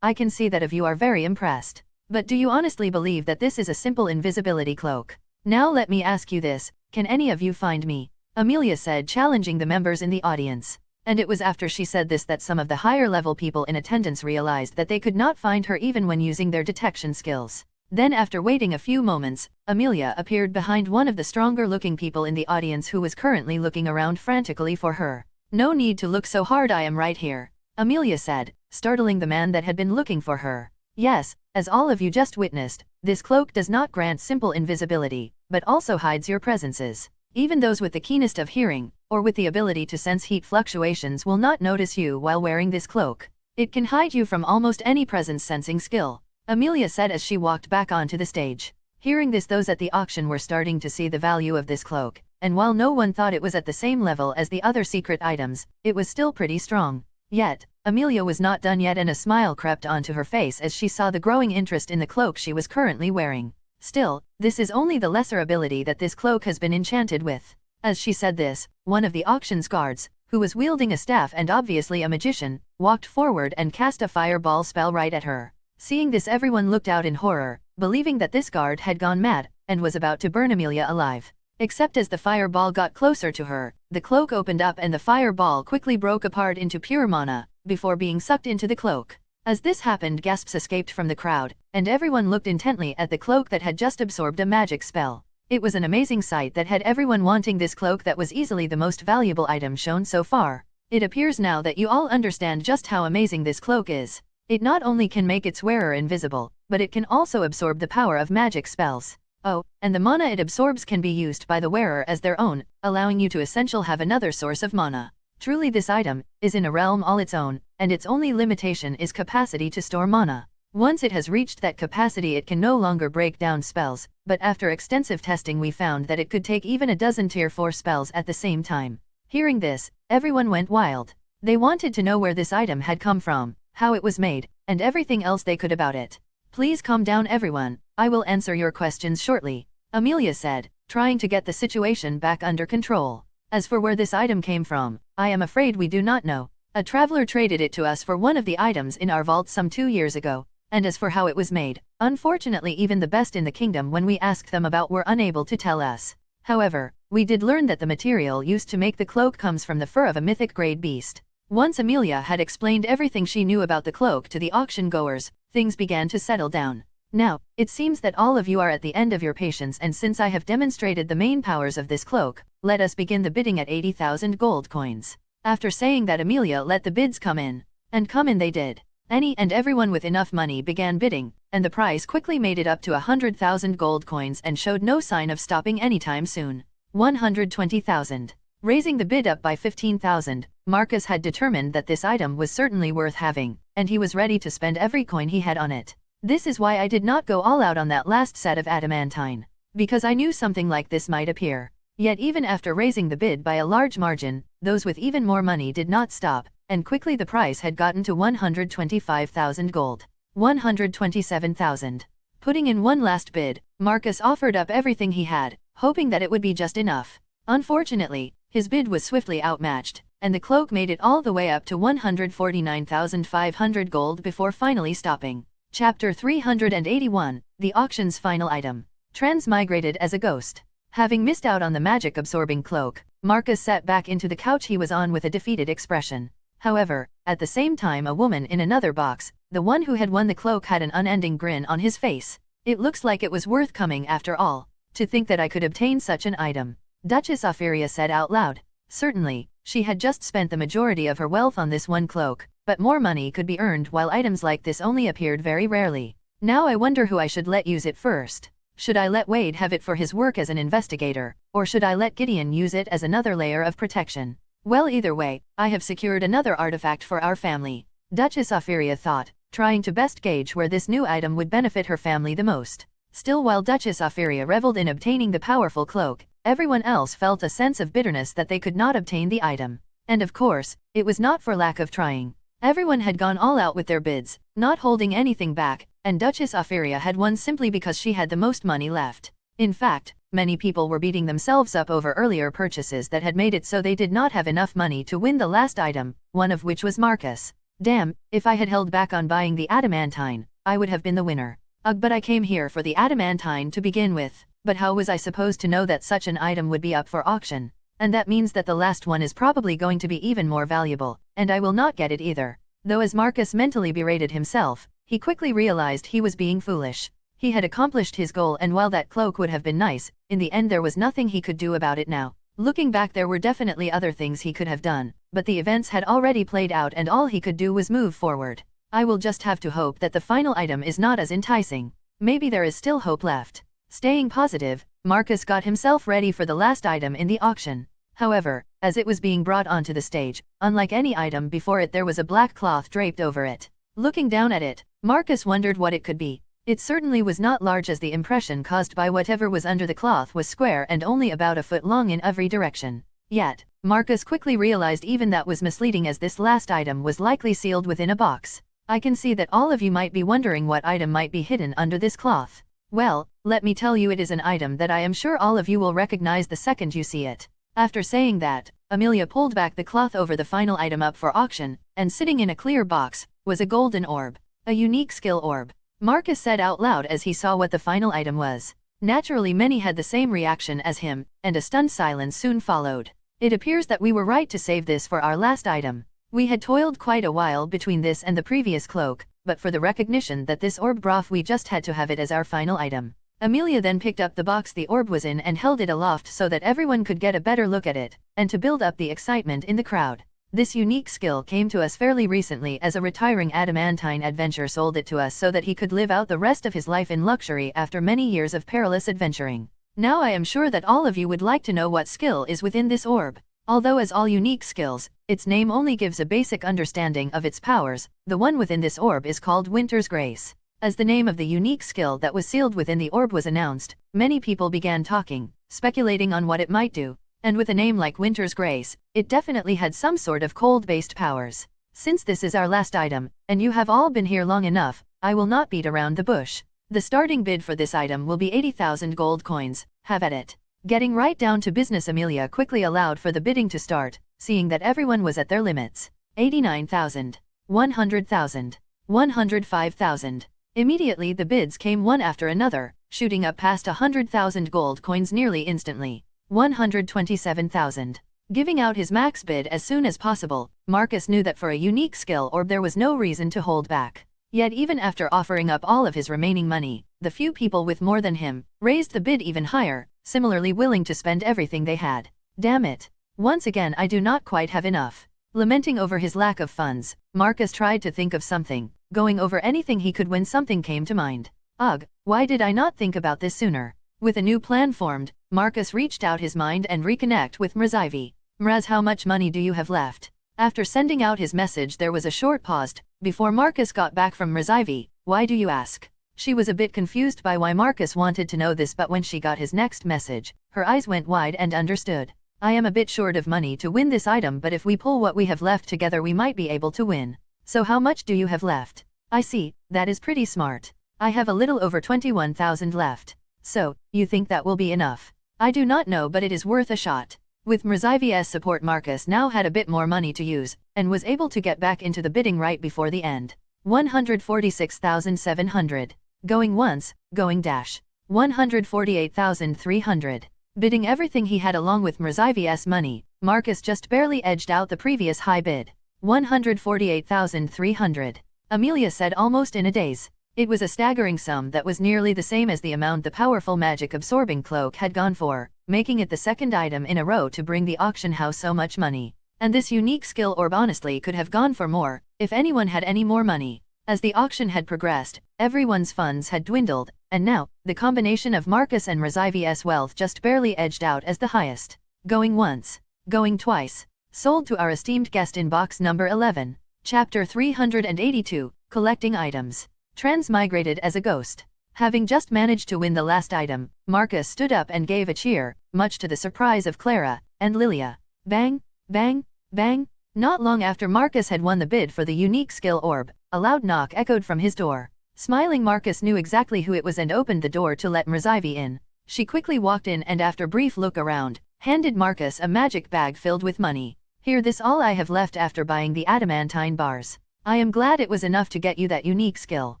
I can see that of you are very impressed. But do you honestly believe that this is a simple invisibility cloak? Now let me ask you this, can any of you find me? Amelia said, challenging the members in the audience. And it was after she said this that some of the higher level people in attendance realized that they could not find her even when using their detection skills. Then after waiting a few moments, Amelia appeared behind one of the stronger looking people in the audience, who was currently looking around frantically for her. No need to look so hard, I am right here, Amelia said, startling the man that had been looking for her. Yes, As all of you just witnessed, this cloak does not grant simple invisibility, but also hides your presences. Even those with the keenest of hearing, or with the ability to sense heat fluctuations will not notice you while wearing this cloak. It can hide you from almost any presence-sensing skill, Amelia said as she walked back onto the stage. Hearing this, those at the auction were starting to see the value of this cloak, and while no one thought it was at the same level as the other secret items, it was still pretty strong. Yet, Amelia was not done yet, and a smile crept onto her face as she saw the growing interest in the cloak she was currently wearing. Still, this is only the lesser ability that this cloak has been enchanted with. As she said this, one of the auction's guards, who was wielding a staff and obviously a magician, walked forward and cast a fireball spell right at her. Seeing this, everyone looked out in horror, believing that this guard had gone mad, and was about to burn Amelia alive. Except as the fireball got closer to her, the cloak opened up and the fireball quickly broke apart into pure mana, before being sucked into the cloak. As this happened, gasps escaped from the crowd, and everyone looked intently at the cloak that had just absorbed a magic spell. It was an amazing sight that had everyone wanting this cloak that was easily the most valuable item shown so far. It appears now that you all understand just how amazing this cloak is. It not only can make its wearer invisible, but it can also absorb the power of magic spells. Oh, and the mana it absorbs can be used by the wearer as their own, allowing you to essentially have another source of mana. Truly, this item is in a realm all its own, and its only limitation is capacity to store mana. Once it has reached that capacity, it can no longer break down spells, but after extensive testing we found that it could take even a dozen tier 4 spells at the same time. Hearing this, everyone went wild. They wanted to know where this item had come from, how it was made, and everything else they could about it. Please calm down everyone, I will answer your questions shortly, Amelia said, trying to get the situation back under control. As for where this item came from, I am afraid we do not know. A traveler traded it to us for one of the items in our vault some 2 years ago, and as for how it was made, unfortunately even the best in the kingdom when we asked them about were unable to tell us. However, we did learn that the material used to make the cloak comes from the fur of a mythic grade beast. Once Amelia had explained everything she knew about the cloak to the auction goers, things began to settle down. Now, it seems that all of you are at the end of your patience, and since I have demonstrated the main powers of this cloak, let us begin the bidding at 80,000 gold coins. After saying that, Amelia let the bids come in. And come in they did. Any and everyone with enough money began bidding, and the price quickly made it up to 100,000 gold coins and showed no sign of stopping anytime soon. 120,000. Raising the bid up by 15,000, Marcus had determined that this item was certainly worth having, and he was ready to spend every coin he had on it. This is why I did not go all out on that last set of adamantine, because I knew something like this might appear. Yet even after raising the bid by a large margin, those with even more money did not stop, and quickly the price had gotten to 125,000 gold. 127,000. Putting in one last bid, Marcus offered up everything he had, hoping that it would be just enough. Unfortunately, his bid was swiftly outmatched, and the cloak made it all the way up to 149,500 gold before finally stopping. Chapter 381, The Auction's Final Item. Transmigrated as a ghost. Having missed out on the magic-absorbing cloak, Marcus sat back into the couch he was on with a defeated expression. However, at the same time a woman in another box, the one who had won the cloak, had an unending grin on his face. It looks like it was worth coming after all. To think that I could obtain such an item. Duchess Opheria said out loud. Certainly, she had just spent the majority of her wealth on this one cloak, but more money could be earned while items like this only appeared very rarely. Now I wonder who I should let use it first. Should I let Wade have it for his work as an investigator, or should I let Gideon use it as another layer of protection? Well, either way, I have secured another artifact for our family, Duchess Opheria thought, trying to best gauge where this new item would benefit her family the most. Still, while Duchess Opheria reveled in obtaining the powerful cloak, everyone else felt a sense of bitterness that they could not obtain the item. And of course, it was not for lack of trying. Everyone had gone all out with their bids, not holding anything back, and Duchess Opheria had won simply because she had the most money left. In fact, many people were beating themselves up over earlier purchases that had made it so they did not have enough money to win the last item, one of which was Marcus. Damn, if I had held back on buying the adamantine, I would have been the winner. Ugh, but I came here for the adamantine to begin with. But how was I supposed to know that such an item would be up for auction? And that means that the last one is probably going to be even more valuable, and I will not get it either. Though as Marcus mentally berated himself, he quickly realized he was being foolish. He had accomplished his goal, and while that cloak would have been nice, in the end there was nothing he could do about it now. Looking back, there were definitely other things he could have done, but the events had already played out and all he could do was move forward. I will just have to hope that the final item is not as enticing. Maybe there is still hope left. Staying positive, Marcus got himself ready for the last item in the auction. However, as it was being brought onto the stage, unlike any item before it, there was a black cloth draped over it. Looking down at it, Marcus wondered what it could be. It certainly was not large, as the impression caused by whatever was under the cloth was square and only about a foot long in every direction. Yet, Marcus quickly realized even that was misleading, as this last item was likely sealed within a box. I can see that all of you might be wondering what item might be hidden under this cloth. Well, let me tell you, it is an item that I am sure all of you will recognize the second you see it. After saying that, Amelia pulled back the cloth over the final item up for auction, and sitting in a clear box, was a golden orb. A unique skill orb. Marcus said out loud as he saw what the final item was. Naturally, many had the same reaction as him, and a stunned silence soon followed. It appears that we were right to save this for our last item. We had toiled quite a while between this and the previous cloak, but for the recognition that this orb brought, we just had to have it as our final item. Amelia then picked up the box the orb was in and held it aloft so that everyone could get a better look at it, and to build up the excitement in the crowd. This unique skill came to us fairly recently, as a retiring adamantine adventurer sold it to us so that he could live out the rest of his life in luxury after many years of perilous adventuring. Now I am sure that all of you would like to know what skill is within this orb. Although as all unique skills, its name only gives a basic understanding of its powers, the one within this orb is called Winter's Grace. As the name of the unique skill that was sealed within the orb was announced, many people began talking, speculating on what it might do. And with a name like Winter's Grace, it definitely had some sort of cold-based powers. Since this is our last item, and you have all been here long enough, I will not beat around the bush. The starting bid for this item will be 80,000 gold coins. Have at it. Getting right down to business, Amelia quickly allowed for the bidding to start, seeing that everyone was at their limits. 89,000. 100,000. 105,000. Immediately the bids came one after another, shooting up past 100,000 gold coins nearly instantly. 127,000. Giving out his max bid as soon as possible, Marcus knew that for a unique skill orb there was no reason to hold back. Yet even after offering up all of his remaining money, the few people with more than him raised the bid even higher, similarly willing to spend everything they had. Damn it. Once again I do not quite have enough. Lamenting over his lack of funds, Marcus tried to think of something, going over anything he could when something came to mind. Ugh, why did I not think about this sooner? With a new plan formed, Marcus reached out his mind and reconnect with Mrazivi. Mraz, how much money do you have left? After sending out his message there was a short pause before Marcus got back from Mrazivi. Why do you ask? She was a bit confused by why Marcus wanted to know this, but when she got his next message, her eyes went wide and understood. I am a bit short of money to win this item, but if we pull what we have left together we might be able to win. So how much do you have left? I see, that is pretty smart. I have a little over 21,000 left. So, you think that will be enough? I do not know, but it is worth a shot. With Mrazivi's support, Marcus now had a bit more money to use, and was able to get back into the bidding right before the end. 146,700. Going once, going dash. 148,300. Bidding everything he had along with Mrazivi's money, Marcus just barely edged out the previous high bid. 148,300. Amelia said almost in a daze. It was a staggering sum that was nearly the same as the amount the powerful magic-absorbing cloak had gone for, making it the second item in a row to bring the auction house so much money. And this unique skill orb honestly could have gone for more, if anyone had any more money. As the auction had progressed, everyone's funds had dwindled, and now, the combination of Marcus and Mrazivi's wealth just barely edged out as the highest. Going once. Going twice. Sold to our esteemed guest in box number 11. Chapter 382, Collecting Items. Transmigrated as a ghost. Having just managed to win the last item, Marcus stood up and gave a cheer, much to the surprise of Clara and Lilia. Bang, bang, bang. Not long after Marcus had won the bid for the unique skill orb, a loud knock echoed from his door. Smiling, Marcus knew exactly who it was and opened the door to let Mrazivi in. She quickly walked in and after a brief look around, handed Marcus a magic bag filled with money. Here, this all I have left after buying the adamantine bars. I am glad it was enough to get you that unique skill.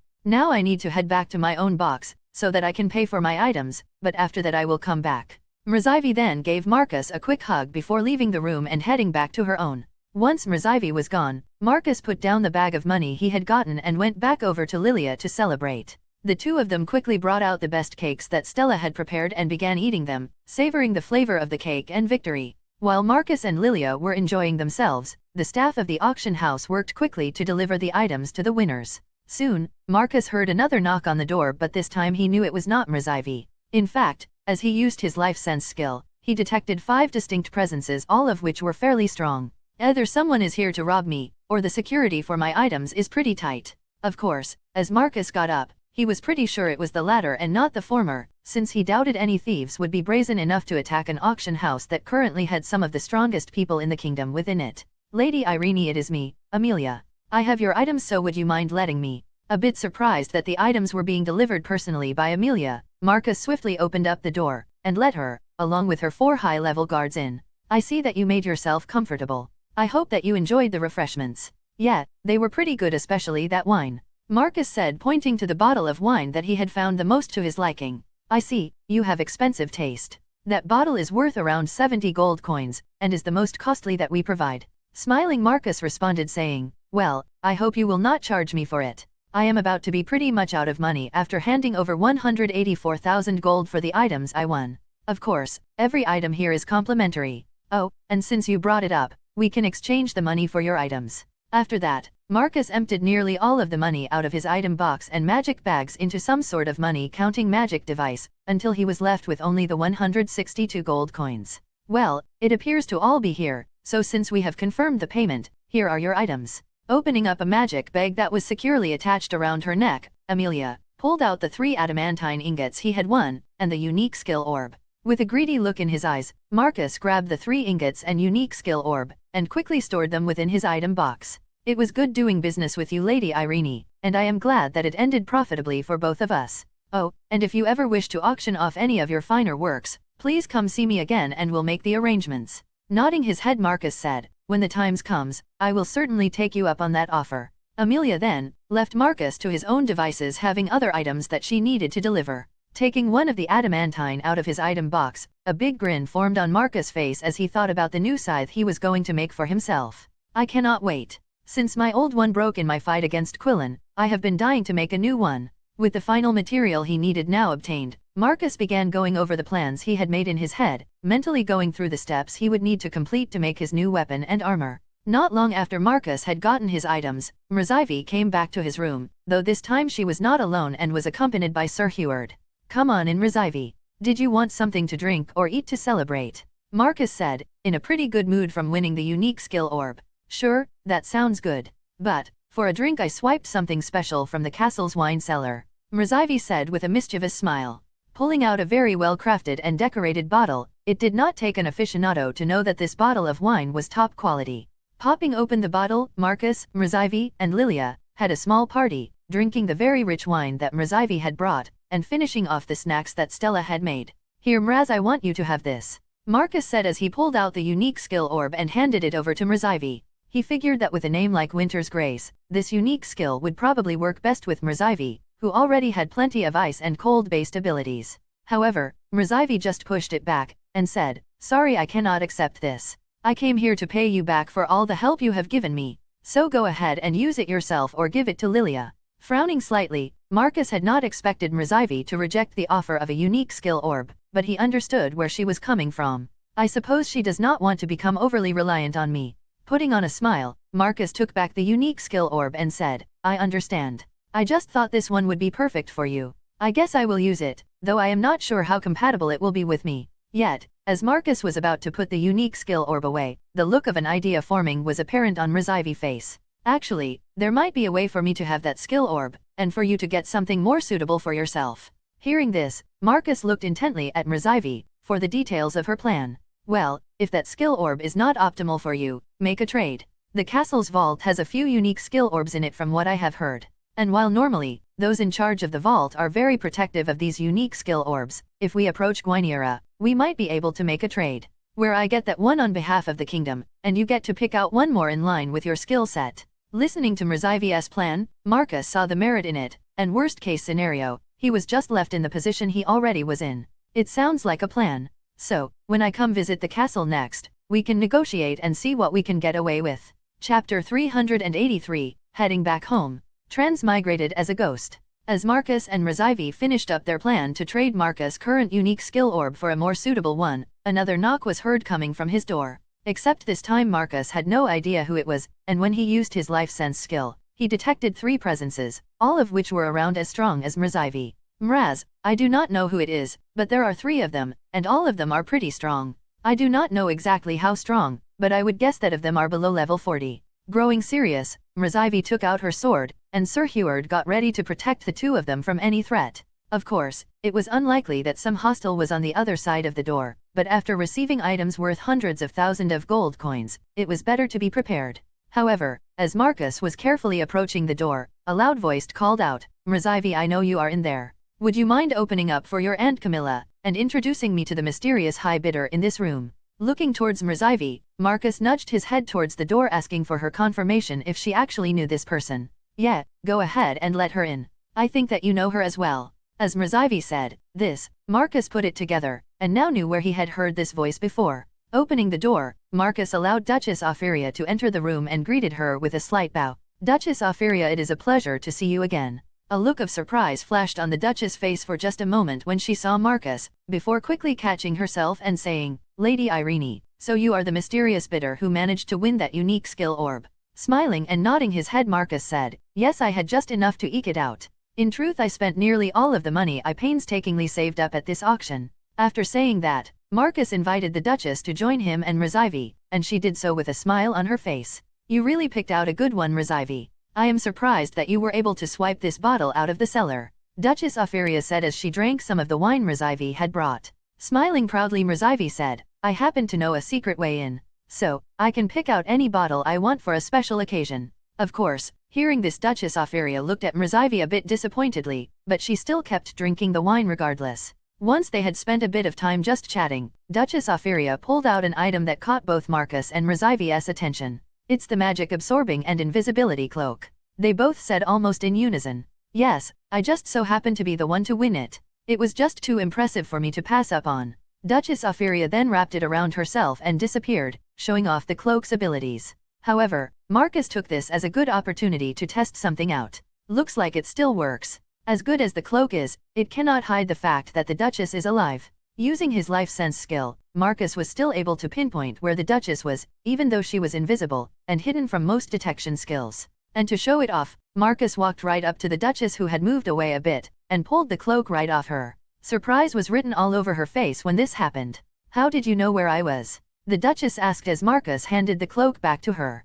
Now I need to head back to my own box, so that I can pay for my items, but after that I will come back. Mrazivi then gave Marcus a quick hug before leaving the room and heading back to her own. Once Mrazivi was gone, Marcus put down the bag of money he had gotten and went back over to Lilia to celebrate. The two of them quickly brought out the best cakes that Stella had prepared and began eating them, savoring the flavor of the cake and victory. While Marcus and Lilia were enjoying themselves, the staff of the auction house worked quickly to deliver the items to the winners. Soon, Marcus heard another knock on the door, but this time he knew it was not Mrzivy. In fact, as he used his life sense skill, he detected 5 distinct presences, all of which were fairly strong. Either someone is here to rob me, or the security for my items is pretty tight. Of course, as Marcus got up, he was pretty sure it was the latter and not the former, since he doubted any thieves would be brazen enough to attack an auction house that currently had some of the strongest people in the kingdom within it. Lady Irene, it is me, Amelia. I have your items, so would you mind letting me? A bit surprised that the items were being delivered personally by Amelia, Marcus swiftly opened up the door, and let her, along with her 4 high-level guards in. I see that you made yourself comfortable. I hope that you enjoyed the refreshments. Yeah, they were pretty good, especially that wine, Marcus said, pointing to the bottle of wine that he had found the most to his liking. I see, you have expensive taste. That bottle is worth around 70 gold coins, and is the most costly that we provide. Smiling, Marcus responded saying, well, I hope you will not charge me for it. I am about to be pretty much out of money after handing over 184,000 gold for the items I won. Of course, every item here is complimentary. Oh, and since you brought it up, we can exchange the money for your items. After that, Marcus emptied nearly all of the money out of his item box and magic bags into some sort of money-counting magic device, until he was left with only the 162 gold coins. Well, it appears to all be here, so since we have confirmed the payment, here are your items. Opening up a magic bag that was securely attached around her neck, Amelia pulled out the 3 adamantine ingots he had won, and the unique skill orb. With a greedy look in his eyes, Marcus grabbed the 3 ingots and unique skill orb, and quickly stored them within his item box. It was good doing business with you, Lady Irene, and I am glad that it ended profitably for both of us. Oh, and if you ever wish to auction off any of your finer works, please come see me again and we'll make the arrangements. Nodding his head, Marcus said, when the time comes, I will certainly take you up on that offer. Amelia then left Marcus to his own devices, having other items that she needed to deliver. Taking one of the adamantine out of his item box, a big grin formed on Marcus' face as he thought about the new scythe he was going to make for himself. I cannot wait. Since my old one broke in my fight against Quillen, I have been dying to make a new one. With the final material he needed now obtained, Marcus began going over the plans he had made in his head, mentally going through the steps he would need to complete to make his new weapon and armor. Not long after Marcus had gotten his items, Mrzivy came back to his room, though this time she was not alone and was accompanied by Sir Heward. Come on in, Mrzivy. Did you want something to drink or eat to celebrate? Marcus said, in a pretty good mood from winning the unique skill orb. Sure, that sounds good. But, for a drink I swiped something special from the castle's wine cellar, Mrzivy said with a mischievous smile. Pulling out a very well-crafted and decorated bottle, it did not take an aficionado to know that this bottle of wine was top quality. Popping open the bottle, Marcus, Mrzivy, and Lilia had a small party, drinking the very rich wine that Mrzivy had brought, and finishing off the snacks that Stella had made. Here, Mraz, I want you to have this, Marcus said as he pulled out the unique skill orb and handed it over to Mrzivy. He figured that with a name like Winter's Grace, this unique skill would probably work best with Mrzivy, who already had plenty of ice and cold-based abilities. However, Mrzivy just pushed it back, and said, sorry, I cannot accept this. I came here to pay you back for all the help you have given me, so go ahead and use it yourself or give it to Lilia. Frowning slightly, Marcus had not expected Mrzivy to reject the offer of a unique skill orb, but he understood where she was coming from. I suppose she does not want to become overly reliant on me. Putting on a smile, Marcus took back the unique skill orb and said, I understand. I just thought this one would be perfect for you. I guess I will use it, though I am not sure how compatible it will be with me. Yet, as Marcus was about to put the unique skill orb away, the look of an idea forming was apparent on Mrzivy's face. Actually, there might be a way for me to have that skill orb, and for you to get something more suitable for yourself. Hearing this, Marcus looked intently at Mrzivy for the details of her plan. Well, if that skill orb is not optimal for you, make a trade. The castle's vault has a few unique skill orbs in it from what I have heard. And while normally, those in charge of the vault are very protective of these unique skill orbs, if we approach Gwyniera, we might be able to make a trade, where I get that one on behalf of the kingdom, and you get to pick out one more in line with your skill set. Listening to Mrzivy's plan, Marcus saw the merit in it, and worst case scenario, he was just left in the position he already was in. It sounds like a plan. So, when I come visit the castle next, we can negotiate and see what we can get away with. Chapter 383, Heading Back Home. Transmigrated as a ghost. As Marcus and Mrzivy finished up their plan to trade Marcus' current unique skill orb for a more suitable one, another knock was heard coming from his door. Except this time Marcus had no idea who it was, and when he used his life sense skill, he detected 3 presences, all of which were around as strong as Mrazivy. Mraz, I do not know who it is, but there are 3 of them, and all of them are pretty strong. I do not know exactly how strong, but I would guess that of them are below level 40. Growing serious, Mrazivy took out her sword, and Sir Heward got ready to protect the 2 of them from any threat. Of course, it was unlikely that some hostile was on the other side of the door, but after receiving items worth hundreds of thousands of gold coins, it was better to be prepared. However, as Marcus was carefully approaching the door, a loud voice called out, Mrazivy, I know you are in there. Would you mind opening up for your Aunt Camilla, and introducing me to the mysterious high bidder in this room? Looking towards Mrazivy, Marcus nudged his head towards the door asking for her confirmation if she actually knew this person. Yeah, go ahead and let her in. I think that you know her as well. As Mrazivy said this, Marcus put it together, and now knew where he had heard this voice before. Opening the door, Marcus allowed Duchess Opheria to enter the room and greeted her with a slight bow. Duchess Opheria, it is a pleasure to see you again. A look of surprise flashed on the Duchess' face for just a moment when she saw Marcus, before quickly catching herself and saying, Lady Irene, so you are the mysterious bidder who managed to win that unique skill orb. Smiling and nodding his head, Marcus said, yes, I had just enough to eke it out. In truth, I spent nearly all of the money I painstakingly saved up at this auction. After saying that, Marcus invited the Duchess to join him and Mrazivy, and she did so with a smile on her face. You really picked out a good one, Mrazivy. I am surprised that you were able to swipe this bottle out of the cellar. Duchess Opheria said as she drank some of the wine Mrazivy had brought. Smiling proudly, Mrazivy said, I happen to know a secret way in. So, I can pick out any bottle I want for a special occasion. Of course, hearing this, Duchess Opheria looked at Mrazivy a bit disappointedly, but she still kept drinking the wine regardless. Once they had spent a bit of time just chatting, Duchess Opheria pulled out an item that caught both Marcus and Mrazivy's attention. It's the magic absorbing and invisibility cloak. They both said almost in unison. Yes, I just so happened to be the one to win it. It was just too impressive for me to pass up on. Duchess Opheria then wrapped it around herself and disappeared, showing off the cloak's abilities. However, Marcus took this as a good opportunity to test something out. Looks like it still works. As good as the cloak is, it cannot hide the fact that the Duchess is alive. Using his life sense skill, Marcus was still able to pinpoint where the Duchess was, even though she was invisible, and hidden from most detection skills. And to show it off, Marcus walked right up to the Duchess, who had moved away a bit, and pulled the cloak right off her. Surprise was written all over her face when this happened. How did you know where I was? The Duchess asked as Marcus handed the cloak back to her.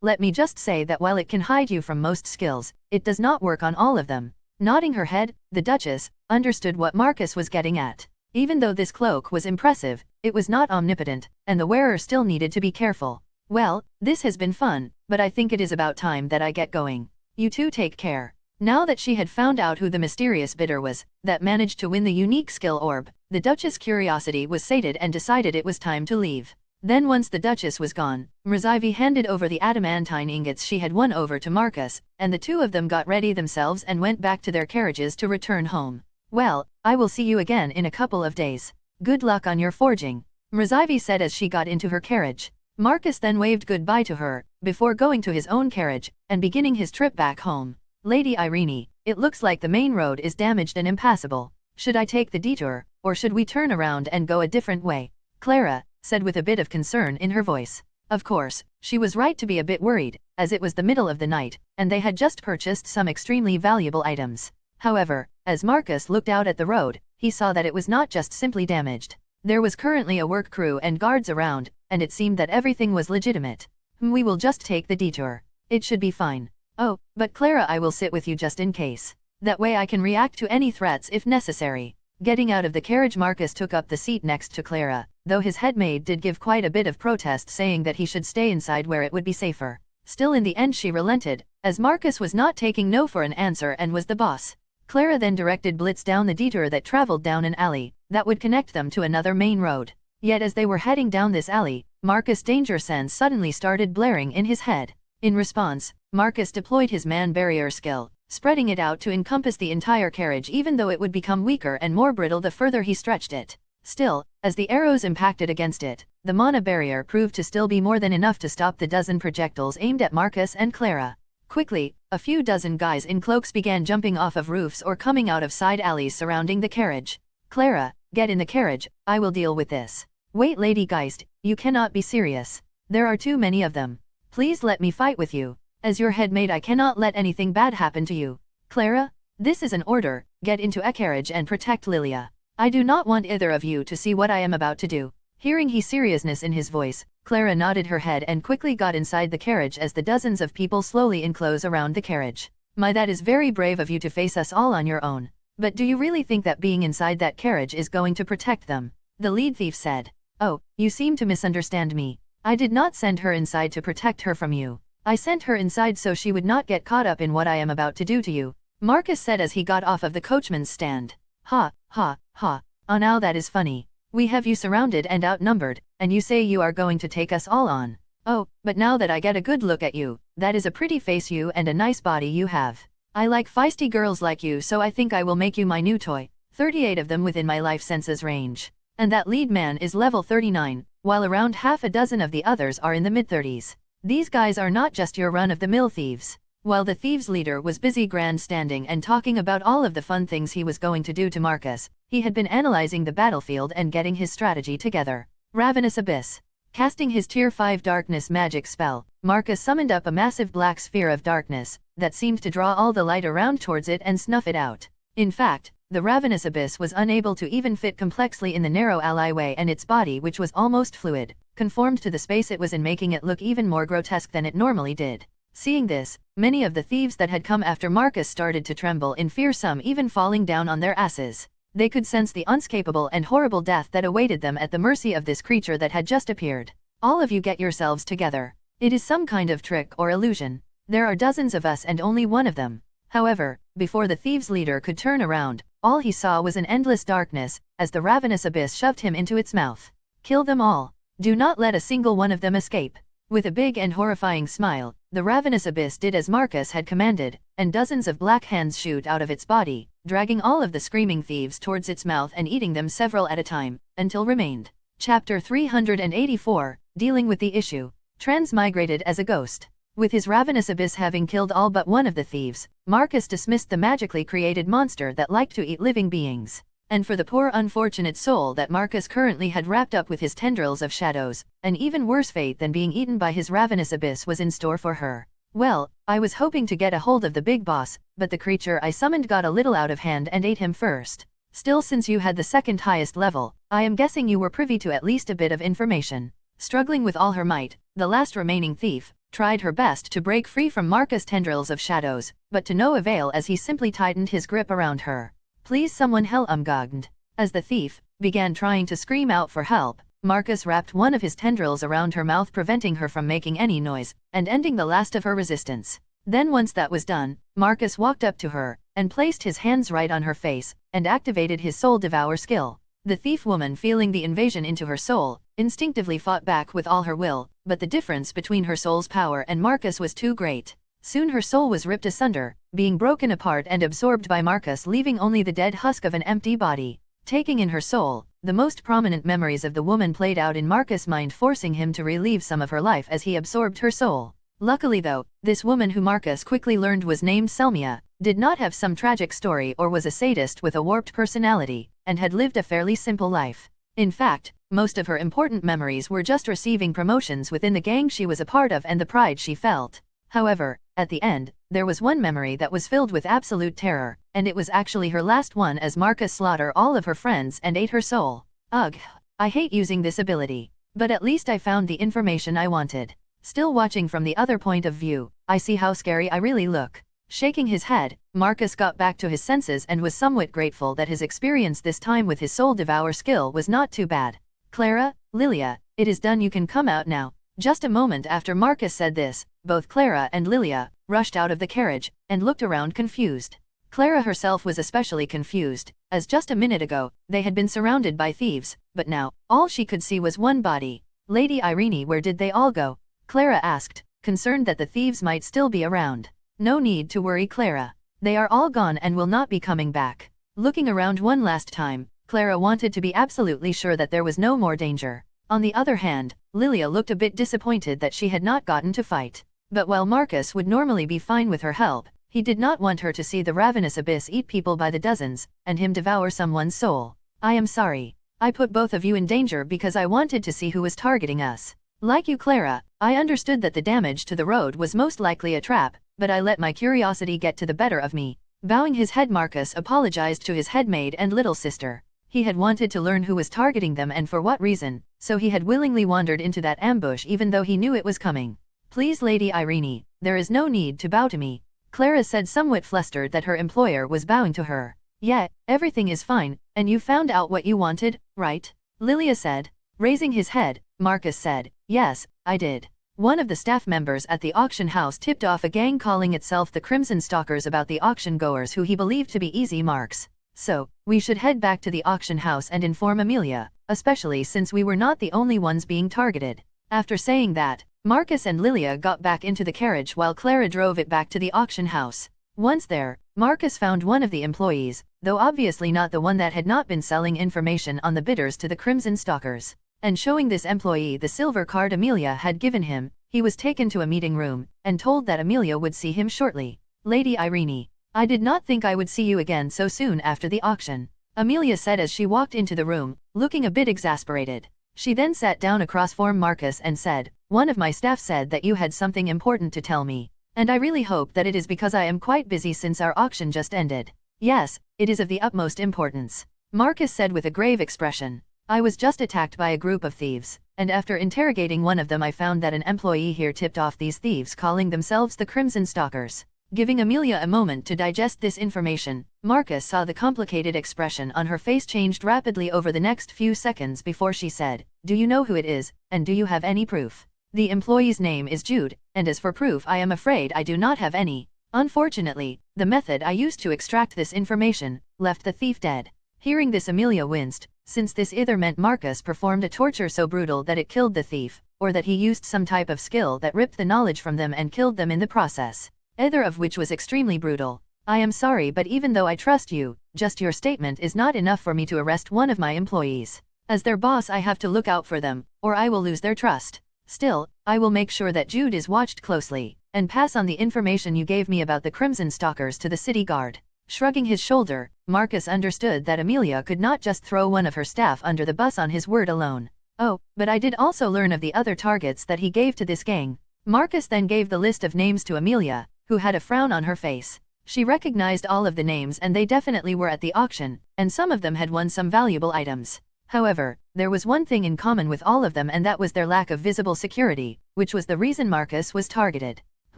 Let me just say that while it can hide you from most skills, it does not work on all of them. Nodding her head, the Duchess understood what Marcus was getting at. Even though this cloak was impressive, it was not omnipotent, and the wearer still needed to be careful. Well, this has been fun, but I think it is about time that I get going. You two take care. Now that she had found out who the mysterious bidder was, that managed to win the unique skill orb, the Duchess' curiosity was sated and decided it was time to leave. Then once the Duchess was gone, Mrazivy handed over the adamantine ingots she had won over to Marcus, and the 2 of them got ready themselves and went back to their carriages to return home. Well, I will see you again in a couple of days. Good luck on your forging, Mrazivy said as she got into her carriage. Marcus then waved goodbye to her, before going to his own carriage, and beginning his trip back home. Lady Irene, it looks like the main road is damaged and impassable. Should I take the detour, or should we turn around and go a different way? Clara said with a bit of concern in her voice. Of course, she was right to be a bit worried, as it was the middle of the night, and they had just purchased some extremely valuable items. However, as Marcus looked out at the road, he saw that it was not just simply damaged. There was currently a work crew and guards around, and it seemed that everything was legitimate. We will just take the detour. It should be fine. Oh, but Clara, I will sit with you just in case. That way I can react to any threats if necessary. Getting out of the carriage, Marcus took up the seat next to Clara, though his headmaid did give quite a bit of protest, saying that he should stay inside where it would be safer. Still, in the end she relented, as Marcus was not taking no for an answer and was the boss. Clara then directed Blitz down the detour that traveled down an alley that would connect them to another main road. Yet as they were heading down this alley, Marcus' danger sense suddenly started blaring in his head. In response, Marcus deployed his man barrier skill, spreading it out to encompass the entire carriage, even though it would become weaker and more brittle the further he stretched it. Still, as the arrows impacted against it, the mana barrier proved to still be more than enough to stop the dozen projectiles aimed at Marcus and Clara. Quickly, a few dozen guys in cloaks began jumping off of roofs or coming out of side alleys surrounding the carriage. Clara, get in the carriage, I will deal with this. Wait, Lady Geist, you cannot be serious. There are too many of them. Please let me fight with you. As your headmaid I cannot let anything bad happen to you. Clara? This is an order, get into a carriage and protect Lilia. I do not want either of you to see what I am about to do. Hearing his seriousness in his voice, Clara nodded her head and quickly got inside the carriage as the dozens of people slowly enclose around the carriage. My, that is very brave of you to face us all on your own. But do you really think that being inside that carriage is going to protect them? The lead thief said. Oh, you seem to misunderstand me. I did not send her inside to protect her from you. I sent her inside so she would not get caught up in what I am about to do to you, Marcus said as he got off of the coachman's stand. Ha, ha, ha. Oh, now that is funny. We have you surrounded and outnumbered, and you say you are going to take us all on. Oh, but now that I get a good look at you, that is a pretty face you and a nice body you have. I like feisty girls like you, so I think I will make you my new toy. 38 of them within my life senses range. And that lead man is level 39, while around half a dozen of the others are in the mid-30s. These guys are not just your run-of-the-mill thieves. While the thieves' leader was busy grandstanding and talking about all of the fun things he was going to do to Marcus, he had been analyzing the battlefield and getting his strategy together. Ravenous Abyss. Casting his Tier 5 darkness magic spell, Marcus summoned up a massive black sphere of darkness that seemed to draw all the light around towards it and snuff it out. In fact, the Ravenous Abyss was unable to even fit complexly in the narrow alleyway, and its body, which was almost fluid, conformed to the space it was in, making it look even more grotesque than it normally did. Seeing this, many of the thieves that had come after Marcus started to tremble in fear, some even falling down on their asses. They could sense the unscapable and horrible death that awaited them at the mercy of this creature that had just appeared. All of you get yourselves together. It is some kind of trick or illusion. There are dozens of us and only one of them. However, before the thieves' leader could turn around, all he saw was an endless darkness, as the Ravenous Abyss shoved him into its mouth. Kill them all. Do not let a single one of them escape. With a big and horrifying smile, the Ravenous Abyss did as Marcus had commanded, and dozens of black hands shoot out of its body, dragging all of the screaming thieves towards its mouth and eating them several at a time, until remained. Chapter 384, Dealing with the Issue. Transmigrated as a Ghost. With his Ravenous Abyss having killed all but one of the thieves, Marcus dismissed the magically created monster that liked to eat living beings. And for the poor unfortunate soul that Marcus currently had wrapped up with his tendrils of shadows, an even worse fate than being eaten by his Ravenous Abyss was in store for her. Well, I was hoping to get a hold of the big boss, but the creature I summoned got a little out of hand and ate him first. Still, since you had the second highest level, I am guessing you were privy to at least a bit of information. Struggling with all her might, the last remaining thief tried her best to break free from Marcus' tendrils of shadows, but to no avail as he simply tightened his grip around her. Please someone help, gagged. As the thief began trying to scream out for help, Marcus wrapped one of his tendrils around her mouth, preventing her from making any noise, and ending the last of her resistance. Then once that was done, Marcus walked up to her, and placed his hands right on her face, and activated his Soul Devour skill. The thief woman, feeling the invasion into her soul, instinctively fought back with all her will, but the difference between her soul's power and Marcus was too great. Soon her soul was ripped asunder, being broken apart and absorbed by Marcus, leaving only the dead husk of an empty body. Taking in her soul, the most prominent memories of the woman played out in Marcus' mind, forcing him to relive some of her life as he absorbed her soul. Luckily though, this woman, who Marcus quickly learned was named Selmia, did not have some tragic story or was a sadist with a warped personality, and had lived a fairly simple life. In fact, most of her important memories were just receiving promotions within the gang she was a part of and the pride she felt. However, at the end, there was one memory that was filled with absolute terror, and it was actually her last one, as Marcus slaughtered all of her friends and ate her soul. Ugh, I hate using this ability. But at least I found the information I wanted. Still, watching from the other point of view, I see how scary I really look. Shaking his head, Marcus got back to his senses and was somewhat grateful that his experience this time with his Soul Devour skill was not too bad. Clara, Lilia, it is done, you can come out now. Just a moment after Marcus said this, both Clara and Lilia rushed out of the carriage and looked around confused. Clara herself was especially confused, as just a minute ago, they had been surrounded by thieves, but now, all she could see was one body. Lady Irene, where did they all go? Clara asked, concerned that the thieves might still be around. No need to worry, Clara. They are all gone and will not be coming back. Looking around one last time, Clara wanted to be absolutely sure that there was no more danger. On the other hand, Lilia looked a bit disappointed that she had not gotten to fight. But while Marcus would normally be fine with her help, he did not want her to see the Ravenous Abyss eat people by the dozens, and him devour someone's soul. I am sorry. I put both of you in danger because I wanted to see who was targeting us. Like you, Clara, I understood that the damage to the road was most likely a trap, but I let my curiosity get to the better of me. Bowing his head, Marcus apologized to his headmaid and little sister. He had wanted to learn who was targeting them and for what reason, so he had willingly wandered into that ambush even though he knew it was coming. Please, Lady Irene, there is no need to bow to me, Clara said, somewhat flustered that her employer was bowing to her. Yeah, everything is fine, and you found out what you wanted, right? Lilia said. Raising his head, Marcus said, yes, I did. One of the staff members at the auction house tipped off a gang calling itself the Crimson Stalkers about the auction goers who he believed to be easy marks. So, we should head back to the auction house and inform Amelia, especially since we were not the only ones being targeted. After saying that, Marcus and Lilia got back into the carriage while Clara drove it back to the auction house. Once there, Marcus found one of the employees, though obviously not the one that had not been selling information on the bidders to the Crimson Stalkers. And showing this employee the silver card Amelia had given him, he was taken to a meeting room, and told that Amelia would see him shortly. Lady Irene, I did not think I would see you again so soon after the auction, Amelia said as she walked into the room, looking a bit exasperated. She then sat down across from Marcus and said, one of my staff said that you had something important to tell me, and I really hope that it is because I am quite busy since our auction just ended. Yes, it is of the utmost importance, Marcus said with a grave expression. I was just attacked by a group of thieves, and after interrogating one of them I found that an employee here tipped off these thieves calling themselves the Crimson Stalkers. Giving Amelia a moment to digest this information, Marcus saw the complicated expression on her face changed rapidly over the next few seconds before she said, do you know who it is, and do you have any proof? The employee's name is Jude, and as for proof I am afraid I do not have any. Unfortunately, the method I used to extract this information left the thief dead. Hearing this, Amelia winced, since this either meant Marcus performed a torture so brutal that it killed the thief, or that he used some type of skill that ripped the knowledge from them and killed them in the process. Either of which was extremely brutal. I am sorry, but even though I trust you, just your statement is not enough for me to arrest one of my employees. As their boss I have to look out for them, or I will lose their trust. Still, I will make sure that Jude is watched closely, and pass on the information you gave me about the Crimson Stalkers to the city guard. Shrugging his shoulder, Marcus understood that Amelia could not just throw one of her staff under the bus on his word alone. Oh, but I did also learn of the other targets that he gave to this gang. Marcus then gave the list of names to Amelia, who had a frown on her face. She recognized all of the names and they definitely were at the auction, and some of them had won some valuable items. However, there was one thing in common with all of them, and that was their lack of visible security, which was the reason Marcus was targeted.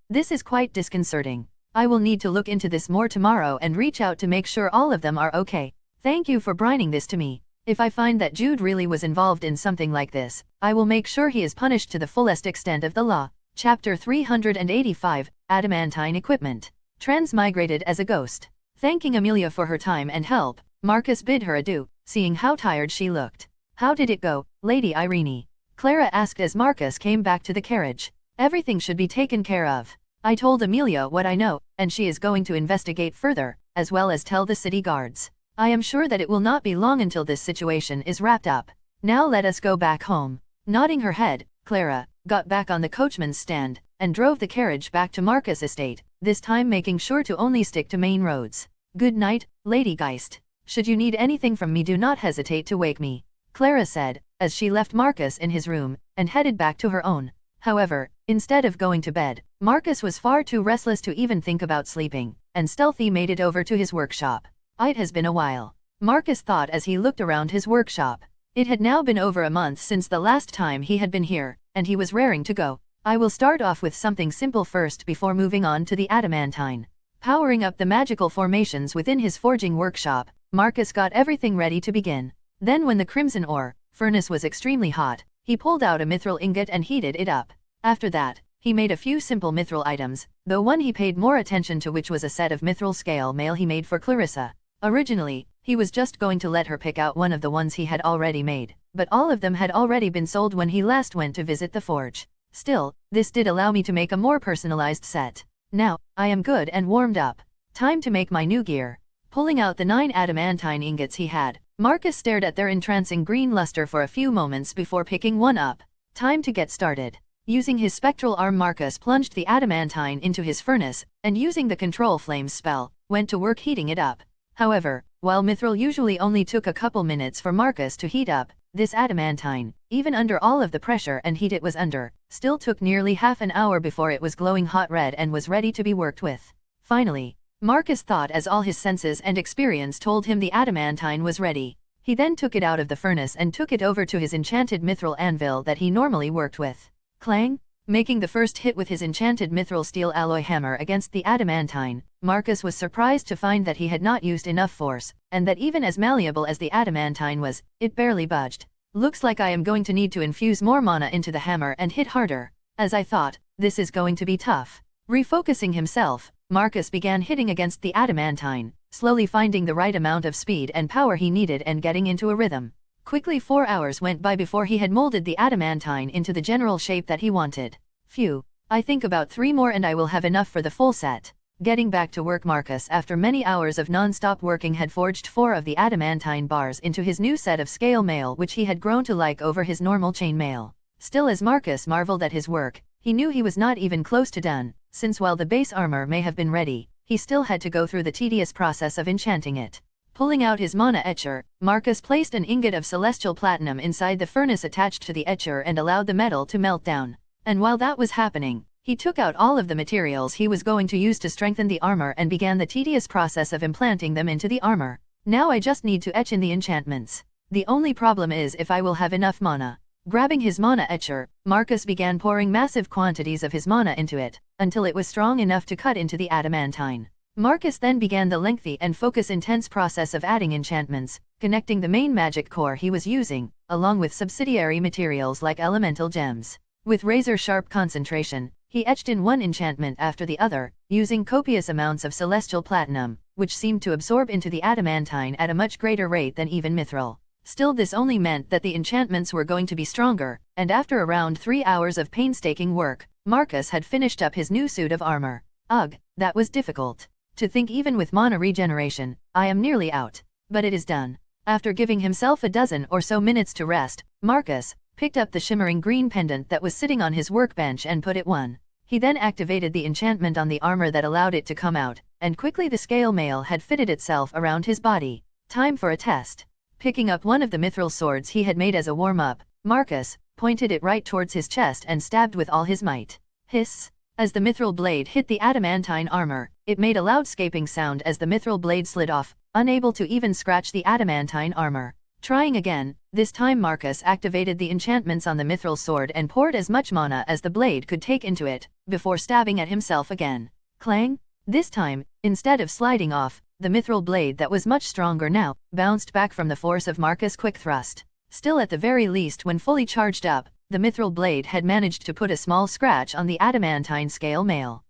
This is quite disconcerting. I will need to look into this more tomorrow and reach out to make sure all of them are okay. Thank you for bringing this to me. If I find that Jude really was involved in something like this, I will make sure he is punished to the fullest extent of the law. Chapter 385, Adamantine Equipment. Transmigrated as a ghost. Thanking Amelia for her time and help, Marcus bid her adieu, seeing how tired she looked. How did it go, Lady Irene? Clara asked as Marcus came back to the carriage. Everything should be taken care of. I told Amelia what I know, and she is going to investigate further, as well as tell the city guards. I am sure that it will not be long until this situation is wrapped up. Now let us go back home. Nodding her head, Clara got back on the coachman's stand, and drove the carriage back to Marcus' estate, this time making sure to only stick to main roads. Good night, Lady Geist. Should you need anything from me, do not hesitate to wake me, Clara said, as she left Marcus in his room, and headed back to her own. However, instead of going to bed, Marcus was far too restless to even think about sleeping, and stealthily made it over to his workshop. It has been a while, Marcus thought as he looked around his workshop. It had now been over a month since the last time he had been here, and he was raring to go. I will start off with something simple first before moving on to the adamantine. Powering up the magical formations within his forging workshop, Marcus got everything ready to begin. Then when the crimson ore furnace was extremely hot, he pulled out a mithril ingot and heated it up. After that, he made a few simple mithril items, though one he paid more attention to, which was a set of mithril scale mail he made for Clarissa. Originally, he was just going to let her pick out one of the ones he had already made, but all of them had already been sold when he last went to visit the forge. Still, this did allow me to make a more personalized set. Now, I am good and warmed up. Time to make my new gear. Pulling out the 9 adamantine ingots he had, Marcus stared at their entrancing green luster for a few moments before picking one up. Time to get started. Using his spectral arm, Marcus plunged the adamantine into his furnace, and using the control flames spell, went to work heating it up. However, While mithril usually only took a couple minutes for Marcus to heat up, this adamantine, even under all of the pressure and heat it was under, still took nearly half an hour before it was glowing hot red and was ready to be worked with. Finally, Marcus thought as all his senses and experience told him the adamantine was ready. He then took it out of the furnace and took it over to his enchanted mithril anvil that he normally worked with. Clang! Making the first hit with his enchanted mithril steel alloy hammer against the adamantine, Marcus was surprised to find that he had not used enough force, and that even as malleable as the adamantine was, it barely budged. Looks like I am going to need to infuse more mana into the hammer and hit harder. As I thought, this is going to be tough. Refocusing himself, Marcus began hitting against the adamantine, slowly finding the right amount of speed and power he needed and getting into a rhythm. Quickly 4 hours went by before he had molded the adamantine into the general shape that he wanted. Phew, I think about 3 more and I will have enough for the full set. Getting back to work, Marcus after many hours of non-stop working had forged 4 of the adamantine bars into his new set of scale mail which he had grown to like over his normal chain mail. Still, as Marcus marveled at his work, he knew he was not even close to done, since while the base armor may have been ready, he still had to go through the tedious process of enchanting it. Pulling out his mana etcher, Marcus placed an ingot of celestial platinum inside the furnace attached to the etcher and allowed the metal to melt down. And while that was happening, he took out all of the materials he was going to use to strengthen the armor and began the tedious process of implanting them into the armor. Now I just need to etch in the enchantments. The only problem is if I will have enough mana. Grabbing his mana etcher, Marcus began pouring massive quantities of his mana into it, until it was strong enough to cut into the adamantine. Marcus then began the lengthy and focus-intense process of adding enchantments, connecting the main magic core he was using, along with subsidiary materials like elemental gems. With razor-sharp concentration, he etched in one enchantment after the other, using copious amounts of celestial platinum, which seemed to absorb into the adamantine at a much greater rate than even mithril. Still, this only meant that the enchantments were going to be stronger, and after around 3 hours of painstaking work, Marcus had finished up his new suit of armor. Ugh, that was difficult. To think even with mana regeneration, I am nearly out. But it is done. After giving himself a dozen or so minutes to rest, Marcus picked up the shimmering green pendant that was sitting on his workbench and put it on. He then activated the enchantment on the armor that allowed it to come out, and quickly the scale mail had fitted itself around his body. Time for a test. Picking up one of the mithril swords he had made as a warm-up, Marcus pointed it right towards his chest and stabbed with all his might. Hiss! As the mithril blade hit the adamantine armor, it made a loud scraping sound as the mithril blade slid off, unable to even scratch the adamantine armor. Trying again, this time Marcus activated the enchantments on the mithril sword and poured as much mana as the blade could take into it, before stabbing at himself again. Clang! This time, instead of sliding off, the mithril blade that was much stronger now, bounced back from the force of Marcus' quick thrust. Still, at the very least when fully charged up, the mithril blade had managed to put a small scratch on the adamantine scale mail.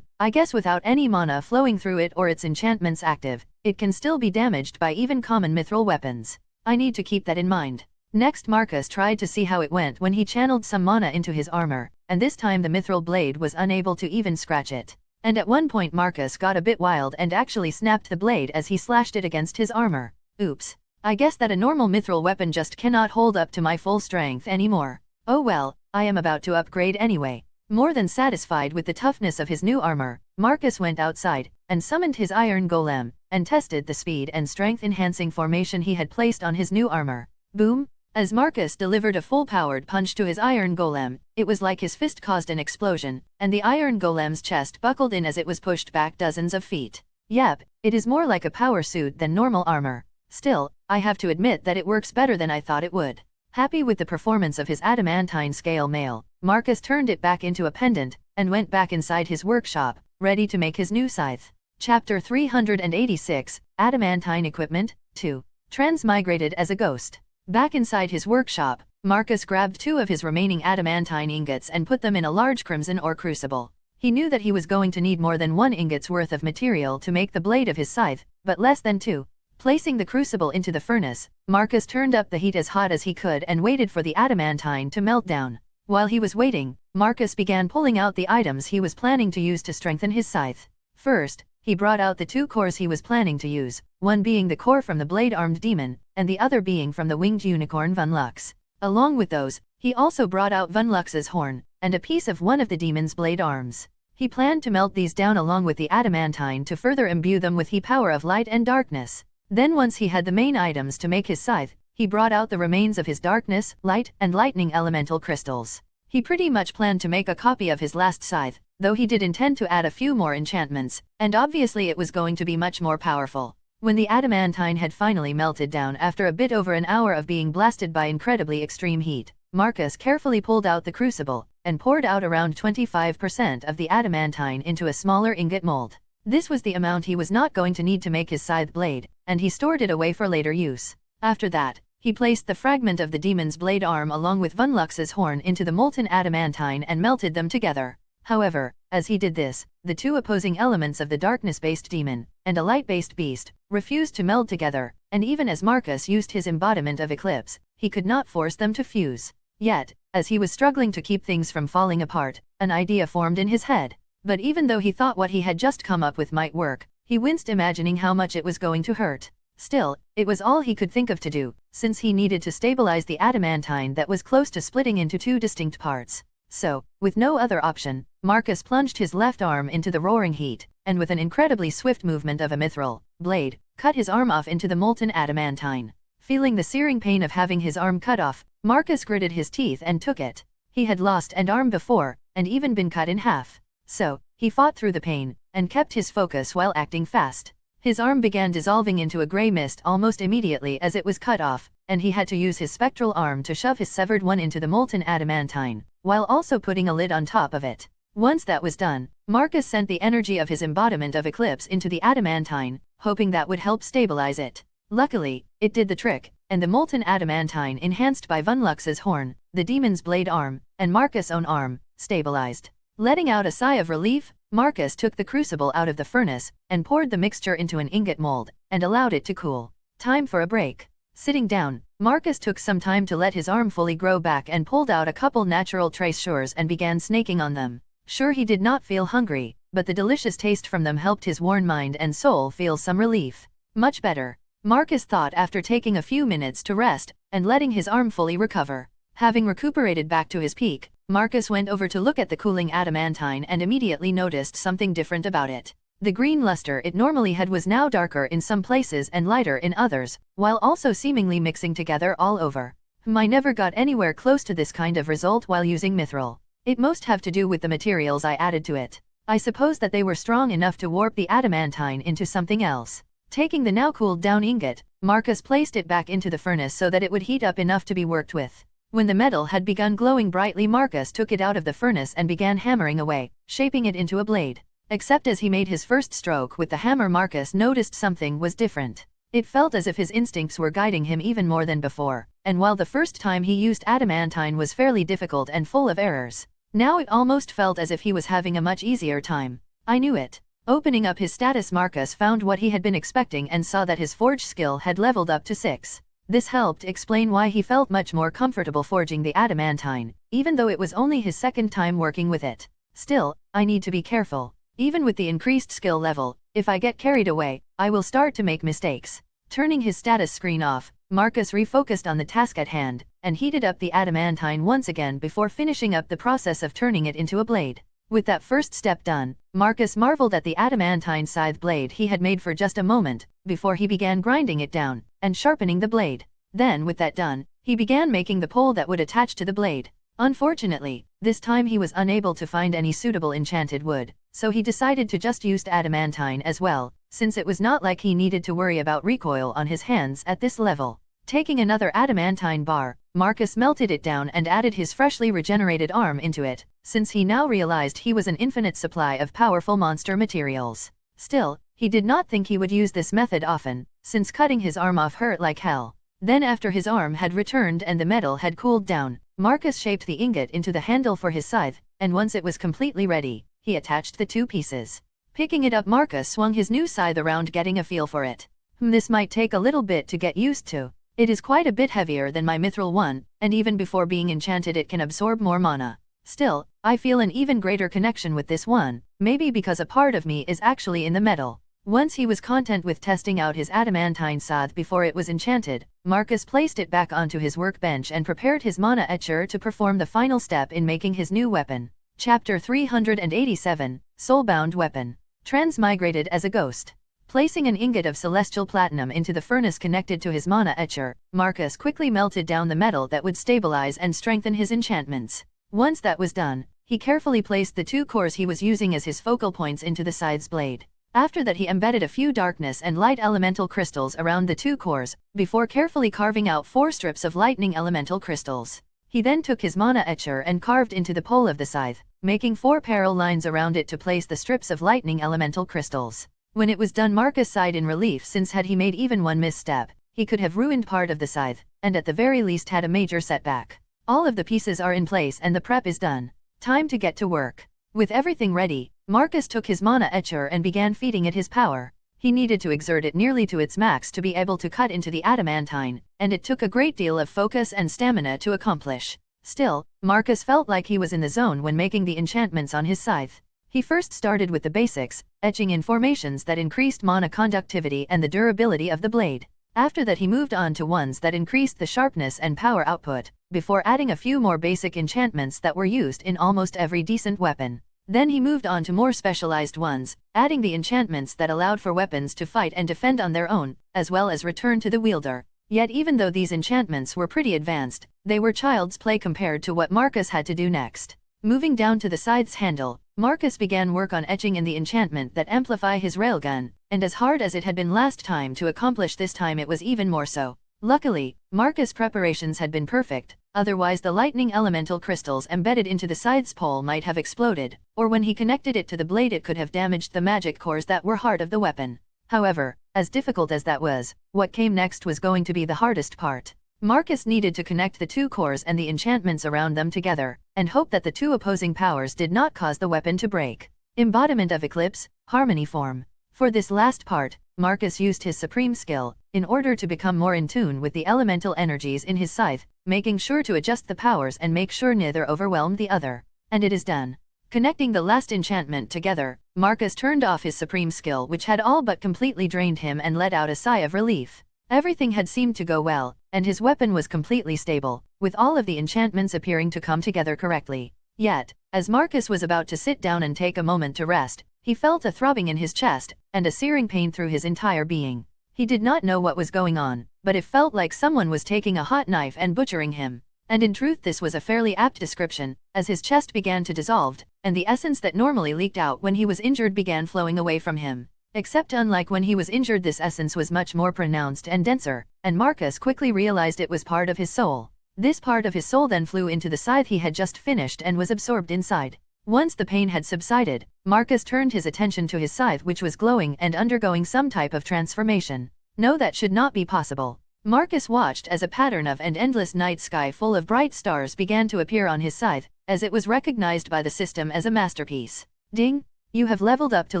I guess without any mana flowing through it or its enchantments active, it can still be damaged by even common mithril weapons. I need to keep that in mind. Next, Marcus tried to see how it went when he channeled some mana into his armor, and this time the mithril blade was unable to even scratch it. And at one point Marcus got a bit wild and actually snapped the blade as he slashed it against his armor. Oops. I guess that a normal mithril weapon just cannot hold up to my full strength anymore. Oh well, I am about to upgrade anyway. More than satisfied with the toughness of his new armor, Marcus went outside, and summoned his iron golem, and tested the speed and strength-enhancing formation he had placed on his new armor. Boom! As Marcus delivered a full-powered punch to his iron golem, it was like his fist caused an explosion, and the iron golem's chest buckled in as it was pushed back dozens of feet. Yep, it is more like a power suit than normal armor. Still, I have to admit that it works better than I thought it would. Happy with the performance of his adamantine scale mail, Marcus turned it back into a pendant, and went back inside his workshop, ready to make his new scythe. Chapter 386, Adamantine Equipment, 2. Transmigrated as a Ghost. Back inside his workshop, Marcus grabbed 2 of his remaining adamantine ingots and put them in a large crimson ore crucible. He knew that he was going to need more than 1 ingot's worth of material to make the blade of his scythe, but less than 2. Placing the crucible into the furnace, Marcus turned up the heat as hot as he could and waited for the adamantine to melt down. While he was waiting, Marcus began pulling out the items he was planning to use to strengthen his scythe. First, he brought out the 2 cores he was planning to use, one being the core from the blade-armed demon, and the other being from the winged unicorn Vunlux. Along with those, he also brought out Vunlux's horn, and a piece of one of the demon's blade arms. He planned to melt these down along with the adamantine to further imbue them with the power of light and darkness. Then once he had the main items to make his scythe, he brought out the remains of his darkness, light, and lightning elemental crystals. He pretty much planned to make a copy of his last scythe, though he did intend to add a few more enchantments, and obviously it was going to be much more powerful. When the adamantine had finally melted down after a bit over an hour of being blasted by incredibly extreme heat, Marcus carefully pulled out the crucible, and poured out around 25% of the adamantine into a smaller ingot mold. This was the amount he was not going to need to make his scythe blade, and he stored it away for later use. After that, he placed the fragment of the demon's blade arm along with Vunlux's horn into the molten adamantine and melted them together. However, as he did this, the two opposing elements of the darkness-based demon, and a light-based beast, refused to meld together, and even as Marcus used his embodiment of Eclipse, he could not force them to fuse. Yet, as he was struggling to keep things from falling apart, an idea formed in his head. But even though he thought what he had just come up with might work, he winced imagining how much it was going to hurt. Still, it was all he could think of to do, since he needed to stabilize the adamantine that was close to splitting into two distinct parts. So, with no other option, Marcus plunged his left arm into the roaring heat, and with an incredibly swift movement of a mithril blade, cut his arm off into the molten adamantine. Feeling the searing pain of having his arm cut off, Marcus gritted his teeth and took it. He had lost an arm before, and even been cut in half. So, he fought through the pain, and kept his focus while acting fast. His arm began dissolving into a grey mist almost immediately as it was cut off, and he had to use his spectral arm to shove his severed one into the molten adamantine, while also putting a lid on top of it. Once that was done, Marcus sent the energy of his embodiment of Eclipse into the adamantine, hoping that would help stabilize it. Luckily, it did the trick, and the molten adamantine enhanced by Vunlux's horn, the demon's blade arm, and Marcus' own arm, stabilized. Letting out a sigh of relief, Marcus took the crucible out of the furnace, and poured the mixture into an ingot mold, and allowed it to cool. Time for a break. Sitting down, Marcus took some time to let his arm fully grow back and pulled out a couple natural treasures and began snaking on them. Sure, he did not feel hungry, but the delicious taste from them helped his worn mind and soul feel some relief. Much better, Marcus thought after taking a few minutes to rest, and letting his arm fully recover. Having recuperated back to his peak, Marcus went over to look at the cooling adamantine and immediately noticed something different about it. The green luster it normally had was now darker in some places and lighter in others, while also seemingly mixing together all over. I never got anywhere close to this kind of result while using mithril. It must have to do with the materials I added to it. I suppose that they were strong enough to warp the adamantine into something else. Taking the now cooled down ingot, Marcus placed it back into the furnace so that it would heat up enough to be worked with. When the metal had begun glowing brightly, Marcus took it out of the furnace and began hammering away, shaping it into a blade. Except as he made his first stroke with the hammer, Marcus noticed something was different. It felt as if his instincts were guiding him even more than before, and while the first time he used adamantine was fairly difficult and full of errors, now it almost felt as if he was having a much easier time. I knew it. Opening up his status, Marcus found what he had been expecting and saw that his forge skill had leveled up to 6. This helped explain why he felt much more comfortable forging the adamantine, even though it was only his second time working with it. Still, I need to be careful. Even with the increased skill level, if I get carried away, I will start to make mistakes. Turning his status screen off, Marcus refocused on the task at hand, and heated up the adamantine once again before finishing up the process of turning it into a blade. With that first step done, Marcus marveled at the adamantine scythe blade he had made for just a moment, before he began grinding it down, and sharpening the blade. Then with that done, he began making the pole that would attach to the blade. Unfortunately, this time he was unable to find any suitable enchanted wood, so he decided to just use adamantine as well, since it was not like he needed to worry about recoil on his hands at this level. Taking another adamantine bar, Marcus melted it down and added his freshly regenerated arm into it, since he now realized he was an infinite supply of powerful monster materials. Still, he did not think he would use this method often, since cutting his arm off hurt like hell. Then after his arm had returned and the metal had cooled down, Marcus shaped the ingot into the handle for his scythe, and once it was completely ready, he attached the two pieces. Picking it up, Marcus swung his new scythe around, getting a feel for it. This might take a little bit to get used to. It is quite a bit heavier than my mithril one, and even before being enchanted it can absorb more mana. Still, I feel an even greater connection with this one, maybe because a part of me is actually in the metal. Once he was content with testing out his adamantine scythe before it was enchanted, Marcus placed it back onto his workbench and prepared his mana etcher to perform the final step in making his new weapon. Chapter 387, Soulbound Weapon. Transmigrated as a Ghost. Placing an ingot of celestial platinum into the furnace connected to his mana etcher, Marcus quickly melted down the metal that would stabilize and strengthen his enchantments. Once that was done, he carefully placed the 2 cores he was using as his focal points into the scythe's blade. After that he embedded a few darkness and light elemental crystals around the 2 cores, before carefully carving out 4 strips of lightning elemental crystals. He then took his mana etcher and carved into the pole of the scythe, making 4 parallel lines around it to place the strips of lightning elemental crystals. When it was done, Marcus sighed in relief, since had he made even one misstep, he could have ruined part of the scythe, and at the very least had a major setback. All of the pieces are in place and the prep is done. Time to get to work. With everything ready, Marcus took his mana etcher and began feeding it his power. He needed to exert it nearly to its max to be able to cut into the adamantine, and it took a great deal of focus and stamina to accomplish. Still, Marcus felt like he was in the zone when making the enchantments on his scythe. He first started with the basics, etching in formations that increased mana conductivity and the durability of the blade. After that he moved on to ones that increased the sharpness and power output, before adding a few more basic enchantments that were used in almost every decent weapon. Then he moved on to more specialized ones, adding the enchantments that allowed for weapons to fight and defend on their own, as well as return to the wielder. Yet even though these enchantments were pretty advanced, they were child's play compared to what Marcus had to do next. Moving down to the scythe's handle, Marcus began work on etching in the enchantment that amplify his railgun, and as hard as it had been last time to accomplish, this time it was even more so. Luckily, Marcus' preparations had been perfect, otherwise the lightning elemental crystals embedded into the scythe's pole might have exploded, or when he connected it to the blade it could have damaged the magic cores that were heart of the weapon. However, as difficult as that was, what came next was going to be the hardest part. Marcus needed to connect the 2 cores and the enchantments around them together, and hope that the 2 opposing powers did not cause the weapon to break. Embodiment of Eclipse, Harmony form. For this last part, Marcus used his supreme skill, in order to become more in tune with the elemental energies in his scythe, making sure to adjust the powers and make sure neither overwhelmed the other. And it is done. Connecting the last enchantment together, Marcus turned off his supreme skill, which had all but completely drained him, and let out a sigh of relief. Everything had seemed to go well, and his weapon was completely stable, with all of the enchantments appearing to come together correctly. Yet, as Marcus was about to sit down and take a moment to rest, he felt a throbbing in his chest, and a searing pain through his entire being. He did not know what was going on, but it felt like someone was taking a hot knife and butchering him. And in truth this was a fairly apt description, as his chest began to dissolve, and the essence that normally leaked out when he was injured began flowing away from him. Except unlike when he was injured, this essence was much more pronounced and denser, and Marcus quickly realized it was part of his soul. This part of his soul then flew into the scythe he had just finished and was absorbed inside. Once the pain had subsided, Marcus turned his attention to his scythe, which was glowing and undergoing some type of transformation. No, that should not be possible. Marcus watched as a pattern of an endless night sky full of bright stars began to appear on his scythe, as it was recognized by the system as a masterpiece. Ding! You have leveled up to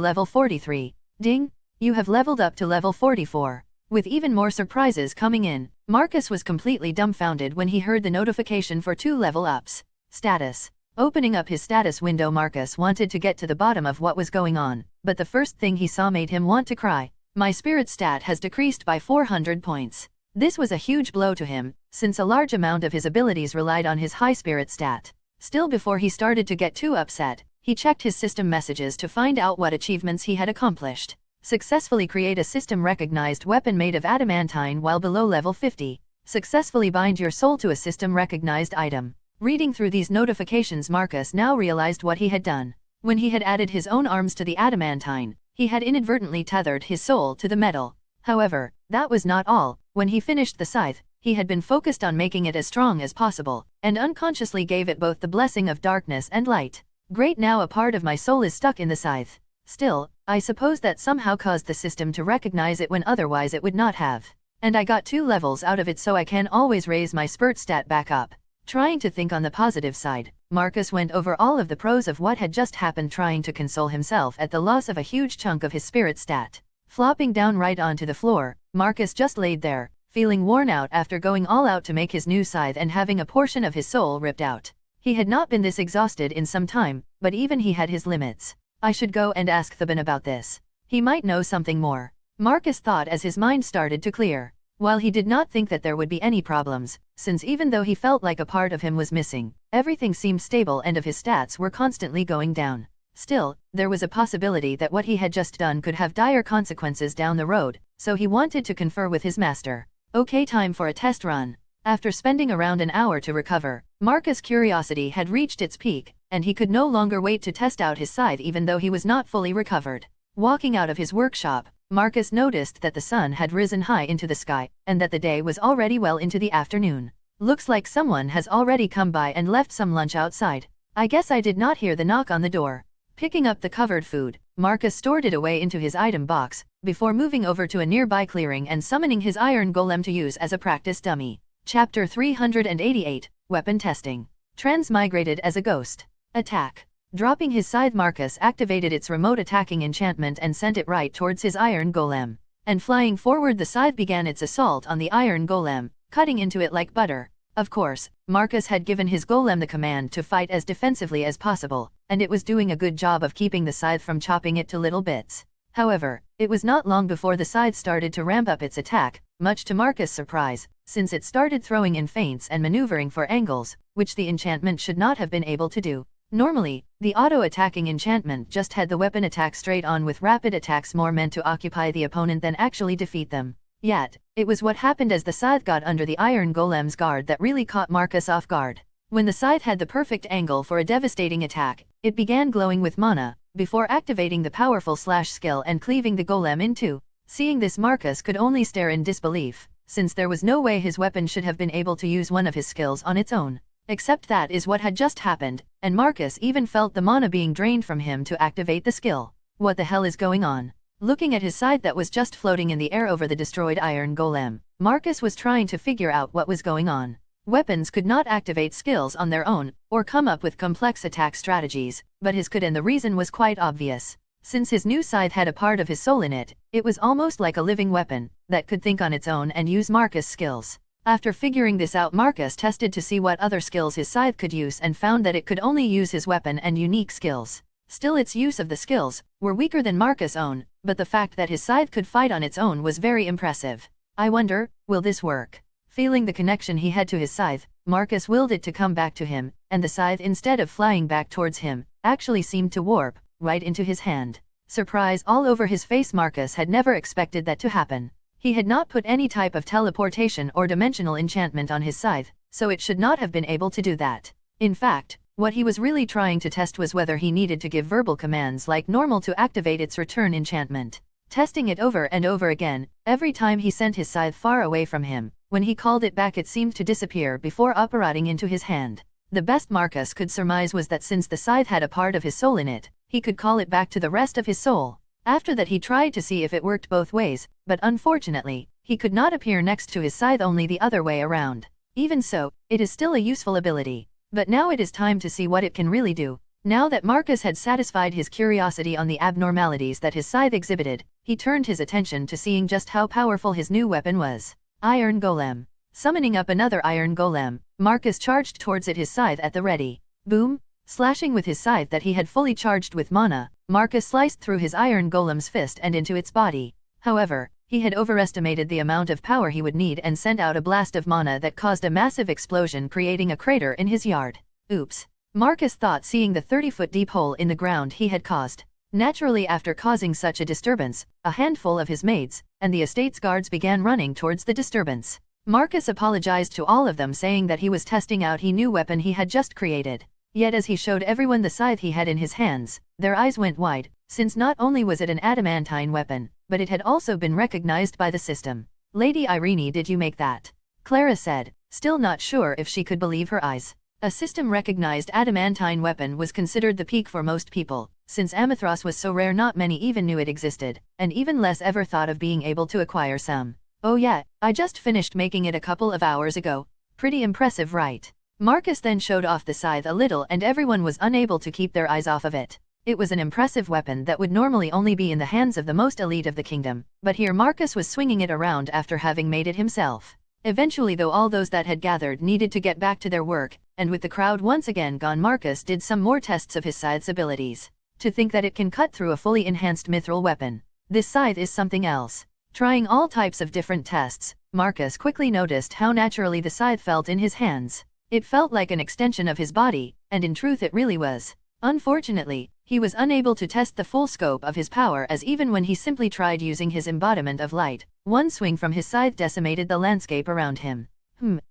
level 43. Ding! You have leveled up to level 44. With even more surprises coming in, Marcus was completely dumbfounded when he heard the notification for 2 level ups. Status. Opening up his status window, Marcus wanted to get to the bottom of what was going on, but the first thing he saw made him want to cry. My spirit stat has decreased by 400 points. This was a huge blow to him, since a large amount of his abilities relied on his high spirit stat. Still, before he started to get too upset, he checked his system messages to find out what achievements he had accomplished. Successfully create a system-recognized weapon made of adamantine while below level 50. Successfully bind your soul to a system-recognized item. Reading through these notifications, Marcus now realized what he had done. When he had added his own arms to the adamantine, he had inadvertently tethered his soul to the metal. However, that was not all. When he finished the scythe, he had been focused on making it as strong as possible, and unconsciously gave it both the blessing of darkness and light. Great, now a part of my soul is stuck in the scythe. Still, I suppose that somehow caused the system to recognize it when otherwise it would not have. And I got 2 levels out of it, so I can always raise my spirit stat back up. Trying to think on the positive side, Marcus went over all of the pros of what had just happened, trying to console himself at the loss of a huge chunk of his spirit stat. Flopping down right onto the floor, Marcus just laid there, feeling worn out after going all out to make his new scythe and having a portion of his soul ripped out. He had not been this exhausted in some time, but even he had his limits. I should go and ask Theban about this. He might know something more. Marcus thought as his mind started to clear. While he did not think that there would be any problems, since even though he felt like a part of him was missing, everything seemed stable and of his stats were constantly going down. Still, there was a possibility that what he had just done could have dire consequences down the road, so he wanted to confer with his master. Okay, time for a test run. After spending around an hour to recover, Marcus' curiosity had reached its peak, and he could no longer wait to test out his scythe even though he was not fully recovered. Walking out of his workshop, Marcus noticed that the sun had risen high into the sky, and that the day was already well into the afternoon. Looks like someone has already come by and left some lunch outside. I guess I did not hear the knock on the door. Picking up the covered food, Marcus stored it away into his item box, before moving over to a nearby clearing and summoning his iron golem to use as a practice dummy. Chapter 388, Weapon Testing. Transmigrated as a Ghost. Attack. Dropping his scythe, Marcus activated its remote attacking enchantment and sent it right towards his iron golem. And flying forward, the scythe began its assault on the iron golem, cutting into it like butter. Of course, Marcus had given his golem the command to fight as defensively as possible, and it was doing a good job of keeping the scythe from chopping it to little bits. However, it was not long before the scythe started to ramp up its attack, much to Marcus' surprise, since it started throwing in feints and maneuvering for angles, which the enchantment should not have been able to do. Normally, the auto-attacking enchantment just had the weapon attack straight on with rapid attacks more meant to occupy the opponent than actually defeat them. Yet, it was what happened as the scythe got under the iron golem's guard that really caught Marcus off guard. When the scythe had the perfect angle for a devastating attack, it began glowing with mana, before activating the powerful slash skill and cleaving the golem in two. Seeing this, Marcus could only stare in disbelief, since there was no way his weapon should have been able to use one of his skills on its own. Except that is what had just happened, and Marcus even felt the mana being drained from him to activate the skill. What the hell is going on? Looking at his scythe that was just floating in the air over the destroyed iron golem, Marcus was trying to figure out what was going on. Weapons could not activate skills on their own, or come up with complex attack strategies, but his could, and the reason was quite obvious. Since his new scythe had a part of his soul in it, it was almost like a living weapon, that could think on its own and use Marcus' skills. After figuring this out, Marcus tested to see what other skills his scythe could use and found that it could only use his weapon and unique skills. Still, its use of the skills were weaker than Marcus' own, but the fact that his scythe could fight on its own was very impressive. I wonder, will this work? Feeling the connection he had to his scythe, Marcus willed it to come back to him, and the scythe, instead of flying back towards him, actually seemed to warp right into his hand. Surprise all over his face. Marcus had never expected that to happen. He had not put any type of teleportation or dimensional enchantment on his scythe, so it should not have been able to do that. In fact, what he was really trying to test was whether he needed to give verbal commands like normal to activate its return enchantment. Testing it over and over again, every time he sent his scythe far away from him, when he called it back it seemed to disappear before operating into his hand. The best Marcus could surmise was that since the scythe had a part of his soul in it, he could call it back to the rest of his soul. After that he tried to see if it worked both ways, but unfortunately, he could not appear next to his scythe, only the other way around. Even so, it is still a useful ability. But now it is time to see what it can really do. Now that Marcus had satisfied his curiosity on the abnormalities that his scythe exhibited, he turned his attention to seeing just how powerful his new weapon was. Iron Golem. Summoning up another Iron Golem, Marcus charged towards it, his scythe at the ready. Boom! Slashing with his scythe that he had fully charged with mana, Marcus sliced through his Iron Golem's fist and into its body. However, he had overestimated the amount of power he would need and sent out a blast of mana that caused a massive explosion, creating a crater in his yard. Oops! Marcus thought, seeing the 30-foot deep hole in the ground he had caused. Naturally, after causing such a disturbance, a handful of his maids and the estate's guards began running towards the disturbance. Marcus apologized to all of them, saying that he was testing out his new weapon he had just created. Yet as he showed everyone the scythe he had in his hands, their eyes went wide, since not only was it an adamantine weapon, but it had also been recognized by the system. Lady Irene, did you make that? Clara said, still not sure if she could believe her eyes. A system-recognized adamantine weapon was considered the peak for most people. Since Amethyst was so rare, not many even knew it existed, and even less ever thought of being able to acquire some. Oh yeah, I just finished making it a couple of hours ago. Pretty impressive, right? Marcus then showed off the scythe a little and everyone was unable to keep their eyes off of it. It was an impressive weapon that would normally only be in the hands of the most elite of the kingdom, but here Marcus was swinging it around after having made it himself. Eventually, though, all those that had gathered needed to get back to their work, and with the crowd once again gone, Marcus did some more tests of his scythe's abilities. To think that it can cut through a fully enhanced mithril weapon. This scythe is something else. Trying all types of different tests, Marcus quickly noticed how naturally the scythe felt in his hands. It felt like an extension of his body, and in truth it really was. Unfortunately, He was unable to test the full scope of his power, as even when he simply tried using his embodiment of light, one swing from his scythe decimated the landscape around him.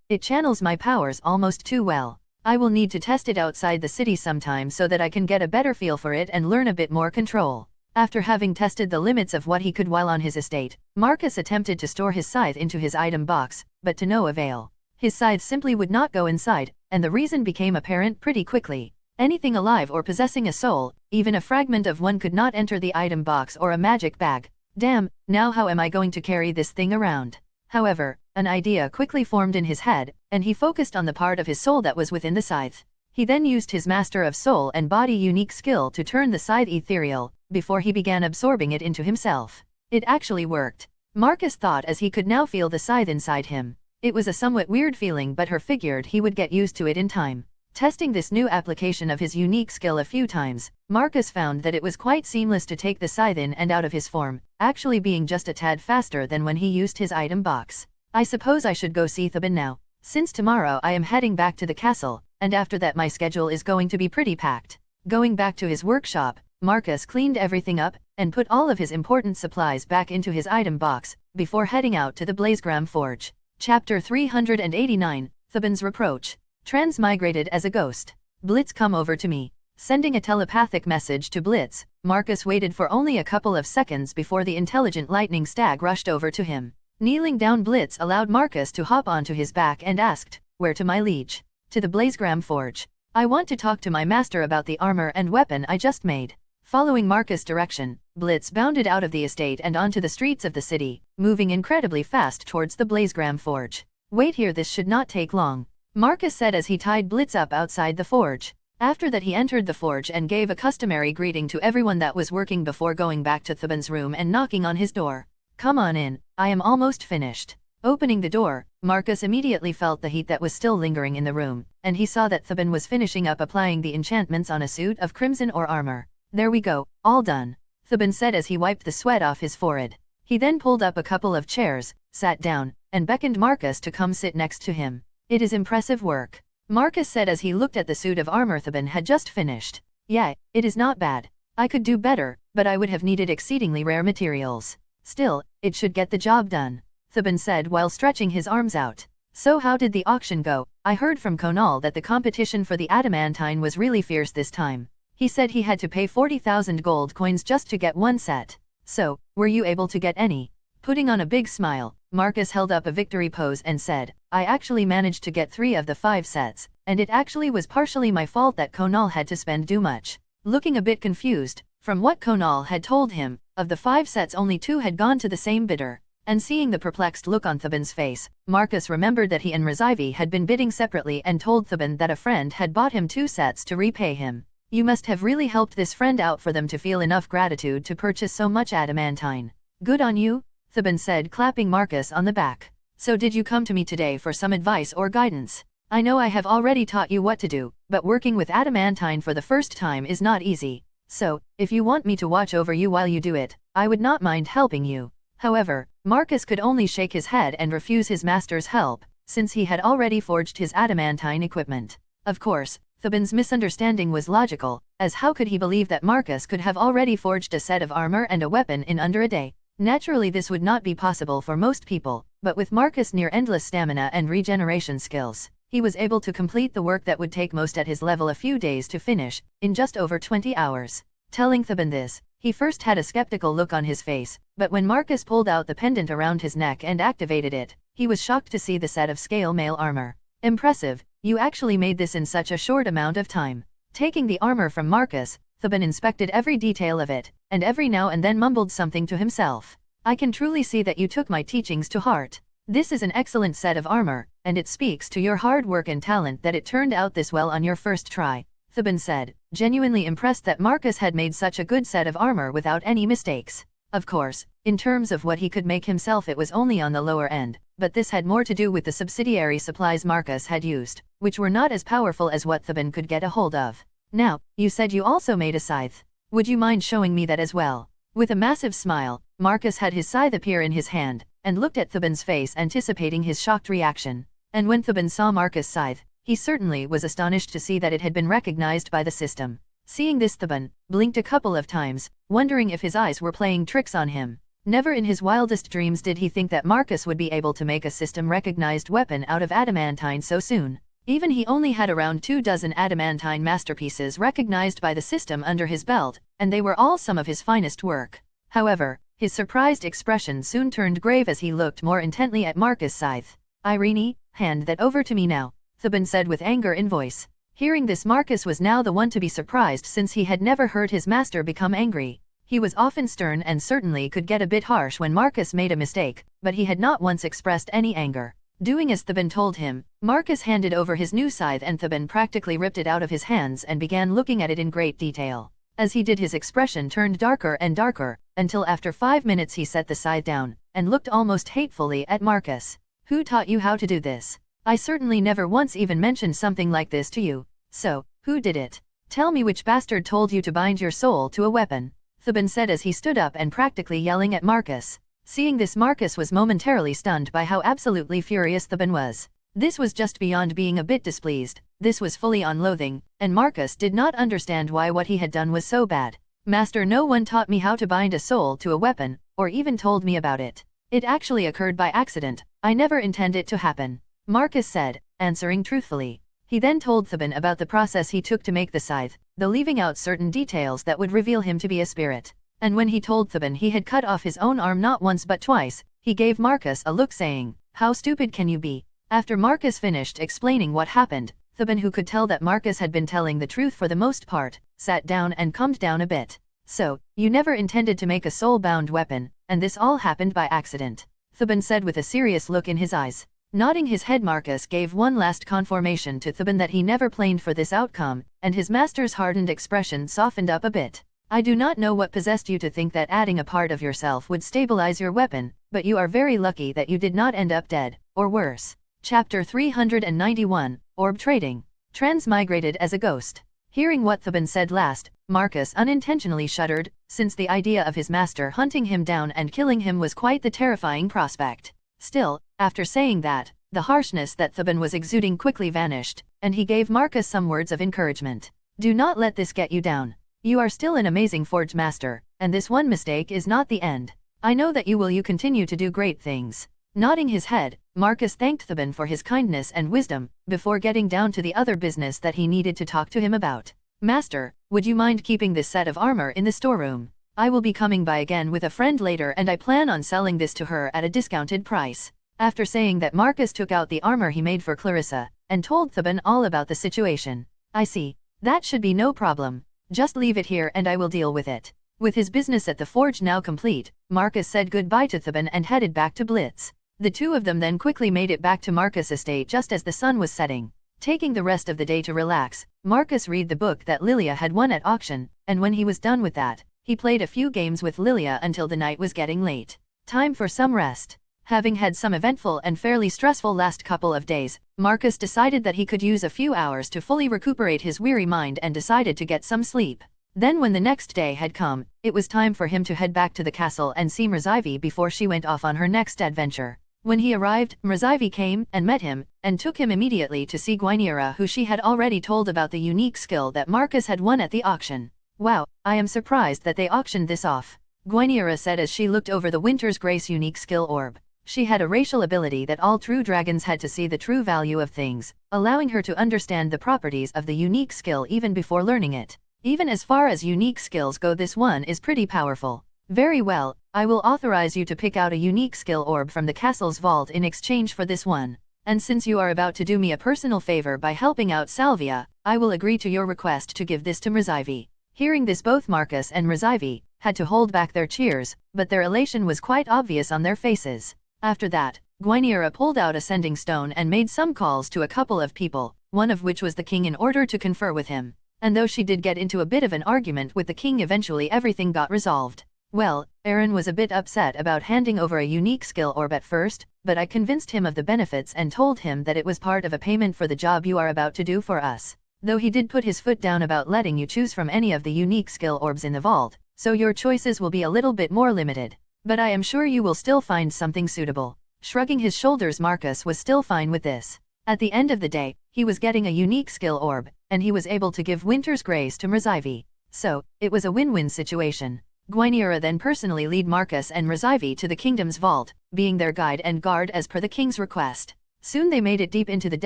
It channels my powers almost too well. I will need to test it outside the city sometime so that I can get a better feel for it and learn a bit more control. After having tested the limits of what he could while on his estate, Marcus attempted to store his scythe into his item box, but to no avail. His scythe simply would not go inside, and the reason became apparent pretty quickly. Anything alive or possessing a soul, even a fragment of one, could not enter the item box or a magic bag. Damn, now how am I going to carry this thing around? However, an idea quickly formed in his head, and he focused on the part of his soul that was within the scythe. He then used his Master of Soul and Body unique skill to turn the scythe ethereal, before he began absorbing it into himself. It actually worked. Marcus thought as he could now feel the scythe inside him. It was a somewhat weird feeling, but he figured he would get used to it in time. Testing this new application of his unique skill a few times, Marcus found that it was quite seamless to take the scythe in and out of his form, actually being just a tad faster than when he used his item box. I suppose I should go see Theban now, since tomorrow I am heading back to the castle, and after that my schedule is going to be pretty packed. Going back to his workshop, Marcus cleaned everything up, and put all of his important supplies back into his item box, before heading out to the Blazegram Forge. Chapter 389, Theban's Reproach. Transmigrated as a ghost. Blitz, come over to me. Sending a telepathic message to Blitz, Marcus waited for only a couple of seconds before the intelligent lightning stag rushed over to him. Kneeling down, Blitz allowed Marcus to hop onto his back and asked, "Where to, my liege?" "To the Blazegram Forge. I want to talk to my master about the armor and weapon I just made." Following Marcus' direction, Blitz bounded out of the estate and onto the streets of the city, moving incredibly fast towards the Blazegram Forge. "Wait here, this should not take long," Marcus said as he tied Blitz up outside the forge. After that he entered the forge and gave a customary greeting to everyone that was working before going back to Theban's room and knocking on his door. "Come on in, I am almost finished." Opening the door, Marcus immediately felt the heat that was still lingering in the room, and he saw that Theban was finishing up applying the enchantments on a suit of crimson ore armor. "There we go, all done," Theban said as he wiped the sweat off his forehead. He then pulled up a couple of chairs, sat down, and beckoned Marcus to come sit next to him. "It is impressive work," Marcus said as he looked at the suit of armor Theban had just finished. "Yeah, it is not bad. I could do better, but I would have needed exceedingly rare materials. Still, it should get the job done," Theban said while stretching his arms out. "So how did the auction go? I heard from Konal that the competition for the adamantine was really fierce this time. He said he had to pay 40,000 gold coins just to get one set. So, were you able to get any?" Putting on a big smile, Marcus held up a victory pose and said, "I actually managed to get 3 of the 5 sets, and it actually was partially my fault that Konal had to spend too much." Looking a bit confused, from what Konal had told him, of the 5 sets only 2 had gone to the same bidder, and seeing the perplexed look on Theban's face, Marcus remembered that he and Razivi had been bidding separately and told Theban that a friend had bought him 2 sets to repay him. "You must have really helped this friend out for them to feel enough gratitude to purchase so much adamantine. Good on you," Theban said, clapping Marcus on the back. "So did you come to me today for some advice or guidance? I know I have already taught you what to do, but working with adamantine for the first time is not easy. So, if you want me to watch over you while you do it, I would not mind helping you." However, Marcus could only shake his head and refuse his master's help, since he had already forged his adamantine equipment. Of course, Theban's misunderstanding was logical, as how could he believe that Marcus could have already forged a set of armor and a weapon in under a day? Naturally this would not be possible for most people, but with Marcus' near endless stamina and regeneration skills, he was able to complete the work that would take most at his level a few days to finish, in just over 20 hours. Telling Theban this, he first had a skeptical look on his face, but when Marcus pulled out the pendant around his neck and activated it, he was shocked to see the set of scale mail armor. "Impressive, you actually made this in such a short amount of time." Taking the armor from Marcus, Theban inspected every detail of it, and every now and then mumbled something to himself. "I can truly see that you took my teachings to heart. This is an excellent set of armor, and it speaks to your hard work and talent that it turned out this well on your first try," Theban said, genuinely impressed that Marcus had made such a good set of armor without any mistakes. Of course, in terms of what he could make himself it was only on the lower end, but this had more to do with the subsidiary supplies Marcus had used, which were not as powerful as what Theban could get a hold of. "Now, you said you also made a scythe. Would you mind showing me that as well?" With a massive smile, Marcus had his scythe appear in his hand, and looked at Theban's face anticipating his shocked reaction. And when Theban saw Marcus' scythe, he certainly was astonished to see that it had been recognized by the system. Seeing this, Theban blinked a couple of times, wondering if his eyes were playing tricks on him. Never in his wildest dreams did he think that Marcus would be able to make a system-recognized weapon out of adamantine so soon. Even he only had around 24 adamantine masterpieces recognized by the system under his belt, and they were all some of his finest work. However, his surprised expression soon turned grave as he looked more intently at Marcus' scythe. Irene, hand that over to me now, Theban said with anger in voice. Hearing this, Marcus was now the one to be surprised, since he had never heard his master become angry. He was often stern and certainly could get a bit harsh when Marcus made a mistake, but he had not once expressed any anger. Doing as Theban told him, Marcus handed over his new scythe and Theban practically ripped it out of his hands and began looking at it in great detail. As he did, his expression turned darker and darker, until after 5 minutes he set the scythe down, and looked almost hatefully at Marcus. Who taught you how to do this? I certainly never once even mentioned something like this to you. So, who did it? Tell me which bastard told you to bind your soul to a weapon, Theban said as he stood up and practically yelling at Marcus. Seeing this, Marcus was momentarily stunned by how absolutely furious Theban was. This was just beyond being a bit displeased, this was fully on loathing, and Marcus did not understand why what he had done was so bad. Master, no one taught me how to bind a soul to a weapon, or even told me about it. It actually occurred by accident, I never intended it to happen, Marcus said, answering truthfully. He then told Theban about the process he took to make the scythe, though leaving out certain details that would reveal him to be a spirit. And when he told Theban he had cut off his own arm not once but twice, he gave Marcus a look saying, "How stupid can you be?" After Marcus finished explaining what happened, Theban, who could tell that Marcus had been telling the truth for the most part, sat down and calmed down a bit. So, you never intended to make a soul-bound weapon, and this all happened by accident, Theban said with a serious look in his eyes. Nodding his head, Marcus gave one last confirmation to Theban that he never planned for this outcome, and his master's hardened expression softened up a bit. I do not know what possessed you to think that adding a part of yourself would stabilize your weapon, but you are very lucky that you did not end up dead, or worse. Chapter 391, Orb Trading. Transmigrated as a ghost. Hearing what Theban said last, Marcus unintentionally shuddered, since the idea of his master hunting him down and killing him was quite the terrifying prospect. Still, after saying that, the harshness that Theban was exuding quickly vanished, and he gave Marcus some words of encouragement. Do not let this get you down. You are still an amazing forge master, and this one mistake is not the end. I know that you continue to do great things. Nodding his head, Marcus thanked Theban for his kindness and wisdom, before getting down to the other business that he needed to talk to him about. Master, would you mind keeping this set of armor in the storeroom? I will be coming by again with a friend later, and I plan on selling this to her at a discounted price. After saying that, Marcus took out the armor he made for Clarissa, and told Theban all about the situation. I see. That should be no problem. Just leave it here and I will deal with it. With his business at the forge now complete, Marcus said goodbye to Theban and headed back to Blitz. The two of them then quickly made it back to Marcus' estate just as the sun was setting. Taking the rest of the day to relax, Marcus read the book that Lilia had won at auction, and when he was done with that, he played a few games with Lilia until the night was getting late. Time for some rest. Having had some eventful and fairly stressful last couple of days, Marcus decided that he could use a few hours to fully recuperate his weary mind and decided to get some sleep. Then when the next day had come, it was time for him to head back to the castle and see Mrzyvi before she went off on her next adventure. When he arrived, Mrzyvi came and met him, and took him immediately to see Gwyneira, who she had already told about the unique skill that Marcus had won at the auction. Wow, I am surprised that they auctioned this off, Gwyneira said as she looked over the Winter's Grace unique skill orb. She had a racial ability that all true dragons had to see the true value of things, allowing her to understand the properties of the unique skill even before learning it. Even as far as unique skills go, this one is pretty powerful. Very well, I will authorize you to pick out a unique skill orb from the castle's vault in exchange for this one. And since you are about to do me a personal favor by helping out Salvia, I will agree to your request to give this to Mrzyvi. Hearing this, both Marcus and Mrzyvi had to hold back their cheers, but their elation was quite obvious on their faces. After that, Gwyneira pulled out a sending stone and made some calls to a couple of people, one of which was the king, in order to confer with him. And though she did get into a bit of an argument with the king, eventually everything got resolved. Well, Aaron was a bit upset about handing over a unique skill orb at first, but I convinced him of the benefits and told him that it was part of a payment for the job you are about to do for us. Though he did put his foot down about letting you choose from any of the unique skill orbs in the vault, so your choices will be a little bit more limited. But I am sure you will still find something suitable. Shrugging his shoulders, Marcus was still fine with this. At the end of the day, he was getting a unique skill orb, and he was able to give Winter's Grace to Mrazyvi. So, it was a win-win situation. Gwyneira then personally lead Marcus and Mrazyvi to the kingdom's vault, being their guide and guard as per the king's request. Soon they made it deep into the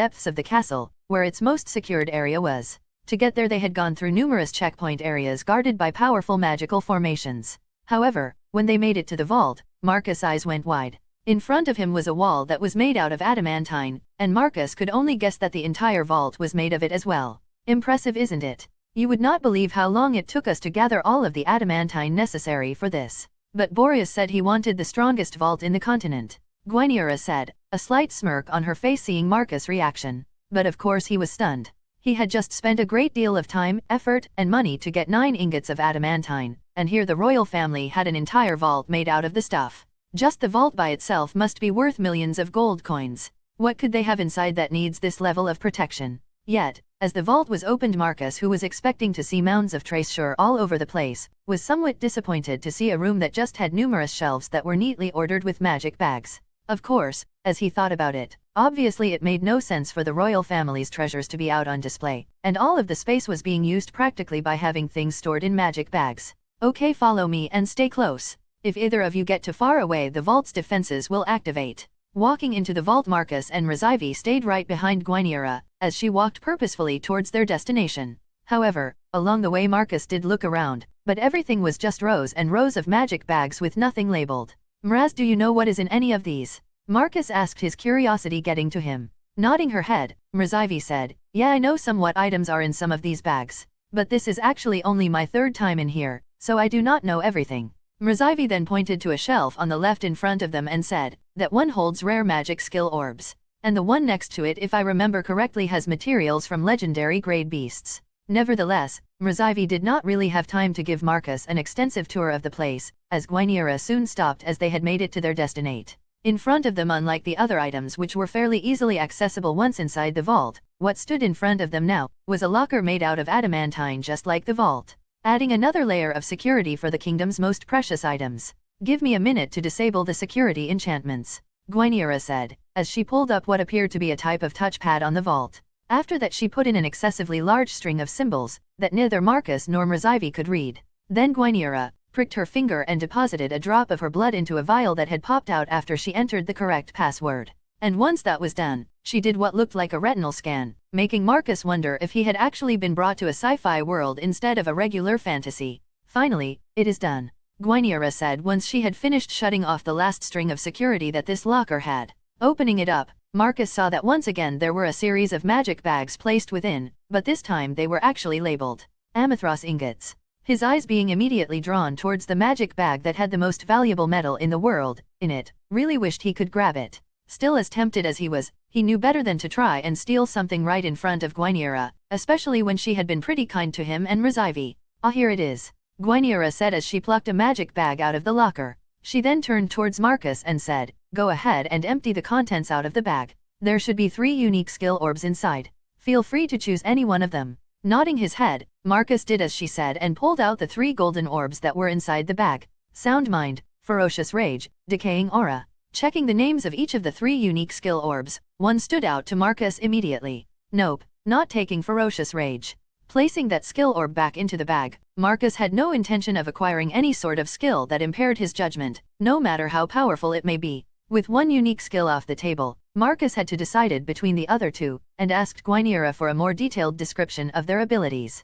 depths of the castle, where its most secured area was. To get there they had gone through numerous checkpoint areas guarded by powerful magical formations. However, when they made it to the vault, Marcus' eyes went wide. In front of him was a wall that was made out of adamantine, and Marcus could only guess that the entire vault was made of it as well. Impressive, isn't it? You would not believe how long it took us to gather all of the adamantine necessary for this. But Boreas said he wanted the strongest vault in the continent. Gwyneira said, a slight smirk on her face seeing Marcus' reaction. But of course he was stunned. He had just spent a great deal of time, effort, and money to get 9 ingots of adamantine, and here the royal family had an entire vault made out of the stuff. Just the vault by itself must be worth millions of gold coins. What could they have inside that needs this level of protection? Yet, as the vault was opened, Marcus, who was expecting to see mounds of treasure all over the place, was somewhat disappointed to see a room that just had numerous shelves that were neatly ordered with magic bags. Of course, as he thought about it, obviously it made no sense for the royal family's treasures to be out on display, and all of the space was being used practically by having things stored in magic bags. Okay, follow me and stay close. If either of you get too far away, the vault's defenses will activate. Walking into the vault, Marcus and Mrazyvi stayed right behind Gwyneira, as she walked purposefully towards their destination. However, along the way Marcus did look around, but everything was just rows and rows of magic bags with nothing labeled. Mraz, do you know what is in any of these? Marcus asked, his curiosity getting to him. Nodding her head, Mrazyvi said, yeah, I know some what items are in some of these bags. But this is actually only my 3rd time in here, so I do not know everything. Mrazyvi then pointed to a shelf on the left in front of them and said, that one holds rare magic skill orbs. And the one next to it, if I remember correctly, has materials from legendary grade beasts. Nevertheless, Mrazyvi did not really have time to give Marcus an extensive tour of the place, as Gwyneira soon stopped as they had made it to their destination. In front of them, unlike the other items which were fairly easily accessible once inside the vault, what stood in front of them now was a locker made out of adamantine, just like the vault, adding another layer of security for the kingdom's most precious items. Give me a minute to disable the security enchantments, Gwyneira said, as she pulled up what appeared to be a type of touchpad on the vault. After that she put in an excessively large string of symbols that neither Marcus nor Mrazyvi could read. Then Gwyneira pricked her finger and deposited a drop of her blood into a vial that had popped out after she entered the correct password. And once that was done, she did what looked like a retinal scan, making Marcus wonder if he had actually been brought to a sci-fi world instead of a regular fantasy. Finally, it is done, Gwyneira said once she had finished shutting off the last string of security that this locker had. Opening it up, Marcus saw that once again there were a series of magic bags placed within, but this time they were actually labeled Amethyst ingots. His eyes being immediately drawn towards the magic bag that had the most valuable metal in the world in it, really wished he could grab it. Still, as tempted as he was, he knew better than to try and steal something right in front of Gwyneira, especially when she had been pretty kind to him and Mrazyvi. Ah, here it is, Gwyneira said as she plucked a magic bag out of the locker. She then turned towards Marcus and said, go ahead and empty the contents out of the bag. There should be 3 unique skill orbs inside. Feel free to choose any one of them. Nodding his head, Marcus did as she said and pulled out the 3 golden orbs that were inside the bag. Sound Mind, Ferocious Rage, Decaying Aura. Checking the names of each of the 3 unique skill orbs, one stood out to Marcus immediately. Nope, not taking Ferocious Rage. Placing that skill orb back into the bag, Marcus had no intention of acquiring any sort of skill that impaired his judgment, no matter how powerful it may be. With one unique skill off the table, Marcus had to decide between the other 2, and asked Gwyneira for a more detailed description of their abilities.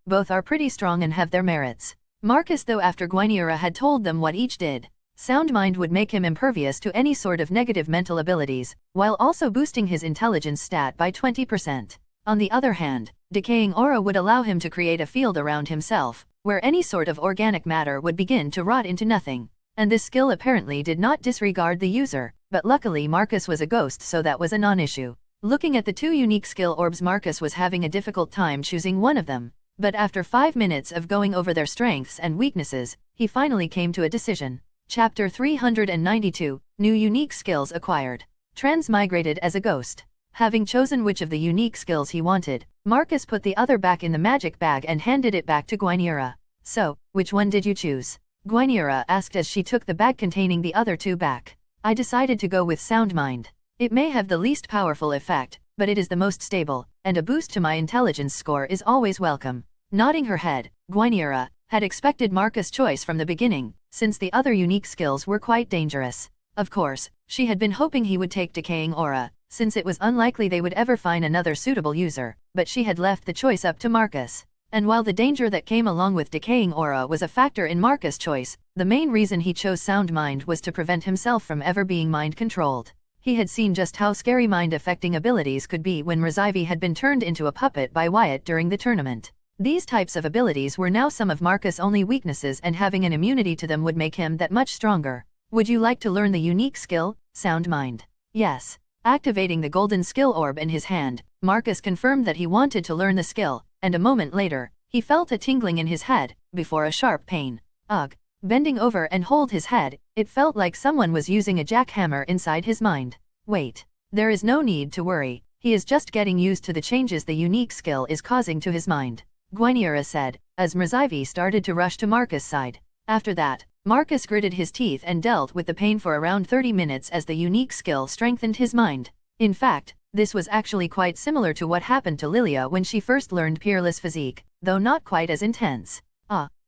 Both are pretty strong and have their merits. Marcus, though, after Gwyneira had told them what each did. Sound Mind would make him impervious to any sort of negative mental abilities, while also boosting his intelligence stat by 20%. On the other hand, Decaying Aura would allow him to create a field around himself, where any sort of organic matter would begin to rot into nothing. And this skill apparently did not disregard the user, but luckily Marcus was a ghost, so that was a non-issue. Looking at the 2 unique skill orbs, Marcus was having a difficult time choosing one of them. But after 5 minutes of going over their strengths and weaknesses, he finally came to a decision. Chapter 392, New Unique Skills Acquired. Transmigrated as a Ghost. Having chosen which of the unique skills he wanted, Marcus put the other back in the magic bag and handed it back to Gwyneira. So, which one did you choose? Gwyneira asked as she took the bag containing the other 2 back. I decided to go with Sound Mind. It may have the least powerful effect, but it is the most stable, and a boost to my intelligence score is always welcome. Nodding her head, Guinevere had expected Marcus' choice from the beginning, since the other unique skills were quite dangerous. Of course, she had been hoping he would take Decaying Aura, since it was unlikely they would ever find another suitable user, but she had left the choice up to Marcus. And while the danger that came along with Decaying Aura was a factor in Marcus' choice, the main reason he chose Sound Mind was to prevent himself from ever being mind-controlled. He had seen just how scary mind-affecting abilities could be when Mrzyvi had been turned into a puppet by Wyatt during the tournament. These types of abilities were now some of Marcus' only weaknesses, and having an immunity to them would make him that much stronger. Would you like to learn the unique skill, Sound Mind? Yes. Activating the golden skill orb in his hand, Marcus confirmed that he wanted to learn the skill, and a moment later, he felt a tingling in his head, before a sharp pain. Ugh. Bending over and hold his head, it felt like someone was using a jackhammer inside his mind. Wait. There is no need to worry, he is just getting used to the changes the unique skill is causing to his mind, Guinevere said, as Mrzyvi started to rush to Marcus' side. After that, Marcus gritted his teeth and dealt with the pain for around 30 minutes as the unique skill strengthened his mind. In fact, this was actually quite similar to what happened to Lilia when she first learned Peerless Physique, though not quite as intense.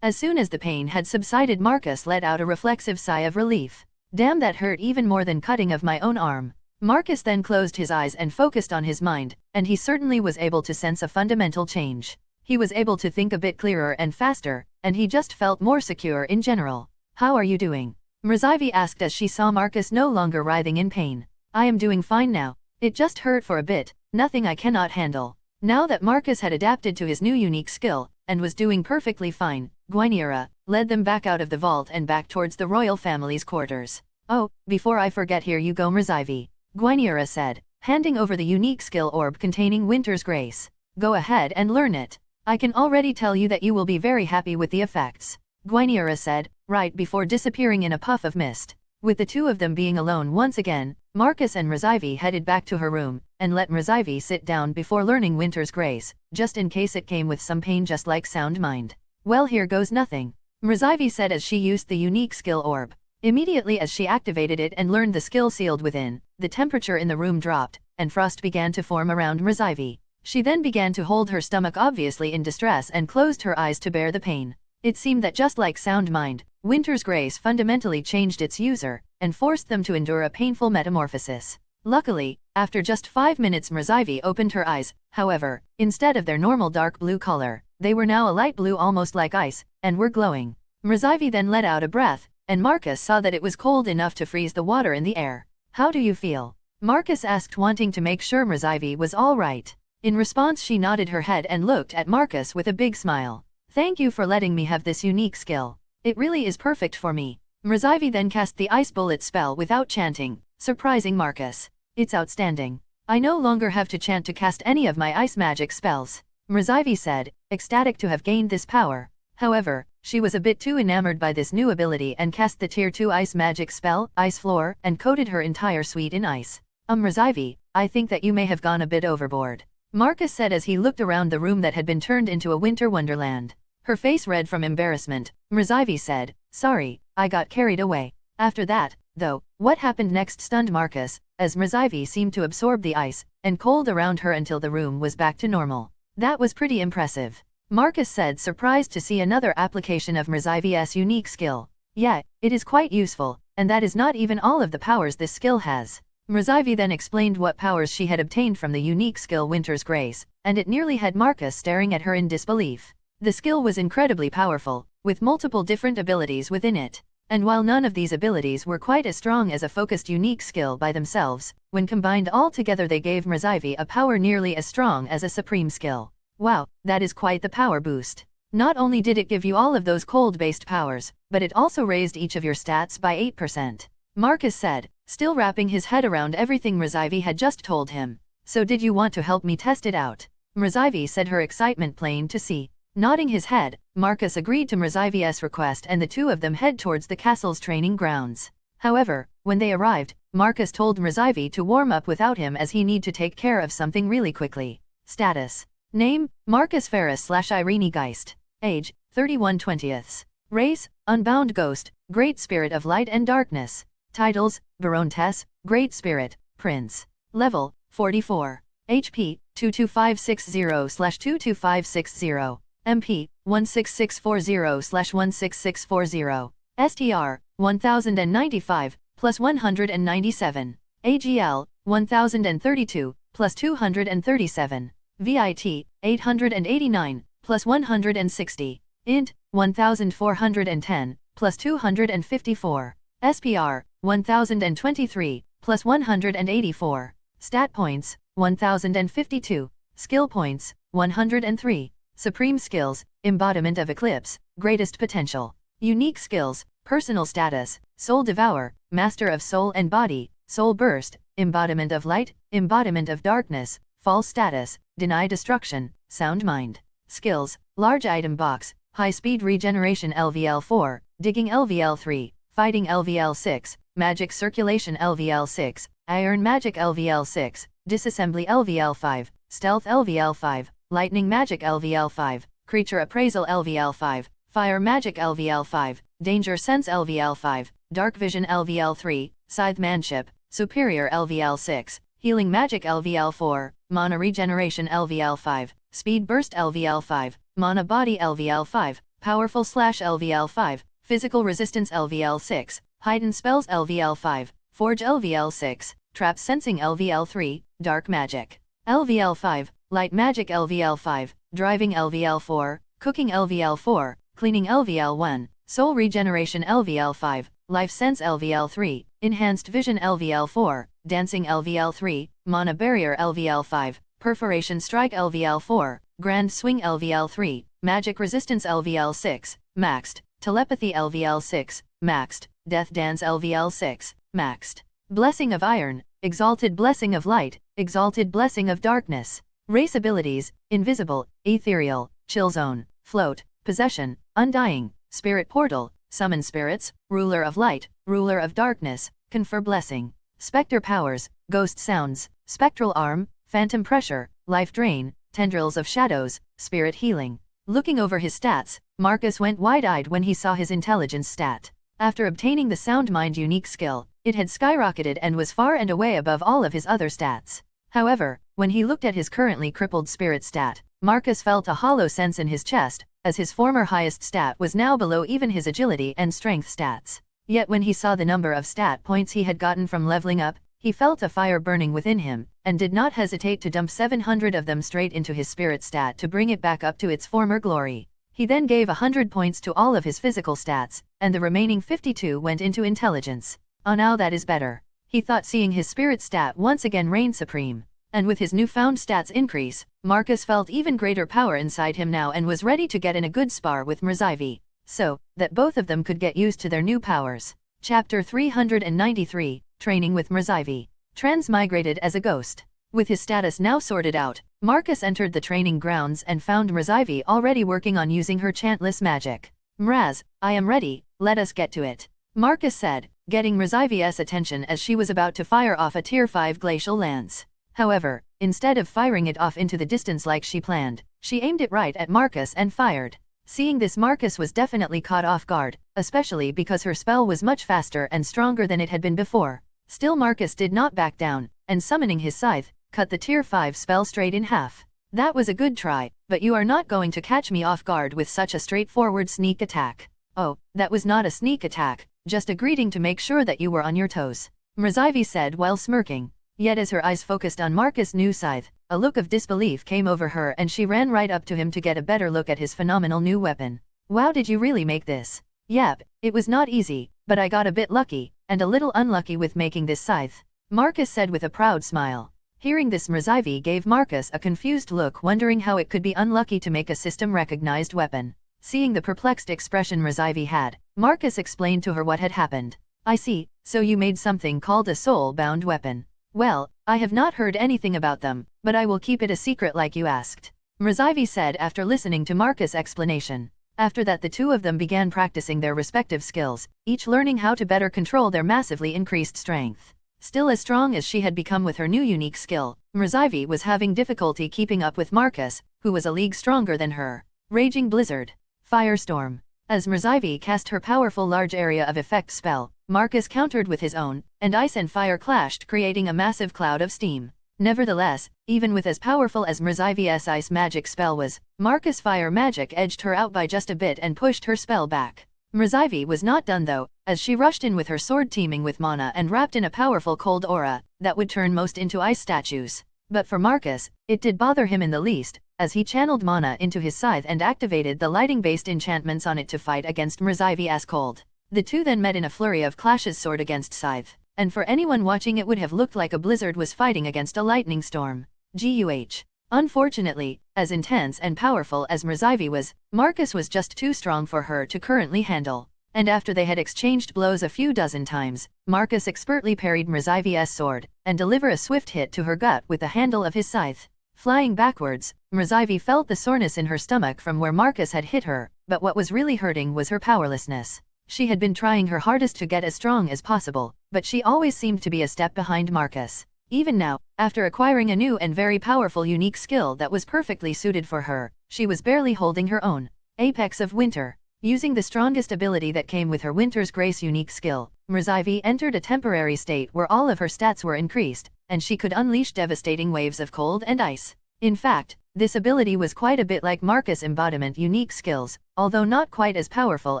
As soon as the pain had subsided, Marcus let out a reflexive sigh of relief. Damn, that hurt even more than cutting of my own arm. Marcus then closed his eyes and focused on his mind, and he certainly was able to sense a fundamental change. He was able to think a bit clearer and faster, and he just felt more secure in general. How are you doing? Mrzyvi asked as she saw Marcus no longer writhing in pain. I am doing fine now. It just hurt for a bit, nothing I cannot handle. Now that Marcus had adapted to his new unique skill, and was doing perfectly fine, Guinevere led them back out of the vault and back towards the royal family's quarters. Oh, before I forget, here you go, Mrzyvi, Guinevere said, handing over the unique skill orb containing Winter's Grace. Go ahead and learn it. I can already tell you that you will be very happy with the effects, Guinevere said, right before disappearing in a puff of mist. With the two of them being alone once again, Marcus and Mrzyvi headed back to her room, and let Mrzyvi sit down before learning Winter's Grace, just in case it came with some pain just like Sound Mind. Well, here goes nothing, Mrzyvi said as she used the unique skill orb. Immediately as she activated it and learned the skill sealed within, the temperature in the room dropped, and frost began to form around Mrzyvi. She then began to hold her stomach, obviously in distress, and closed her eyes to bear the pain. It seemed that just like Sound Mind, Winter's Grace fundamentally changed its user, and forced them to endure a painful metamorphosis. Luckily, after just 5 minutes Mrzyvi opened her eyes. However, instead of their normal dark blue color, they were now a light blue almost like ice, and were glowing. Mrzyvi then let out a breath, and Marcus saw that it was cold enough to freeze the water in the air. How do you feel? Marcus asked, wanting to make sure Mrzyvi was all right. In response, she nodded her head and looked at Marcus with a big smile. Thank you for letting me have this unique skill. It really is perfect for me. Mrzyvi then cast the Ice Bullet spell without chanting, surprising Marcus. It's outstanding. I no longer have to chant to cast any of my ice magic spells, Mrzyvi said, ecstatic to have gained this power. However, she was a bit too enamored by this new ability and cast the Tier 2 ice magic spell, Ice Floor, and coated her entire suite in ice. Mrzyvi, I think that you may have gone a bit overboard, Marcus said as he looked around the room that had been turned into a winter wonderland. Her face red from embarrassment, Mrzyvi said, sorry, I got carried away. After that, though, what happened next stunned Marcus, as Mrzyvi seemed to absorb the ice and cold around her until the room was back to normal. That was pretty impressive, Marcus said, surprised to see another application of Mrzyvi's unique skill. Yeah, it is quite useful, and that is not even all of the powers this skill has. Mrzyvi then explained what powers she had obtained from the unique skill Winter's Grace, and it nearly had Marcus staring at her in disbelief. The skill was incredibly powerful, with multiple different abilities within it. And while none of these abilities were quite as strong as a focused unique skill by themselves, when combined all together they gave Mrzyvi a power nearly as strong as a supreme skill. Wow, that is quite the power boost. Not only did it give you all of those cold-based powers, but it also raised each of your stats by 8%. Marcus said, still wrapping his head around everything Mrzyvi had just told him. So did you want to help me test it out? Mrzyvi said, her excitement plain to see. Nodding his head, Marcus agreed to Mrzyvi's request and the two of them head towards the castle's training grounds. However, when they arrived, Marcus told Mrzyvi to warm up without him as he need to take care of something really quickly. Status. Name, Marcus Ferris/Irene Geist. Age, 31/20. Race, Unbound Ghost, Great Spirit of Light and Darkness. Titles, Baroness, Great Spirit, Prince. Level, 44. HP 22560/22560, MP 16640/16640, STR 1095 plus 197, AGL 1032 plus 237, VIT 889 plus 160, INT 1410 plus 254, SPR 1023 plus 184, Stat Points 1052, Skill Points 103, Supreme Skills, Embodiment of Eclipse, Greatest Potential, Unique Skills, Personal Status, Soul Devour, Master of Soul and Body, Soul Burst, Embodiment of Light, Embodiment of Darkness, False Status, Deny Destruction, Sound Mind. Skills, Large Item Box, High Speed Regeneration LVL 4, Digging LVL 3, Fighting LVL 6, Magic Circulation LVL 6, Iron Magic LVL 6, Disassembly LVL 5, Stealth LVL 5, Lightning Magic LVL 5, Creature Appraisal LVL 5, Fire Magic LVL 5, Danger Sense LVL 5, Dark Vision LVL 3, Scythemanship, Superior LVL 6, Healing Magic LVL 4, Mana Regeneration LVL 5, Speed Burst LVL 5, Mana Body LVL 5, Powerful Slash LVL 5, Physical Resistance LVL 6, Heightened Spells LVL 5, Forge LVL 6, Trap Sensing LVL 3, Dark Magic LVL 5, Light Magic LVL 5, Driving LVL 4, Cooking LVL 4, Cleaning LVL 1, Soul Regeneration LVL 5, Life Sense LVL 3, Enhanced Vision LVL 4, Dancing LVL 3, Mana Barrier LVL 5, Perforation Strike LVL 4, Grand Swing LVL 3, Magic Resistance LVL 6, Maxed, Telepathy LVL 6, Maxed, Death Dance LVL 6, Maxed, Blessing of Iron, Exalted Blessing of Light, Exalted Blessing of Darkness. Race abilities, Invisible, Ethereal, Chill Zone, Float, Possession, Undying, Spirit Portal, Summon Spirits, Ruler of Light, Ruler of Darkness, Confer Blessing. Spectre Powers, Ghost Sounds, Spectral Arm, Phantom Pressure, Life Drain, Tendrils of Shadows, Spirit Healing. Looking over his stats, Marcus went wide-eyed when he saw his intelligence stat. After obtaining the Sound Mind unique skill, it had skyrocketed and was far and away above all of his other stats. However, when he looked at his currently crippled spirit stat, Marcus felt a hollow sense in his chest, as his former highest stat was now below even his agility and strength stats. Yet when he saw the number of stat points he had gotten from leveling up, he felt a fire burning within him, and did not hesitate to dump 700 of them straight into his spirit stat to bring it back up to its former glory. He then gave 100 points to all of his physical stats, and the remaining 52 went into intelligence. Oh, now that is better, he thought, seeing his spirit stat once again reign supreme. And with his newfound stats increase, Marcus felt even greater power inside him now and was ready to get in a good spar with Mrzyvi, so that both of them could get used to their new powers. Chapter 393, Training with Mrzyvi. Transmigrated as a ghost. With his status now sorted out, Marcus entered the training grounds and found Mrzyvi already working on using her chantless magic. Mraz, I am ready, let us get to it, Marcus said, getting Mrzyvi's attention as she was about to fire off a Tier 5 glacial lance. However, instead of firing it off into the distance like she planned, she aimed it right at Marcus and fired. Seeing this, Marcus was definitely caught off guard, especially because her spell was much faster and stronger than it had been before. Still, Marcus did not back down, and summoning his scythe, cut the Tier 5 spell straight in half. That was a good try, but you are not going to catch me off guard with such a straightforward sneak attack. Oh, that was not a sneak attack, just a greeting to make sure that you were on your toes, Mrzyvi said while smirking. Yet as her eyes focused on Marcus' new scythe, a look of disbelief came over her and she ran right up to him to get a better look at his phenomenal new weapon. Wow, did you really make this? Yep, it was not easy, but I got a bit lucky, and a little unlucky with making this scythe, Marcus said with a proud smile. Hearing this, Mrzyvi gave Marcus a confused look, wondering how it could be unlucky to make a system-recognized weapon. Seeing the perplexed expression Mrzyvi had, Marcus explained to her what had happened. I see, so you made something called a soul-bound weapon. Well, I have not heard anything about them, but I will keep it a secret like you asked, Mrzyvi said after listening to Marcus' explanation. After that, the two of them began practicing their respective skills, each learning how to better control their massively increased strength. Still as strong as she had become with her new unique skill, Mrzyvi was having difficulty keeping up with Marcus, who was a league stronger than her. Raging Blizzard. Firestorm. As Mrzyvi cast her powerful large area of effect spell, Marcus countered with his own, and ice and fire clashed, creating a massive cloud of steam. Nevertheless, even with as powerful as Mrzyvi's ice magic spell was, Marcus' fire magic edged her out by just a bit and pushed her spell back. Mrzyvi was not done though, as she rushed in with her sword teeming with mana and wrapped in a powerful cold aura that would turn most into ice statues. But for Marcus, it did bother him in the least, as he channeled mana into his scythe and activated the lighting-based enchantments on it to fight against Mrzyvi's cold. The two then met in a flurry of clashes sword against scythe, and for anyone watching it would have looked like a blizzard was fighting against a lightning storm. Guh. Unfortunately, as intense and powerful as Mrzyvi was, Marcus was just too strong for her to currently handle. And after they had exchanged blows a few dozen times, Marcus expertly parried Mrzyvi's sword, and delivered a swift hit to her gut with the handle of his scythe. Flying backwards, Mrzyvi felt the soreness in her stomach from where Marcus had hit her, but what was really hurting was her powerlessness. She had been trying her hardest to get as strong as possible, but she always seemed to be a step behind Marcus. Even now, after acquiring a new and very powerful unique skill that was perfectly suited for her, she was barely holding her own. Apex of Winter. Using the strongest ability that came with her Winter's Grace unique skill, Mrzyvi entered a temporary state where all of her stats were increased, and she could unleash devastating waves of cold and ice. In fact, this ability was quite a bit like Marcus' embodiment unique skills, although not quite as powerful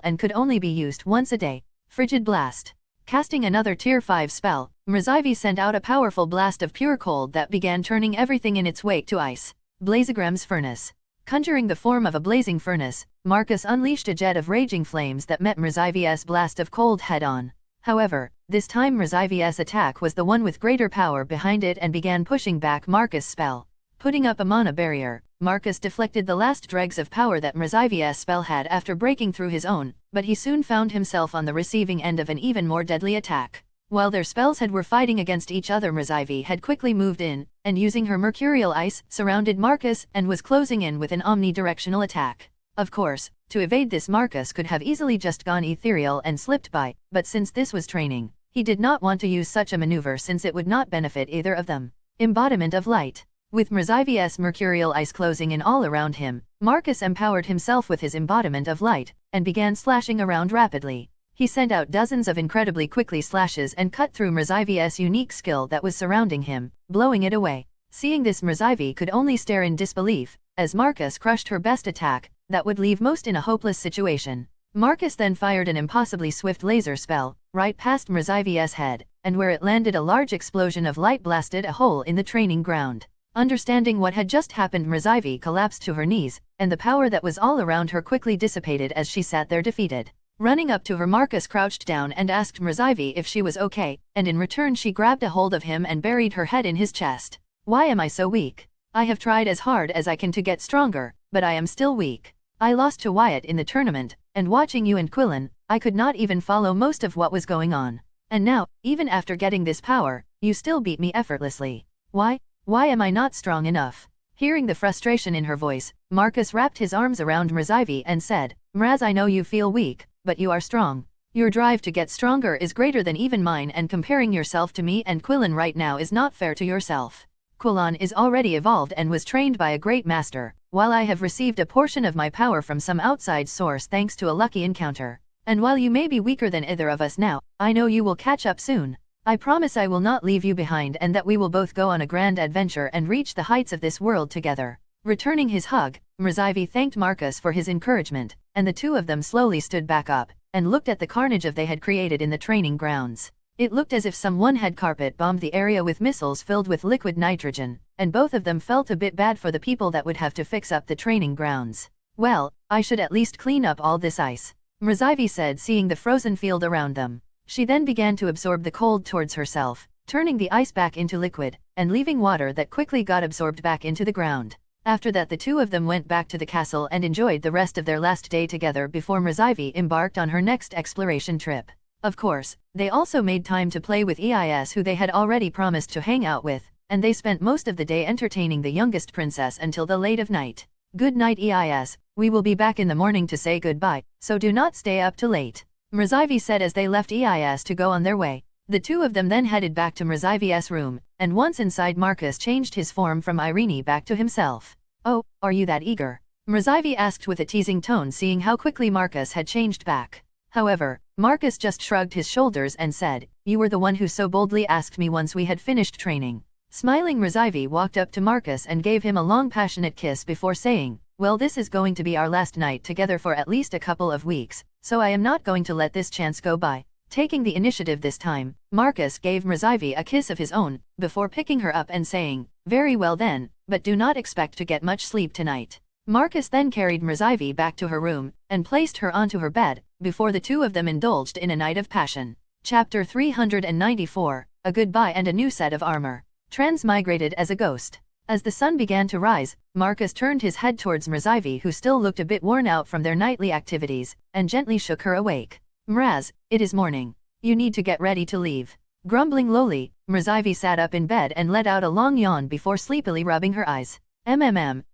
and could only be used once a day. Frigid Blast. Casting another Tier 5 spell, Mrzyvi sent out a powerful blast of pure cold that began turning everything in its wake to ice. Blazegram's Furnace. Conjuring the form of a blazing furnace, Marcus unleashed a jet of raging flames that met Mrzyvi's blast of cold head-on. However, this time Mrzyvi's attack was the one with greater power behind it and began pushing back Marcus' spell. Putting up a mana barrier, Marcus deflected the last dregs of power that Mrzyvi's spell had after breaking through his own, but he soon found himself on the receiving end of an even more deadly attack. While their spells were fighting against each other, Mrzyvi had quickly moved in, and using her Mercurial Ice, surrounded Marcus and was closing in with an omnidirectional attack. Of course, to evade this Marcus could have easily just gone ethereal and slipped by, but since this was training, he did not want to use such a maneuver since it would not benefit either of them. Embodiment of Light. With Mrzyvi's Mercurial Ice closing in all around him, Marcus empowered himself with his Embodiment of Light, and began slashing around rapidly. He sent out dozens of incredibly quickly slashes and cut through Mrzyvi's unique skill that was surrounding him, blowing it away. Seeing this, Mrzyvi could only stare in disbelief, as Marcus crushed her best attack, that would leave most in a hopeless situation. Marcus then fired an impossibly swift laser spell, right past Mrzyvi's head, and where it landed a large explosion of light blasted a hole in the training ground. Understanding what had just happened, Mrzyvi collapsed to her knees, and the power that was all around her quickly dissipated as she sat there defeated. Running up to her, Marcus crouched down and asked Mrzyvi if she was okay, and in return she grabbed a hold of him and buried her head in his chest. Why am I so weak? I have tried as hard as I can to get stronger, but I am still weak. I lost to Wyatt in the tournament, and watching you and Quillen, I could not even follow most of what was going on. And now, even after getting this power, you still beat me effortlessly. Why? Why am I not strong enough? Hearing the frustration in her voice, Marcus wrapped his arms around Mrzyvi and said, Mraz, I know you feel weak, but you are strong. Your drive to get stronger is greater than even mine, and comparing yourself to me and Quillen right now is not fair to yourself. Quillan is already evolved and was trained by a great master, while I have received a portion of my power from some outside source thanks to a lucky encounter. And while you may be weaker than either of us now, I know you will catch up soon. I promise I will not leave you behind and that we will both go on a grand adventure and reach the heights of this world together. Returning his hug, Mrzyvi thanked Marcus for his encouragement, and the two of them slowly stood back up, and looked at the carnage they had created in the training grounds. It looked as if someone had carpet bombed the area with missiles filled with liquid nitrogen, and both of them felt a bit bad for the people that would have to fix up the training grounds. Well, I should at least clean up all this ice, Mrzyvi said, seeing the frozen field around them. She then began to absorb the cold towards herself, turning the ice back into liquid, and leaving water that quickly got absorbed back into the ground. After that, the two of them went back to the castle and enjoyed the rest of their last day together before Mrzyvi embarked on her next exploration trip. Of course, they also made time to play with Eis, who they had already promised to hang out with, and they spent most of the day entertaining the youngest princess until the late of night. Good night, Eis, we will be back in the morning to say goodbye, so do not stay up too late, Mrzyvi said as they left Eis to go on their way. The two of them then headed back to Mrzyvi's room, and once inside, Marcus changed his form from Irene back to himself. Oh, are you that eager? Mrzyvi asked with a teasing tone, seeing how quickly Marcus had changed back. However, Marcus just shrugged his shoulders and said, You were the one who so boldly asked me once we had finished training. Smiling, Rzyvi walked up to Marcus and gave him a long passionate kiss before saying, "Well, this is going to be our last night together for at least a couple of weeks, so I am not going to let this chance go by." Taking the initiative this time, Marcus gave Rzyvi a kiss of his own, before picking her up and saying, "Very well then, but do not expect to get much sleep tonight." Marcus then carried Rzyvi back to her room, and placed her onto her bed, before the two of them indulged in a night of passion. Chapter 394, A Goodbye and a New Set of Armor. Transmigrated as a ghost. As the sun began to rise, Marcus turned his head towards Rzyvi, who still looked a bit worn out from their nightly activities, and gently shook her awake. "Mraz, it is morning. You need to get ready to leave." Grumbling lowly, Rzyvi sat up in bed and let out a long yawn before sleepily rubbing her eyes.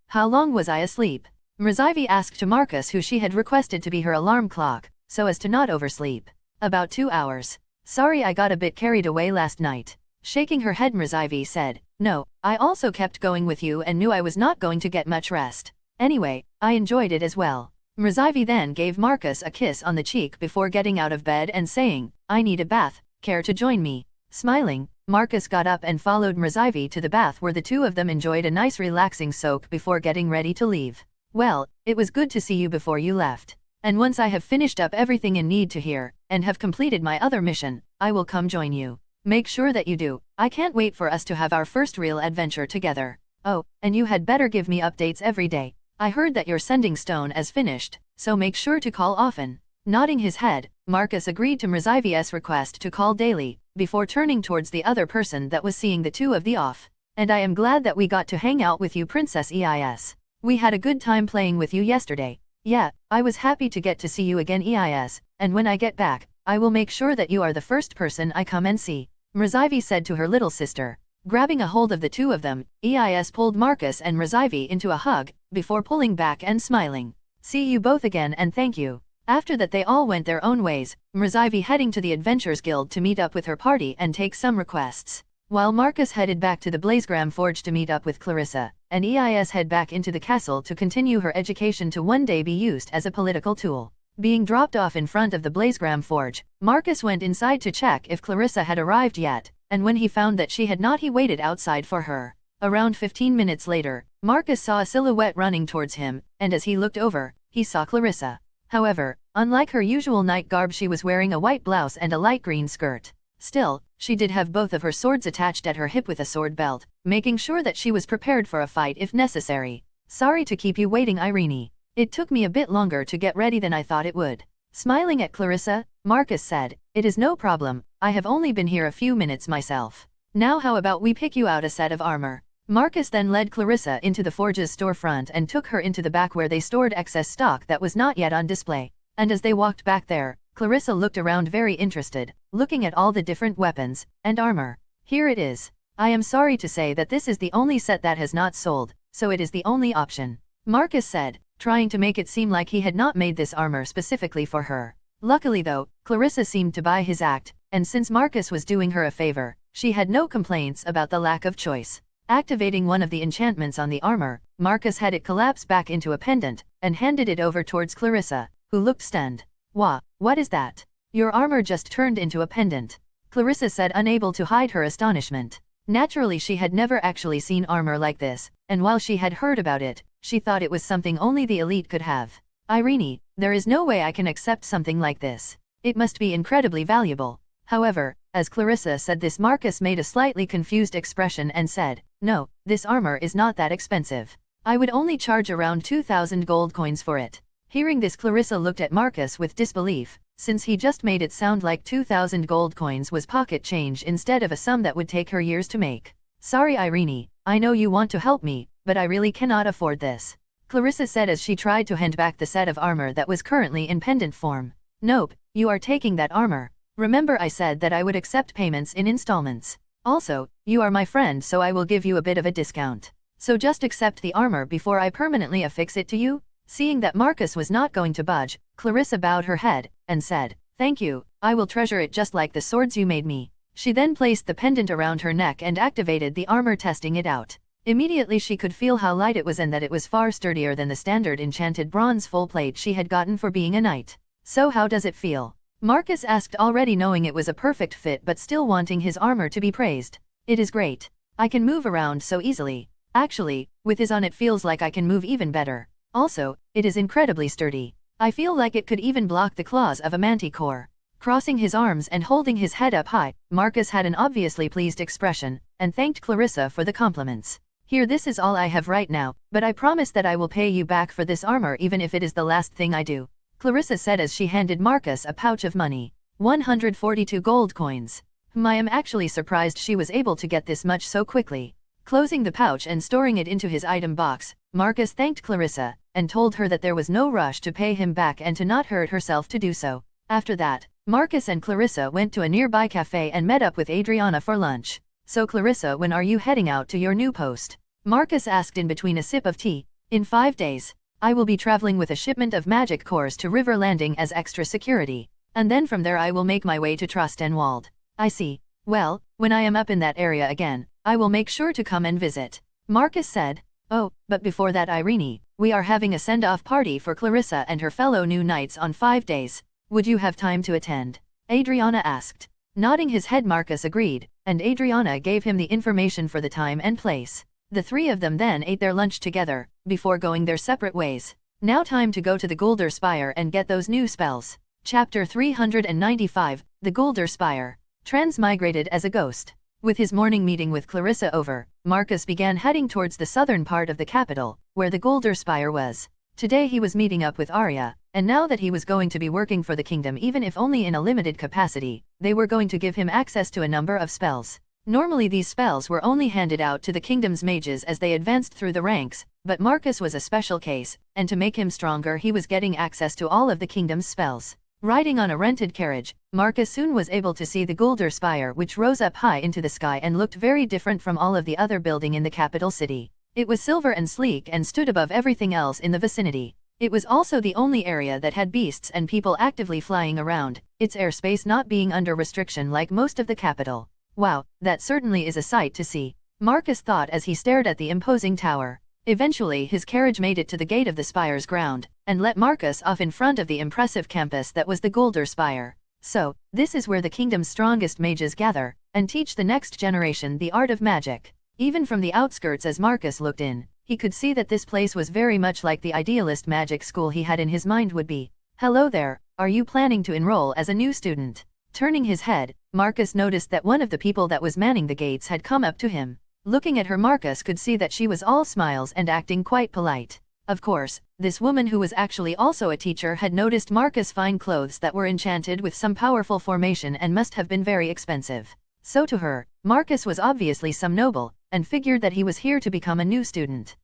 How long was I asleep?" Rzyvi asked to Marcus, who she had requested to be her alarm clock, so as to not oversleep. "About 2 hours. Sorry, I got a bit carried away last night." Shaking her head, Rzyvi said, "No, I also kept going with you and knew I was not going to get much rest. Anyway, I enjoyed it as well." Rzyvi then gave Marcus a kiss on the cheek before getting out of bed and saying, "I need a bath, care to join me?" Smiling, Marcus got up and followed Rzyvi to the bath, where the two of them enjoyed a nice relaxing soak before getting ready to leave. "Well, it was good to see you before you left. And once I have finished up everything in need to here, and have completed my other mission, I will come join you. Make sure that you do. I can't wait for us to have our first real adventure together. Oh, and you had better give me updates every day. I heard that your sending stone is finished, so make sure to call often." Nodding his head, Marcus agreed to Rzyvi's request to call daily, before turning towards the other person that was seeing the two of the off. "And I am glad that we got to hang out with you, Princess Eis. We had a good time playing with you yesterday." "Yeah, I was happy to get to see you again, Eis, and when I get back, I will make sure that you are the first person I come and see," Rzyvi said to her little sister. Grabbing a hold of the two of them, Eis pulled Marcus and Rzyvi into a hug, before pulling back and smiling. "See you both again and thank you." After that they all went their own ways, Rzyvi heading to the Adventurers Guild to meet up with her party and take some requests, while Marcus headed back to the Blazegram Forge to meet up with Clarissa, and Eis head back into the castle to continue her education to one day be used as a political tool. Being dropped off in front of the Blazegram Forge, Marcus went inside to check if Clarissa had arrived yet, and when he found that she had not, he waited outside for her. Around 15 minutes later, Marcus saw a silhouette running towards him, and as he looked over, he saw Clarissa. However, unlike her usual night garb, she was wearing a white blouse and a light green skirt. Still, she did have both of her swords attached at her hip with a sword belt, making sure that she was prepared for a fight if necessary. "Sorry to keep you waiting, Irene. It took me a bit longer to get ready than I thought it would." Smiling at Clarissa, Marcus said, "It is no problem, I have only been here a few minutes myself. Now how about we pick you out a set of armor?" Marcus then led Clarissa into the forge's storefront and took her into the back where they stored excess stock that was not yet on display. And as they walked back there, Clarissa looked around very interested, looking at all the different weapons and armor. "Here it is. I am sorry to say that this is the only set that has not sold, so it is the only option," Marcus said, trying to make it seem like he had not made this armor specifically for her. Luckily though, Clarissa seemed to buy his act, and since Marcus was doing her a favor, she had no complaints about the lack of choice. Activating one of the enchantments on the armor, Marcus had it collapse back into a pendant, and handed it over towards Clarissa, who looked stunned. "Wah, what is that? Your armor just turned into a pendant," Clarissa said, unable to hide her astonishment. Naturally she had never actually seen armor like this, and while she had heard about it, she thought it was something only the elite could have. "Irene, there is no way I can accept something like this. It must be incredibly valuable." However, as Clarissa said this, Marcus made a slightly confused expression and said, "No, this armor is not that expensive. I would only charge around 2,000 gold coins for it." Hearing this, Clarissa looked at Marcus with disbelief, since he just made it sound like 2,000 gold coins was pocket change instead of a sum that would take her years to make. "Sorry Irene, I know you want to help me, but I really cannot afford this," Clarissa said as she tried to hand back the set of armor that was currently in pendant form. "Nope, you are taking that armor. Remember I said that I would accept payments in installments. Also, you are my friend, so I will give you a bit of a discount. So just accept the armor before I permanently affix it to you." Seeing that Marcus was not going to budge, Clarissa bowed her head, and said, "Thank you, I will treasure it just like the swords you made me." She then placed the pendant around her neck and activated the armor, testing it out. Immediately she could feel how light it was and that it was far sturdier than the standard enchanted bronze full plate she had gotten for being a knight. "So how does it feel?" Marcus asked, already knowing it was a perfect fit but still wanting his armor to be praised. "It is great. I can move around so easily. Actually, with his on it feels like I can move even better. Also, it is incredibly sturdy. I feel like it could even block the claws of a manticore. Crossing his arms and holding his head up high, Marcus had an obviously pleased expression, and thanked Clarissa for the compliments. Here, this is all I have right now, but I promise that I will pay you back for this armor even if it is the last thing I do, Clarissa said as she handed Marcus a pouch of money. 142 gold coins. I am actually surprised she was able to get this much so quickly. Closing the pouch and storing it into his item box, Marcus thanked Clarissa, and told her that there was no rush to pay him back and to not hurt herself to do so. After that, Marcus and Clarissa went to a nearby cafe and met up with Adriana for lunch. So Clarissa, when are you heading out to your new post? Marcus asked in between a sip of tea. In 5 days. I will be traveling with a shipment of magic cores to River Landing as extra security. And then from there I will make my way to Trostenwald. I see. Well, when I am up in that area again, I will make sure to come and visit. Marcus said. Oh, but before that, Irene, we are having a send-off party for Clarissa and her fellow new knights on 5 days. Would you have time to attend? Adriana asked. Nodding his head, Marcus agreed, and Adriana gave him the information for the time and place. The three of them then ate their lunch together, before going their separate ways. Now time to go to the Guldur Spire and get those new spells. Chapter 395, The Guldur Spire. Transmigrated as a ghost. With his morning meeting with Clarissa over, Marcus began heading towards the southern part of the capital, where the Guldur Spire was. Today he was meeting up with Arya, and now that he was going to be working for the kingdom even if only in a limited capacity, they were going to give him access to a number of spells. Normally these spells were only handed out to the kingdom's mages as they advanced through the ranks, but Marcus was a special case, and to make him stronger he was getting access to all of the kingdom's spells. Riding on a rented carriage, Marcus soon was able to see the Guldur Spire, which rose up high into the sky and looked very different from all of the other buildings in the capital city. It was silver and sleek and stood above everything else in the vicinity. It was also the only area that had beasts and people actively flying around, its airspace not being under restriction like most of the capital. Wow, that certainly is a sight to see, Marcus thought as he stared at the imposing tower. Eventually his carriage made it to the gate of the spire's ground, and let Marcus off in front of the impressive campus that was the Guldur Spire. So, this is where the kingdom's strongest mages gather, and teach the next generation the art of magic. Even from the outskirts as Marcus looked in, he could see that this place was very much like the idealist magic school he had in his mind would be. Hello there, are you planning to enroll as a new student? Turning his head, Marcus noticed that one of the people that was manning the gates had come up to him. Looking at her, Marcus could see that she was all smiles and acting quite polite. Of course, this woman who was actually also a teacher had noticed Marcus' fine clothes that were enchanted with some powerful formation and must have been very expensive. So to her, Marcus was obviously some noble, and figured that he was here to become a new student.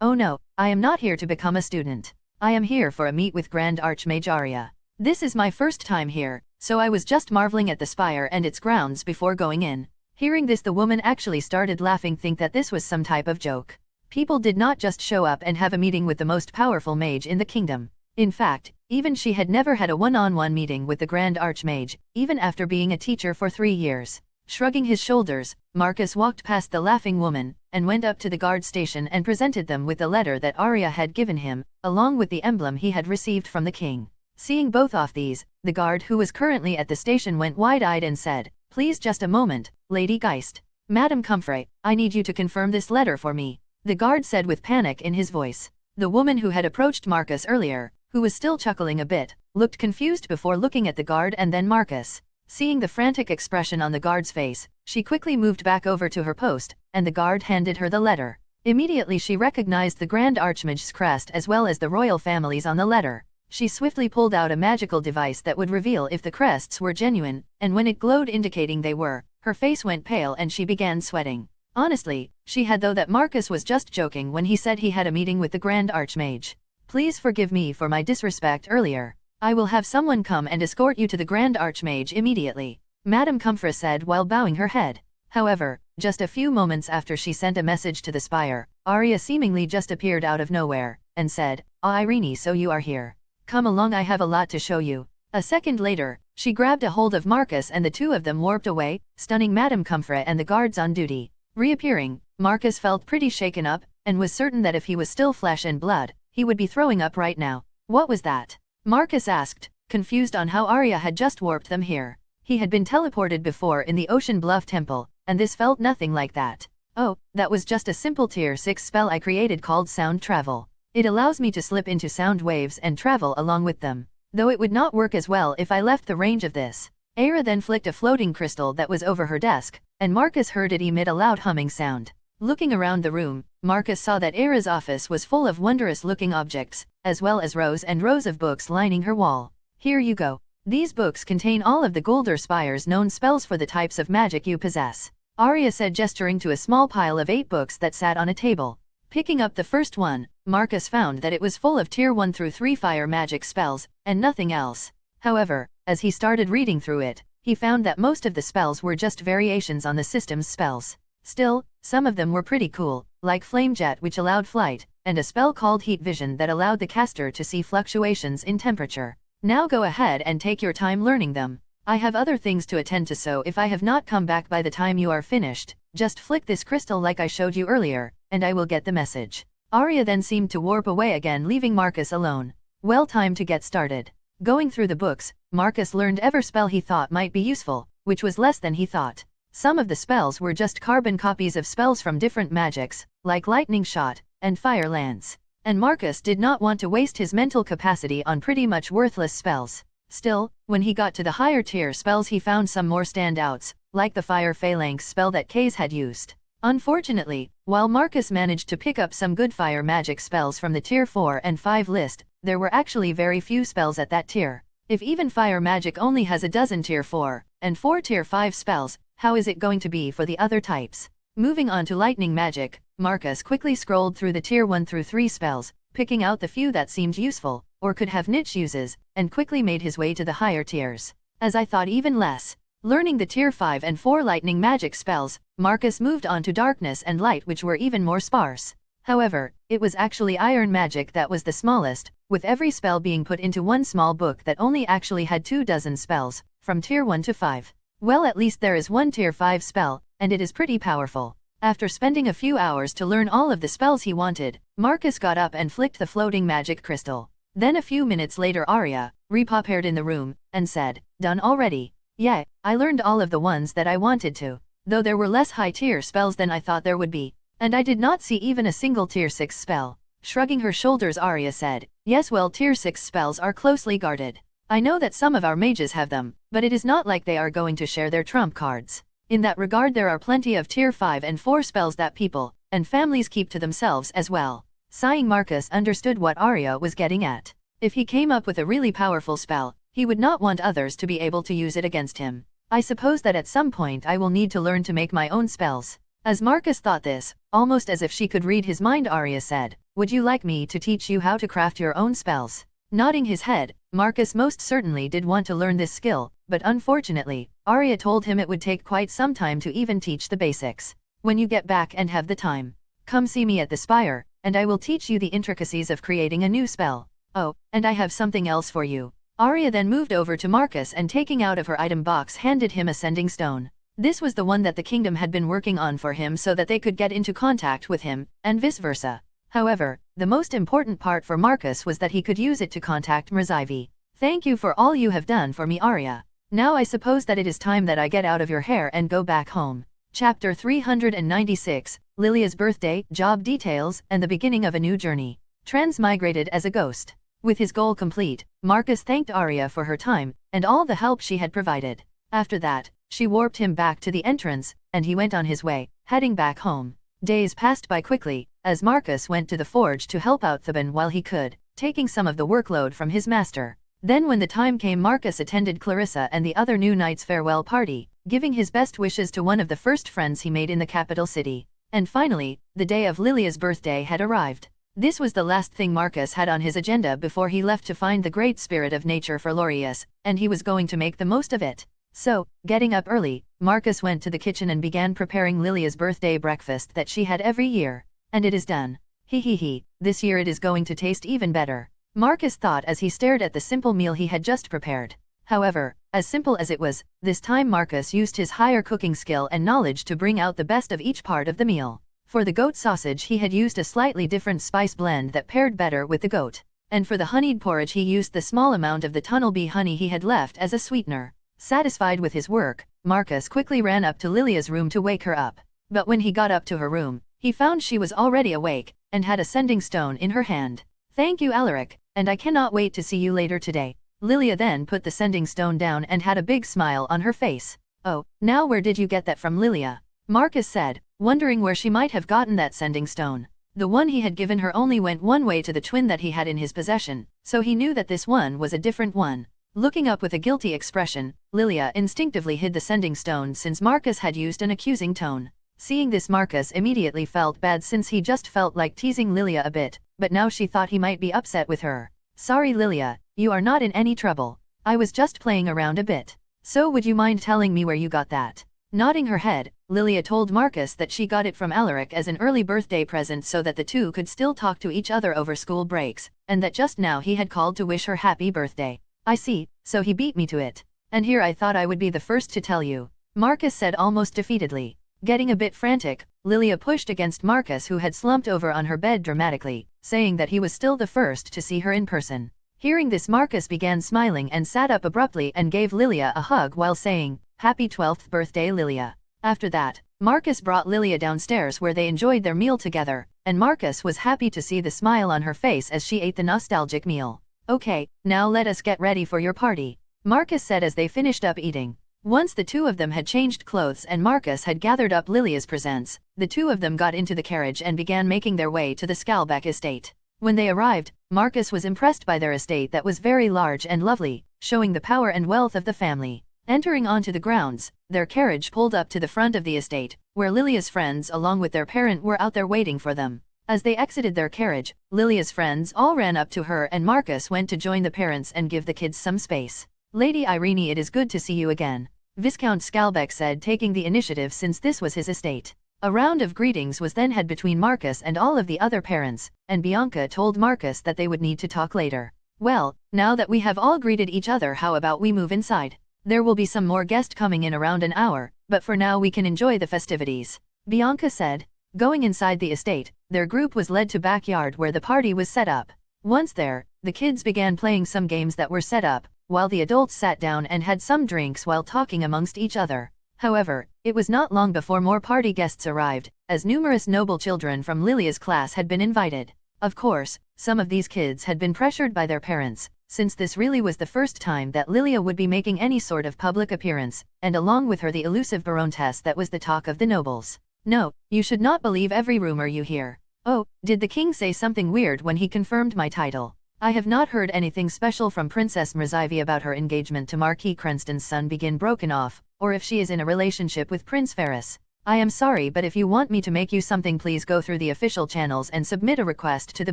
Oh no, I am not here to become a student. I am here for a meet with Grand Archmage Arya. This is my first time here, so I was just marveling at the spire and its grounds before going in. Hearing this, the woman actually started laughing, think that this was some type of joke. People did not just show up and have a meeting with the most powerful mage in the kingdom. In fact, even she had never had a one-on-one meeting with the Grand Archmage, even after being a teacher for 3 years. Shrugging his shoulders, Marcus walked past the laughing woman, and went up to the guard station and presented them with the letter that Arya had given him, along with the emblem he had received from the king. Seeing both of these, the guard who was currently at the station went wide-eyed and said, "Please just a moment, Lady Geist. Madam Comfrey, I need you to confirm this letter for me," the guard said with panic in his voice. The woman who had approached Marcus earlier, who was still chuckling a bit, looked confused before looking at the guard and then Marcus. Seeing the frantic expression on the guard's face, she quickly moved back over to her post, and the guard handed her the letter. Immediately she recognized the Grand Archmage's crest as well as the royal families on the letter. She swiftly pulled out a magical device that would reveal if the crests were genuine, and when it glowed indicating they were, her face went pale and she began sweating. Honestly, she had thought that Marcus was just joking when he said he had a meeting with the Grand Archmage. "Please forgive me for my disrespect earlier. I will have someone come and escort you to the Grand Archmage immediately," Madame Comfrey said while bowing her head. However, just a few moments after she sent a message to the spire, Arya seemingly just appeared out of nowhere, and said, "Ah, Irene, so you are here. Come along, I have a lot to show you." A second later, she grabbed a hold of Marcus and the two of them warped away, stunning Madame Comfrey and the guards on duty. Reappearing, Marcus felt pretty shaken up, and was certain that if he was still flesh and blood, he would be throwing up right now. "What was that?" Marcus asked, confused on how Arya had just warped them here. He had been teleported before in the Ocean Bluff Temple, and this felt nothing like that. Oh, that was just a simple tier 6 spell I created called Sound Travel. It allows me to slip into sound waves and travel along with them, though it would not work as well if I left the range of this. Aira then flicked a floating crystal that was over her desk, and Marcus heard it emit a loud humming sound. Looking around the room, Marcus saw that Aira's office was full of wondrous-looking objects, as well as rows and rows of books lining her wall. Here you go. These books contain all of the Guldur Spire's known spells for the types of magic you possess, Arya said, gesturing to a small pile of 8 books that sat on a table. Picking up the first one, Marcus found that it was full of tier 1 through 3 fire magic spells, and nothing else. However, as he started reading through it, he found that most of the spells were just variations on the system's spells. Still, some of them were pretty cool, like Flame Jet, which allowed flight, and a spell called Heat Vision that allowed the caster to see fluctuations in temperature. Now go ahead and take your time learning them. I have other things to attend to, so if I have not come back by the time you are finished, just flick this crystal like I showed you earlier, and I will get the message. Arya then seemed to warp away again, leaving Marcus alone. Well, time to get started. Going through the books, Marcus learned every spell he thought might be useful, which was less than he thought. Some of the spells were just carbon copies of spells from different magics, like Lightning Shot and Fire Lance. And Marcus did not want to waste his mental capacity on pretty much worthless spells. Still, when he got to the higher tier spells, he found some more standouts, like the Fire Phalanx spell that Kaze had used. Unfortunately, while Marcus managed to pick up some good fire magic spells from the tier 4 and 5 list, there were actually very few spells at that tier. If even fire magic only has a dozen tier 4 and 4 tier 5 spells, how is it going to be for the other types? Moving on to lightning magic, Marcus quickly scrolled through the tier 1 through 3 spells, picking out the few that seemed useful, or could have niche uses, and quickly made his way to the higher tiers. As I thought, even less. Learning the tier 5 and 4 lightning magic spells, Marcus moved on to darkness and light, which were even more sparse. However, it was actually iron magic that was the smallest, with every spell being put into one small book that only actually had 24 spells, from tier 1 to 5. Well, at least there is one tier 5 spell, and it is pretty powerful. After spending a few hours to learn all of the spells he wanted, Marcus got up and flicked the floating magic crystal. Then a few minutes later, Arya appeared in the room and said, "Done already?" "Yeah, I learned all of the ones that I wanted to, though there were less high-tier spells than I thought there would be, and I did not see even a single tier 6 spell." Shrugging her shoulders, Arya said, "Yes, well, tier 6 spells are closely guarded. I know that some of our mages have them, but it is not like they are going to share their trump cards. In that regard, there are plenty of tier 5 and 4 spells that people and families keep to themselves as well." Sighing, Marcus understood what Arya was getting at. If he came up with a really powerful spell, he would not want others to be able to use it against him. "I suppose that at some point I will need to learn to make my own spells." As Marcus thought this, almost as if she could read his mind, Arya said, "Would you like me to teach you how to craft your own spells?" Nodding his head, Marcus most certainly did want to learn this skill, but unfortunately, Arya told him it would take quite some time to even teach the basics. "When you get back and have the time, come see me at the Spire, and I will teach you the intricacies of creating a new spell. Oh, and I have something else for you." Arya then moved over to Marcus and, taking out of her item box, handed him a sending stone. This was the one that the kingdom had been working on for him so that they could get into contact with him, and vice versa. However, the most important part for Marcus was that he could use it to contact Mrzaivi. "Thank you for all you have done for me, Arya. Now I suppose that it is time that I get out of your hair and go back home." Chapter 396, Lilia's birthday, job details, and the beginning of a new journey. Transmigrated as a ghost. With his goal complete, Marcus thanked Arya for her time and all the help she had provided. After that, she warped him back to the entrance, and he went on his way, heading back home. Days passed by quickly, as Marcus went to the forge to help out Theban while he could, taking some of the workload from his master. Then when the time came, Marcus attended Clarissa and the other new knights' farewell party, giving his best wishes to one of the first friends he made in the capital city. And finally, the day of Lilia's birthday had arrived. This was the last thing Marcus had on his agenda before he left to find the great spirit of nature for Lorius, and he was going to make the most of it. So, getting up early, Marcus went to the kitchen and began preparing Lilia's birthday breakfast that she had every year. And it is done. He, this year it is going to taste even better, Marcus thought as he stared at the simple meal he had just prepared. However, as simple as it was, this time Marcus used his higher cooking skill and knowledge to bring out the best of each part of the meal. For the goat sausage, he had used a slightly different spice blend that paired better with the goat. And for the honeyed porridge, he used the small amount of the tunnel bee honey he had left as a sweetener. Satisfied with his work, Marcus quickly ran up to Lilia's room to wake her up. But when he got up to her room, he found she was already awake, and had a sending stone in her hand. "Thank you, Alaric, and I cannot wait to see you later today." Lilia then put the sending stone down and had a big smile on her face. "Oh, now where did you get that from, Lilia?" Marcus said, wondering where she might have gotten that sending stone. The one he had given her only went one way to the twin that he had in his possession, so he knew that this one was a different one. Looking up with a guilty expression, Lilia instinctively hid the sending stone since Marcus had used an accusing tone. Seeing this, Marcus immediately felt bad since he just felt like teasing Lilia a bit, but now she thought he might be upset with her. "Sorry, Lilia, you are not in any trouble. I was just playing around a bit. So would you mind telling me where you got that?" Nodding her head, Lilia told Marcus that she got it from Alaric as an early birthday present so that the two could still talk to each other over school breaks, and that just now he had called to wish her happy birthday. "I see, so he beat me to it. And here I thought I would be the first to tell you," Marcus said almost defeatedly. Getting a bit frantic, Lilia pushed against Marcus, who had slumped over on her bed dramatically, saying that he was still the first to see her in person. Hearing this, Marcus began smiling and sat up abruptly and gave Lilia a hug while saying, "Happy 12th birthday, Lilia." After that, Marcus brought Lilia downstairs where they enjoyed their meal together, and Marcus was happy to see the smile on her face as she ate the nostalgic meal. "Okay, now let us get ready for your party," Marcus said as they finished up eating. Once the two of them had changed clothes and Marcus had gathered up Lilia's presents, the two of them got into the carriage and began making their way to the Skalbeck estate. When they arrived, Marcus was impressed by their estate that was very large and lovely, showing the power and wealth of the family. Entering onto the grounds, their carriage pulled up to the front of the estate, where Lilia's friends along with their parent were out there waiting for them. As they exited their carriage, Lilia's friends all ran up to her and Marcus went to join the parents and give the kids some space. "Lady Irene, it is good to see you again," Viscount Skalbeck said, taking the initiative since this was his estate. A round of greetings was then had between Marcus and all of the other parents, and Bianca told Marcus that they would need to talk later. "Well, now that we have all greeted each other, how about we move inside? There will be some more guests coming in around an hour, but for now we can enjoy the festivities," Bianca said. Going inside the estate, their group was led to backyard where the party was set up. Once there, the kids began playing some games that were set up, while the adults sat down and had some drinks while talking amongst each other. However, it was not long before more party guests arrived, as numerous noble children from Lilia's class had been invited. Of course, some of these kids had been pressured by their parents, since this really was the first time that Lilia would be making any sort of public appearance, and along with her the elusive Baroness that was the talk of the nobles. "No, you should not believe every rumor you hear. Oh, did the king say something weird when he confirmed my title? I have not heard anything special from Princess Mrzivie about her engagement to Marquis Cranston's son begin broken off, or if she is in a relationship with Prince Ferris. I am sorry, but if you want me to make you something, please go through the official channels and submit a request to the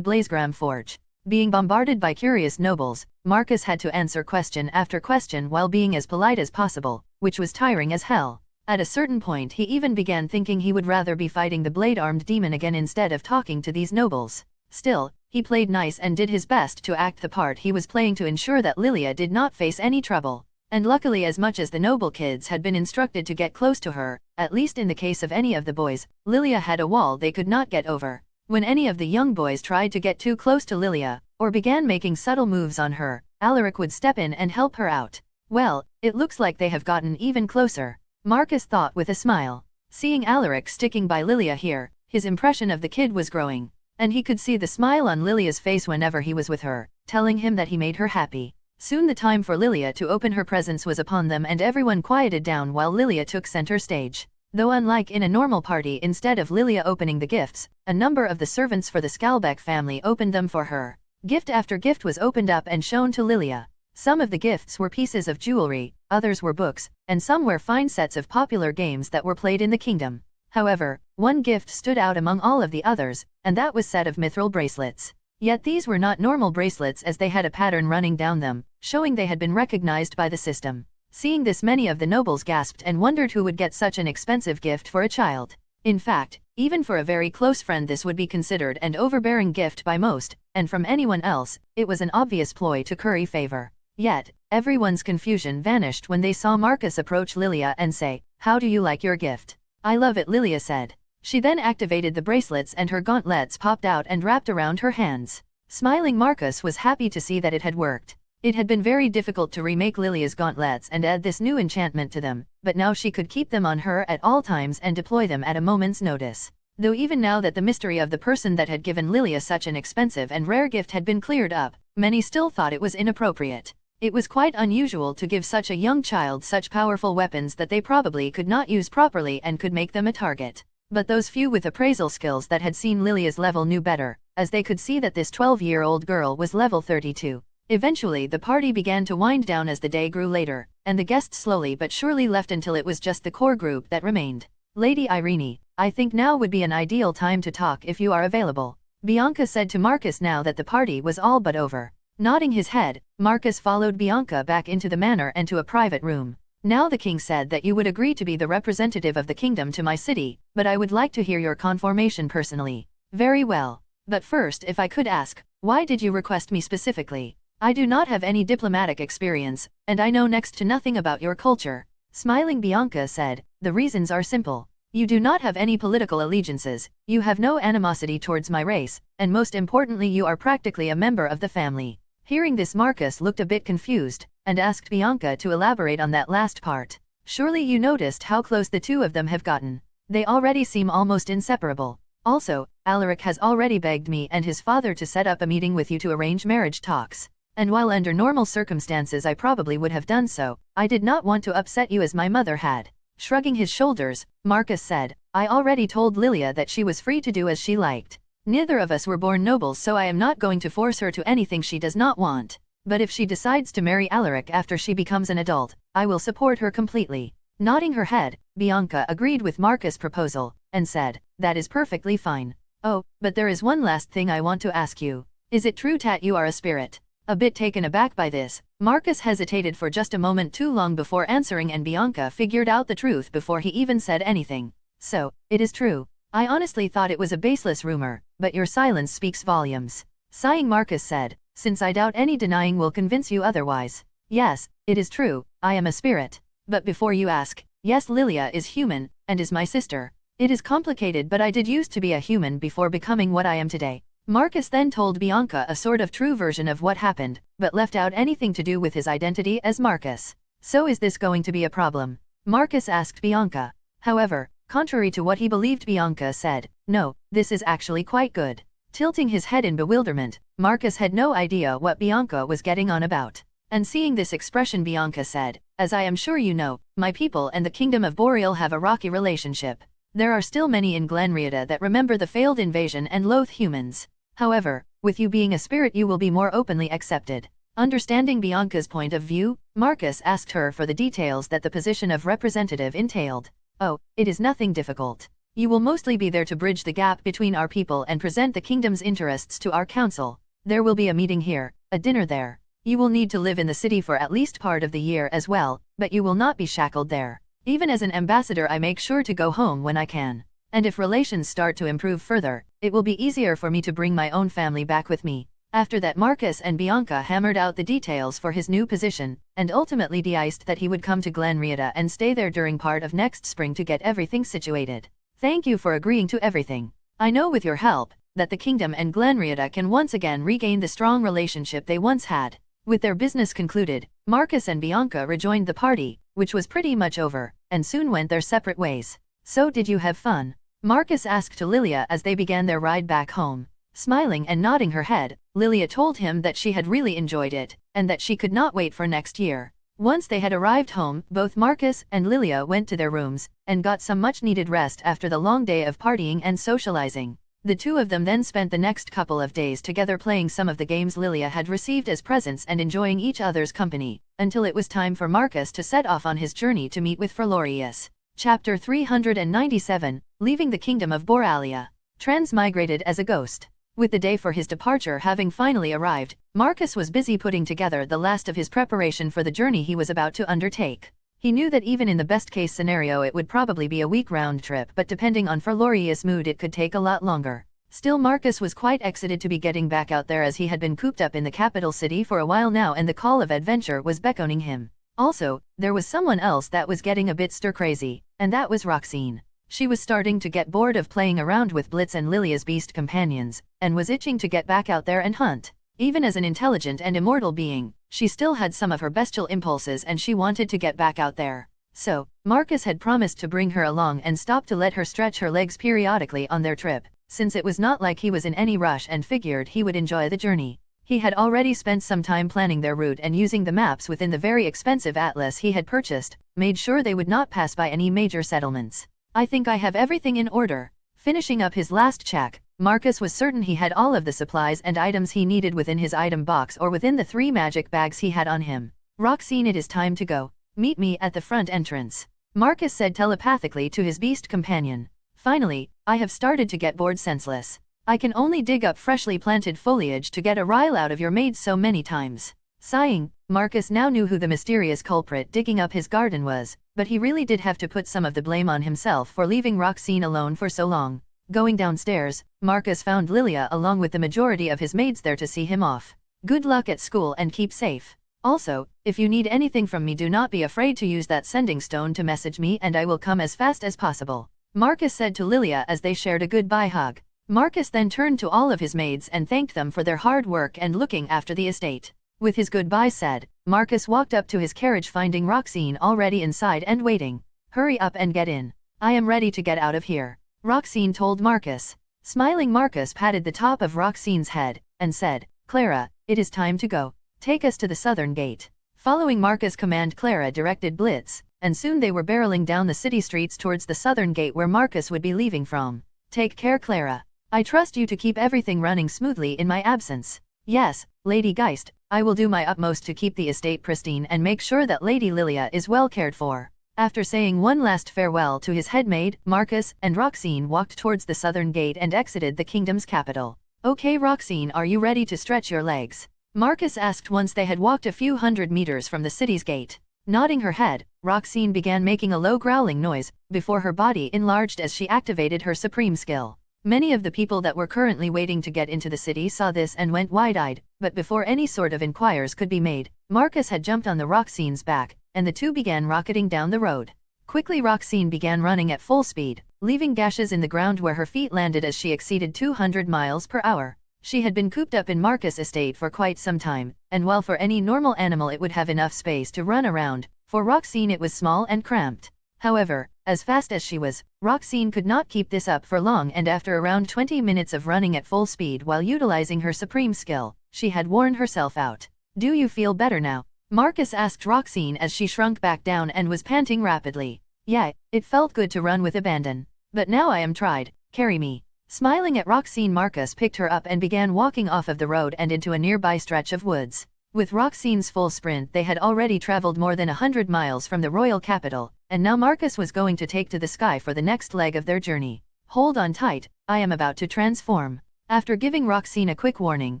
Blazegram Forge." Being bombarded by curious nobles, Marcus had to answer question after question while being as polite as possible, which was tiring as hell. At a certain point he even began thinking he would rather be fighting the blade-armed demon again instead of talking to these nobles. Still, he played nice and did his best to act the part he was playing to ensure that Lilia did not face any trouble. And luckily, as much as the noble kids had been instructed to get close to her, at least in the case of any of the boys, Lilia had a wall they could not get over. When any of the young boys tried to get too close to Lilia, or began making subtle moves on her, Alaric would step in and help her out. "Well, it looks like they have gotten even closer," Marcus thought with a smile. Seeing Alaric sticking by Lilia here, his impression of the kid was growing, and he could see the smile on Lilia's face whenever he was with her, telling him that he made her happy. Soon the time for Lilia to open her presents was upon them, and everyone quieted down while Lilia took center stage. Though unlike in a normal party, instead of Lilia opening the gifts, a number of the servants for the Skalbeck family opened them for her. Gift after gift was opened up and shown to Lilia. Some of the gifts were pieces of jewelry, others were books, and some were fine sets of popular games that were played in the kingdom. However, one gift stood out among all of the others, and that was a set of mithril bracelets. Yet these were not normal bracelets, as they had a pattern running down them, showing they had been recognized by the system. Seeing this, many of the nobles gasped and wondered who would get such an expensive gift for a child. In fact, even for a very close friend this would be considered an overbearing gift by most, and from anyone else, it was an obvious ploy to curry favor. Yet, everyone's confusion vanished when they saw Marcus approach Lilia and say, "How do you like your gift?" "I love it," Lilia said. She then activated the bracelets and her gauntlets popped out and wrapped around her hands. Smiling, Marcus was happy to see that it had worked. It had been very difficult to remake Lilia's gauntlets and add this new enchantment to them, but now she could keep them on her at all times and deploy them at a moment's notice. Though even now that the mystery of the person that had given Lilia such an expensive and rare gift had been cleared up, many still thought it was inappropriate. It was quite unusual to give such a young child such powerful weapons that they probably could not use properly and could make them a target. But those few with appraisal skills that had seen Lilia's level knew better, as they could see that this 12-year-old girl was level 32. Eventually the party began to wind down as the day grew later, and the guests slowly but surely left until it was just the core group that remained. Lady Irene, I think now would be an ideal time to talk if you are available, Bianca said to Marcus now that the party was all but over. Nodding his head, Marcus followed Bianca back into the manor and to a private room. Now the king said that you would agree to be the representative of the kingdom to my city, but I would like to hear your confirmation personally. Very well. But first, if I could ask, why did you request me specifically? I do not have any diplomatic experience, and I know next to nothing about your culture. Smiling, Bianca said, the reasons are simple. You do not have any political allegiances, you have no animosity towards my race, and most importantly you are practically a member of the family. Hearing this, Marcus looked a bit confused, and asked Bianca to elaborate on that last part. Surely you noticed how close the two of them have gotten. They already seem almost inseparable. Also, Alaric has already begged me and his father to set up a meeting with you to arrange marriage talks. And while under normal circumstances I probably would have done so, I did not want to upset you as my mother had. Shrugging his shoulders, Marcus said, I already told Lilia that she was free to do as she liked. Neither of us were born nobles, so I am not going to force her to anything she does not want. But if she decides to marry Alaric after she becomes an adult, I will support her completely. Nodding her head, Bianca agreed with Marcus' proposal, and said, that is perfectly fine. Oh, but there is one last thing I want to ask you. Is it true that you are a spirit? A bit taken aback by this, Marcus hesitated for just a moment too long before answering, and Bianca figured out the truth before he even said anything. So, it is true. I honestly thought it was a baseless rumor, but your silence speaks volumes. Sighing, Marcus said, since I doubt any denying will convince you otherwise. Yes, it is true, I am a spirit. But before you ask, yes, Lilia is human, and is my sister. It is complicated, but I did used to be a human before becoming what I am today. Marcus then told Bianca a sort of true version of what happened, but left out anything to do with his identity as Marcus. So is this going to be a problem? Marcus asked Bianca. However, contrary to what he believed, Bianca said, no, this is actually quite good. Tilting his head in bewilderment, Marcus had no idea what Bianca was getting on about. And seeing this expression, Bianca said, as I am sure you know, my people and the Kingdom of Boreal have a rocky relationship. There are still many in Glenriada that remember the failed invasion and loathe humans. However, with you being a spirit you will be more openly accepted. Understanding Bianca's point of view, Marcus asked her for the details that the position of representative entailed. Oh, it is nothing difficult. You will mostly be there to bridge the gap between our people and present the kingdom's interests to our council. There will be a meeting here, a dinner there. You will need to live in the city for at least part of the year as well, but you will not be shackled there. Even as an ambassador I make sure to go home when I can. And if relations start to improve further, it will be easier for me to bring my own family back with me. After that, Marcus and Bianca hammered out the details for his new position, and ultimately decided that he would come to Glenriada and stay there during part of next spring to get everything situated. Thank you for agreeing to everything. I know with your help, that the kingdom and Glenriada can once again regain the strong relationship they once had. With their business concluded, Marcus and Bianca rejoined the party, which was pretty much over, and soon went their separate ways. So did you have fun? Marcus asked to Lilia as they began their ride back home. Smiling and nodding her head, Lilia told him that she had really enjoyed it, and that she could not wait for next year. Once they had arrived home, both Marcus and Lilia went to their rooms, and got some much-needed rest after the long day of partying and socializing. The two of them then spent the next couple of days together playing some of the games Lilia had received as presents and enjoying each other's company, until it was time for Marcus to set off on his journey to meet with Ferlorius. Chapter 397, Leaving the Kingdom of Borealia. Transmigrated as a ghost. With the day for his departure having finally arrived, Marcus was busy putting together the last of his preparation for the journey he was about to undertake. He knew that even in the best-case scenario it would probably be a week round trip, but depending on Ferlorius' mood it could take a lot longer. Still, Marcus was quite excited to be getting back out there, as he had been cooped up in the capital city for a while now and the call of adventure was beckoning him. Also, there was someone else that was getting a bit stir-crazy, and that was Roxine. She was starting to get bored of playing around with Blitz and Lilia's beast companions, and was itching to get back out there and hunt. Even as an intelligent and immortal being, she still had some of her bestial impulses and she wanted to get back out there. So, Marcus had promised to bring her along and stop to let her stretch her legs periodically on their trip, since it was not like he was in any rush and figured he would enjoy the journey. He had already spent some time planning their route and using the maps within the very expensive atlas he had purchased, made sure they would not pass by any major settlements. I think I have everything in order. Finishing up his last check, Marcus was certain he had all of the supplies and items he needed within his item box or within the 3 magic bags he had on him. Roxine, it is time to go. Meet me at the front entrance. Marcus said telepathically to his beast companion. Finally, I have started to get bored senseless. I can only dig up freshly planted foliage to get a rile out of your maids so many times. Sighing, Marcus now knew who the mysterious culprit digging up his garden was, but he really did have to put some of the blame on himself for leaving Roxine alone for so long. Going downstairs, Marcus found Lilia along with the majority of his maids there to see him off. Good luck at school and keep safe. Also, if you need anything from me, do not be afraid to use that sending stone to message me and I will come as fast as possible. Marcus said to Lilia as they shared a goodbye hug. Marcus then turned to all of his maids and thanked them for their hard work and looking after the estate. With his goodbye said, Marcus walked up to his carriage finding Roxine already inside and waiting. Hurry up and get in. I am ready to get out of here, Roxine told Marcus. Smiling, Marcus patted the top of Roxine's head and said, Clara, it is time to go. Take us to the southern gate. Following Marcus' command, Clara directed Blitz, and soon they were barreling down the city streets towards the southern gate where Marcus would be leaving from. Take care, Clara. I trust you to keep everything running smoothly in my absence. Yes, Lady Geist, I will do my utmost to keep the estate pristine and make sure that Lady Lilia is well cared for. After saying one last farewell to his headmaid, Marcus and Roxine walked towards the southern gate and exited the kingdom's capital. Okay, Roxine, are you ready to stretch your legs? Marcus asked once they had walked a few hundred meters from the city's gate. Nodding her head, Roxine began making a low growling noise, before her body enlarged as she activated her supreme skill. Many of the people that were currently waiting to get into the city saw this and went wide-eyed, but before any sort of inquiries could be made, Marcus had jumped on the Roxine's back, and the two began rocketing down the road. Quickly Roxine began running at full speed, leaving gashes in the ground where her feet landed as she exceeded 200 miles per hour. She had been cooped up in Marcus' estate for quite some time, and while for any normal animal it would have enough space to run around, for Roxine it was small and cramped. However, as fast as she was, Roxine could not keep this up for long, and after around 20 minutes of running at full speed while utilizing her supreme skill, she had worn herself out. Do you feel better now? Marcus asked Roxine as she shrunk back down and was panting rapidly. Yeah, it felt good to run with abandon. But now I am tried, carry me. Smiling at Roxine, Marcus picked her up and began walking off of the road and into a nearby stretch of woods. With Roxine's full sprint they had already traveled more than 100 miles from the royal capital, and now Marcus was going to take to the sky for the next leg of their journey. Hold on tight, I am about to transform. After giving Roxine a quick warning,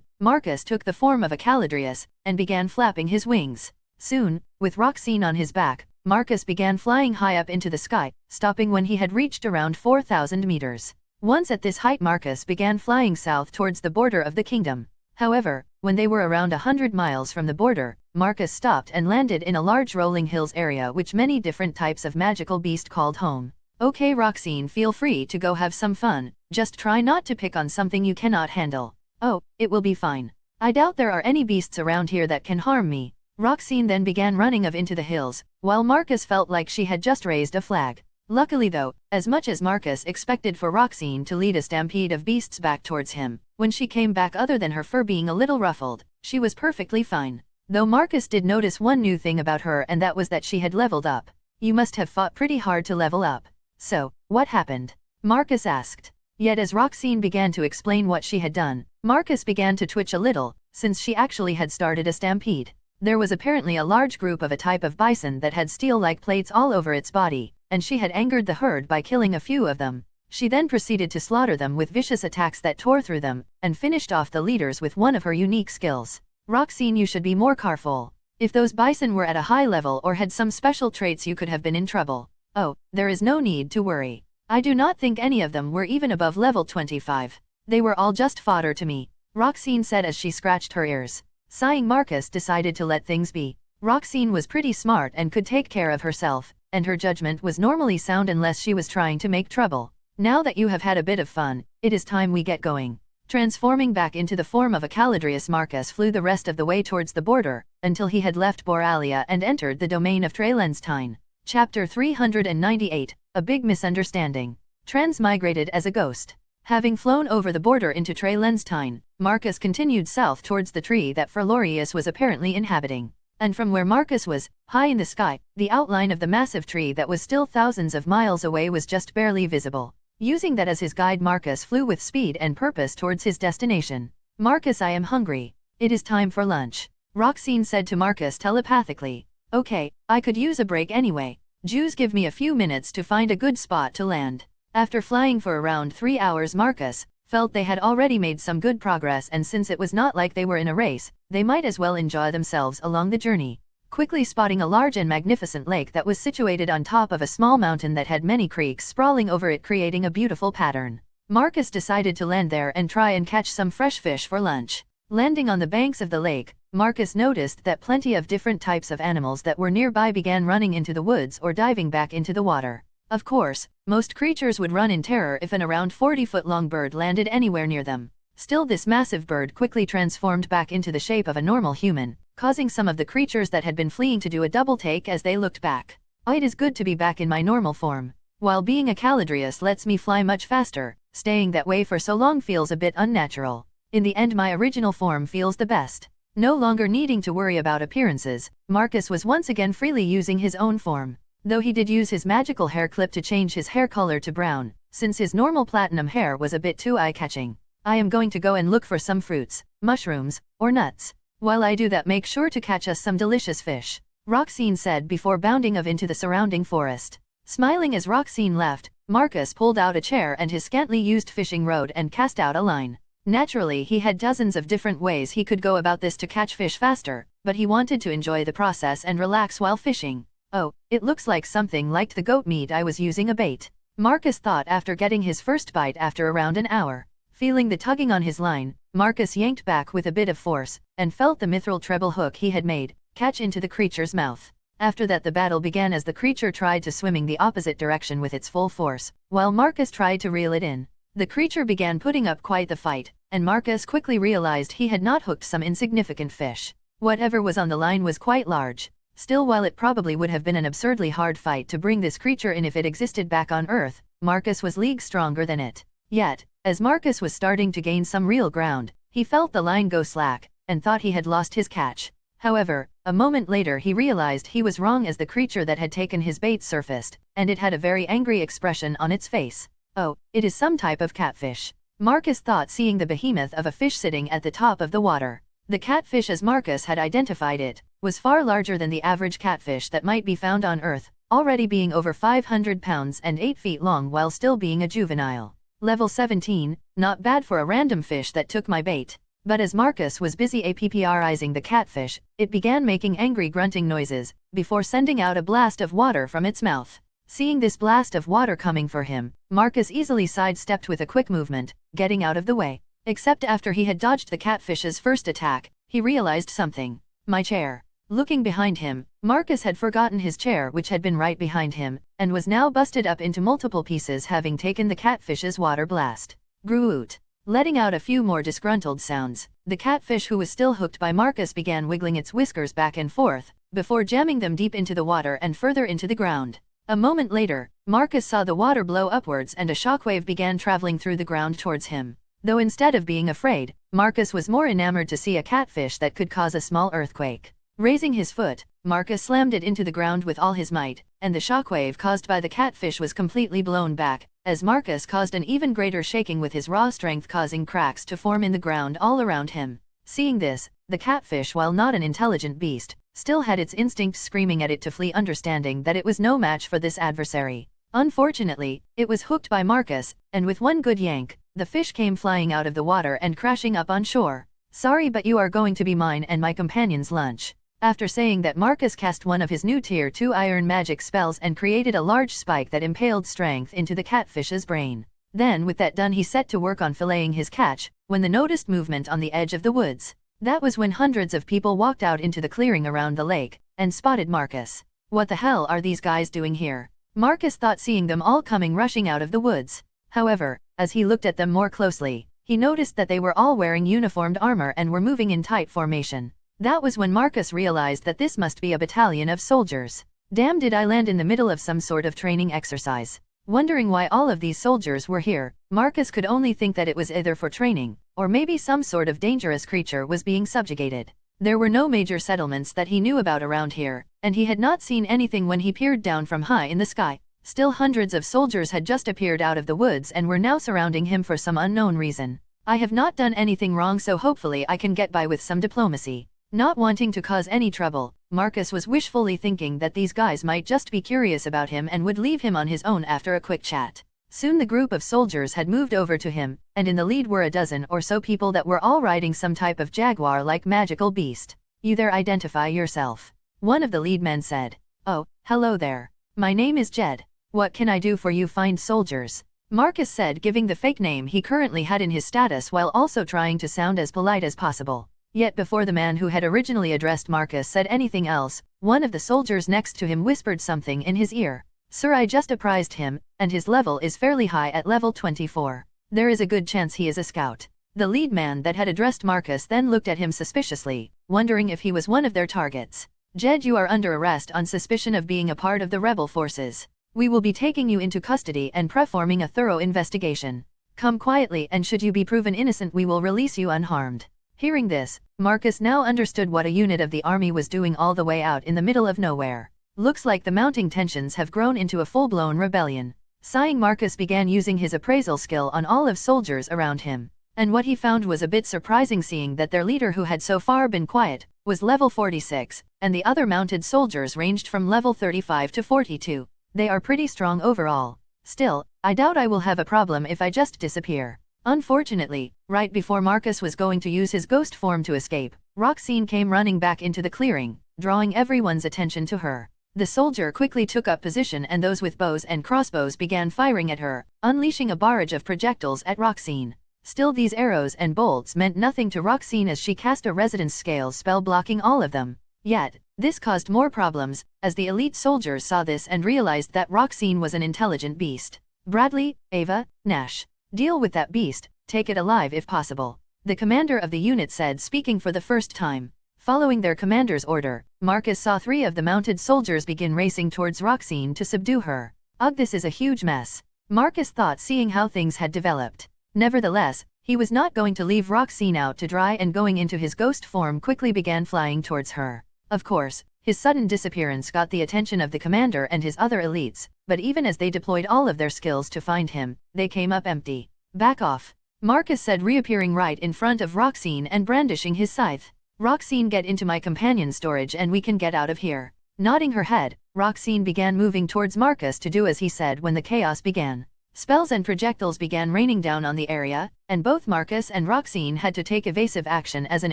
Marcus took the form of a Caladrius, and began flapping his wings. Soon, with Roxine on his back, Marcus began flying high up into the sky, stopping when he had reached around 4,000 meters. Once at this height, Marcus began flying south towards the border of the kingdom. However, when they were around 100 miles from the border, Marcus stopped and landed in a large rolling hills area which many different types of magical beast called home. Okay, Roxine, feel free to go have some fun, just try not to pick on something you cannot handle. Oh, it will be fine. I doubt there are any beasts around here that can harm me. Roxine then began running off into the hills, while Marcus felt like she had just raised a flag. Luckily though, as much as Marcus expected for Roxine to lead a stampede of beasts back towards him, when she came back, other than her fur being a little ruffled, she was perfectly fine. Though Marcus did notice one new thing about her, and that was that she had leveled up. You must have fought pretty hard to level up. So, what happened? Marcus asked. Yet as Roxine began to explain what she had done, Marcus began to twitch a little, since she actually had started a stampede. There was apparently a large group of a type of bison that had steel-like plates all over its body, and she had angered the herd by killing a few of them. She then proceeded to slaughter them with vicious attacks that tore through them, and finished off the leaders with one of her unique skills. Roxine, you should be more careful. If those bison were at a high level or had some special traits, you could have been in trouble. Oh, there is no need to worry. I do not think any of them were even above level 25. They were all just fodder to me, Roxine said as she scratched her ears. Sighing, Marcus decided to let things be. Roxine was pretty smart and could take care of herself, and her judgment was normally sound unless she was trying to make trouble. Now that you have had a bit of fun, it is time we get going. Transforming back into the form of a Caladrius, Marcus flew the rest of the way towards the border, until he had left Boralia and entered the domain of Trailenstein. Chapter 398, A Big Misunderstanding. Transmigrated as a ghost. Having flown over the border into Trailenstein, Marcus continued south towards the tree that Ferlorius was apparently inhabiting. And from where Marcus was, high in the sky, the outline of the massive tree that was still thousands of miles away was just barely visible. Using that as his guide, Marcus flew with speed and purpose towards his destination. Marcus, I am hungry. It is time for lunch. Roxine said to Marcus telepathically. Okay, I could use a break anyway. Jews, give me a few minutes to find a good spot to land. After flying for around 3 hours, Marcus felt they had already made some good progress, and since it was not like they were in a race, they might as well enjoy themselves along the journey. Quickly spotting a large and magnificent lake that was situated on top of a small mountain that had many creeks sprawling over it, creating a beautiful pattern, Marcus decided to land there and try and catch some fresh fish for lunch. Landing on the banks of the lake, Marcus noticed that plenty of different types of animals that were nearby began running into the woods or diving back into the water. Of course, most creatures would run in terror if an around 40-foot-long bird landed anywhere near them. Still, this massive bird quickly transformed back into the shape of a normal human, causing some of the creatures that had been fleeing to do a double take as they looked back. Oh, it is good to be back in my normal form. While being a Caladrius lets me fly much faster, staying that way for so long feels a bit unnatural. In the end, my original form feels the best. No longer needing to worry about appearances, Marcus was once again freely using his own form. Though he did use his magical hair clip to change his hair color to brown, since his normal platinum hair was a bit too eye-catching. I am going to go and look for some fruits, mushrooms, or nuts. While I do that, make sure to catch us some delicious fish, Roxine said before bounding off into the surrounding forest. Smiling as Roxine left, Marcus pulled out a chair and his scantily used fishing rod and cast out a line. Naturally, he had dozens of different ways he could go about this to catch fish faster, but he wanted to enjoy the process and relax while fishing. Oh, it looks like something like the goat meat I was using a bait, Marcus thought after getting his first bite after around an hour. Feeling the tugging on his line, Marcus yanked back with a bit of force, and felt the mithril treble hook he had made catch into the creature's mouth. After that, the battle began as the creature tried to swimming the opposite direction with its full force, while Marcus tried to reel it in. The creature began putting up quite the fight, and Marcus quickly realized he had not hooked some insignificant fish. Whatever was on the line was quite large. Still, while it probably would have been an absurdly hard fight to bring this creature in if it existed back on Earth, Marcus was leagues stronger than it. Yet, as Marcus was starting to gain some real ground, he felt the line go slack, and thought he had lost his catch. However, a moment later he realized he was wrong as the creature that had taken his bait surfaced, and it had a very angry expression on its face. Oh, it is some type of catfish, Marcus thought, seeing the behemoth of a fish sitting at the top of the water. The catfish, as Marcus had identified it, was far larger than the average catfish that might be found on Earth, already being over 500 pounds and 8 feet long while still being a juvenile. Level 17, not bad for a random fish that took my bait. But as Marcus was busy APPRizing the catfish, it began making angry grunting noises, before sending out a blast of water from its mouth. Seeing this blast of water coming for him, Marcus easily sidestepped with a quick movement, getting out of the way. Except after he had dodged the catfish's first attack, he realized something. My chair. Looking behind him, Marcus had forgotten his chair, which had been right behind him, and was now busted up into multiple pieces, having taken the catfish's water blast. Groot. Letting out a few more disgruntled sounds, the catfish, who was still hooked by Marcus, began wiggling its whiskers back and forth, before jamming them deep into the water and further into the ground. A moment later, Marcus saw the water blow upwards and a shockwave began traveling through the ground towards him. Though instead of being afraid, Marcus was more enamored to see a catfish that could cause a small earthquake. Raising his foot, Marcus slammed it into the ground with all his might, and the shockwave caused by the catfish was completely blown back, as Marcus caused an even greater shaking with his raw strength, causing cracks to form in the ground all around him. Seeing this, the catfish, while not an intelligent beast, still had its instinct screaming at it to flee, understanding that it was no match for this adversary. Unfortunately, it was hooked by Marcus, and with one good yank, the fish came flying out of the water and crashing up on shore. Sorry, but you are going to be mine and my companion's lunch. After saying that, Marcus cast one of his new Tier 2 iron magic spells and created a large spike that impaled strength into the catfish's brain. Then, with that done, he set to work on filleting his catch, when they noticed movement on the edge of the woods. That was when hundreds of people walked out into the clearing around the lake, and spotted Marcus. What the hell are these guys doing here? Marcus thought, seeing them all coming rushing out of the woods. However, as he looked at them more closely, he noticed that they were all wearing uniformed armor and were moving in tight formation. That was when Marcus realized that this must be a battalion of soldiers. Damn, did I land in the middle of some sort of training exercise? Wondering why all of these soldiers were here, Marcus could only think that it was either for training, or maybe some sort of dangerous creature was being subjugated. There were no major settlements that he knew about around here, and he had not seen anything when he peered down from high in the sky. Still, hundreds of soldiers had just appeared out of the woods and were now surrounding him for some unknown reason. I have not done anything wrong, so hopefully I can get by with some diplomacy. Not wanting to cause any trouble, Marcus was wishfully thinking that these guys might just be curious about him and would leave him on his own after a quick chat. Soon the group of soldiers had moved over to him, and in the lead were a dozen or so people that were all riding some type of jaguar-like magical beast. "You there, identify yourself," one of the lead men said. "Oh, hello there. My name is Jed. What can I do for you fine soldiers?" Marcus said, giving the fake name he currently had in his status while also trying to sound as polite as possible. Yet before the man who had originally addressed Marcus said anything else, one of the soldiers next to him whispered something in his ear. "Sir, I just apprised him, and his level is fairly high at level 24. There is a good chance he is a scout." The lead man that had addressed Marcus then looked at him suspiciously, wondering if he was one of their targets. "Jed, you are under arrest on suspicion of being a part of the rebel forces. We will be taking you into custody and performing a thorough investigation. Come quietly, and should you be proven innocent, we will release you unharmed." Hearing this, Marcus now understood what a unit of the army was doing all the way out in the middle of nowhere. Looks like the mounting tensions have grown into a full-blown rebellion. Sighing, Marcus began using his appraisal skill on all of soldiers around him. And what he found was a bit surprising, seeing that their leader, who had so far been quiet, was level 46, and the other mounted soldiers ranged from level 35 to 42. They are pretty strong overall. Still, I doubt I will have a problem if I just disappear. Unfortunately, right before Marcus was going to use his ghost form to escape, Roxine came running back into the clearing, drawing everyone's attention to her. The soldier quickly took up position, and those with bows and crossbows began firing at her, unleashing a barrage of projectiles at Roxine. Still, these arrows and bolts meant nothing to Roxine as she cast a Residence Scale spell blocking all of them. Yet, this caused more problems, as the elite soldiers saw this and realized that Roxine was an intelligent beast. "Bradley, Ava, Nash. Deal with that beast, take it alive if possible," the commander of the unit said, speaking for the first time. Following their commander's order, Marcus saw 3 of the mounted soldiers begin racing towards Roxine to subdue her. "Ugh, this is a huge mess," Marcus thought, seeing how things had developed. Nevertheless, he was not going to leave Roxine out to dry, and going into his ghost form quickly began flying towards her. Of course, his sudden disappearance got the attention of the commander and his other elites, but even as they deployed all of their skills to find him, they came up empty. "Back off," Marcus said, reappearing right in front of Roxine and brandishing his scythe. "Roxine, get into my companion storage and we can get out of here." Nodding her head, Roxine began moving towards Marcus to do as he said when the chaos began. Spells and projectiles began raining down on the area, and both Marcus and Roxine had to take evasive action as an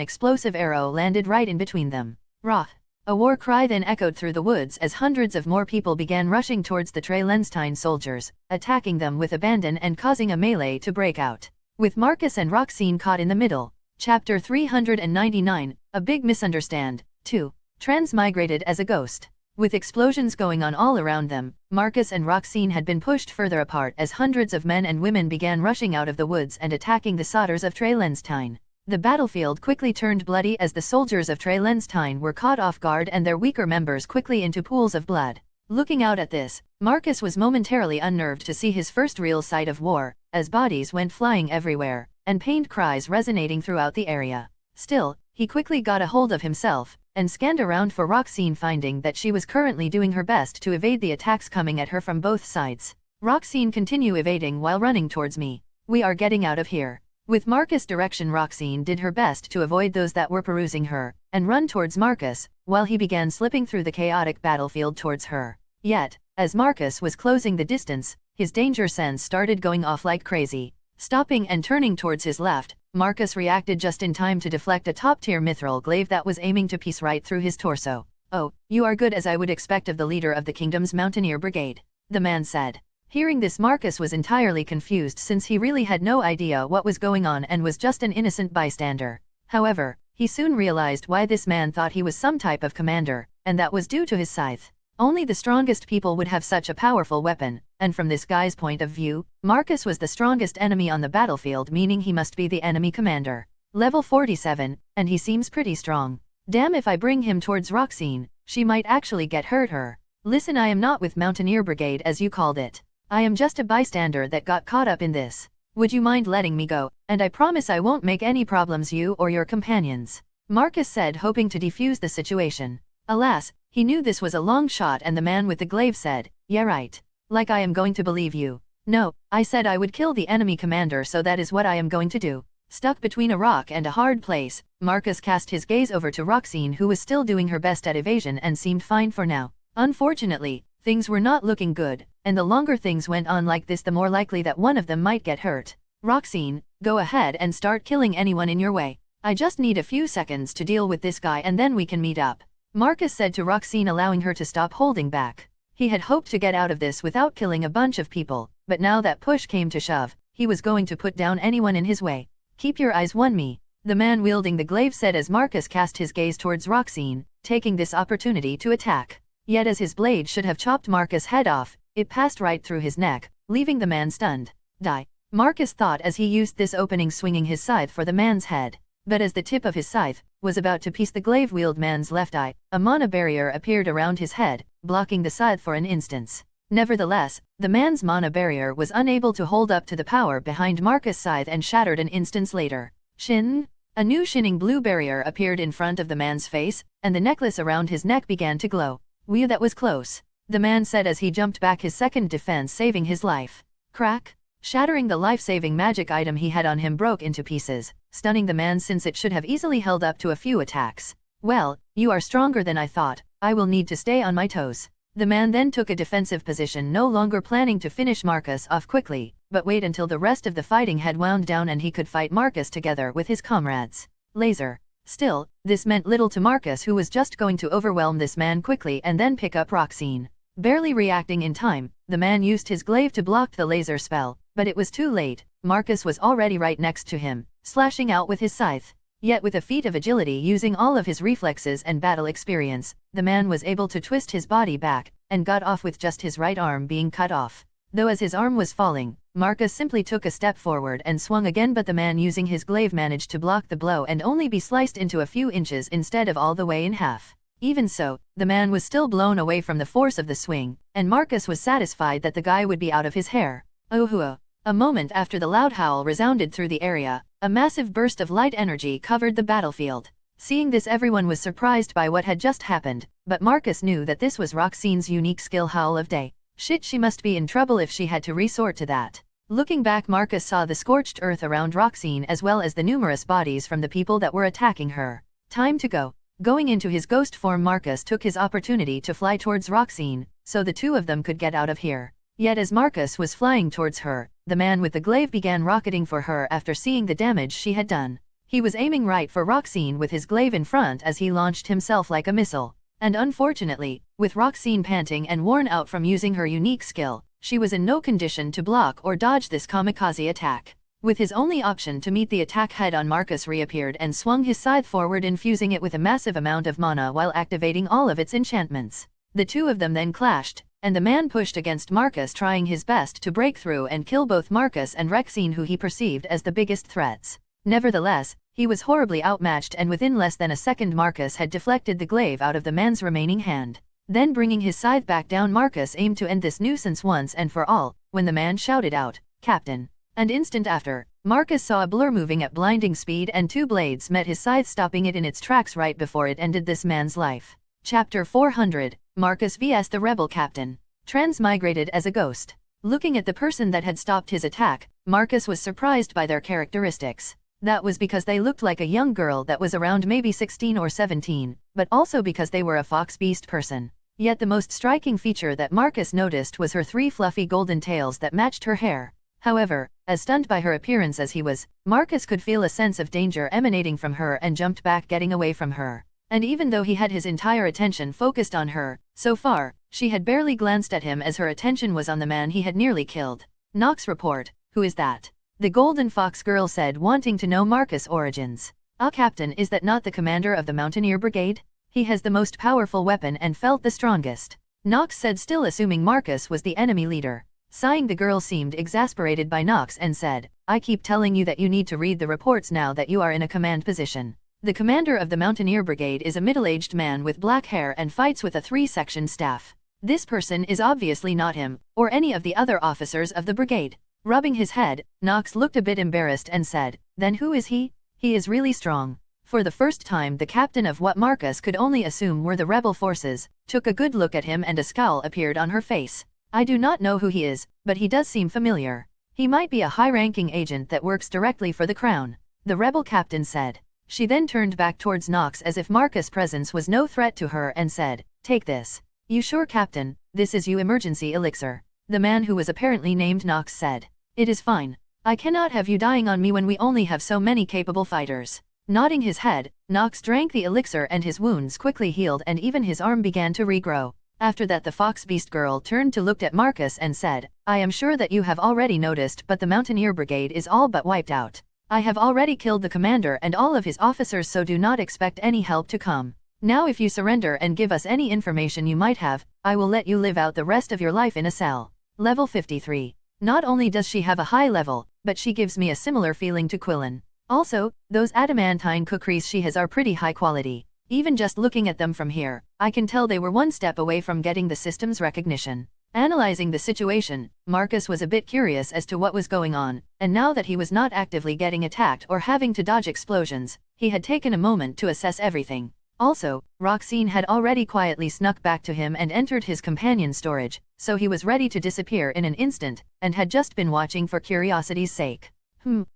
explosive arrow landed right in between them. "Rah!" A war cry then echoed through the woods as hundreds of more people began rushing towards the Trey-Lenstein soldiers, attacking them with abandon and causing a melee to break out. With Marcus and Roxine caught in the middle. Chapter 399, A Big Misunderstand, 2. Transmigrated as a Ghost. With explosions going on all around them, Marcus and Roxine had been pushed further apart as hundreds of men and women began rushing out of the woods and attacking the Sodders of Trey-Lenstein. The battlefield quickly turned bloody as the soldiers of Trey-Lenstein were caught off guard and their weaker members quickly into pools of blood. Looking out at this, Marcus was momentarily unnerved to see his first real sight of war, as bodies went flying everywhere, and pained cries resonating throughout the area. Still, he quickly got a hold of himself, and scanned around for Roxine, finding that she was currently doing her best to evade the attacks coming at her from both sides. "Roxine, continue evading while running towards me. We are getting out of here." With Marcus' direction, Roxine did her best to avoid those that were perusing her, and run towards Marcus, while he began slipping through the chaotic battlefield towards her. Yet, as Marcus was closing the distance, his danger sense started going off like crazy. Stopping and turning towards his left, Marcus reacted just in time to deflect a top-tier mithril glaive that was aiming to pierce right through his torso. "Oh, you are good, as I would expect of the leader of the kingdom's Mountaineer Brigade," the man said. Hearing this, Marcus was entirely confused, since he really had no idea what was going on and was just an innocent bystander. However, he soon realized why this man thought he was some type of commander, and that was due to his scythe. Only the strongest people would have such a powerful weapon, and from this guy's point of view, Marcus was the strongest enemy on the battlefield, meaning he must be the enemy commander. Level 47, and he seems pretty strong. Damn, if I bring him towards Roxine, she might actually get hurt her. Listen, I am not with Mountaineer Brigade as you called it. I am just a bystander that got caught up in this. Would you mind letting me go, and I promise I won't make any problems you or your companions. Marcus said, hoping to defuse the situation. Alas, he knew this was a long shot, and the man with the glaive said, yeah right. Like I am going to believe you. No, I said I would kill the enemy commander, so that is what I am going to do. Stuck between a rock and a hard place, Marcus cast his gaze over to Roxine, who was still doing her best at evasion and seemed fine for now. Unfortunately, things were not looking good, and the longer things went on like this, the more likely that one of them might get hurt. Roxine, go ahead and start killing anyone in your way. I just need a few seconds to deal with this guy and then we can meet up. Marcus said to Roxine, allowing her to stop holding back. He had hoped to get out of this without killing a bunch of people, but now that push came to shove, he was going to put down anyone in his way. Keep your eyes on me, the man wielding the glaive said as Marcus cast his gaze towards Roxine, taking this opportunity to attack. Yet as his blade should have chopped Marcus' head off, it passed right through his neck, leaving the man stunned. Die, Marcus thought as he used this opening, swinging his scythe for the man's head. But as the tip of his scythe was about to pierce the glaive-wield man's left eye, a mana barrier appeared around his head, blocking the scythe for an instant. Nevertheless, the man's mana barrier was unable to hold up to the power behind Marcus' scythe and shattered an instant later. Shin! A new shining blue barrier appeared in front of the man's face, and the necklace around his neck began to glow. "Whew, that was close," the man said as he jumped back, his second defense saving his life. Crack! Shattering the life-saving magic item he had on him broke into pieces, stunning the man since it should have easily held up to a few attacks. "Well, you are stronger than I thought. I will need to stay on my toes." The man then took a defensive position, no longer planning to finish Marcus off quickly, but wait until the rest of the fighting had wound down and he could fight Marcus together with his comrades. Laser. Still, this meant little to Marcus, who was just going to overwhelm this man quickly and then pick up Roxine. Barely reacting in time, the man used his glaive to block the laser spell, but it was too late. Marcus was already right next to him, slashing out with his scythe. Yet with a feat of agility, using all of his reflexes and battle experience, the man was able to twist his body back, and got off with just his right arm being cut off. Though as his arm was falling, Marcus simply took a step forward and swung again, but the man using his glaive managed to block the blow and only be sliced into a few inches instead of all the way in half. Even so, the man was still blown away from the force of the swing, and Marcus was satisfied that the guy would be out of his hair. Oh! A moment after the loud howl resounded through the area, a massive burst of light energy covered the battlefield. Seeing this, everyone was surprised by what had just happened, but Marcus knew that this was Roxine's unique skill, Howl of Day. Shit, she must be in trouble if she had to resort to that. Looking back, Marcus saw the scorched earth around Roxine as well as the numerous bodies from the people that were attacking her. Time to go. Going into his ghost form, Marcus took his opportunity to fly towards Roxine, so the two of them could get out of here. Yet as Marcus was flying towards her, the man with the glaive began rocketing for her after seeing the damage she had done. He was aiming right for Roxine with his glaive in front as he launched himself like a missile. And unfortunately, with Roxine panting and worn out from using her unique skill, she was in no condition to block or dodge this kamikaze attack. With his only option to meet the attack head-on, Marcus reappeared and swung his scythe forward, infusing it with a massive amount of mana while activating all of its enchantments. The two of them then clashed, and the man pushed against Marcus, trying his best to break through and kill both Marcus and Roxine, who he perceived as the biggest threats. Nevertheless, he was horribly outmatched, and within less than a second Marcus had deflected the glaive out of the man's remaining hand. Then bringing his scythe back down, Marcus aimed to end this nuisance once and for all, when the man shouted out, "Captain!" And instant after, Marcus saw a blur moving at blinding speed, and two blades met his scythe, stopping it in its tracks right before it ended this man's life. Chapter 400, Marcus vs the Rebel Captain. Transmigrated as a ghost. Looking at the person that had stopped his attack, Marcus was surprised by their characteristics. That was because they looked like a young girl that was around maybe 16 or 17, but also because they were a fox beast person. Yet the most striking feature that Marcus noticed was her 3 fluffy golden tails that matched her hair. However, as stunned by her appearance as he was, Marcus could feel a sense of danger emanating from her and jumped back, getting away from her. And even though he had his entire attention focused on her, so far, she had barely glanced at him as her attention was on the man he had nearly killed. "Nox, report, who is that?" The Golden Fox girl said, wanting to know Marcus' origins. "Ah, Captain, is that not the commander of the Mountaineer Brigade? He has the most powerful weapon and felt the strongest." Nox said, still assuming Marcus was the enemy leader. Sighing, the girl seemed exasperated by Nox and said, I keep telling you that you need to read the reports now that you are in a command position. The commander of the Mountaineer Brigade is a middle-aged man with black hair and fights with a 3-section staff. This person is obviously not him, or any of the other officers of the brigade. Rubbing his head, Nox looked a bit embarrassed and said, then who is he? He is really strong. For the first time, the captain of what Marcus could only assume were the rebel forces, took a good look at him and a scowl appeared on her face. I do not know who he is, but he does seem familiar. He might be a high-ranking agent that works directly for the crown, the rebel captain said. She then turned back towards Nox as if Marcus' presence was no threat to her and said, take this. You sure, Captain? This is your emergency elixir. The man who was apparently named Nox said. It is fine. I cannot have you dying on me when we only have so many capable fighters. Nodding his head, Nox drank the elixir and his wounds quickly healed and even his arm began to regrow. After that, the Fox Beast girl turned to look at Marcus and said, I am sure that you have already noticed, but the Mountaineer Brigade is all but wiped out. I have already killed the commander and all of his officers, so do not expect any help to come. Now if you surrender and give us any information you might have, I will let you live out the rest of your life in a cell. Level 53. Not only does she have a high level, but she gives me a similar feeling to Quillen. Also, those adamantine kukris she has are pretty high quality. Even just looking at them from here, I can tell they were one step away from getting the system's recognition. Analyzing the situation, Marcus was a bit curious as to what was going on, and now that he was not actively getting attacked or having to dodge explosions, he had taken a moment to assess everything. Also, Roxine had already quietly snuck back to him and entered his companion's storage, so he was ready to disappear in an instant, and had just been watching for curiosity's sake.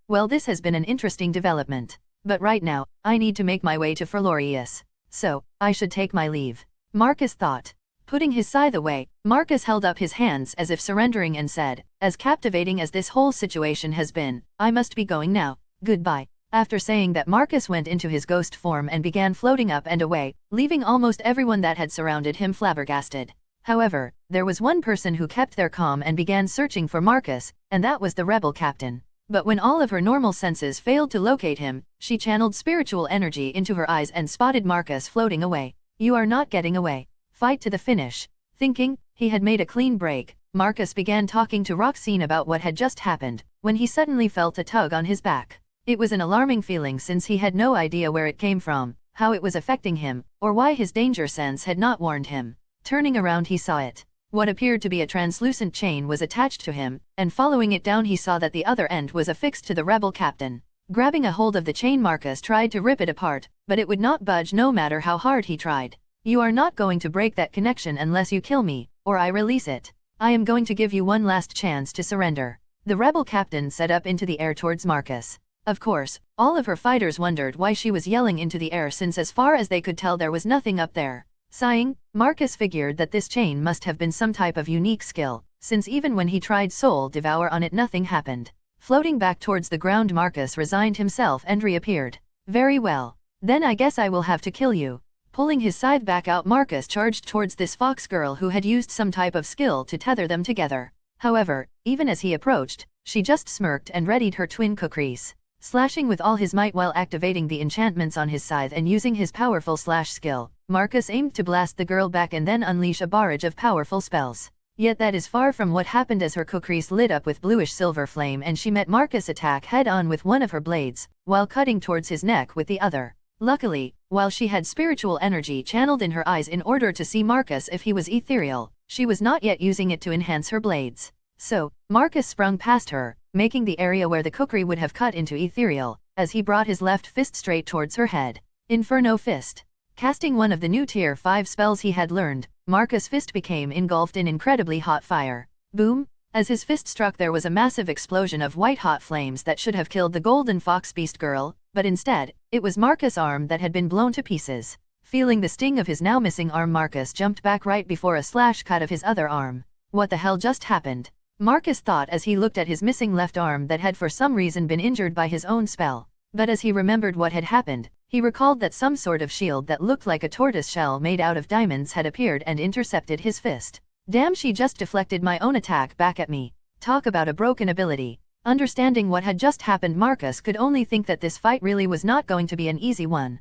Well, this has been an interesting development. But right now, I need to make my way to Ferlorius. So, I should take my leave. Marcus thought. Putting his scythe away, Marcus held up his hands as if surrendering and said, as captivating as this whole situation has been, I must be going now. Goodbye. After saying that, Marcus went into his ghost form and began floating up and away, leaving almost everyone that had surrounded him flabbergasted. However, there was one person who kept their calm and began searching for Marcus, and that was the rebel captain. But when all of her normal senses failed to locate him, she channeled spiritual energy into her eyes and spotted Marcus floating away. You are not getting away. Fight to the finish. Thinking he had made a clean break, Marcus began talking to Roxine about what had just happened, when he suddenly felt a tug on his back. It was an alarming feeling since he had no idea where it came from, how it was affecting him, or why his danger sense had not warned him. Turning around, he saw it. What appeared to be a translucent chain was attached to him, and following it down he saw that the other end was affixed to the rebel captain. Grabbing a hold of the chain, Marcus tried to rip it apart, but it would not budge no matter how hard he tried. You are not going to break that connection unless you kill me, or I release it. I am going to give you one last chance to surrender. The rebel captain set up into the air towards Marcus. Of course, all of her fighters wondered why she was yelling into the air, since as far as they could tell there was nothing up there. Sighing, Marcus figured that this chain must have been some type of unique skill, since even when he tried Soul Devour on it, nothing happened. Floating back towards the ground, Marcus resigned himself and reappeared. Very well. Then I guess I will have to kill you. Pulling his scythe back out, Marcus charged towards this fox girl who had used some type of skill to tether them together. However, even as he approached, she just smirked and readied her twin kukris. Slashing with all his might while activating the enchantments on his scythe and using his powerful slash skill, Marcus aimed to blast the girl back and then unleash a barrage of powerful spells. Yet that is far from what happened, as her kukris lit up with bluish silver flame and she met Marcus' attack head-on with one of her blades, while cutting towards his neck with the other. Luckily, while she had spiritual energy channeled in her eyes in order to see Marcus if he was ethereal, she was not yet using it to enhance her blades. So, Marcus sprung past her, making the area where the kukri would have cut into ethereal, as he brought his left fist straight towards her head. Inferno Fist. Casting one of the new Tier 5 spells he had learned, Marcus' fist became engulfed in incredibly hot fire. Boom! As his fist struck, there was a massive explosion of white-hot flames that should have killed the golden fox beast girl, but instead, it was Marcus' arm that had been blown to pieces. Feeling the sting of his now missing arm, Marcus jumped back right before a slash cut of his other arm. What the hell just happened? Marcus thought as he looked at his missing left arm that had for some reason been injured by his own spell. But as he remembered what had happened, he recalled that some sort of shield that looked like a tortoise shell made out of diamonds had appeared and intercepted his fist. Damn, she just deflected my own attack back at me. Talk about a broken ability. Understanding what had just happened, Marcus could only think that this fight really was not going to be an easy one.